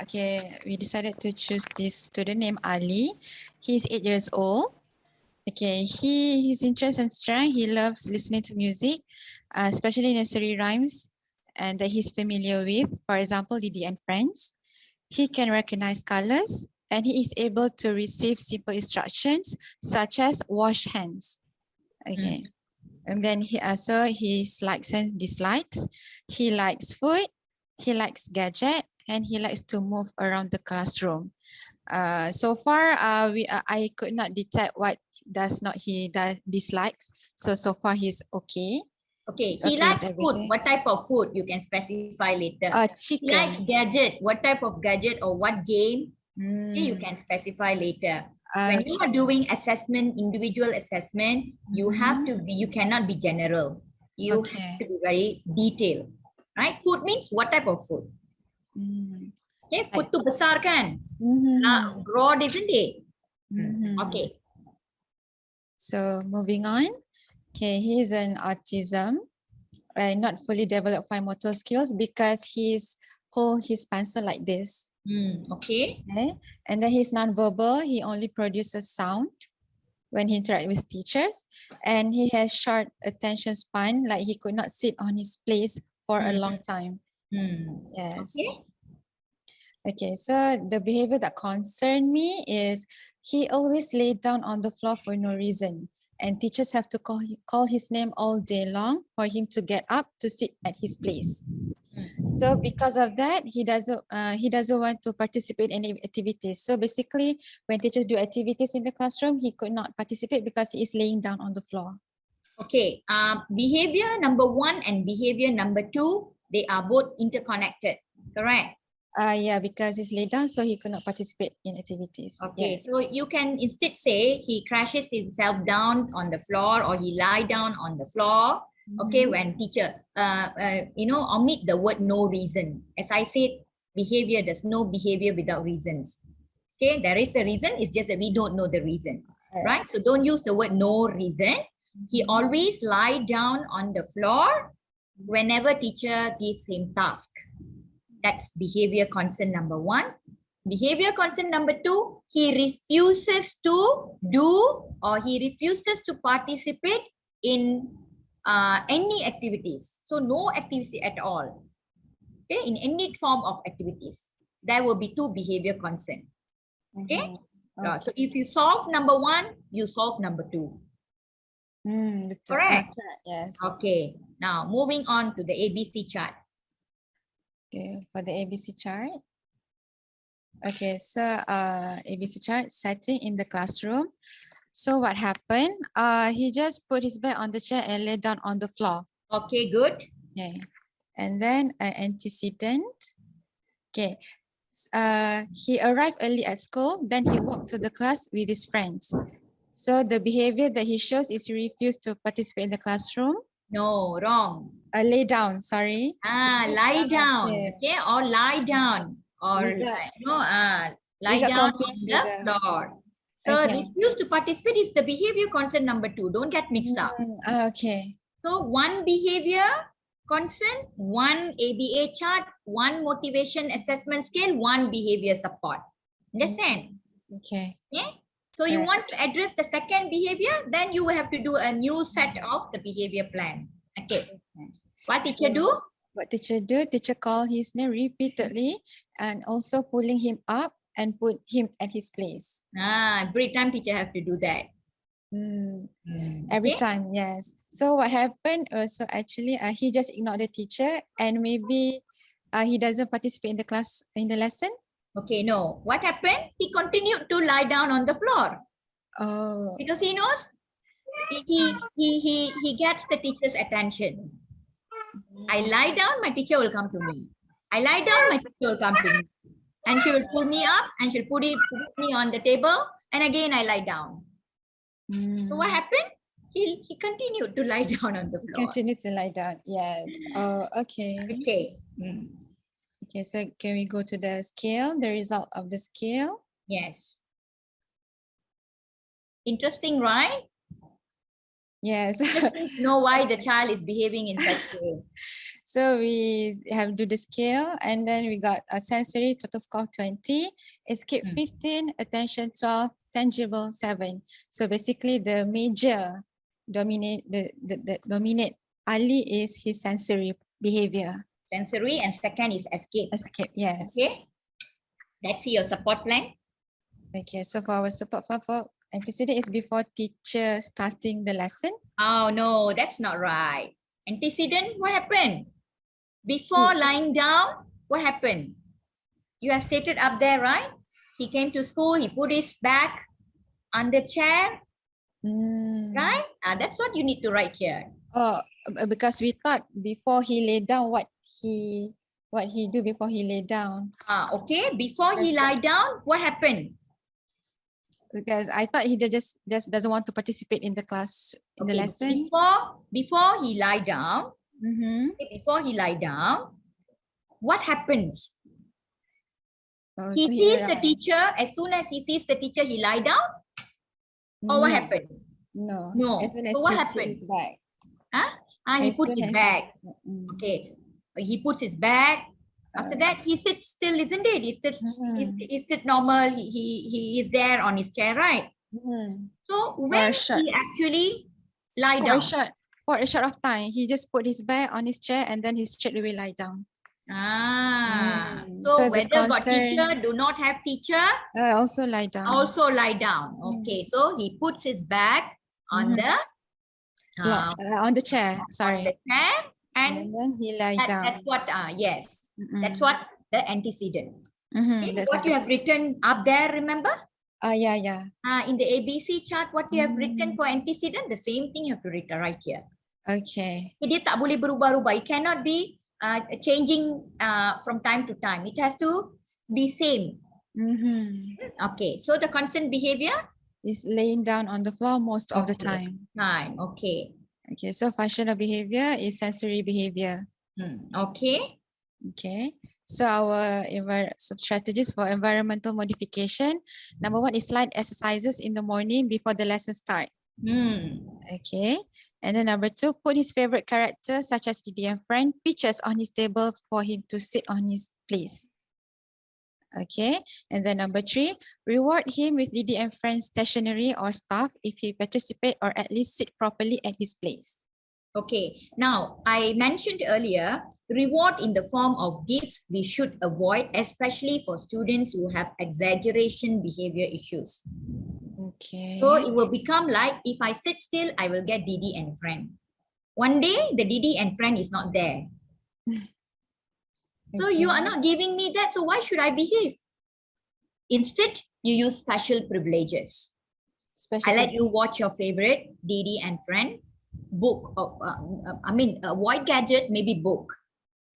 we decided to choose this student named Ali. He's 8 years old. Okay, his interest and strength, he loves listening to music, especially nursery rhymes, and that he's familiar with, for example, Didi and Friends. He can recognize colors, and he is able to receive simple instructions such as wash hands. Okay, and then his likes and dislikes. He likes food, he likes gadget, and he likes to move around the classroom. So far, I could not detect what he dislikes. So far he's okay. Okay, he likes food. What type of food you can specify later? Chicken. He likes gadget. What type of gadget or what game? Okay, you can specify later. When you are doing assessment, individual assessment, you have to be. You cannot be general. You have to be very detailed. Right? Food means what type of food? Okay, food tu besar kan? Broad, isn't it? Okay. So moving on. Okay, he's an autism, not fully developed fine motor skills because he's hold his pencil like this. Okay. And then he's non-verbal. He only produces sound. when he interacts with teachers, and he has short attention span, like he could not sit on his place for a long time. Yes. Okay. Okay, so the behavior that concerned me is he always laid down on the floor for no reason, and teachers have to call his name all day long for him to get up to sit at his place. So because of that, he doesn't want to participate in any activities. So basically, when teachers do activities in the classroom, he could not participate because he is laying down on the floor. Okay. Behavior number 1 and behavior number 2, they are both interconnected. Correct. Yeah, because he's laid down, so he could not participate in activities. Okay, Yes. so you can instead say he crashes himself down on the floor or he lie down on the floor. Okay, when teacher, omit the word no reason. As I said, behavior, there's no behavior without reasons. Okay, there is a reason, it's just that we don't know the reason, right? So don't use the word no reason. He always lie down on the floor whenever teacher gives him task. That's behavior concern number 1. Behavior concern number 2, he refuses to do or he refuses to participate in any activities. So no activity at all. Okay, in any form of activities. There will be 2 behavior concern. Okay. So if you solve number 1, you solve number 2. Correct. Yes. Okay. Now moving on to the ABC chart. Okay, for the ABC chart. Okay, so ABC chart setting in the classroom. So what happened? He just put his bag on the chair and lay down on the floor. Okay, good. Okay, and then antecedent. Okay, he arrived early at school. Then he walked to the class with his friends. So the behavior that he shows is he refused to participate in the classroom. No, wrong. Lay down, sorry. Lie down. Okay, or lie down. Or lie down on the floor. So refuse to participate is the behavior concern number 2. Don't get mixed up. Okay. So 1 behavior concern, 1 ABA chart, 1 motivation assessment scale, 1 behavior support. Understand? Okay. Okay. So you want to address the second behavior, then you will have to do a new set of the behavior plan. Okay. What teacher do? What teacher do? Teacher call his name repeatedly and also pulling him up and put him at his place. Every time teacher have to do that. Every time, yes. So what happened was, so actually he just ignored the teacher and maybe he doesn't participate in the class, in the lesson. Okay, no. What happened? He continued to lie down on the floor. Oh. Because he knows he gets the teacher's attention. I lie down, my teacher will come to me. I lie down, my teacher will come to me. And she will pull me up and she'll put me on the table. And again, I lie down. So what happened? He continued to lie down on the floor. Continue to lie down, yes. Oh, okay. Okay. Okay, so can we go to the scale, the result of the scale? Yes. Interesting, right? Yes. Just need to know why the child is behaving in such a way. So we have to do the scale and then we got a sensory total score 20, escape 15, attention 12, tangible 7. So basically the major dominate Ali is his sensory behavior. Sensory and second is escape. Escape, yes. Okay. Let's see your support plan. Okay, so for our support plan for antecedent is before teacher starting the lesson. Oh no, that's not right. Antecedent, what happened? Before lying down, what happened? You have stated up there, right? He came to school, he put his back on the chair, right? That's what you need to write here. Oh, because we thought before he lay down, what he do before he lay down. Okay, before he lie down, what happened? Because I thought he just doesn't want to participate in the class, in the lesson. Before he lie down, before he lie down, what happens? He sees the teacher. As soon as he sees the teacher, he lie down. Or what happened? No. No. As soon as so what he happened? His bag. He puts his bag. Okay. He puts his bag. After that, he sits still, isn't it? He sits normal. He is there on his chair, right? So when short. he actually lie For a down. short, for a short of time, he just put his bag on his chair and then he straight away lie down. So So the whether got concern- teacher, do not have teacher, Also lie down. also lie down. Okay, so he puts his bag on the On the chair, sorry. on the chair, And and then he lie down. that's what yes, that's what the antecedent. Okay, That's what you have written up there, remember? Yeah. In the ABC chart, what you have written for antecedent, the same thing you have to write right here. Okay. Dia tak boleh berubah-ubah. It cannot be changing from time to time. It has to be same. Okay, so the constant behavior is laying down on the floor most of the time. Okay. Okay, so functional behavior is sensory behavior. Okay. Okay, so our strategies for environmental modification. Number 1 is light exercises in the morning before the lesson start. Okay, and then number 2, put his favorite character such as Didi and friend pictures on his table for him to sit on his place. Okay, and then number 3, reward him with Didi and friends stationery or stuff if he participate or at least sit properly at his place. Okay, now I mentioned earlier, reward in the form of gifts we should avoid, especially for students who have exaggeration behavior issues. Okay. So it will become like, if I sit still, I will get Didi and friend. One day, the Didi and friend is not there. So you are not giving me that, so why should I behave? Instead, you use special privileges. I let you watch your favorite Didi and friend book. Avoid gadget, maybe book.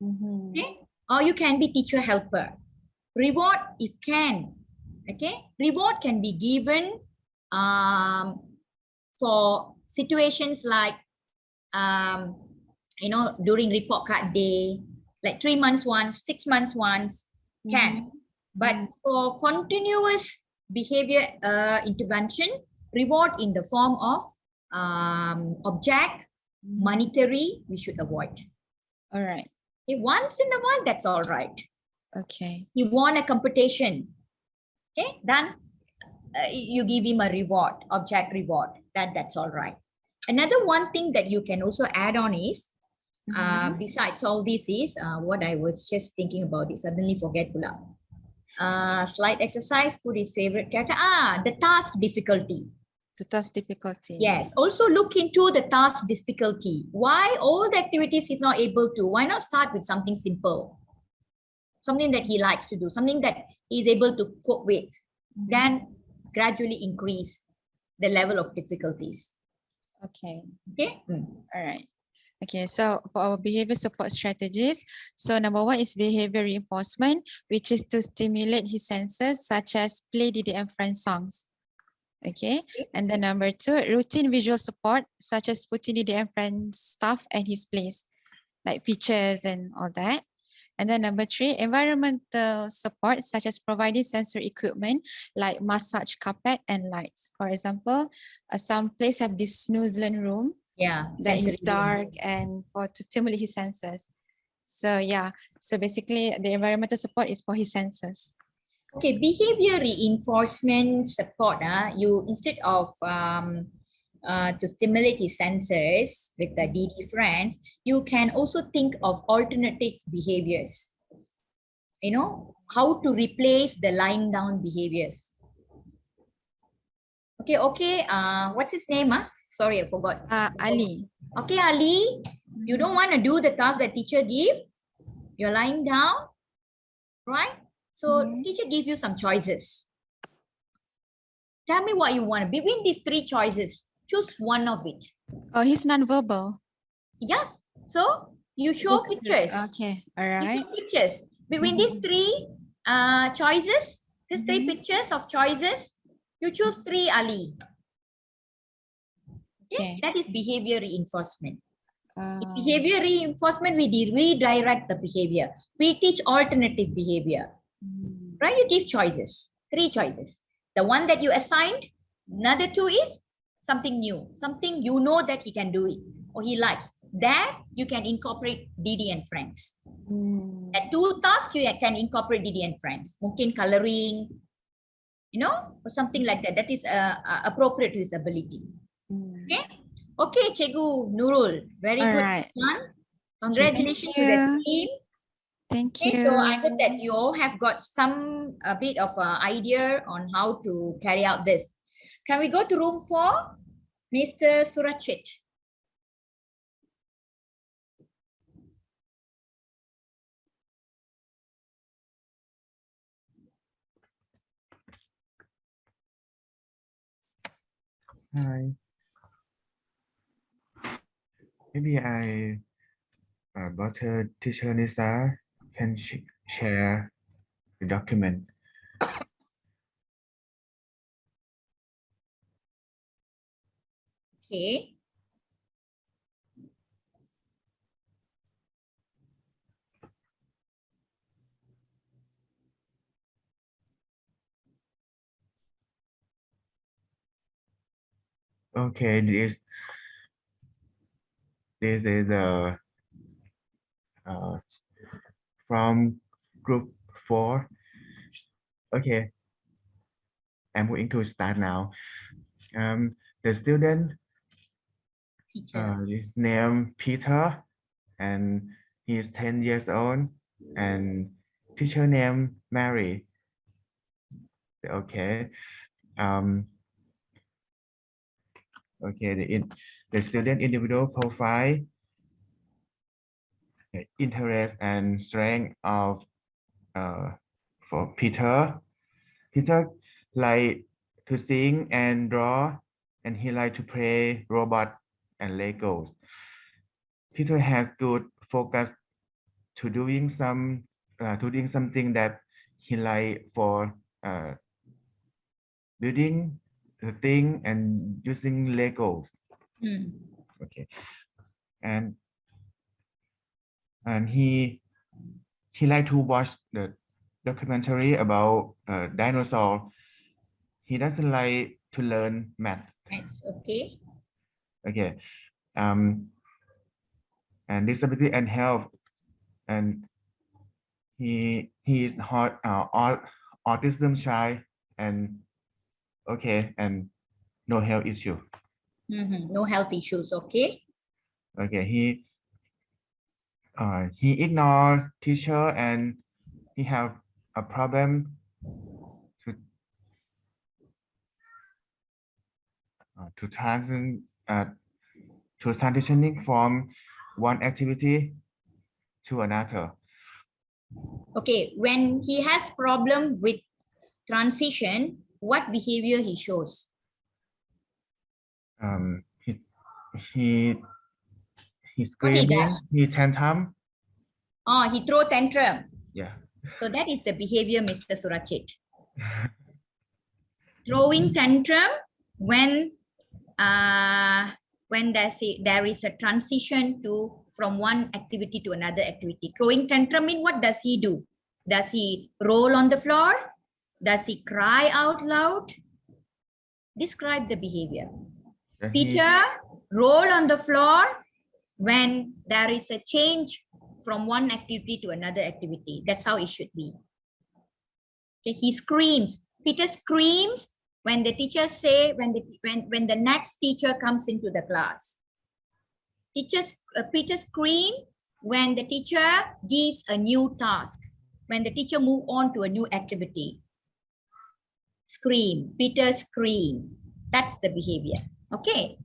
Okay, or you can be teacher helper. Reward if can. Okay, reward can be given for situations like during report card day, like 3 months once, 6 months once, can. But for continuous behavior intervention, reward in the form of object, monetary, we should avoid. All right. Okay, once in a while, that's all right. Okay. He won a competition. Okay, then you give him a reward, object reward. That's all right. Another one thing that you can also add on is, besides all this is, what I was just thinking about it, suddenly forget pula. Slide exercise, put his favorite character. The task difficulty. The task difficulty. Yes, also look into the task difficulty. Why all the activities he's not able to? Why not start with something simple? Something that he likes to do, something that he's able to cope with. Then gradually increase the level of difficulties. Okay. Okay. All right. Okay, so for our behavior support strategies, so number 1 is behavior reinforcement, which is to stimulate his senses, such as play Didi and Friends songs. Okay, and then number 2, routine visual support, such as putting Didi and Friends stuff at his place, like pictures and all that. And then number 3, environmental support, such as providing sensory equipment like massage carpet and lights. For example, some places have this snoozeland room. Yeah, that is dark and to stimulate his senses. So yeah, so basically the environmental support is for his senses. Okay, behavior reinforcement support. You instead of to stimulate his senses with the DD friends, you can also think of alternative behaviors. You know, how to replace the lying down behaviors. Okay. What's his name? Sorry, I forgot. Ali. Okay, Ali, you don't want to do the task that teacher give. You're lying down, right? So teacher give you some choices. Tell me what you want. Between these 3 choices, choose one of it. Oh, he's non-verbal. Yes. So you show pictures. Okay. All right. You show pictures. Between these 3 choices, these 3 pictures of choices, you choose 3, Ali. Okay. That is behavior reinforcement. Behavior reinforcement, we redirect the behavior. We teach alternative behavior. Right? You give choices, 3 choices. The one that you assigned, another 2 is something new, something you know that he can do it or he likes. That you can incorporate Didi and friends. At 2 tasks, you can incorporate Didi and friends. Mungkin coloring, or something like that. That is appropriate to his ability. Okay, Cikgu Nurul, very All good right. one. Okay, thank Congratulations to the you. team. Thank Okay, you. so I hope that you all have got a bit of idea on how to carry out this. Can we go to room 4? Mr. Surachit. Hi. Maybe Dr. Teacher Nisa can share the document. Okay. Okay, this is from group 4. Okay, I'm going to start now. The student is named Peter, and he is 10 years old, and teacher named Mary. Okay. Okay, the student individual profile, interest and strength of for Peter. Peter like to sing and draw, and he like to play robot and Legos. Peter has good focus to doing something that he like for building the thing and using Legos. Okay, and he like to watch the documentary about dinosaur. He doesn't like to learn math. That's okay. Okay. And disability and health, and he is autism child, and okay, and no health issue. No health issues. Okay. Okay. He ignore teacher, and he have a problem to transitioning from one activity to another. Okay, when he has problem with transition, what behavior he shows? He's screaming, he tantrum. Oh, he throw tantrum. Yeah. So that is the behavior, Mr. Surachit. Throwing tantrum when there is a transition from one activity to another activity. Throwing tantrum means what does he do? Does he roll on the floor? Does he cry out loud? Describe the behavior. Peter, roll on the floor when there is a change from one activity to another activity. That's how it should be. Okay, he screams. Peter screams when the teacher say, when the next teacher comes into the class. Peter scream when the teacher gives a new task, when the teacher move on to a new activity. Scream, Peter scream. That's the behavior. Okay.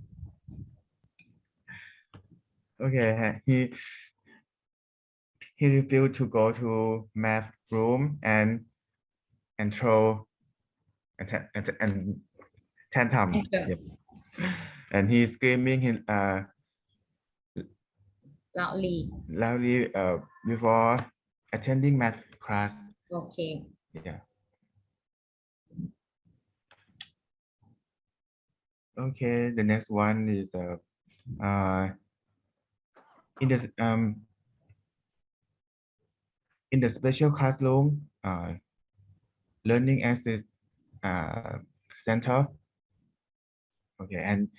Okay, he refused to go to math room and throw and tantrum. Yep. And he's screaming loudly before attending math class. Okay. Yeah. Okay, the next one is in the special classroom, learning access center. Okay, and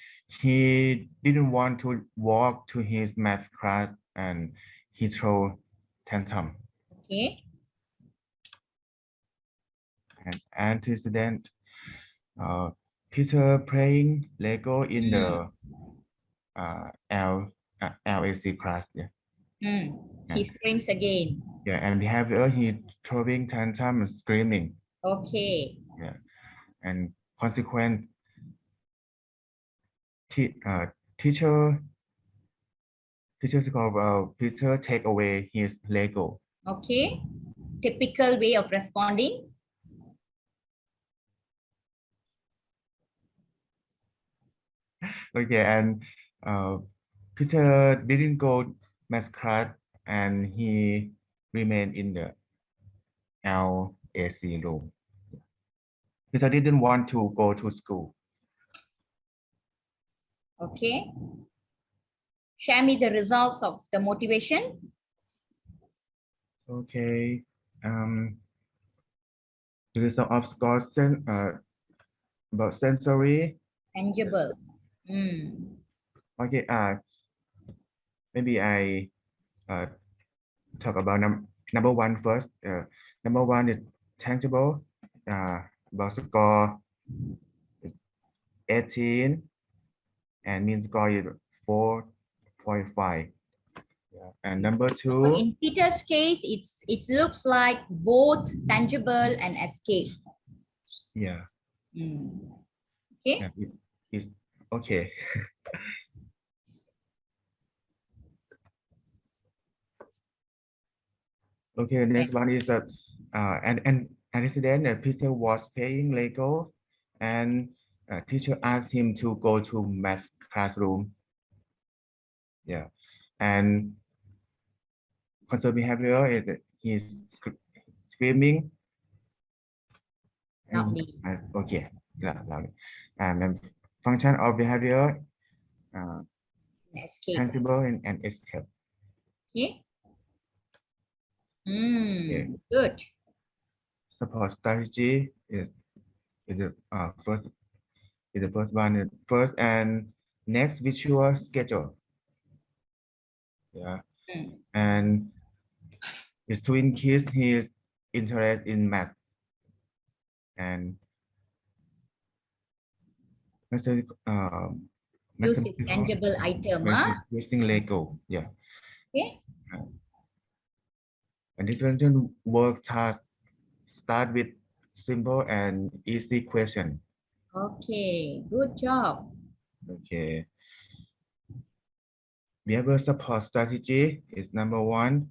he didn't want to walk to his math class, and he threw tantrum. Okay. and antecedent. Peter playing Lego in the LAC class. Yeah. He screams again. Yeah, and behavior, he throwing tantrum and screaming. Okay. Yeah, and consequent. Teacher called Peter take away his Lego. Okay. Typical way of responding. Okay, and Peter didn't go math class and he remained in the LAC room. Peter didn't want to go to school. Okay. Share me the results of the motivation. Okay. The result of score about sensory. Tangible. Okay. Maybe I talk about number one first. Number one is tangible. About score 18 and mean score is 4.5. Yeah. And number two. So in Peter's case, it looks like both tangible and escape. Yeah. Okay. Yeah, okay. Okay, next one is that an incident that Peter was playing Lego and teacher asked him to go to math classroom. Yeah, and conserve behavior is that he's screaming. Loudly. Okay, loudly. And function of behavior, escape. tangible and escape. Okay. Good. Support strategy is the first one. First and next visual schedule. Yeah, and is to increase his interest in math and use a tangible item. Using Lego. Yeah. Okay. And differentiation work task start with simple and easy question. Okay, good job. Okay. Behavior support strategy is number one,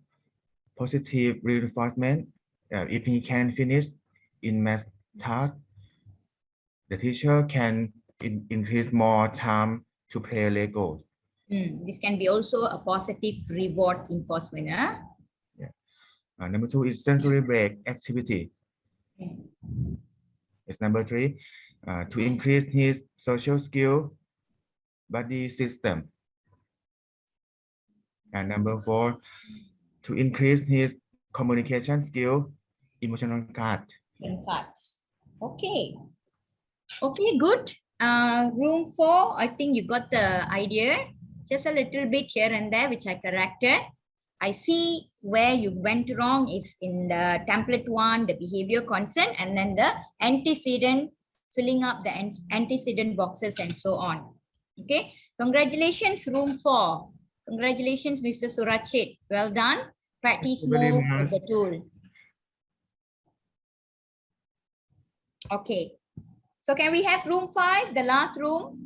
positive reinforcement. If he can finish in math task, the teacher can increase more time to play Lego. This can be also a positive reward enforcement. Yeah. Number two is sensory break activity. It's number three, to increase his social skill, body system. And number four, to increase his communication skill, emotional cards. Okay. Okay, good. Room 4, I think you got the idea. Just a little bit here and there, which I corrected. I see where you went wrong is in the template 1, the behavior consent, and then the antecedent, filling up the antecedent boxes and so on. Okay. Congratulations, room 4. Congratulations, Mr. Surachit. Well done. Practice more with the tool. Okay. So can we have room 5, the last room?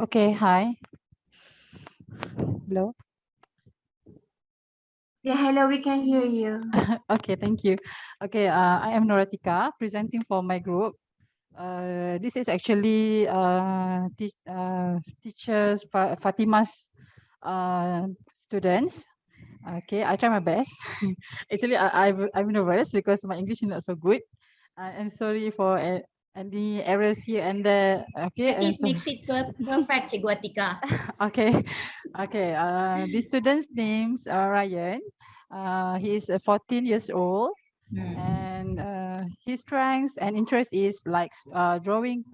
Okay, hi. Hello. Yeah, hello, we can hear you. Okay, thank you. Okay, I am Noratika, presenting for my group. This is actually teachers Fatima's students. Okay, I try my best. Actually, I'm nervous because my English is not so good. I'm sorry for any errors here and there. Okay, Practice makes it perfect, Cikgu Atika. okay, okay. The student's name's Ryan. He is 14 years old, and his strengths and interest is like drawing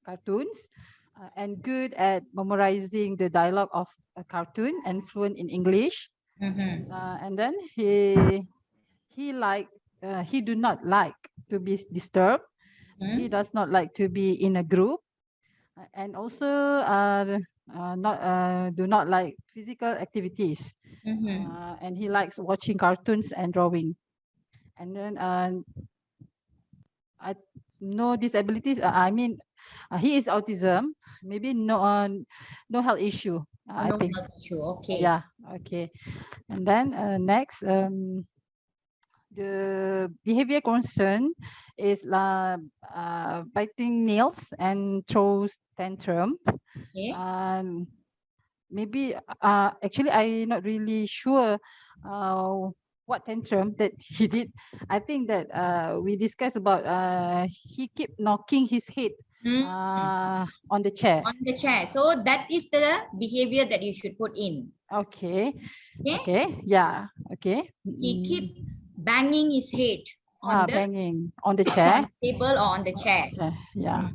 cartoons, and good at memorizing the dialogue of a cartoon and fluent in English. And then he do not like to be disturbed. He does not like to be in a group, and also do not like physical activities. And he likes watching cartoons and drawing. And then no disabilities. I mean, he is autism. Maybe no health issue. I No think. health issue. Okay. Yeah. Okay. And then next, the behavior concern is biting nails and throws tantrum. Okay. Maybe actually I'm not really sure what tantrum that he did. I think that we discussed about he keep knocking his head on the chair. On the chair. So that is the behavior that you should put in. Okay. Okay. Okay. Yeah. Okay. He keep banging his head on the banging on the chair, on the table or on the chair. Yeah.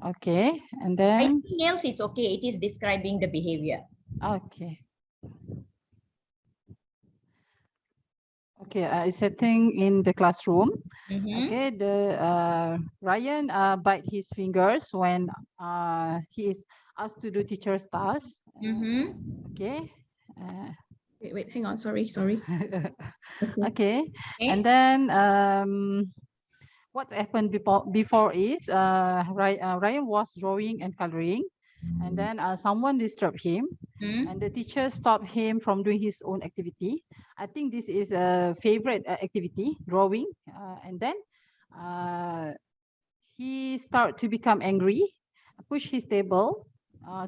Okay. And then biting nails is okay. It is describing the behavior. Okay. Okay, sitting in the classroom. Okay, the Ryan bite his fingers when he is asked to do teacher's tasks. Okay. Wait, hang on. Sorry. Okay. And then what happened before is Ryan was drawing and coloring, and then someone disturbed him, and the teacher stopped him from doing his own activity. I think this is a favorite activity, drawing, and then he started to become angry, push his table,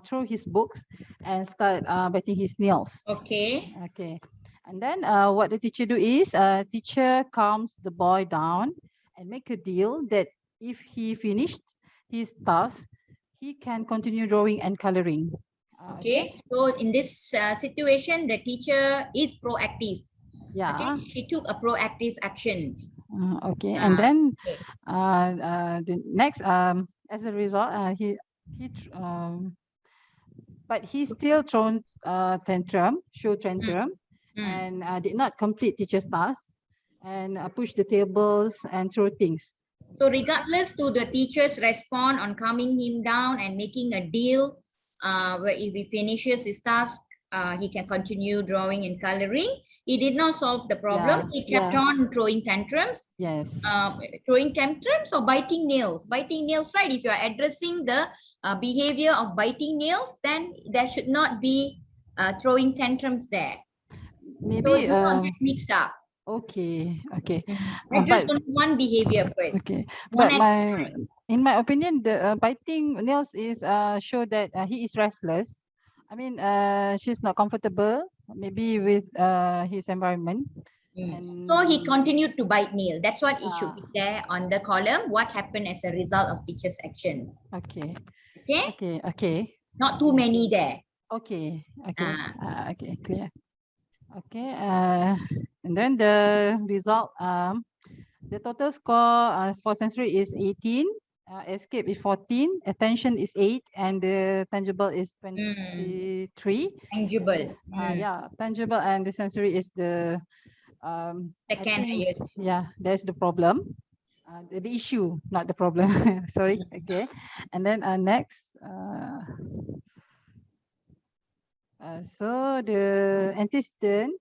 throw his books, and start biting his nails. Okay. Okay. And then what the teacher do is teacher calms the boy down and make a deal that if he finished his task, he can continue drawing and coloring. Okay. So in this situation, the teacher is proactive. Yeah. Okay. She took a proactive actions. Okay. And then the next, as a result, but he still thrown tantrum, and did not complete teacher's task, and push the tables and throw things. So regardless to the teacher's response on calming him down and making a deal, where if he finishes his task, he can continue drawing and coloring. He did not solve the problem. He kept on throwing tantrums. Yes. Throwing tantrums or biting nails. Biting nails, right? If you are addressing the behavior of biting nails, then there should not be throwing tantrums there. Maybe so do not get mixed up. Okay. Address only one behavior first. Okay. But in my opinion, the biting nails is show that he is restless. I mean, she's not comfortable, maybe with his environment. So he continued to bite nail. That's what it should be there on the column. What happened as a result of teacher's action? Okay. Okay. Not too many there. Okay. Okay. Clear. Okay. And then the result. The total score for sensory is 18. Escape is 14, attention is 8, and the tangible is 23. Tangible. Yeah, tangible and the sensory is the second highest. Yeah, that's the problem. The issue, not the problem. Sorry. Okay. And then next. So the antecedent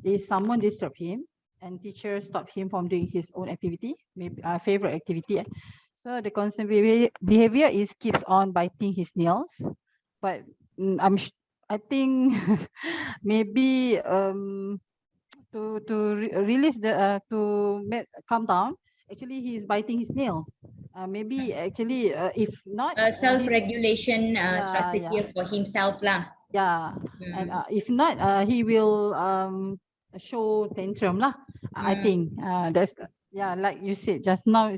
is someone disturb him, and teacher stop him from doing his own activity, maybe favorite activity. So the constant behavior is keeps on biting his nails, but I think maybe to release the to calm down. Actually, he is biting his nails. Maybe actually if not self-regulation strategy for himself lah. Yeah, and if not, he will show tantrum lah. I think that's like you said just now.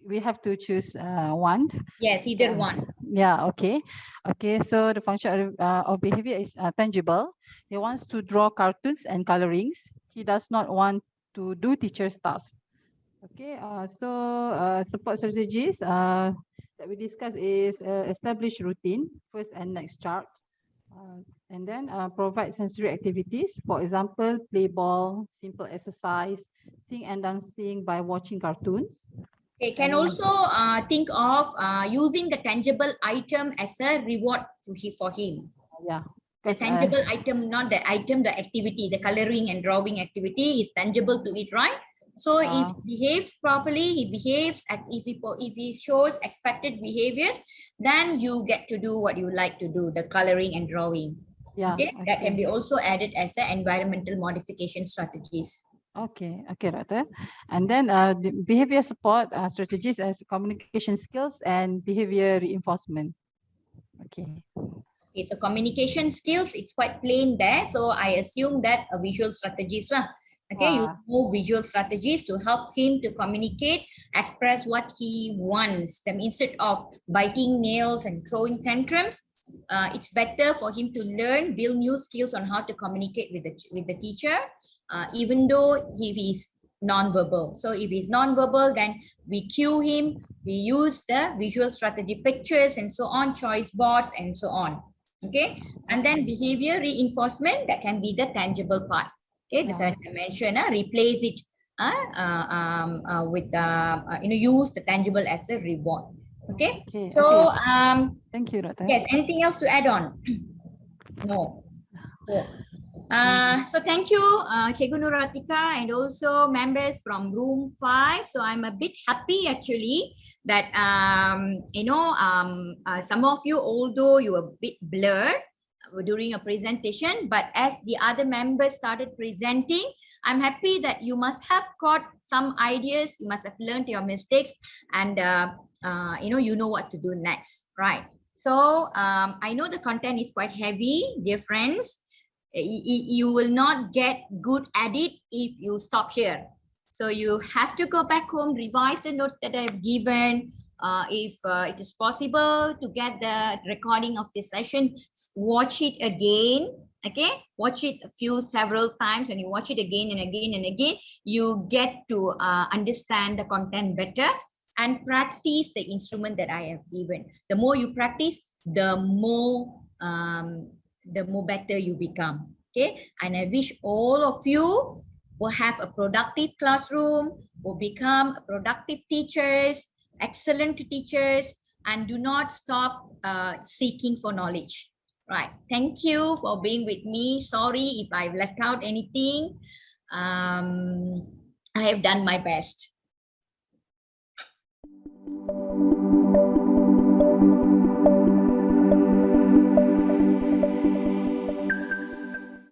We have to choose one. Yes, either one. Yeah. Okay. Okay. So the function of behavior is tangible. He wants to draw cartoons and colorings. He does not want to do teacher's tasks. Okay. So support strategies that we discuss is establish routine, first and next chart. And then provide sensory activities. For example, play ball, simple exercise, sing and dancing by watching cartoons. Okay, can also think of using the tangible item as a reward for him. Yeah. The tangible item, not the item, the activity, the coloring and drawing activity is tangible to it, right? So if he behaves properly, he behaves, if he shows expected behaviors, then you get to do what you like to do, the coloring and drawing. Yeah. Okay, that can be also added as an environmental modification strategies. Okay, okay, Doctor. And then the behavior support strategies as communication skills and behavior reinforcement. Okay. Okay, so communication skills, it's quite plain there. So I assume that a visual strategies lah. Okay, you know visual strategies to help him to communicate, express what he wants. Then instead of biting nails and throwing tantrums, it's better for him to learn, build new skills on how to communicate with the teacher, even though he is non-verbal. So if he's non-verbal, then we cue him, we use the visual strategy pictures and so on, choice boards and so on. Okay, and then behavior reinforcement, that can be the tangible part. Okay, as I mentioned, replace it with use the tangible as a reward. Okay, so thank you, Doctor. Yes, anything else to add on? No. Cool. So thank you, Cikgu Nuratika, and also members from room 5. So I'm a bit happy actually that some of you, although you were a bit blurred during a presentation, but as the other members started presenting, I'm happy that you must have got some ideas, you must have learned your mistakes, and you know what to do next, right? So I know the content is quite heavy, dear friends. You will not get good at it if you stop here. So you have to go back home, revise the notes that I've given. If it is possible to get the recording of this session, watch it again. Okay, watch it several times. When you watch it again and again and again, you get to understand the content better and practice the instrument that I have given. The more you practice, the more better you become. Okay, and I wish all of you will have a productive classroom, will become productive teachers, excellent teachers, and do not stop seeking for knowledge. Right. Thank you for being with me. Sorry if I've left out anything. I have done my best.